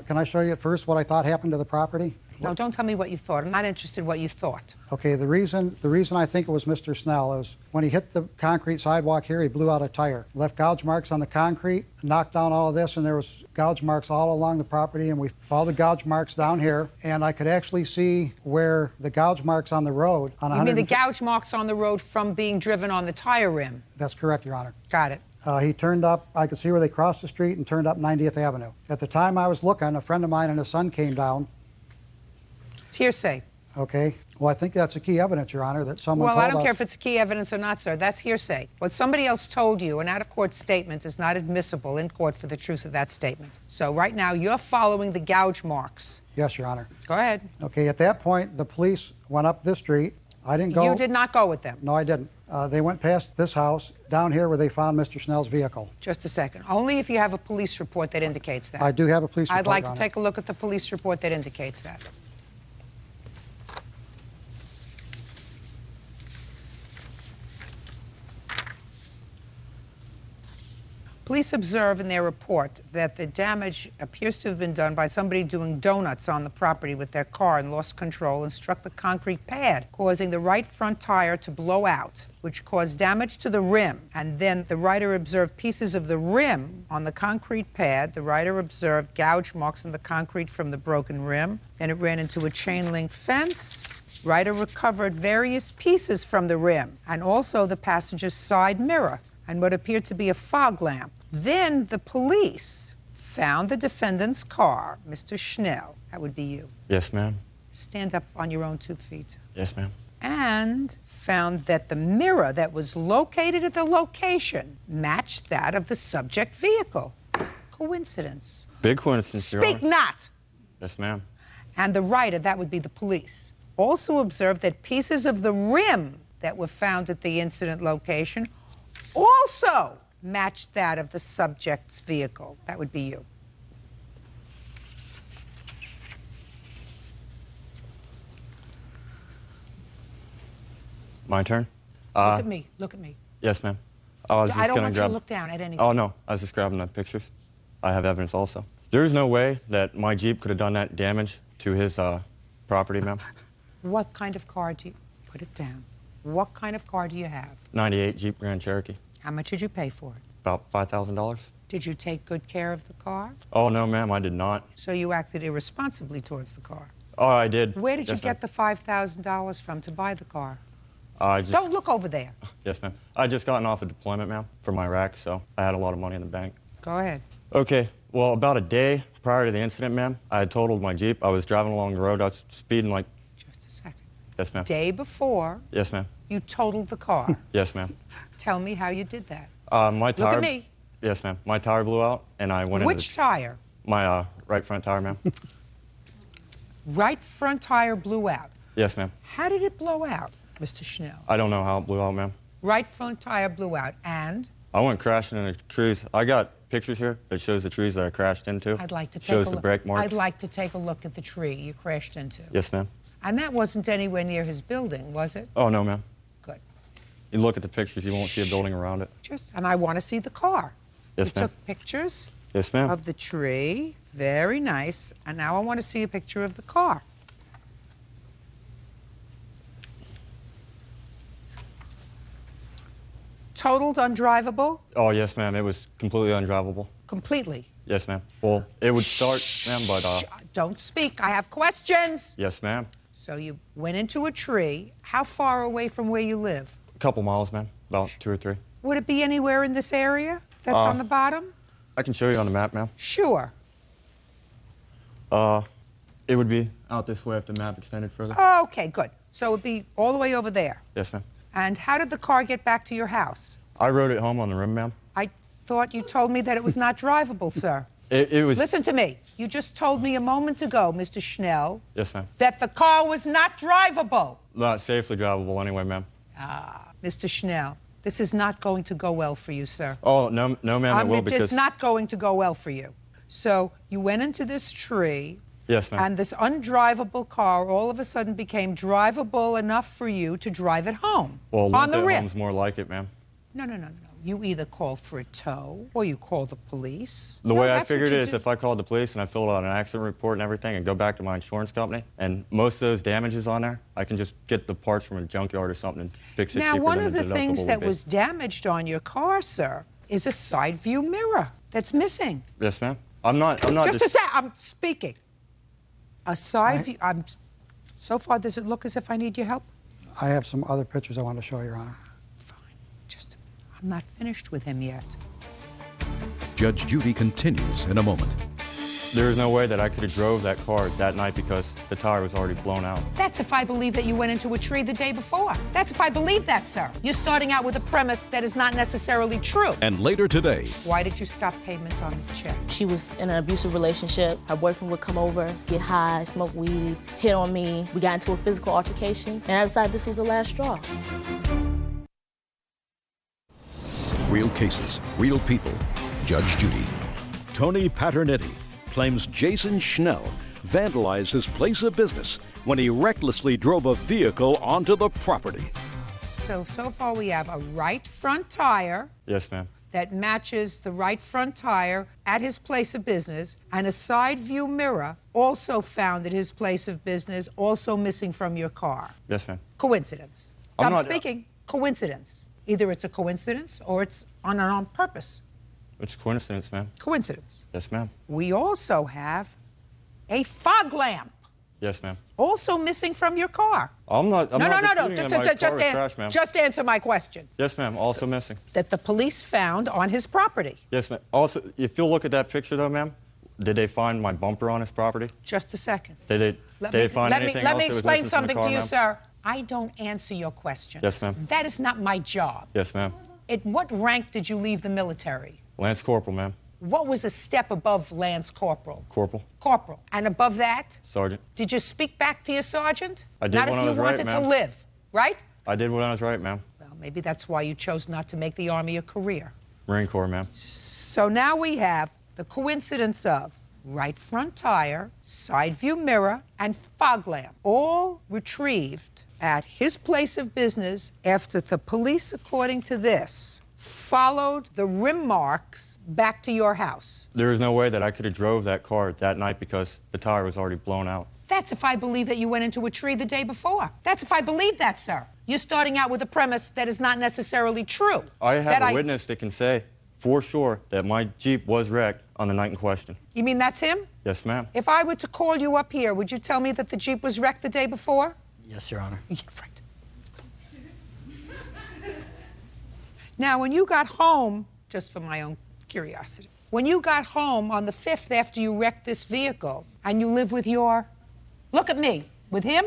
can I show you at first what I thought happened to the property? No, don't tell me what you thought. I'm not interested in what you thought. Okay, the reason I think it was Mr. Schnell is when he hit the concrete sidewalk here, he blew out a tire, left gouge marks on the concrete, knocked down all of this, and there was gouge marks all along the property, and we followed the gouge marks down here, and I could actually see where the gouge marks on the road. You mean the gouge marks on the road from being driven on the tire rim? That's correct, Your Honor. Got it. He turned up, I could see where they crossed the street and turned up 90th Avenue. At the time I was looking, a friend of mine and his son came down. It's hearsay. Okay. Well, I think that's a key evidence, Your Honor, that someone told us. Well, I don't care if it's key evidence or not, sir. That's hearsay. What somebody else told you, an out-of-court statement, is not admissible in court for the truth of that statement. So right now, you're following the gouge marks. Yes, Your Honor. Go ahead. Okay, at that point, the police went up this street. I didn't go. You did not go with them? No, I didn't. They went past this house, down here where they found Mr. Schnell's vehicle. Just a second. Only if you have a police report that indicates that. I do have a police report, I'd like Your to Honor. take a look at the police report that indicates that. Police observe in their report that the damage appears to have been done by somebody doing donuts on the property with their car and lost control and struck the concrete pad, causing the right front tire to blow out, which caused damage to the rim. And then the writer observed pieces of the rim on the concrete pad. The writer observed gouge marks in the concrete from the broken rim. Then it ran into a chain link fence. Writer recovered various pieces from the rim and also the passenger's side mirror and what appeared to be a fog lamp. Then the police found the defendant's car, Mr. Schnell. That would be you. Yes, ma'am. Stand up on your own 2 feet. Yes, ma'am. And found that the mirror that was located at the location matched that of the subject vehicle. Coincidence. Big coincidence, Your Honor. Speak not! Yes, ma'am. And the writer, that would be the police, also observed that pieces of the rim that were found at the incident location also matched that of the subject's vehicle. That would be you. My turn? Look at me. Look at me. Yes, ma'am. I don't want you to look down at anything. Oh, no. I was just grabbing the pictures. I have evidence also. There's no way that my Jeep could have done that damage to his property, ma'am. What kind of car do you... Put it down. What kind of car do you have? 98 Jeep Grand Cherokee. How much did you pay for it? About $5,000. Did you take good care of the car? Oh, no, ma'am, I did not. So you acted irresponsibly towards the car. Oh, I did. Where did you Yes, get the $5,000 from to buy the car? ma'am. Don't look over there. Yes, ma'am. I just gotten off a deployment, ma'am, from Iraq, so I had a lot of money in the bank. Go ahead. Okay, well, about a day prior to the incident, ma'am, I had totaled my Jeep. I was driving along the road. I was speeding like... Just a second. Yes, ma'am. Day before, Yes, ma'am. you totaled the car. Yes, ma'am. Tell me how you did that. My tire... Look at me. Yes, ma'am. My tire blew out, and I went into... Which tire? My right front tire, ma'am. Right front tire blew out. Yes, ma'am. How did it blow out, Mr. Schnell? I don't know how it blew out, ma'am. Right front tire blew out, and I went crashing into trees. I got pictures here that shows the trees that I crashed into. I'd like to take shows a the look. brake marks. I'd like to take a look at the tree you crashed into. Yes, ma'am. And that wasn't anywhere near his building, was it? Oh, no, ma'am. Good. You look at the pictures, you won't see a building around it. And I want to see the car. Yes, You ma'am. took pictures Yes, ma'am. of the tree. Very nice. And now I want to see a picture of the car. Totaled undrivable? Oh, yes, ma'am. It was completely undrivable. Completely. Yes, ma'am. Well, it would start, ma'am, but Don't speak. I have questions. yes, ma'am. So you went into a tree. How far away from where you live? A couple miles, ma'am. About 2 or 3. Would it be anywhere in this area that's on the bottom? I can show you on the map, ma'am. Sure. It would be out this way if the map extended further. Okay, good. So it would be all the way over there. Yes, ma'am. And how did the car get back to your house? I rode it home on the rim, ma'am. I thought you told me that it was not drivable, sir. It was... Listen to me. You just told me a moment ago, Mr. Schnell, Yes, ma'am. that the car was not drivable. Not safely drivable anyway, ma'am. Mr. Schnell, this is not going to go well for you, sir. Oh, no, no, ma'am, it will It's because... not going to go well for you. So you went into this tree, Yes, ma'am. and this undrivable car all of a sudden became drivable enough for you to drive it home. Well, on the Limpet rim. Home's more like it, ma'am. No. You either call for a tow or you call the police. The No, way I that's what figured you it is do. if I called the police and I filled out an accident report and everything and go back to my insurance company, and most of those damages on there, I can just get the parts from a junkyard or something and fix it Now, cheaper one than of the deductible things would that be. was damaged on your car, sir, is a side view mirror that's missing. Yes, ma'am. I'm not Just a sec, I'm speaking. A side view, so far, does it look as if I need your help? I have some other pictures I want to show you, Your Honor. I'm not finished with him yet. Judge Judy continues in a moment. There is no way that I could have drove that car that night because the tire was already blown out. That's if I believe that you went into a tree the day before. That's if I believe that, sir. You're starting out with a premise that is not necessarily true. And later today, Why did you stop payment on the check? She was in an abusive relationship. Her boyfriend would come over, get high, smoke weed, hit on me. We got into a physical altercation, and I decided this was the last straw. real cases, real people. Judge Judy. Tony Paternetti claims Jason Schnell vandalized his place of business when he recklessly drove a vehicle onto the property. So far we have a right front tire Yes, ma'am. that matches the right front tire at his place of business, and a side view mirror also found at his place of business, also missing from your car. Yes, ma'am. Coincidence. I'm I'm not- speaking coincidence. Either it's a coincidence or it's on purpose. It's coincidence, ma'am. Coincidence. Yes, ma'am. We also have a fog lamp Yes, ma'am. also missing from your car. I'm not. No. disputing that my car was crashed, ma'am. Just answer my question. Yes, ma'am. Also missing. That the police found on his property. Yes, ma'am. Also, if you'll look at that picture, though, ma'am, did they find my bumper on his property? Just a second. Did they find anything let else me that was explain missing from the something car, to you, ma'am? sir. I don't answer your questions. Yes, ma'am. That is not my job. Yes, ma'am. At what rank did you leave the military? Lance Corporal, ma'am. What was a step above Lance Corporal? Corporal. Corporal. And above that, Sergeant. did you speak back to your sergeant? I did Not when if I you was right, wanted to ma'am. live, right? I did when I was right, ma'am. Well, maybe that's why you chose not to make the Army a career. Marine Corps, ma'am. So now we have the coincidence of right front tire, side view mirror, and fog lamp, all retrieved at his place of business after the police, according to this, followed the rim marks back to your house. There is no way that I could have drove that car that night because the tire was already blown out. That's if I believe that you went into a tree the day before. That's if I believe that, sir. You're starting out with a premise that is not necessarily true. I have That a witness that can say for sure that my Jeep was wrecked on the night in question. You mean that's him? Yes, ma'am. If I were to call you up here, would you tell me that the Jeep was wrecked the day before? Yes, Your Honor. Yeah, right. Now, when you got home, just for my own curiosity, when you got home on the 5th after you wrecked this vehicle and you live with your, look at me, with him?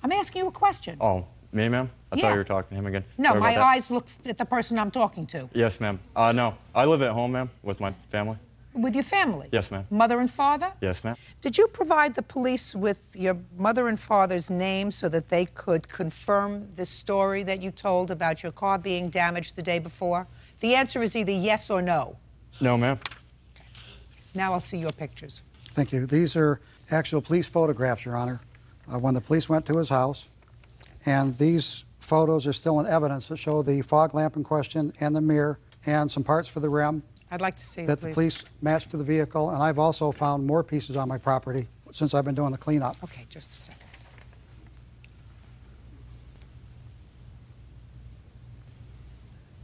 I'm asking you a question. Oh, me, ma'am? I Yeah. thought you were talking to him again. No, Sorry my about that. eyes look at the person I'm talking to. Yes, ma'am. No, I live at home, ma'am, with my family. With your family? Yes, ma'am. Mother and father? Yes, ma'am. Did you provide the police with your mother and father's names so that they could confirm this story that you told about your car being damaged the day before? The answer is either yes or no. No, ma'am. Now I'll see your pictures. Thank you. These are actual police photographs, Your Honor, when the police went to his house. And these photos are still in evidence that show the fog lamp in question and the mirror and some parts for the rim I'd like to see that the police matched to the vehicle. And I've also found more pieces on my property since I've been doing the cleanup. Okay, just a second.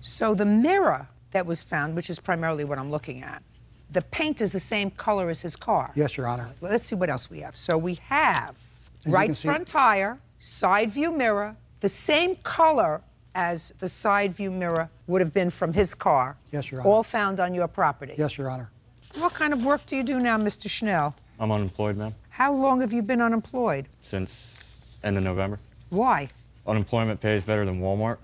So the mirror that was found, which is primarily what I'm looking at, the paint is the same color as his car. Yes, Your Honor. Well, let's see what else we have. So we have And you right can see- front tire, side view mirror, the same color as the side view mirror would have been from his car. Yes, Your Honor. All found on your property. Yes, Your Honor. What kind of work do you do now, Mr. Schnell? I'm unemployed, ma'am, How long have you been unemployed? since end of November. Why? Unemployment pays better than Walmart.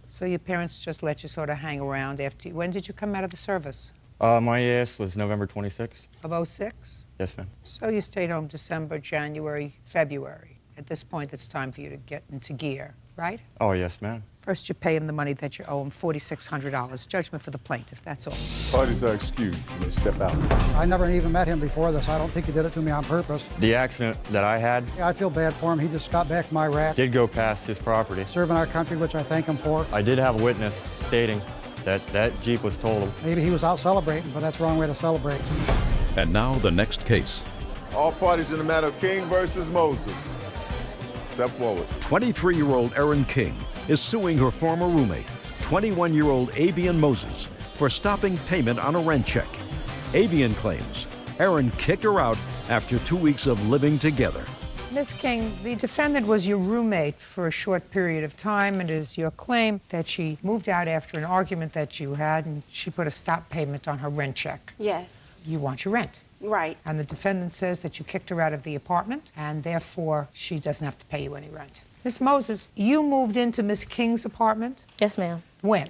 So your parents just let you sort of hang around after you. When did you come out of the service? My EAS was November 26th. Of '06? Yes, ma'am. So you stayed home December, January, February. At this point, it's time for you to get into gear, right? Oh, yes, ma'am. First, you pay him the money that you owe him, $4,600. Judgment for the plaintiff, that's all. Parties are excused. You may step out. I never even met him before this. I don't think he did it to me on purpose. The accident that I had Yeah, I feel bad for him. He just got back from Iraq, did go past his property. serving our country, which I thank him for. I did have a witness stating that that Jeep was totaled. Maybe he was out celebrating, but that's the wrong way to celebrate. And now the next case. All parties in the matter of King versus Moses. Step forward. 23-year-old Erin King is suing her former roommate, 21-year-old Avian Moses, for stopping payment on a rent check. Avian claims Erin kicked her out after 2 weeks of living together. Ms. King, the defendant was your roommate for a short period of time. It is your claim that she moved out after an argument that you had, and she put a stop payment on her rent check. Yes. You want your rent. Right. And the defendant says that you kicked her out of the apartment, and therefore she doesn't have to pay you any rent. Miss Moses, you moved into Miss King's apartment? Yes, ma'am. When?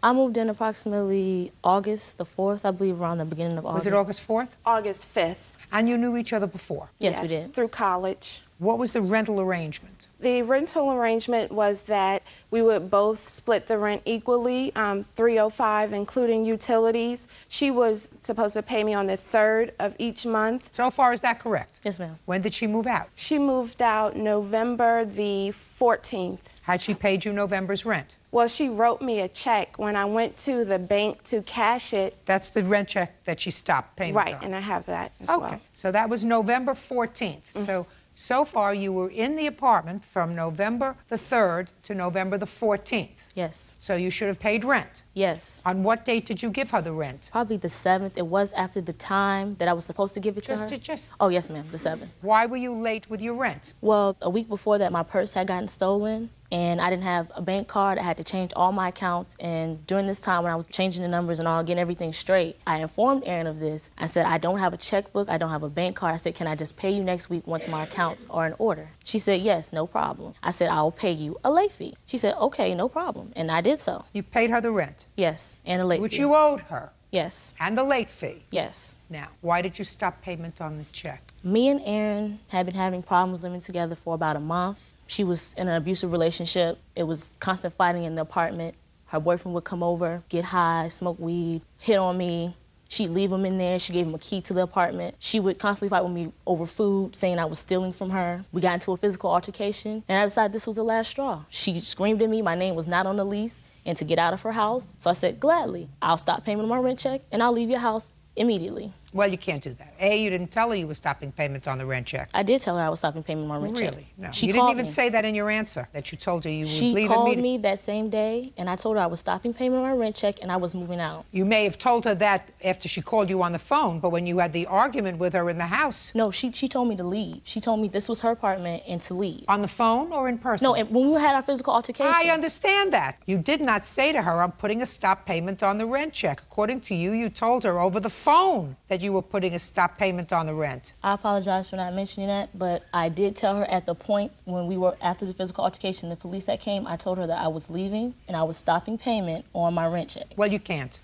I moved in approximately August the 4th, I believe, around the beginning of August. Was it August 4th? August 5th. And you knew each other before? Yes, we did. Through college. What was the rental arrangement? The rental arrangement was that we would both split the rent equally, $305, including utilities. She was supposed to pay me on the 3rd of each month. So far, is that correct? Yes, ma'am. When did she move out? She moved out November the 14th. Had she paid you November's rent? Well, she wrote me a check when I went to the bank to cash it. That's the rent check that she stopped paying Right, on. and I have that as Okay, well. so that was November 14th. So far, you were in the apartment from November the 3rd to November the 14th. Yes. So you should have paid rent. Yes. On what date did you give her the rent? Probably the 7th. It was after the time that I was supposed to give it to her. Oh, yes, ma'am, the 7th. Why were you late with your rent? Well, a week before that, my purse had gotten stolen, and I didn't have a bank card. I had to change all my accounts, and during this time when I was changing the numbers and all, getting everything straight, I informed Erin of this. I said, I don't have a checkbook, I don't have a bank card. I said, can I just pay you next week once my accounts are in order? She said, yes, no problem. I said, I will pay you a late fee. She said, okay, no problem, and I did so. You paid her the rent? Yes, and a late fee. Which you owed her? Yes. And the late fee? Yes. Now, why did you stop payment on the check? Me and Erin had been having problems living together for about a month. She was in an abusive relationship. It was constant fighting in the apartment. Her boyfriend would come over, get high, smoke weed, hit on me. She'd leave him in there. She gave him a key to the apartment. She would constantly fight with me over food, saying I was stealing from her. We got into a physical altercation, and I decided this was the last straw. She screamed at me. My name was not on the lease, and to get out of her house. So I said, gladly, I'll stop paying my rent check, and I'll leave your house immediately. Well, you can't do that. A, you didn't tell her you were stopping payment on the rent check. I did tell her I was stopping payment on my rent check. Really? No. She You didn't called even me. say that in your answer, that you told her you would She leave called immediately. me that same day, and I told her I was stopping payment on my rent check, and I was moving out. You may have told her that after she called you on the phone, but when you had the argument with her in the house. No, she told me to leave. She told me this was her apartment and to leave. On the phone or in person? No, when we had our physical altercation. I understand that. You did not say to her, I'm putting a stop payment on the rent check. According to you, you told her over the phone that you were putting a stop payment on the rent. I apologize for not mentioning that, but I did tell her at the point when we were after the physical altercation, the police that came, I told her that I was leaving and I was stopping payment on my rent check. Well, you can't.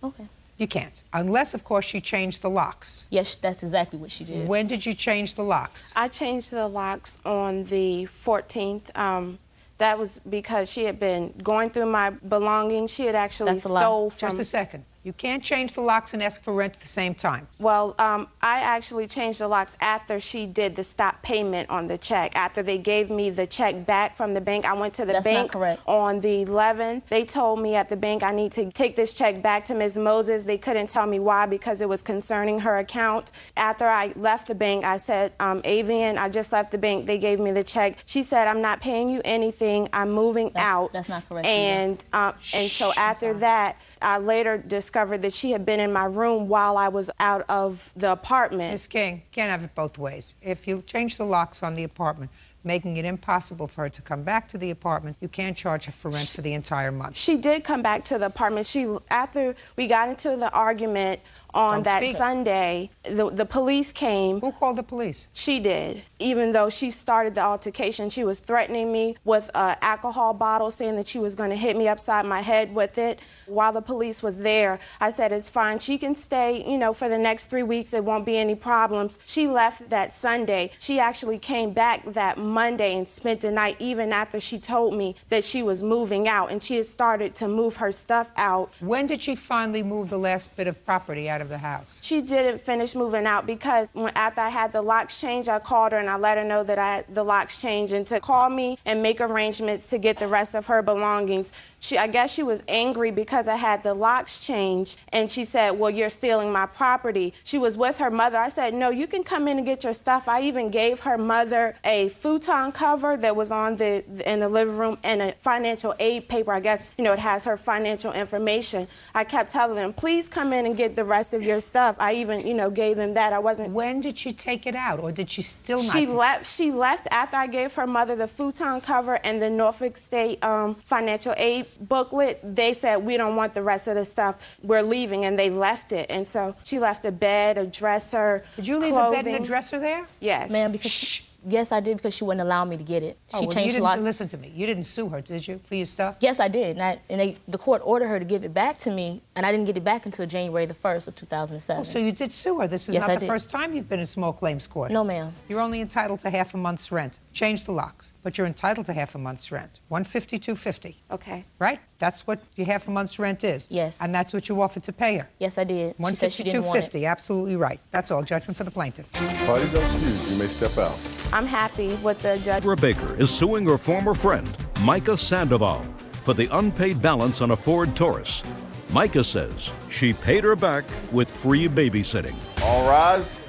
Okay. You can't. Unless, of course, she changed the locks. Yes, that's exactly what she did. When did you change the locks? I changed the locks on the 14th. That was because she had been going through my belongings. She had actually stole from... Just a second. You can't change the locks and ask for rent at the same time. Well, I actually changed the locks after she did the stop payment on the check. After they gave me the check back from the bank, I went to the bank on the 11th. They told me at the bank I need to take this check back to Ms. Moses. They couldn't tell me why because it was concerning her account. After I left the bank, I said, Avian, I just left the bank. They gave me the check. She said, I'm not paying you anything. I'm moving out. That's not correct. And so after that, I later discovered that she had been in my room while I was out of the apartment. Ms. King, can't have it both ways. If you change the locks on the apartment, making it impossible for her to come back to the apartment, you can't charge her for rent for the entire month. She did come back to the apartment. After we got into the argument on that Sunday, the police came. Who called the police? She did. Even though she started the altercation, she was threatening me with an alcohol bottle, saying that she was going to hit me upside my head with it. While the police was there, I said, it's fine. She can stay, you know, for the next 3 weeks. It won't be any problems. She left that Sunday. She actually came back that Monday and spent the night, even after she told me that she was moving out, and she had started to move her stuff out. When did she finally move the last bit of property out of the house? She didn't finish moving out because after I had the locks changed, I called her and I let her know that I had the locks changed and to call me and make arrangements to get the rest of her belongings. I guess she was angry because I had the locks changed, and she said, well, you're stealing my property. She was with her mother. I said, no, you can come in and get your stuff. I even gave her mother a futon cover that was in the living room and a financial aid paper. I guess, you know, it has her financial information. I kept telling them, please come in and get the rest of your stuff. I even, you know, gave them that. I wasn't... When did she take it out, or did she still not? She left after I gave her mother the futon cover and the Norfolk State financial aid booklet. They said, we don't want the rest of the stuff. We're leaving, and they left it. And so she left a bed, a dresser, Did you leave clothing. a bed and a dresser there? Yes. Ma'am, because yes, I did, because she wouldn't allow me to get it. She Well, changed you didn't, locks. listen to me. You didn't sue her, did you, for your stuff? Yes, I did. The court ordered her to give it back to me, and I didn't get it back until January the 1st of 2007. Oh, so you did sue her. This is Yes, not I the did. first time you've been in small claims court. No, ma'am. You're only entitled to half a month's rent. Change the locks, but you're entitled to half a month's rent. $150, $250. Okay. Right? That's what your half a month's rent is. Yes. And that's what you offered to pay her. Yes, I did. She said she $150, didn't want it. $250. Absolutely right. That's all. Judgment for the plaintiff. Parties are excused. You may step out. I'm happy with the judge. Barbara Baker is suing her former friend, Micah Sandoval, for the unpaid balance on a Ford Taurus. Micah says she paid her back with free babysitting. All rise.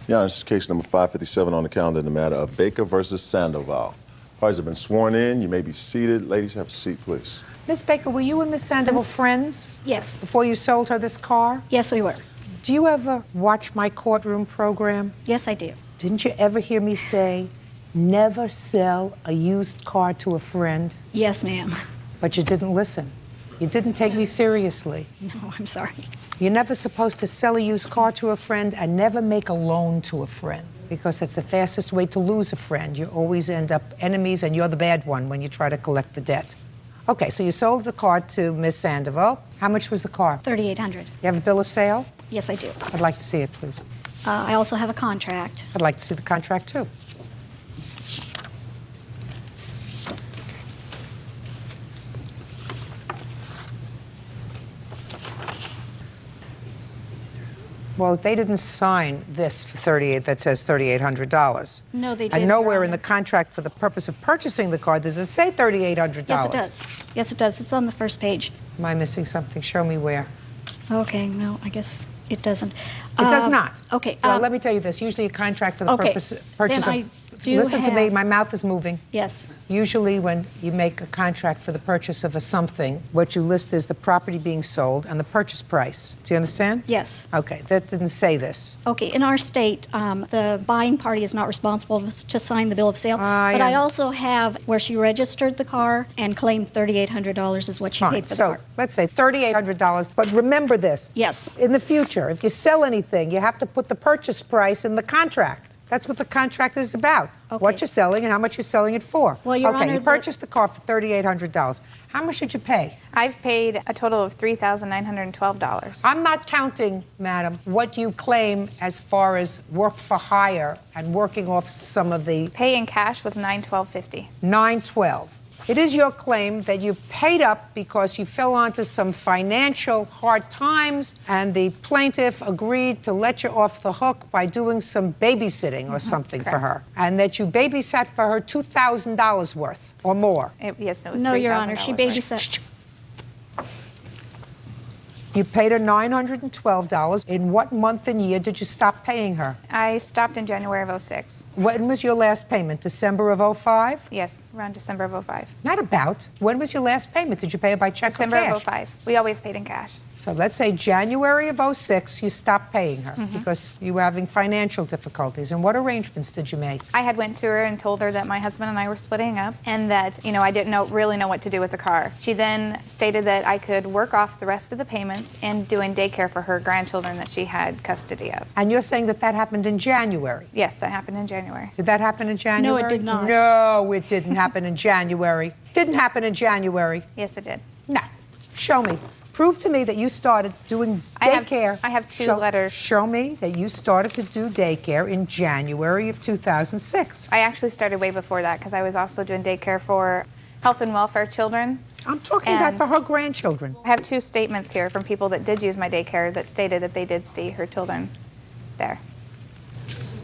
Yeah, this is case number 557 on the calendar in the matter of Baker versus Sandoval. Parties have been sworn in. You may be seated. Ladies, have a seat, please. Miss Baker, were you and Miss Sandoval friends? Yes. Before you sold her this car? Yes, we were. Do you ever watch my courtroom program? Yes, I do. Didn't you ever hear me say, never sell a used car to a friend? Yes, ma'am. But you didn't listen. You didn't take me seriously. No, I'm sorry. You're never supposed to sell a used car to a friend and never make a loan to a friend, because that's the fastest way to lose a friend. You always end up enemies, and you're the bad one when you try to collect the debt. Okay, so you sold the car to Miss Sandoval. How much was the car? $3,800. You have a bill of sale? Yes, I do. I'd like to see it, please. I also have a contract. I'd like to see the contract, too. Well, they didn't sign this for that says $3,800. No, they didn't. And nowhere in the contract for the purpose of purchasing the car does it say $3,800. Yes, it does. Yes, it does. It's on the first page. Am I missing something? Show me where. Okay, no, I guess it doesn't. It does not. Okay. Well, let me tell you this. Usually a contract for the Okay, purchase then of... I do Listen to me. have- My mouth is moving. Yes. Usually when you make a contract for the purchase of a something, what you list is the property being sold and the purchase price. Do you understand? Yes. Okay. That didn't say this. Okay, in our state, the buying party is not responsible to sign the bill of sale. But I also have where she registered the car and claimed $3,800 is what she Fine. paid for the So car. let's say $3,800. But remember this. Yes. In the future, if you sell anything, you have to put the purchase price in the contract. That's what the contract is about. Okay. What you're selling and how much you're selling it for. Well, Your okay, Honor, you purchased the car for $3,800. How much did you pay? I've paid a total of $3,912. I'm not counting, madam, what you claim as far as work for hire and working off some of the... Pay in cash was $912.50. $912. It is your claim that you paid up because you fell onto some financial hard times and the plaintiff agreed to let you off the hook by doing some babysitting or something for her, and that you babysat for her $2,000 worth or more. Yes, it was No, $3,000 Your Honor, she worth. babysat. You paid her $912. In what month and year did you stop paying her? I stopped in January of 06. When was your last payment? December of 05? Yes, around December of 05. Not about. When was your last payment? Did you pay her by check December or cash? of 05. We always paid in cash. So let's say January of 06, you stopped paying her because you were having financial difficulties. And what arrangements did you make? I had went to her and told her that my husband and I were splitting up and that, I didn't really know what to do with the car. She then stated that I could work off the rest of the payments and doing daycare for her grandchildren that she had custody of. And you're saying that happened in January? Yes, that happened in January. Did that happen in January? No, it did not. No, it didn't happen in January. Didn't happen in January. Yes, it did. No. Show me. Prove to me that you started doing daycare. I have two letters. Show me that you started to do daycare in January of 2006. I actually started way before that because I was also doing daycare for health and welfare children. I'm talking about for her grandchildren. I have two statements here from people that did use my daycare that stated that they did see her children there.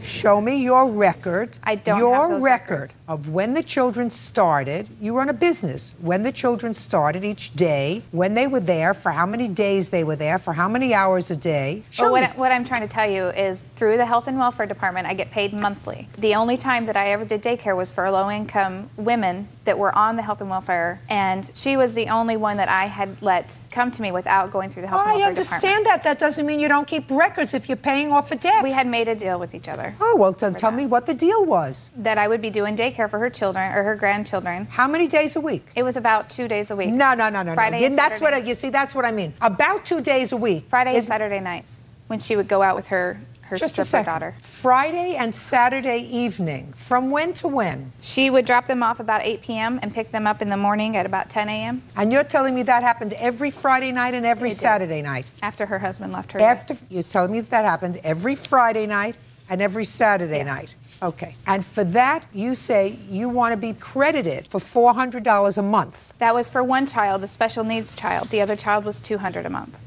Show me your record. I don't your have those record records. of when the children started. You run a business. When the children started each day, when they were there, for how many days they were there, for how many hours a day. Show me. What I'm trying to tell you is through the health and welfare department, I get paid monthly. The only time that I ever did daycare was for low-income women that were on the health and welfare, and she was the only one that I had let come to me without going through the health and welfare department. I understand that. That doesn't mean you don't keep records if you're paying off a debt. We had made a deal with each other. Oh, well, tell me what the deal was. That I would be doing daycare for her children or her grandchildren. How many days a week? It was about 2 days a week. No. Friday and That's Saturday. what you see. That's what I mean. About 2 days a week. Friday and Saturday nights when she would go out with her Just a stripper second. daughter. Friday and Saturday evening. From when to when? She would drop them off about 8 p.m. and pick them up in the morning at about 10 a.m. And you're telling me that happened every Friday night and every Saturday night? After her husband left her. You're telling me that happened every Friday night and every Saturday night? Okay. And for that, you say you want to be credited for $400 a month. That was for one child, the special needs child. The other child was $200 a month.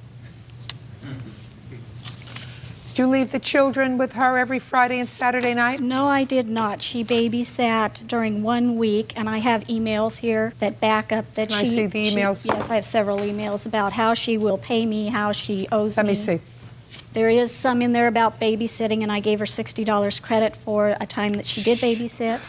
Did you leave the children with her every Friday and Saturday night? No, I did not. She babysat during 1 week, and I have emails here that back up that Can I see the emails? Yes, I have several emails about how she will pay me, how she owes me. Let me see. There is some in there about babysitting, and I gave her $60 credit for a time that she did babysit.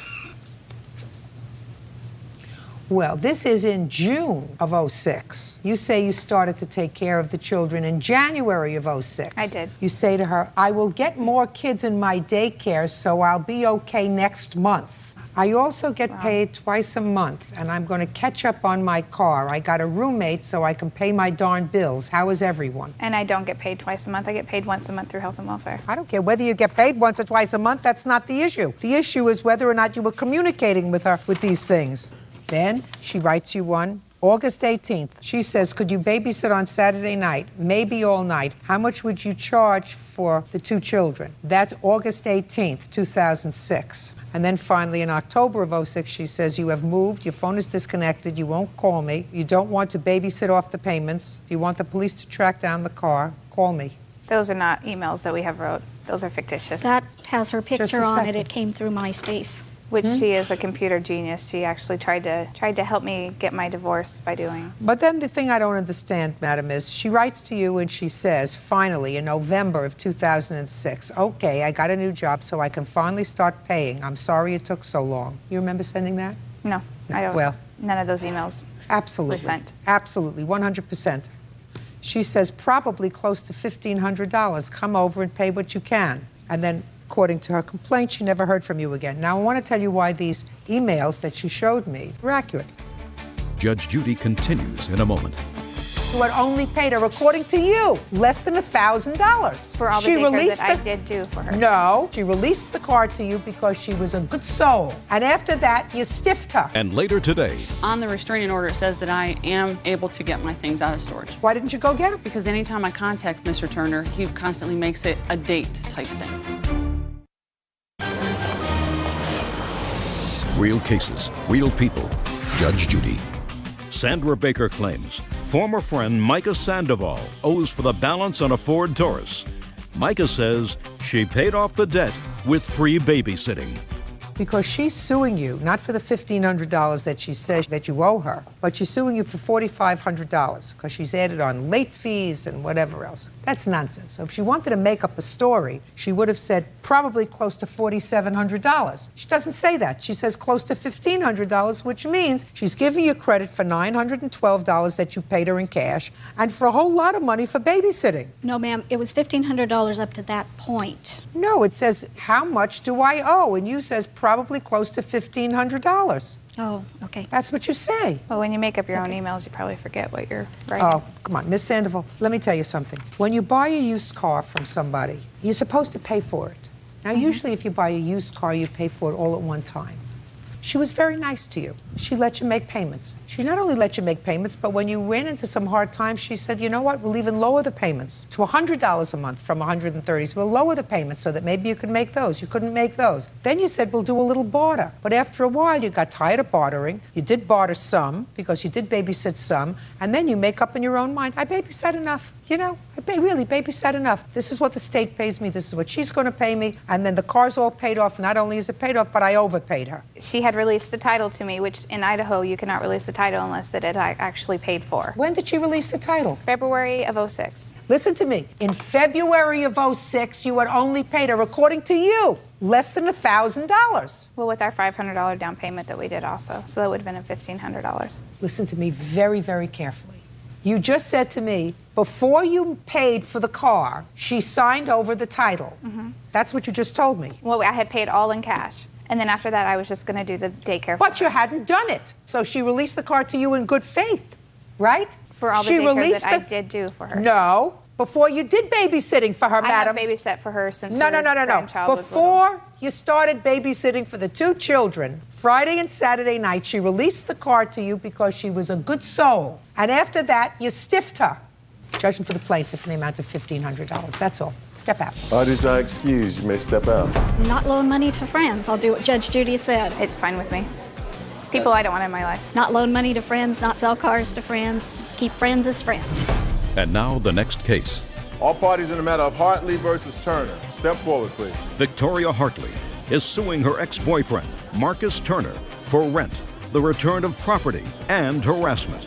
Well, this is in June of 06. You say you started to take care of the children in January of 06. I did. You say to her, I will get more kids in my daycare, so I'll be okay next month. I also get paid twice a month, and I'm going to catch up on my car. I got a roommate so I can pay my darn bills. How is everyone? And I don't get paid twice a month. I get paid once a month through health and welfare. I don't care whether you get paid once or twice a month. That's not the issue. The issue is whether or not you were communicating with her with these things. Then she writes you one. August 18th, she says, could you babysit on Saturday night, maybe all night? How much would you charge for the two children? That's August 18th, 2006. And then finally in October of 06, she says, you have moved, your phone is disconnected, you won't call me, you don't want to babysit off the payments, you want the police to track down the car, call me. Those are not emails that we have wrote. Those are fictitious. That has her Just a picture on it. second. It came through MySpace. Which she is a computer genius. She actually tried to help me get my divorce by doing. But then the thing I don't understand, madam, is she writes to you and she says, finally, in November of 2006, okay, I got a new job so I can finally start paying. I'm sorry it took so long. You remember sending that? No, I don't. Well, none of those emails absolutely. were sent. Absolutely, 100%. She says probably close to $1,500. Come over and pay what you can. And then, according to her complaint, she never heard from you again. Now, I want to tell you why these emails that she showed me were accurate. Judge Judy continues in a moment. You had only paid her, according to you, less than $1,000. For all the daycare that I did do for her. No, she released the car to you because she was a good soul. And after that, you stiffed her. And later today, on the restraining order, it says that I am able to get my things out of storage. Why didn't you go get them? Because anytime I contact Mr. Turner, he constantly makes it a date type thing. real cases, real people. Judge Judy. Sandra Baker claims former friend Micah Sandoval owes for the balance on a Ford Taurus. Micah says she paid off the debt with free babysitting. Because she's suing you, not for the $1,500 that she says that you owe her, but she's suing you for $4,500 because she's added on late fees and whatever else. That's nonsense. So if she wanted to make up a story, she would have said probably close to $4,700. She doesn't say that. She says close to $1,500, which means she's giving you credit for $912 that you paid her in cash and for a whole lot of money for babysitting. No, ma'am, it was $1,500 up to that point. No, it says, how much do I owe? And you says probably close to $1,500. Oh, okay. That's what you say. Well, when you make up your own emails, you probably forget what you're writing. Oh, come on, Miss Sandoval, let me tell you something. When you buy a used car from somebody, you're supposed to pay for it. Now, usually if you buy a used car, you pay for it all at one time. She was very nice to you. She let you make payments. She not only let you make payments, but when you ran into some hard times, she said, you know what, we'll even lower the payments to $100 a month from $130. So we'll lower the payments so that maybe you could make those. You couldn't make those. Then you said, we'll do a little barter. But after a while, you got tired of bartering. You did barter some, because you did babysit some, and then you make up in your own mind, I babysat enough. You know, I really babysat enough. This is what the state pays me. This is what she's going to pay me. And then the car's all paid off. Not only is it paid off, but I overpaid her. She had released the title to me, which in Idaho, you cannot release the title unless it is actually paid for. When did she release the title? February of '06. Listen to me. In February of '06, you had only paid her, according to you, less than $1,000. Well, with our $500 down payment that we did also. So that would have been $1,500. Listen to me very, very carefully. You just said to me, before you paid for the car, she signed over the title. Mm-hmm. That's what you just told me. Well, I had paid all in cash. And then after that, I was just going to do the daycare. But you hadn't done it. So she released the car to you in good faith, right? For all the daycare that I did do for her. No. Before you did babysitting for her, madam. I have babysat for her since No. grandchild was Before you started babysitting for the two children, Friday and Saturday night, she released the car to you because she was a good soul. And after that, you stiffed her. Judgment for the plaintiff in the amount of $1,500. That's all. Step out. Parties are excused. You may step out. Not loan money to friends. I'll do what Judge Judy said. It's fine with me. People I don't want in my life. Not loan money to friends, not sell cars to friends. Keep friends as friends. And now the next case. All parties in the matter of Hartley versus Turner. Step forward, please. Victoria Hartley is suing her ex-boyfriend, Marcus Turner, for rent, the return of property, and harassment.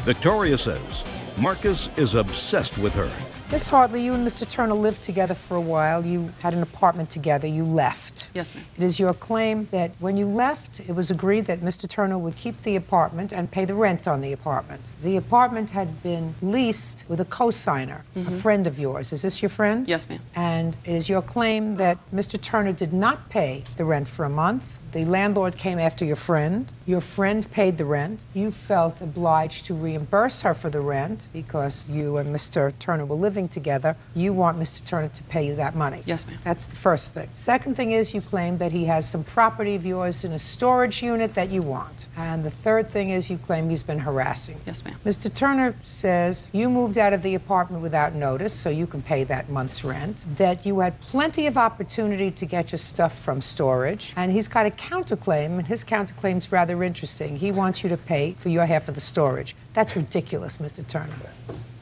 Victoria says Marcus is obsessed with her. Miss Hartley, you and Mr. Turner lived together for a while. You had an apartment together. You left. Yes, ma'am. It is your claim that when you left, it was agreed that Mr. Turner would keep the apartment and pay the rent on the apartment. The apartment had been leased with a co-signer, a friend of yours. Is this your friend? Yes, ma'am. And it is your claim that Mr. Turner did not pay the rent for a month. The landlord came after your friend. Your friend paid the rent. You felt obliged to reimburse her for the rent because you and Mr. Turner were living together. You want Mr. Turner to pay you that money. Yes, ma'am. That's the first thing. Second thing is you claim that he has some property of yours in a storage unit that you want. And the third thing is you claim he's been harassing. Yes, ma'am. Mr. Turner says you moved out of the apartment without notice, so you can pay that month's rent, that you had plenty of opportunity to get your stuff from storage, and he's got a counterclaim, and his counterclaim's rather interesting. He wants you to pay for your half of the storage. That's ridiculous, Mr. Turner.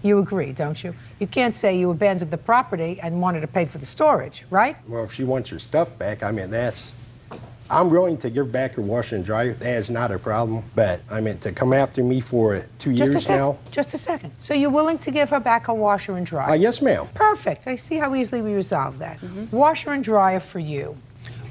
You agree, don't you? You can't say you abandoned the property and wanted to pay for the storage, right? Well, if she wants her stuff back, I mean, I'm willing to give back her washer and dryer. That is not a problem. But, I mean, to come after me for 2 years now. Just a second. So you're willing to give her back her washer and dryer? Yes, ma'am. Perfect. I see how easily we resolve that. Washer and dryer for you.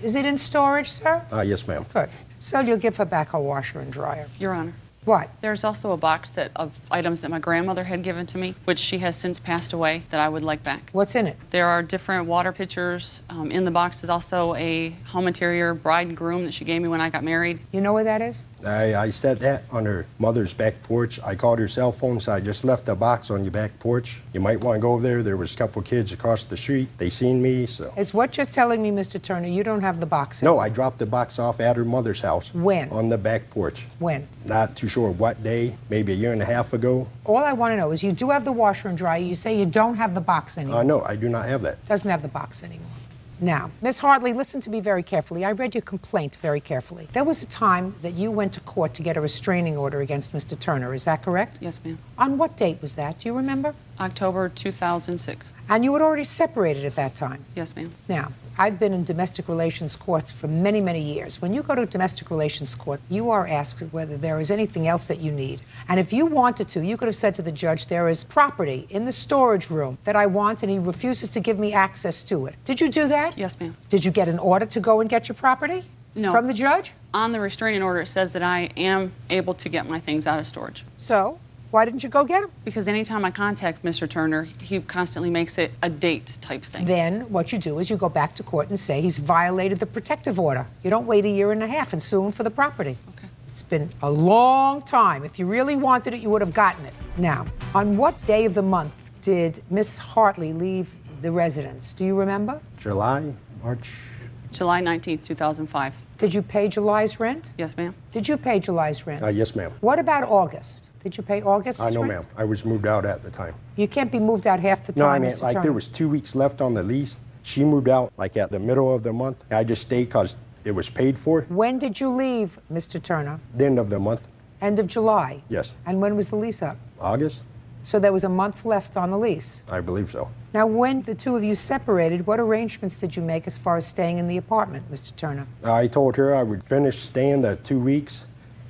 Is it in storage, sir? Yes, ma'am. Good. So you'll give her back her washer and dryer. Your Honor. What? There's also a box of items that my grandmother had given to me, which she has since passed away, that I would like back. What's in it? There are different water pitchers. In the box is also a home interior bride and groom that she gave me when I got married. You know where that is? I said that on her mother's back porch. I called her cell phone, so I just left a box on your back porch. You might want to go over there. There was a couple kids across the street. They seen me, so. Is what you're telling me, Mr. Turner, you don't have the box anymore? No, I dropped the box off at her mother's house. When? On the back porch. When? Not too sure what day, maybe a year and a half ago. All I want to know is you do have the washer and dryer. You say you don't have the box anymore. No, I do not have that. Doesn't have the box anymore. Now, Ms. Hartley, listen to me very carefully. I read your complaint very carefully. There was a time that you went to court to get a restraining order against Mr. Turner. Is that correct? Yes, ma'am. On what date was that? Do you remember? October 2006. And you had already separated at that time? Yes, ma'am. Now, I've been in domestic relations courts for many, many years. When you go to domestic relations court, you are asked whether there is anything else that you need. And if you wanted to, you could have said to the judge, there is property in the storage room that I want, and he refuses to give me access to it. Did you do that? Yes, ma'am. Did you get an order to go and get your property? No. From the judge? On the restraining order, it says that I am able to get my things out of storage. So, why didn't you go get them? Because anytime I contact Mr. Turner, he constantly makes it a date type thing. Then what you do is you go back to court and say he's violated the protective order. You don't wait a year and a half and sue him for the property. Okay. It's been a long time. If you really wanted it, you would have gotten it. Now, on what day of the month did Miss Hartley leave the residence? Do you remember? July, March. July 19th, 2005. Did you pay July's rent? Yes, ma'am. Did you pay July's rent? Yes, ma'am. What about August? Did you pay August's rent? No, ma'am. I was moved out at the time. You can't be moved out half the time, No, I mean, Mr. like Turner. there was 2 weeks left on the lease. She moved out like at the middle of the month. I just stayed because it was paid for. When did you leave, Mr. Turner? The end of the month. End of July? Yes. And when was the lease up? August? So there was a month left on the lease. I believe so. Now, when the two of you separated, what arrangements did you make as far as staying in the apartment, Mr. Turner? I told her I would finish staying the 2 weeks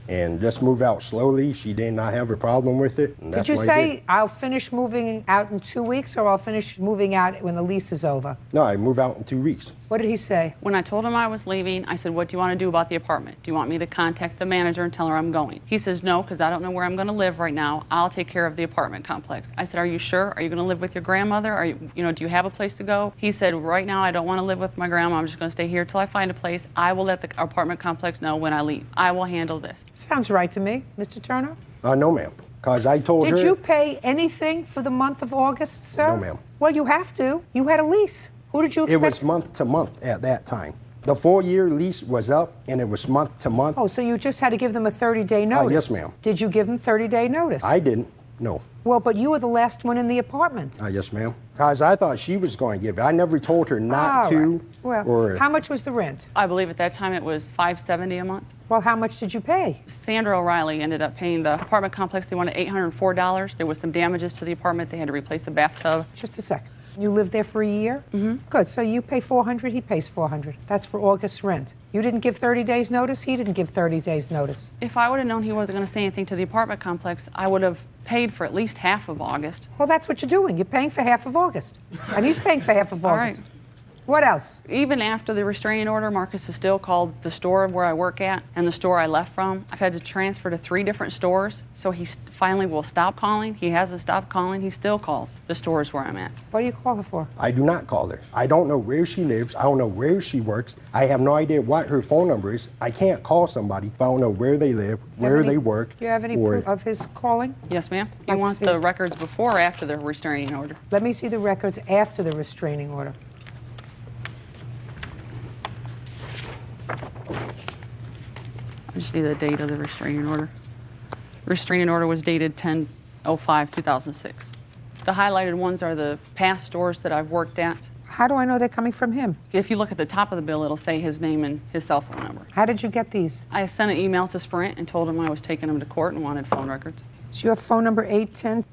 and just move out slowly. She did not have a problem with it. And that's Did you what I say, did. I'll finish moving out in 2 weeks, or I'll finish moving out when the lease is over? No, I move out in 2 weeks. What did he say? When I told him I was leaving, I said, what do you want to do about the apartment? Do you want me to contact the manager and tell her I'm going? He says, no, because I don't know where I'm going to live right now. I'll take care of the apartment complex. I said, are you sure? Are you going to live with your grandmother? Are you, do you have a place to go? He said, right now I don't want to live with my grandma. I'm just going to stay here till I find a place. I will let the apartment complex know when I leave. I will handle this. Sounds right to me, Mr. Turner. No, ma'am. Because I told her. Did you pay anything for the month of August, sir? No, ma'am. Well, you have to. You had a lease. Who did you expect? It was month to month at that time. The 4-year lease was up, and it was month to month. Oh, so you just had to give them a 30-day notice? Yes, ma'am. Did you give them 30-day notice? I didn't, no. Well, but you were the last one in the apartment. Yes, ma'am. Because I thought she was going to give it. I never told her not to. Right. Well, or how much was the rent? I believe at that time it was $570 a month. Well, how much did you pay? Sandra O'Reilly ended up paying the apartment complex. They wanted $804. There was some damages to the apartment. They had to replace the bathtub. Just a second. You lived there for a year? Mm-hmm. Good. So you pay $400, he pays $400. That's for August's rent. You didn't give 30 days notice, he didn't give 30 days notice. If I would have known he wasn't going to say anything to the apartment complex, I would have paid for at least half of August. Well, that's what you're doing. You're paying for half of August. And he's paying for half of August. All right. What else? Even after the restraining order, Marcus has still called the store where I work at and the store I left from. I've had to transfer to 3 different stores, so he finally will stop calling. He hasn't stopped calling. He still calls the stores where I'm at. What do you call her for? I do not call her. I don't know where she lives. I don't know where she works. I have no idea what her phone number is. I can't call somebody if I don't know where they live, where they work. Do you have any proof of his calling? Yes, ma'am. You Let's want see. the records before or after the restraining order? Let me see the records after the restraining order. I just need the date of the restraining order. Restraining order was dated 10/05/2006. The highlighted ones are the past stores that I've worked at. How do I know they're coming from him? If you look at the top of the bill, it'll say his name and his cell phone number. How did you get these? I sent an email to Sprint and told him I was taking him to court and wanted phone records. Is your phone number 810?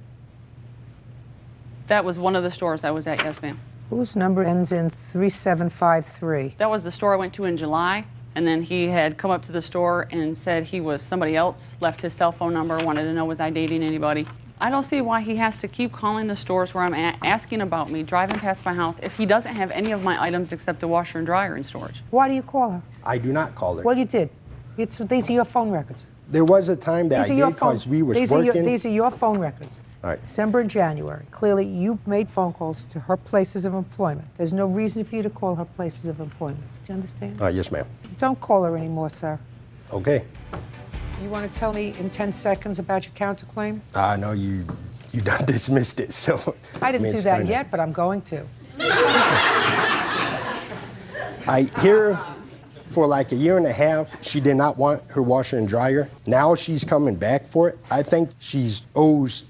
That was one of the stores I was at, yes, ma'am. Whose number ends in 3753? That was the store I went to in July, and then he had come up to the store and said he was somebody else, left his cell phone number, wanted to know was I dating anybody. I don't see why he has to keep calling the stores where I'm at, asking about me, driving past my house, if he doesn't have any of my items except the washer and dryer in storage. Why do you call her? I do not call her. Well, you did. These are your phone records. There was a time that I These are did your phone. because we was These working. are your phone records. All right. December and January. Clearly, you made phone calls to her places of employment. There's no reason for you to call her places of employment. Do you understand? Yes, ma'am. Don't call her anymore, sir. Okay. You want to tell me in 10 seconds about your counterclaim? I know you done dismissed it, so. I didn't do that yet, but I'm going to. I hear for like a year and a half, she did not want her washer and dryer. Now she's coming back for it. I think she's owes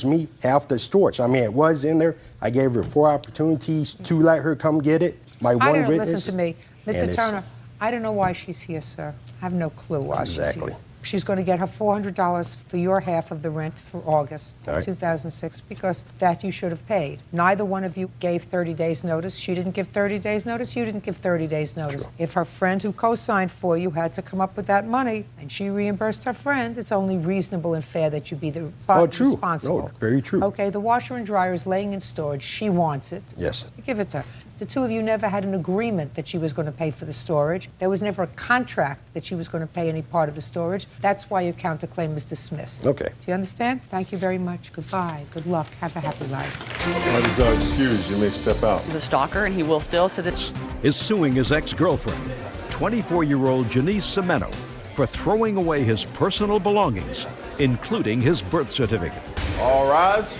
me half the storage. I mean, it was in there. I gave her 4 opportunities to let her come get it. My one witness. Listen to me. Mr. Turner, I don't know why she's here, sir. I have no clue why she's here. She's going to get her $400 for your half of the rent for August 2006 because that you should have paid. Neither one of you gave 30 days notice. She didn't give 30 days notice. You didn't give 30 days notice. If her friend who co-signed for you had to come up with that money and she reimbursed her friend, it's only reasonable and fair that you be the responsible. No, very true. Okay, the washer and dryer is laying in storage. She wants it. Yes. You give it to her. The two of you never had an agreement that she was going to pay for the storage. There was never a contract that she was going to pay any part of the storage. That's why your counterclaim is dismissed. Okay. Do you understand? Thank you very much. Goodbye. Good luck. Have a happy life. That is excused. You may step out. He's a stalker, and he will still to this. Is suing his ex-girlfriend, 24-year-old Janice Semeno, for throwing away his personal belongings, including his birth certificate. All rise.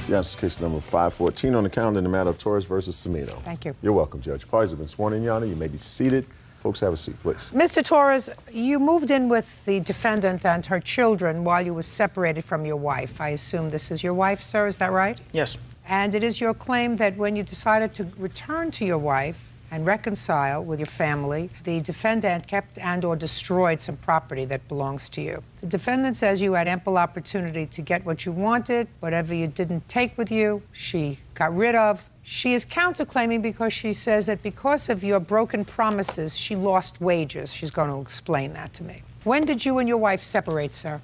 Yes, case number 514 on the calendar in the matter of Torres versus Semeno. Thank you. You're welcome, Judge. Parties have been sworn in, Your Honor. You may be seated. Folks, have a seat, please. Mr. Torres, you moved in with the defendant and her children while you were separated from your wife. I assume this is your wife, sir, is that right? Yes. And it is your claim that when you decided to return to your wife and reconcile with your family, the defendant kept and/or destroyed some property that belongs to you. The defendant says you had ample opportunity to get what you wanted. Whatever you didn't take with you, she got rid of. She is counterclaiming because she says that because of your broken promises, she lost wages. She's going to explain that to me. When did you and your wife separate, sir?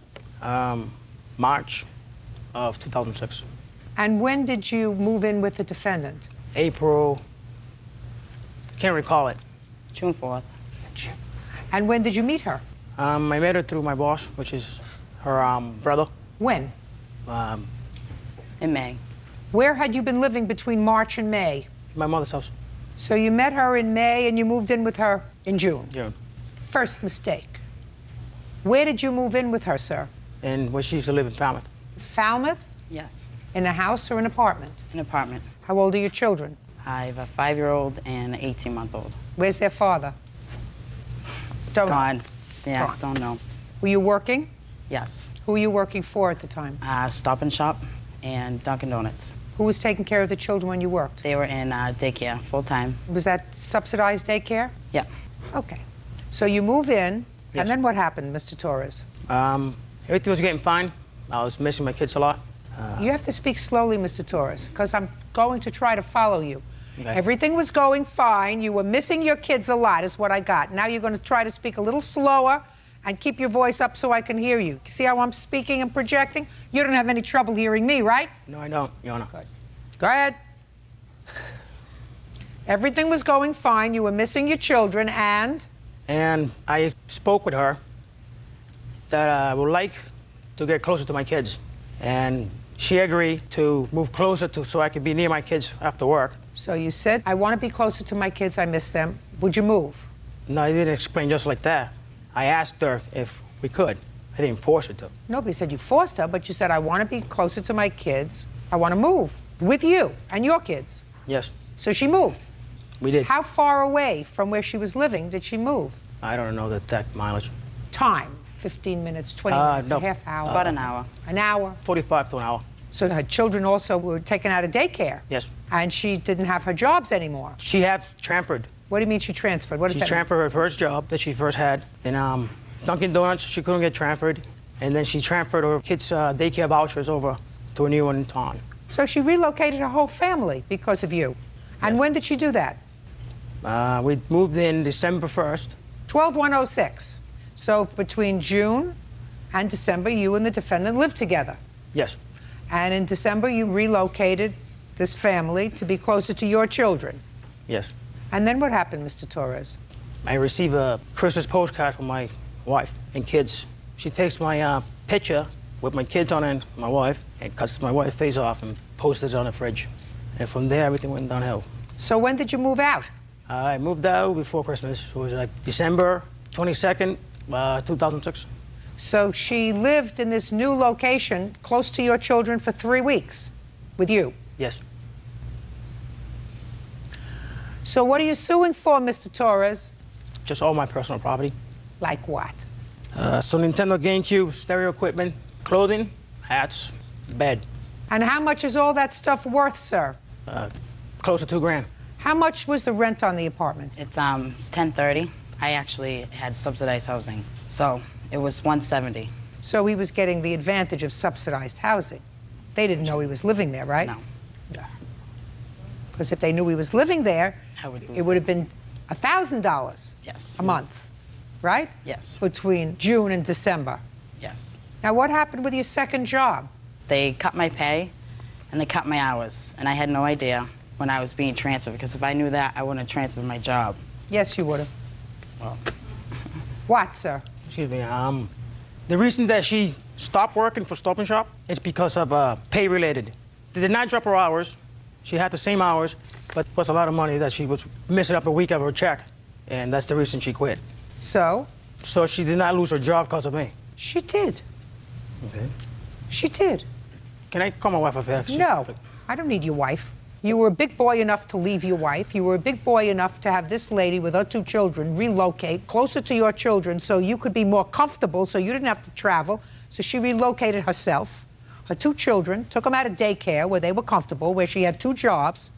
March of 2006. And when did you move in with the defendant? April. Can't recall it. June 4th. And when did you meet her? I met her through my boss, which is her brother. When? In May. Where had you been living between March and May? My mother's house. So you met her in May and you moved in with her in June? June. First mistake. Where did you move in with her, sir? And where she used to live in Falmouth. Falmouth? Yes. In a house or an apartment? An apartment. How old are your children? I have a 5-year-old and an 18-month-old. Where's their father? Don't Gone. Yeah, Gone. don't know. Were you working? Yes. Who were you working for at the time? Stop and Shop and Dunkin' Donuts. Who was taking care of the children when you worked? They were in daycare, full-time. Was that subsidized daycare? Yeah. Okay. So you move in, Yes. and then what happened, Mr. Torres? Everything was getting fine. I was missing my kids a lot. You have to speak slowly, Mr. Torres, because I'm going to try to follow you. Okay. Everything was going fine. You were missing your kids a lot, is what I got. Now you're going to try to speak a little slower and keep your voice up so I can hear you. See how I'm speaking and projecting? You don't have any trouble hearing me, right? No, I don't, Your Honor. Good. Go ahead. Everything was going fine. You were missing your children, and? And I spoke with her that I would like to get closer to my kids. And she agreed to move closer so I could be near my kids after work. So you said, I want to be closer to my kids. I miss them. Would you move? No, I didn't explain just like that. I asked her if we could. I didn't force her to. Nobody said you forced her, but you said, I want to be closer to my kids. I want to move with you and your kids. Yes. So she moved. We did. How far away from where she was living did she move? I don't know the exact mileage. Time, 15 minutes, 20 minutes, no. a half hour? About an hour. An hour? 45 to an hour. So her children also were taken out of daycare? Yes. And she didn't have her jobs anymore? She had transferred. What do you mean she transferred? What does She that mean? transferred her first job that she first had. Then Dunkin' Donuts, she couldn't get transferred. And then she transferred her kids' daycare vouchers over to a new one in town. So she relocated her whole family because of you. And when did she do that? We moved in December 1st. 12/1/06. So between June and December, you and the defendant lived together. Yes. And in December, you relocated this family to be closer to your children. Yes. And then what happened, Mr. Torres? I received a Christmas postcard from my wife and kids. She takes my picture with my kids on it and my wife and cuts my wife's face off and posts it on the fridge. And from there, everything went downhill. So when did you move out? I moved out before Christmas. It was like December 22nd, 2006. So she lived in this new location close to your children for 3 weeks with you? Yes. So what are you suing for, Mr. Torres? Just all my personal property. Like what? So Nintendo GameCube, stereo equipment, clothing, hats, bed. And how much is all that stuff worth, sir? Close to $2 grand. How much was the rent on the apartment? It's $10.30. I actually had subsidized housing, so it was $170. So he was getting the advantage of subsidized housing. They didn't know he was living there, right? No. Because if they knew he was living there, it would have been $1,000 yes. a month, right? Yes. Between June and December. Yes. Now, what happened with your second job? They cut my pay and they cut my hours, and I had no idea when I was being transferred, because if I knew that, I wouldn't have transferred my job. Yes, you would have. Well. What, sir? Excuse me. The reason that she stopped working for Stop and Shop is because of pay related. They did not drop her hours. She had the same hours, but it was a lot of money that she was missing up a week of her check, and that's the reason she quit. So? So she did not lose her job because of me. She did. Okay. She did. Can I call my wife up here? No, I don't need your wife. You were a big boy enough to leave your wife. You were a big boy enough to have this lady with her 2 children relocate closer to your children so you could be more comfortable, so you didn't have to travel. So she relocated herself. Her 2 children, took them out of daycare where they were comfortable, where she had 2 jobs.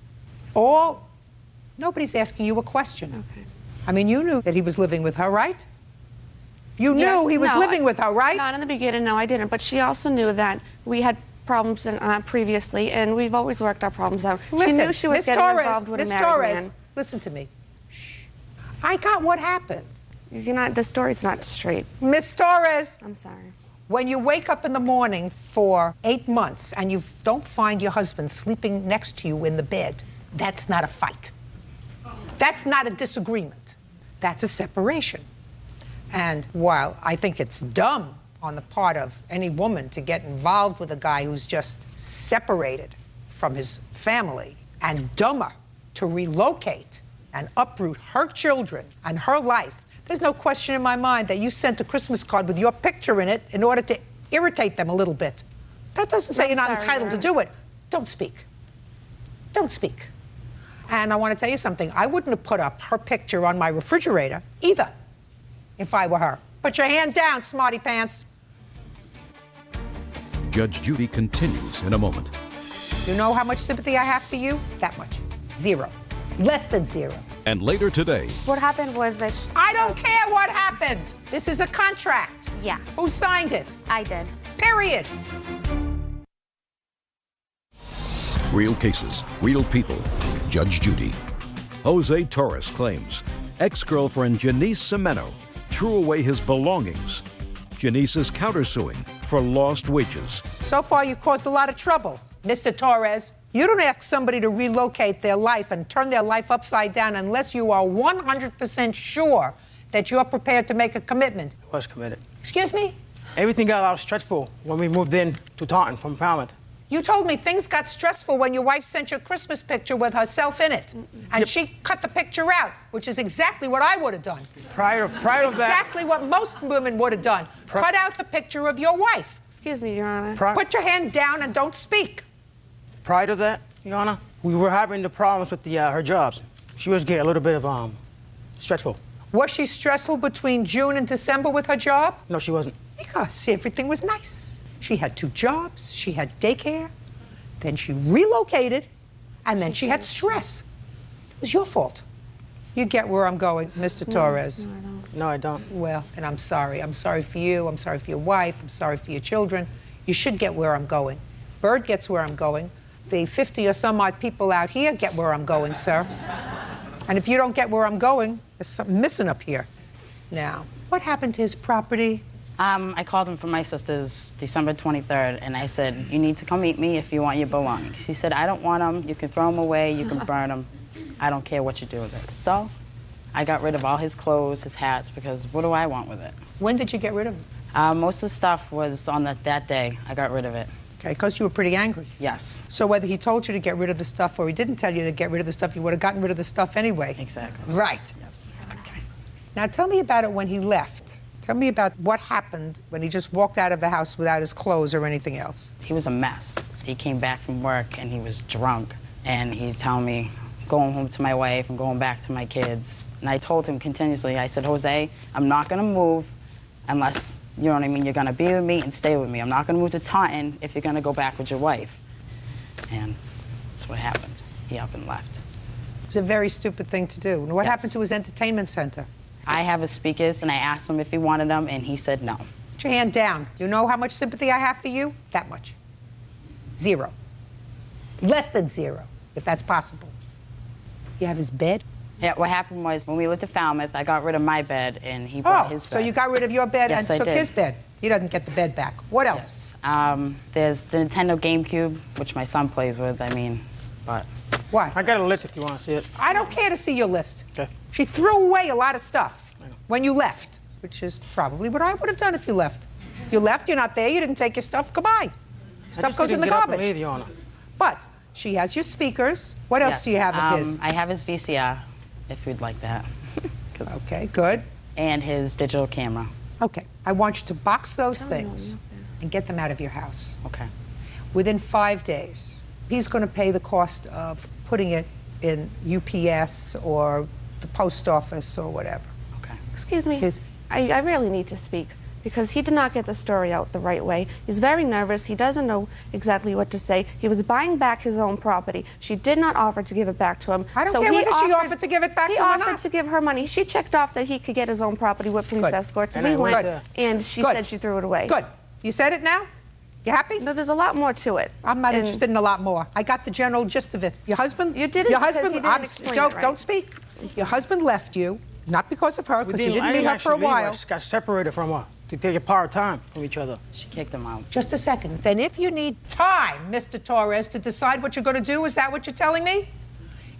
Nobody's asking you a question. Okay. I mean, you knew that he was living with her, right? You knew he was living with her, right? Not in the beginning, no, I didn't. But she also knew that we had problems previously, and we've always worked our problems out. Listen, she knew she was getting involved with a married man. Listen to me. Shh. I got what happened. The story's not straight. Miss Torres. I'm sorry. When you wake up in the morning for 8 months and you don't find your husband sleeping next to you in the bed, that's not a fight. That's not a disagreement. That's a separation. And while I think it's dumb on the part of any woman to get involved with a guy who's just separated from his family, and dumber to relocate and uproot her children and her life, there's no question in my mind that you sent a Christmas card with your picture in it in order to irritate them a little bit. That doesn't say you're not entitled to do it. Don't speak. Don't speak. And I want to tell you something. I wouldn't have put up her picture on my refrigerator either if I were her. Put your hand down, smarty pants. Judge Judy continues in a moment. You know how much sympathy I have for you? That much. 0. Less than 0. And later today, What happened was that I don't care what happened. This is a contract. Yeah. Who signed it? I did. Period. real cases, real people. Judge Judy. Jose Torres claims ex-girlfriend Janice Semeno threw away his belongings. Janice is countersuing for lost wages. So far, you caused a lot of trouble, Mr. Torres. You don't ask somebody to relocate their life and turn their life upside down unless you are 100% sure that you're prepared to make a commitment. I was committed. Excuse me? Everything got a lot stressful when we moved in to Taunton from Falmouth. You told me things got stressful when your wife sent you a Christmas picture with herself in it. And she cut the picture out, which is exactly what I would have done. Prior to that. Exactly what most women would have done. Cut out the picture of your wife. Excuse me, Your Honor. Put your hand down and don't speak. Prior to that, Your Honor, we were having the problems with her jobs. She was getting a little bit of stressful. Was she stressful between June and December with her job? No, she wasn't. Because everything was nice. She had 2 jobs, she had daycare, then she relocated, and then she had stress. It was your fault. You get where I'm going, Mr. Torres. No, I don't. No, I don't. Well, and I'm sorry. I'm sorry for you. I'm sorry for your wife. I'm sorry for your children. You should get where I'm going. Bird gets where I'm going. The 50 or some odd people out here get where I'm going, sir. And if you don't get where I'm going, there's something missing up here. Now, what happened to his property? I called him from my sister's December 23rd, and I said, you need to come meet me if you want your belongings. He said, I don't want them. You can throw them away. You can burn them. I don't care what you do with it. So I got rid of all his clothes, his hats, because what do I want with it? When did you get rid of them? Most of the stuff was on that day. I got rid of it. Okay, because you were pretty angry. Yes. So whether he told you to get rid of the stuff or he didn't tell you to get rid of the stuff, you would have gotten rid of the stuff anyway. Exactly. Right. Yes. Okay. Now tell me about it when he left. Tell me about what happened when he just walked out of the house without his clothes or anything else. He was a mess. He came back from work and he was drunk. And he'd tell me, going home to my wife and going back to my kids. And I told him continuously, I said, Jose, I'm not going to move unless, you know what I mean, you're going to be with me and stay with me. I'm not going to move to Taunton if you're going to go back with your wife. And that's what happened. He up and left. It's a very stupid thing to do. And what happened to his entertainment center? I have his speakers, and I asked him if he wanted them, and he said no. Put your hand down. You know how much sympathy I have for you? That much. 0. Less than 0, if that's possible. You have his bed? Yeah, what happened was when we lived at Falmouth, I got rid of my bed, and he brought his bed. So you got rid of your bed Yes, and I took did. his bed. He doesn't get the bed back. What else? Yes. There's the Nintendo GameCube, which my son plays with, but... Why? I got a list if you want to see it. I don't care to see your list. Okay. She threw away a lot of stuff when you left, which is probably what I would have done if you left. You left, you're not there, you didn't take your stuff, goodbye. Stuff goes in the garbage. But she has your speakers. What else do you have of his? I have his VCR, if you'd like that. Okay, good. And his digital camera. Okay, I want you to box those things and get them out of your house. Okay. Within 5 days, he's going to pay the cost of putting it in UPS or the post office or whatever. Okay. Excuse me. I really need to speak because he did not get the story out the right way. He's very nervous. He doesn't know exactly what to say. He was buying back his own property. She did not offer to give it back to him. I don't care whether she offered to give it back to him or He offered not. to give her money. She checked off that he could get his own property with police escorts. And We I went, went. and she Good. said she threw it away. Good. You said it now? You happy? No, there's a lot more to it. I'm not interested in a lot more. I got the general gist of it. Your husband? You did it Your because husband, he didn't explain it right. Don't speak. Your husband left you, not because of her, because he didn't meet her for a while. I just got separated from her to take a part time from each other. She kicked him out. Just a second. Then if you need time, Mr. Torres, to decide what you're going to do, is that what you're telling me?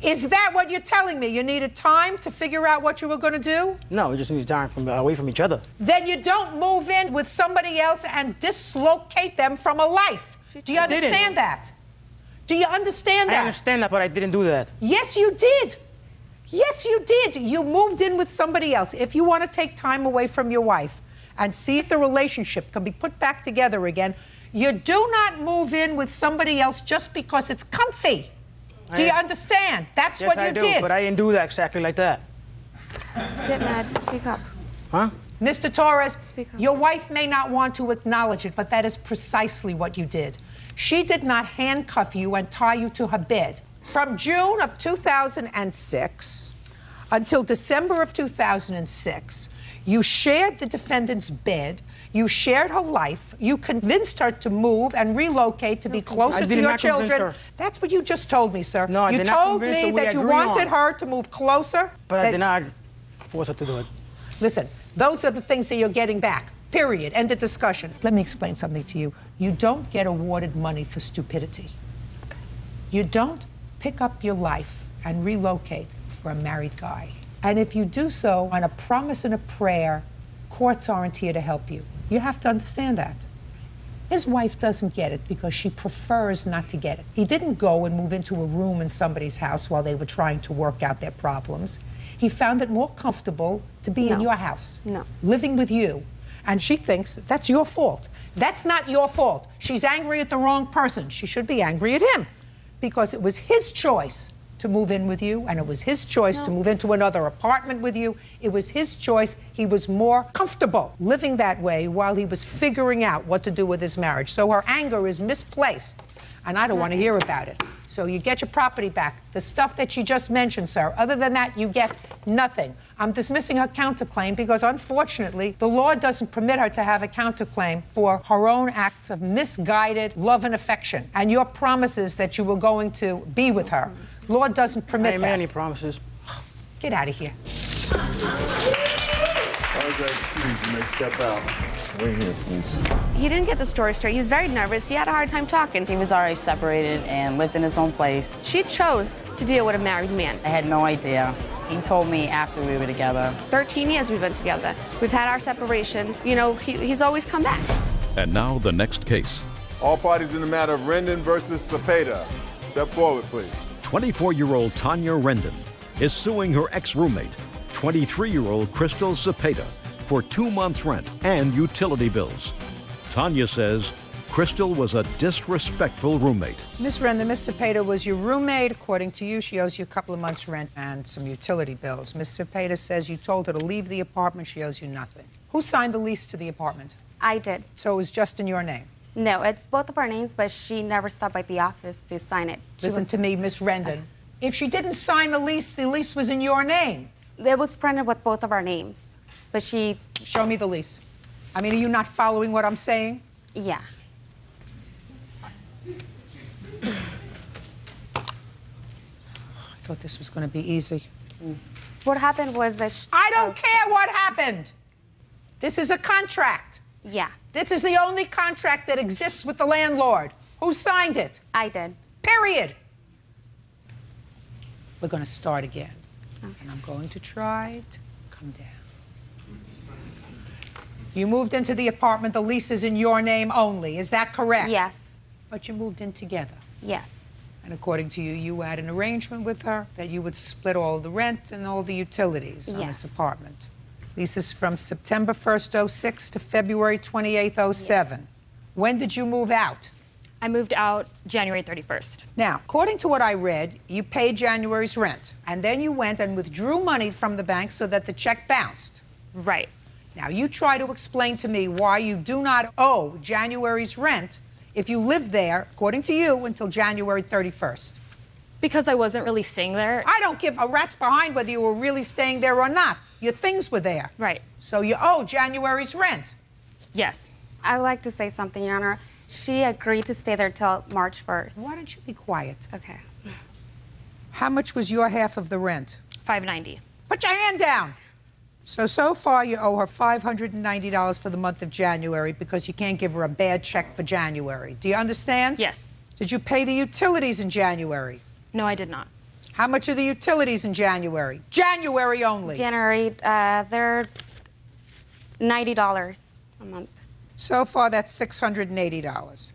Is that what you're telling me? You needed time to figure out what you were going to do? No, we just need time away from each other. Then you don't move in with somebody else and dislocate them from a life. Do you understand that? Do you understand that? I understand that, but I didn't do that. Yes, you did. Yes, you did. You moved in with somebody else. If you want to take time away from your wife and see if the relationship can be put back together again, you do not move in with somebody else just because it's comfy. Do you understand? That's Yes, what you I do, did. but I didn't do that exactly like that. Get mad. Speak up. Huh? Mr. Torres, your wife may not want to acknowledge it, but that is precisely what you did. She did not handcuff you and tie you to her bed. From June of 2006 until December of 2006, you shared the defendant's bed, you shared her life, you convinced her to move and relocate to be closer to your children. That's what you just told me, sir. No, I you did not told convince her. me We that you agreed wanted on. her to move closer. But I did not force her to do it. Listen, those are the things that you're getting back. Period. End of discussion. Let me explain something to you. You don't get awarded money for stupidity. You don't pick up your life and relocate for a married guy. And if you do so on a promise and a prayer, courts aren't here to help you. You have to understand that. His wife doesn't get it because she prefers not to get it. He didn't go and move into a room in somebody's house while they were trying to work out their problems. He found it more comfortable to be in your house, living with you. And she thinks that's your fault. That's not your fault. She's angry at the wrong person. She should be angry at him because it was his choice to move in with you, and it was his choice to move into another apartment with you. It was his choice. He was more comfortable living that way while he was figuring out what to do with his marriage. So her anger is misplaced, and I don't want to hear about it. So you get your property back. The stuff that she just mentioned, sir. Other than that, you get nothing. I'm dismissing her counterclaim because, unfortunately, the law doesn't permit her to have a counterclaim for her own acts of misguided love and affection and your promises that you were going to be with her. Law doesn't permit I ain't made that. any promises. Get out of here. You may step out. Wait here, please. He didn't get the story straight. He's very nervous. He had a hard time talking. He was already separated and lived in his own place. She chose to deal with a married man. I had no idea. He told me after we were together. 13 years we've been together. We've had our separations. You know, he's always come back. And now the next case. All parties in the matter of Rendon versus Cepeda. Step forward, please. 24-year-old Tanya Rendon is suing her ex-roommate, 23-year-old Crystal Cepeda, for 2 months' rent and utility bills. Tanya says Crystal was a disrespectful roommate. Miss Rendon, Miss Cepeda was your roommate. According to you, she owes you a couple of months' rent and some utility bills. Miss Cepeda says you told her to leave the apartment. She owes you nothing. Who signed the lease to the apartment? I did. So it was just in your name? No, it's both of our names, but she never stopped by the office to sign it. Listen to me, Miss Rendon. If she didn't sign the lease was in your name. It was printed with both of our names, but she... Show me the lease. I mean, are you not following what I'm saying? Yeah. I thought this was going to be easy. What happened was that... I don't care what happened. This is a contract. Yeah. This is the only contract that exists with the landlord. Who signed it? I did. Period. We're going to start again. Okay. And I'm going to try to come down. You moved into the apartment. The lease is in your name only. Is that correct? Yes. But you moved in together. Yes. And according to you, you had an arrangement with her that you would split all the rent and all the utilities on this apartment. Lease is from September 1st, 06 to February 28th, 07. Yes. When did you move out? I moved out January 31st. Now, according to what I read, you paid January's rent, and then you went and withdrew money from the bank so that the check bounced. Right. Now, you try to explain to me why you do not owe January's rent if you lived there, according to you, until January 31st. Because I wasn't really staying there. I don't give a rat's behind whether you were really staying there or not. Your things were there. Right. So you owe January's rent. Yes. I would like to say something, Your Honor. She agreed to stay there till March 1st. Why don't you be quiet? Okay. How much was your half of the rent? $590. Put your hand down. So far you owe her $590 for the month of January because you can't give her a bad check for January. Do you understand? Yes. Did you pay the utilities in January? No, I did not. How much are the utilities in January? January only. January, they're $90 a month. So far, that's $680.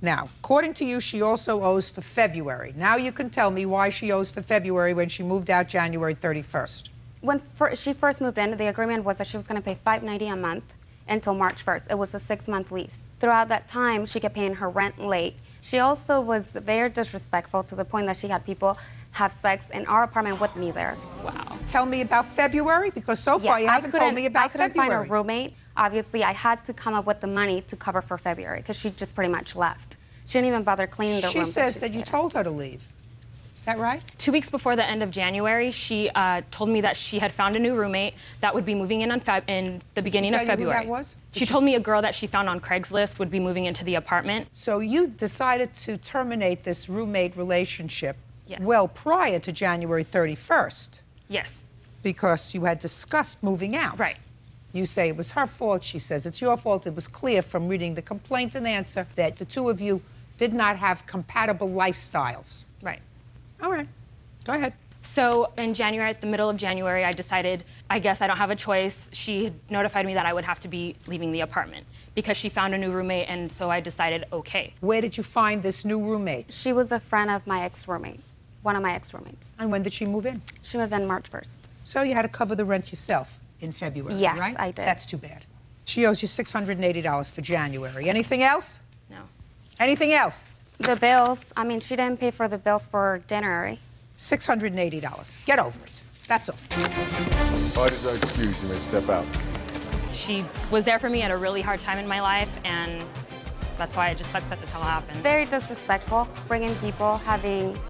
Now, according to you, she also owes for February. Now you can tell me why she owes for February when she moved out January 31st. When she first moved in, the agreement was that she was going to pay $590 a month until March 1st. It was a 6-month lease. Throughout that time, she kept paying her rent late. She also was very disrespectful to the point that she had people have sex in our apartment with me there. Wow. Tell me about February, because so far you haven't told me about February. I couldn't find a roommate. Obviously, I had to come up with the money to cover for February because she just pretty much left. She didn't even bother cleaning the room. She says that you told her to leave. Is that right? 2 weeks before the end of January, she told me that she had found a new roommate that would be moving in in the beginning of February. Did she tell you who that was? She told me a girl that she found on Craigslist would be moving into the apartment. So you decided to terminate this roommate relationship Yes. well prior to January 31st. Yes. Because you had discussed moving out. Right. You say it was her fault. She says it's your fault. It was clear from reading the complaint and answer that the two of you did not have compatible lifestyles. Right. All right. Go ahead. So in January, at the middle of January, I decided, I guess I don't have a choice. She had notified me that I would have to be leaving the apartment because she found a new roommate, and so I decided, okay. Where did you find this new roommate? She was a friend of my ex-roommate, one of my ex-roommates. And when did she move in? She moved in March 1st. So you had to cover the rent yourself in February, yes, right? Yes, I did. That's too bad. She owes you $680 for January. Anything else? No. Anything else? The bills, I mean, she didn't pay for the bills for January. $680. Get over it. That's all. Parties are excused. You may step out. She was there for me at a really hard time in my life, and that's why it just sucks that this all happened. Very disrespectful, bringing people, having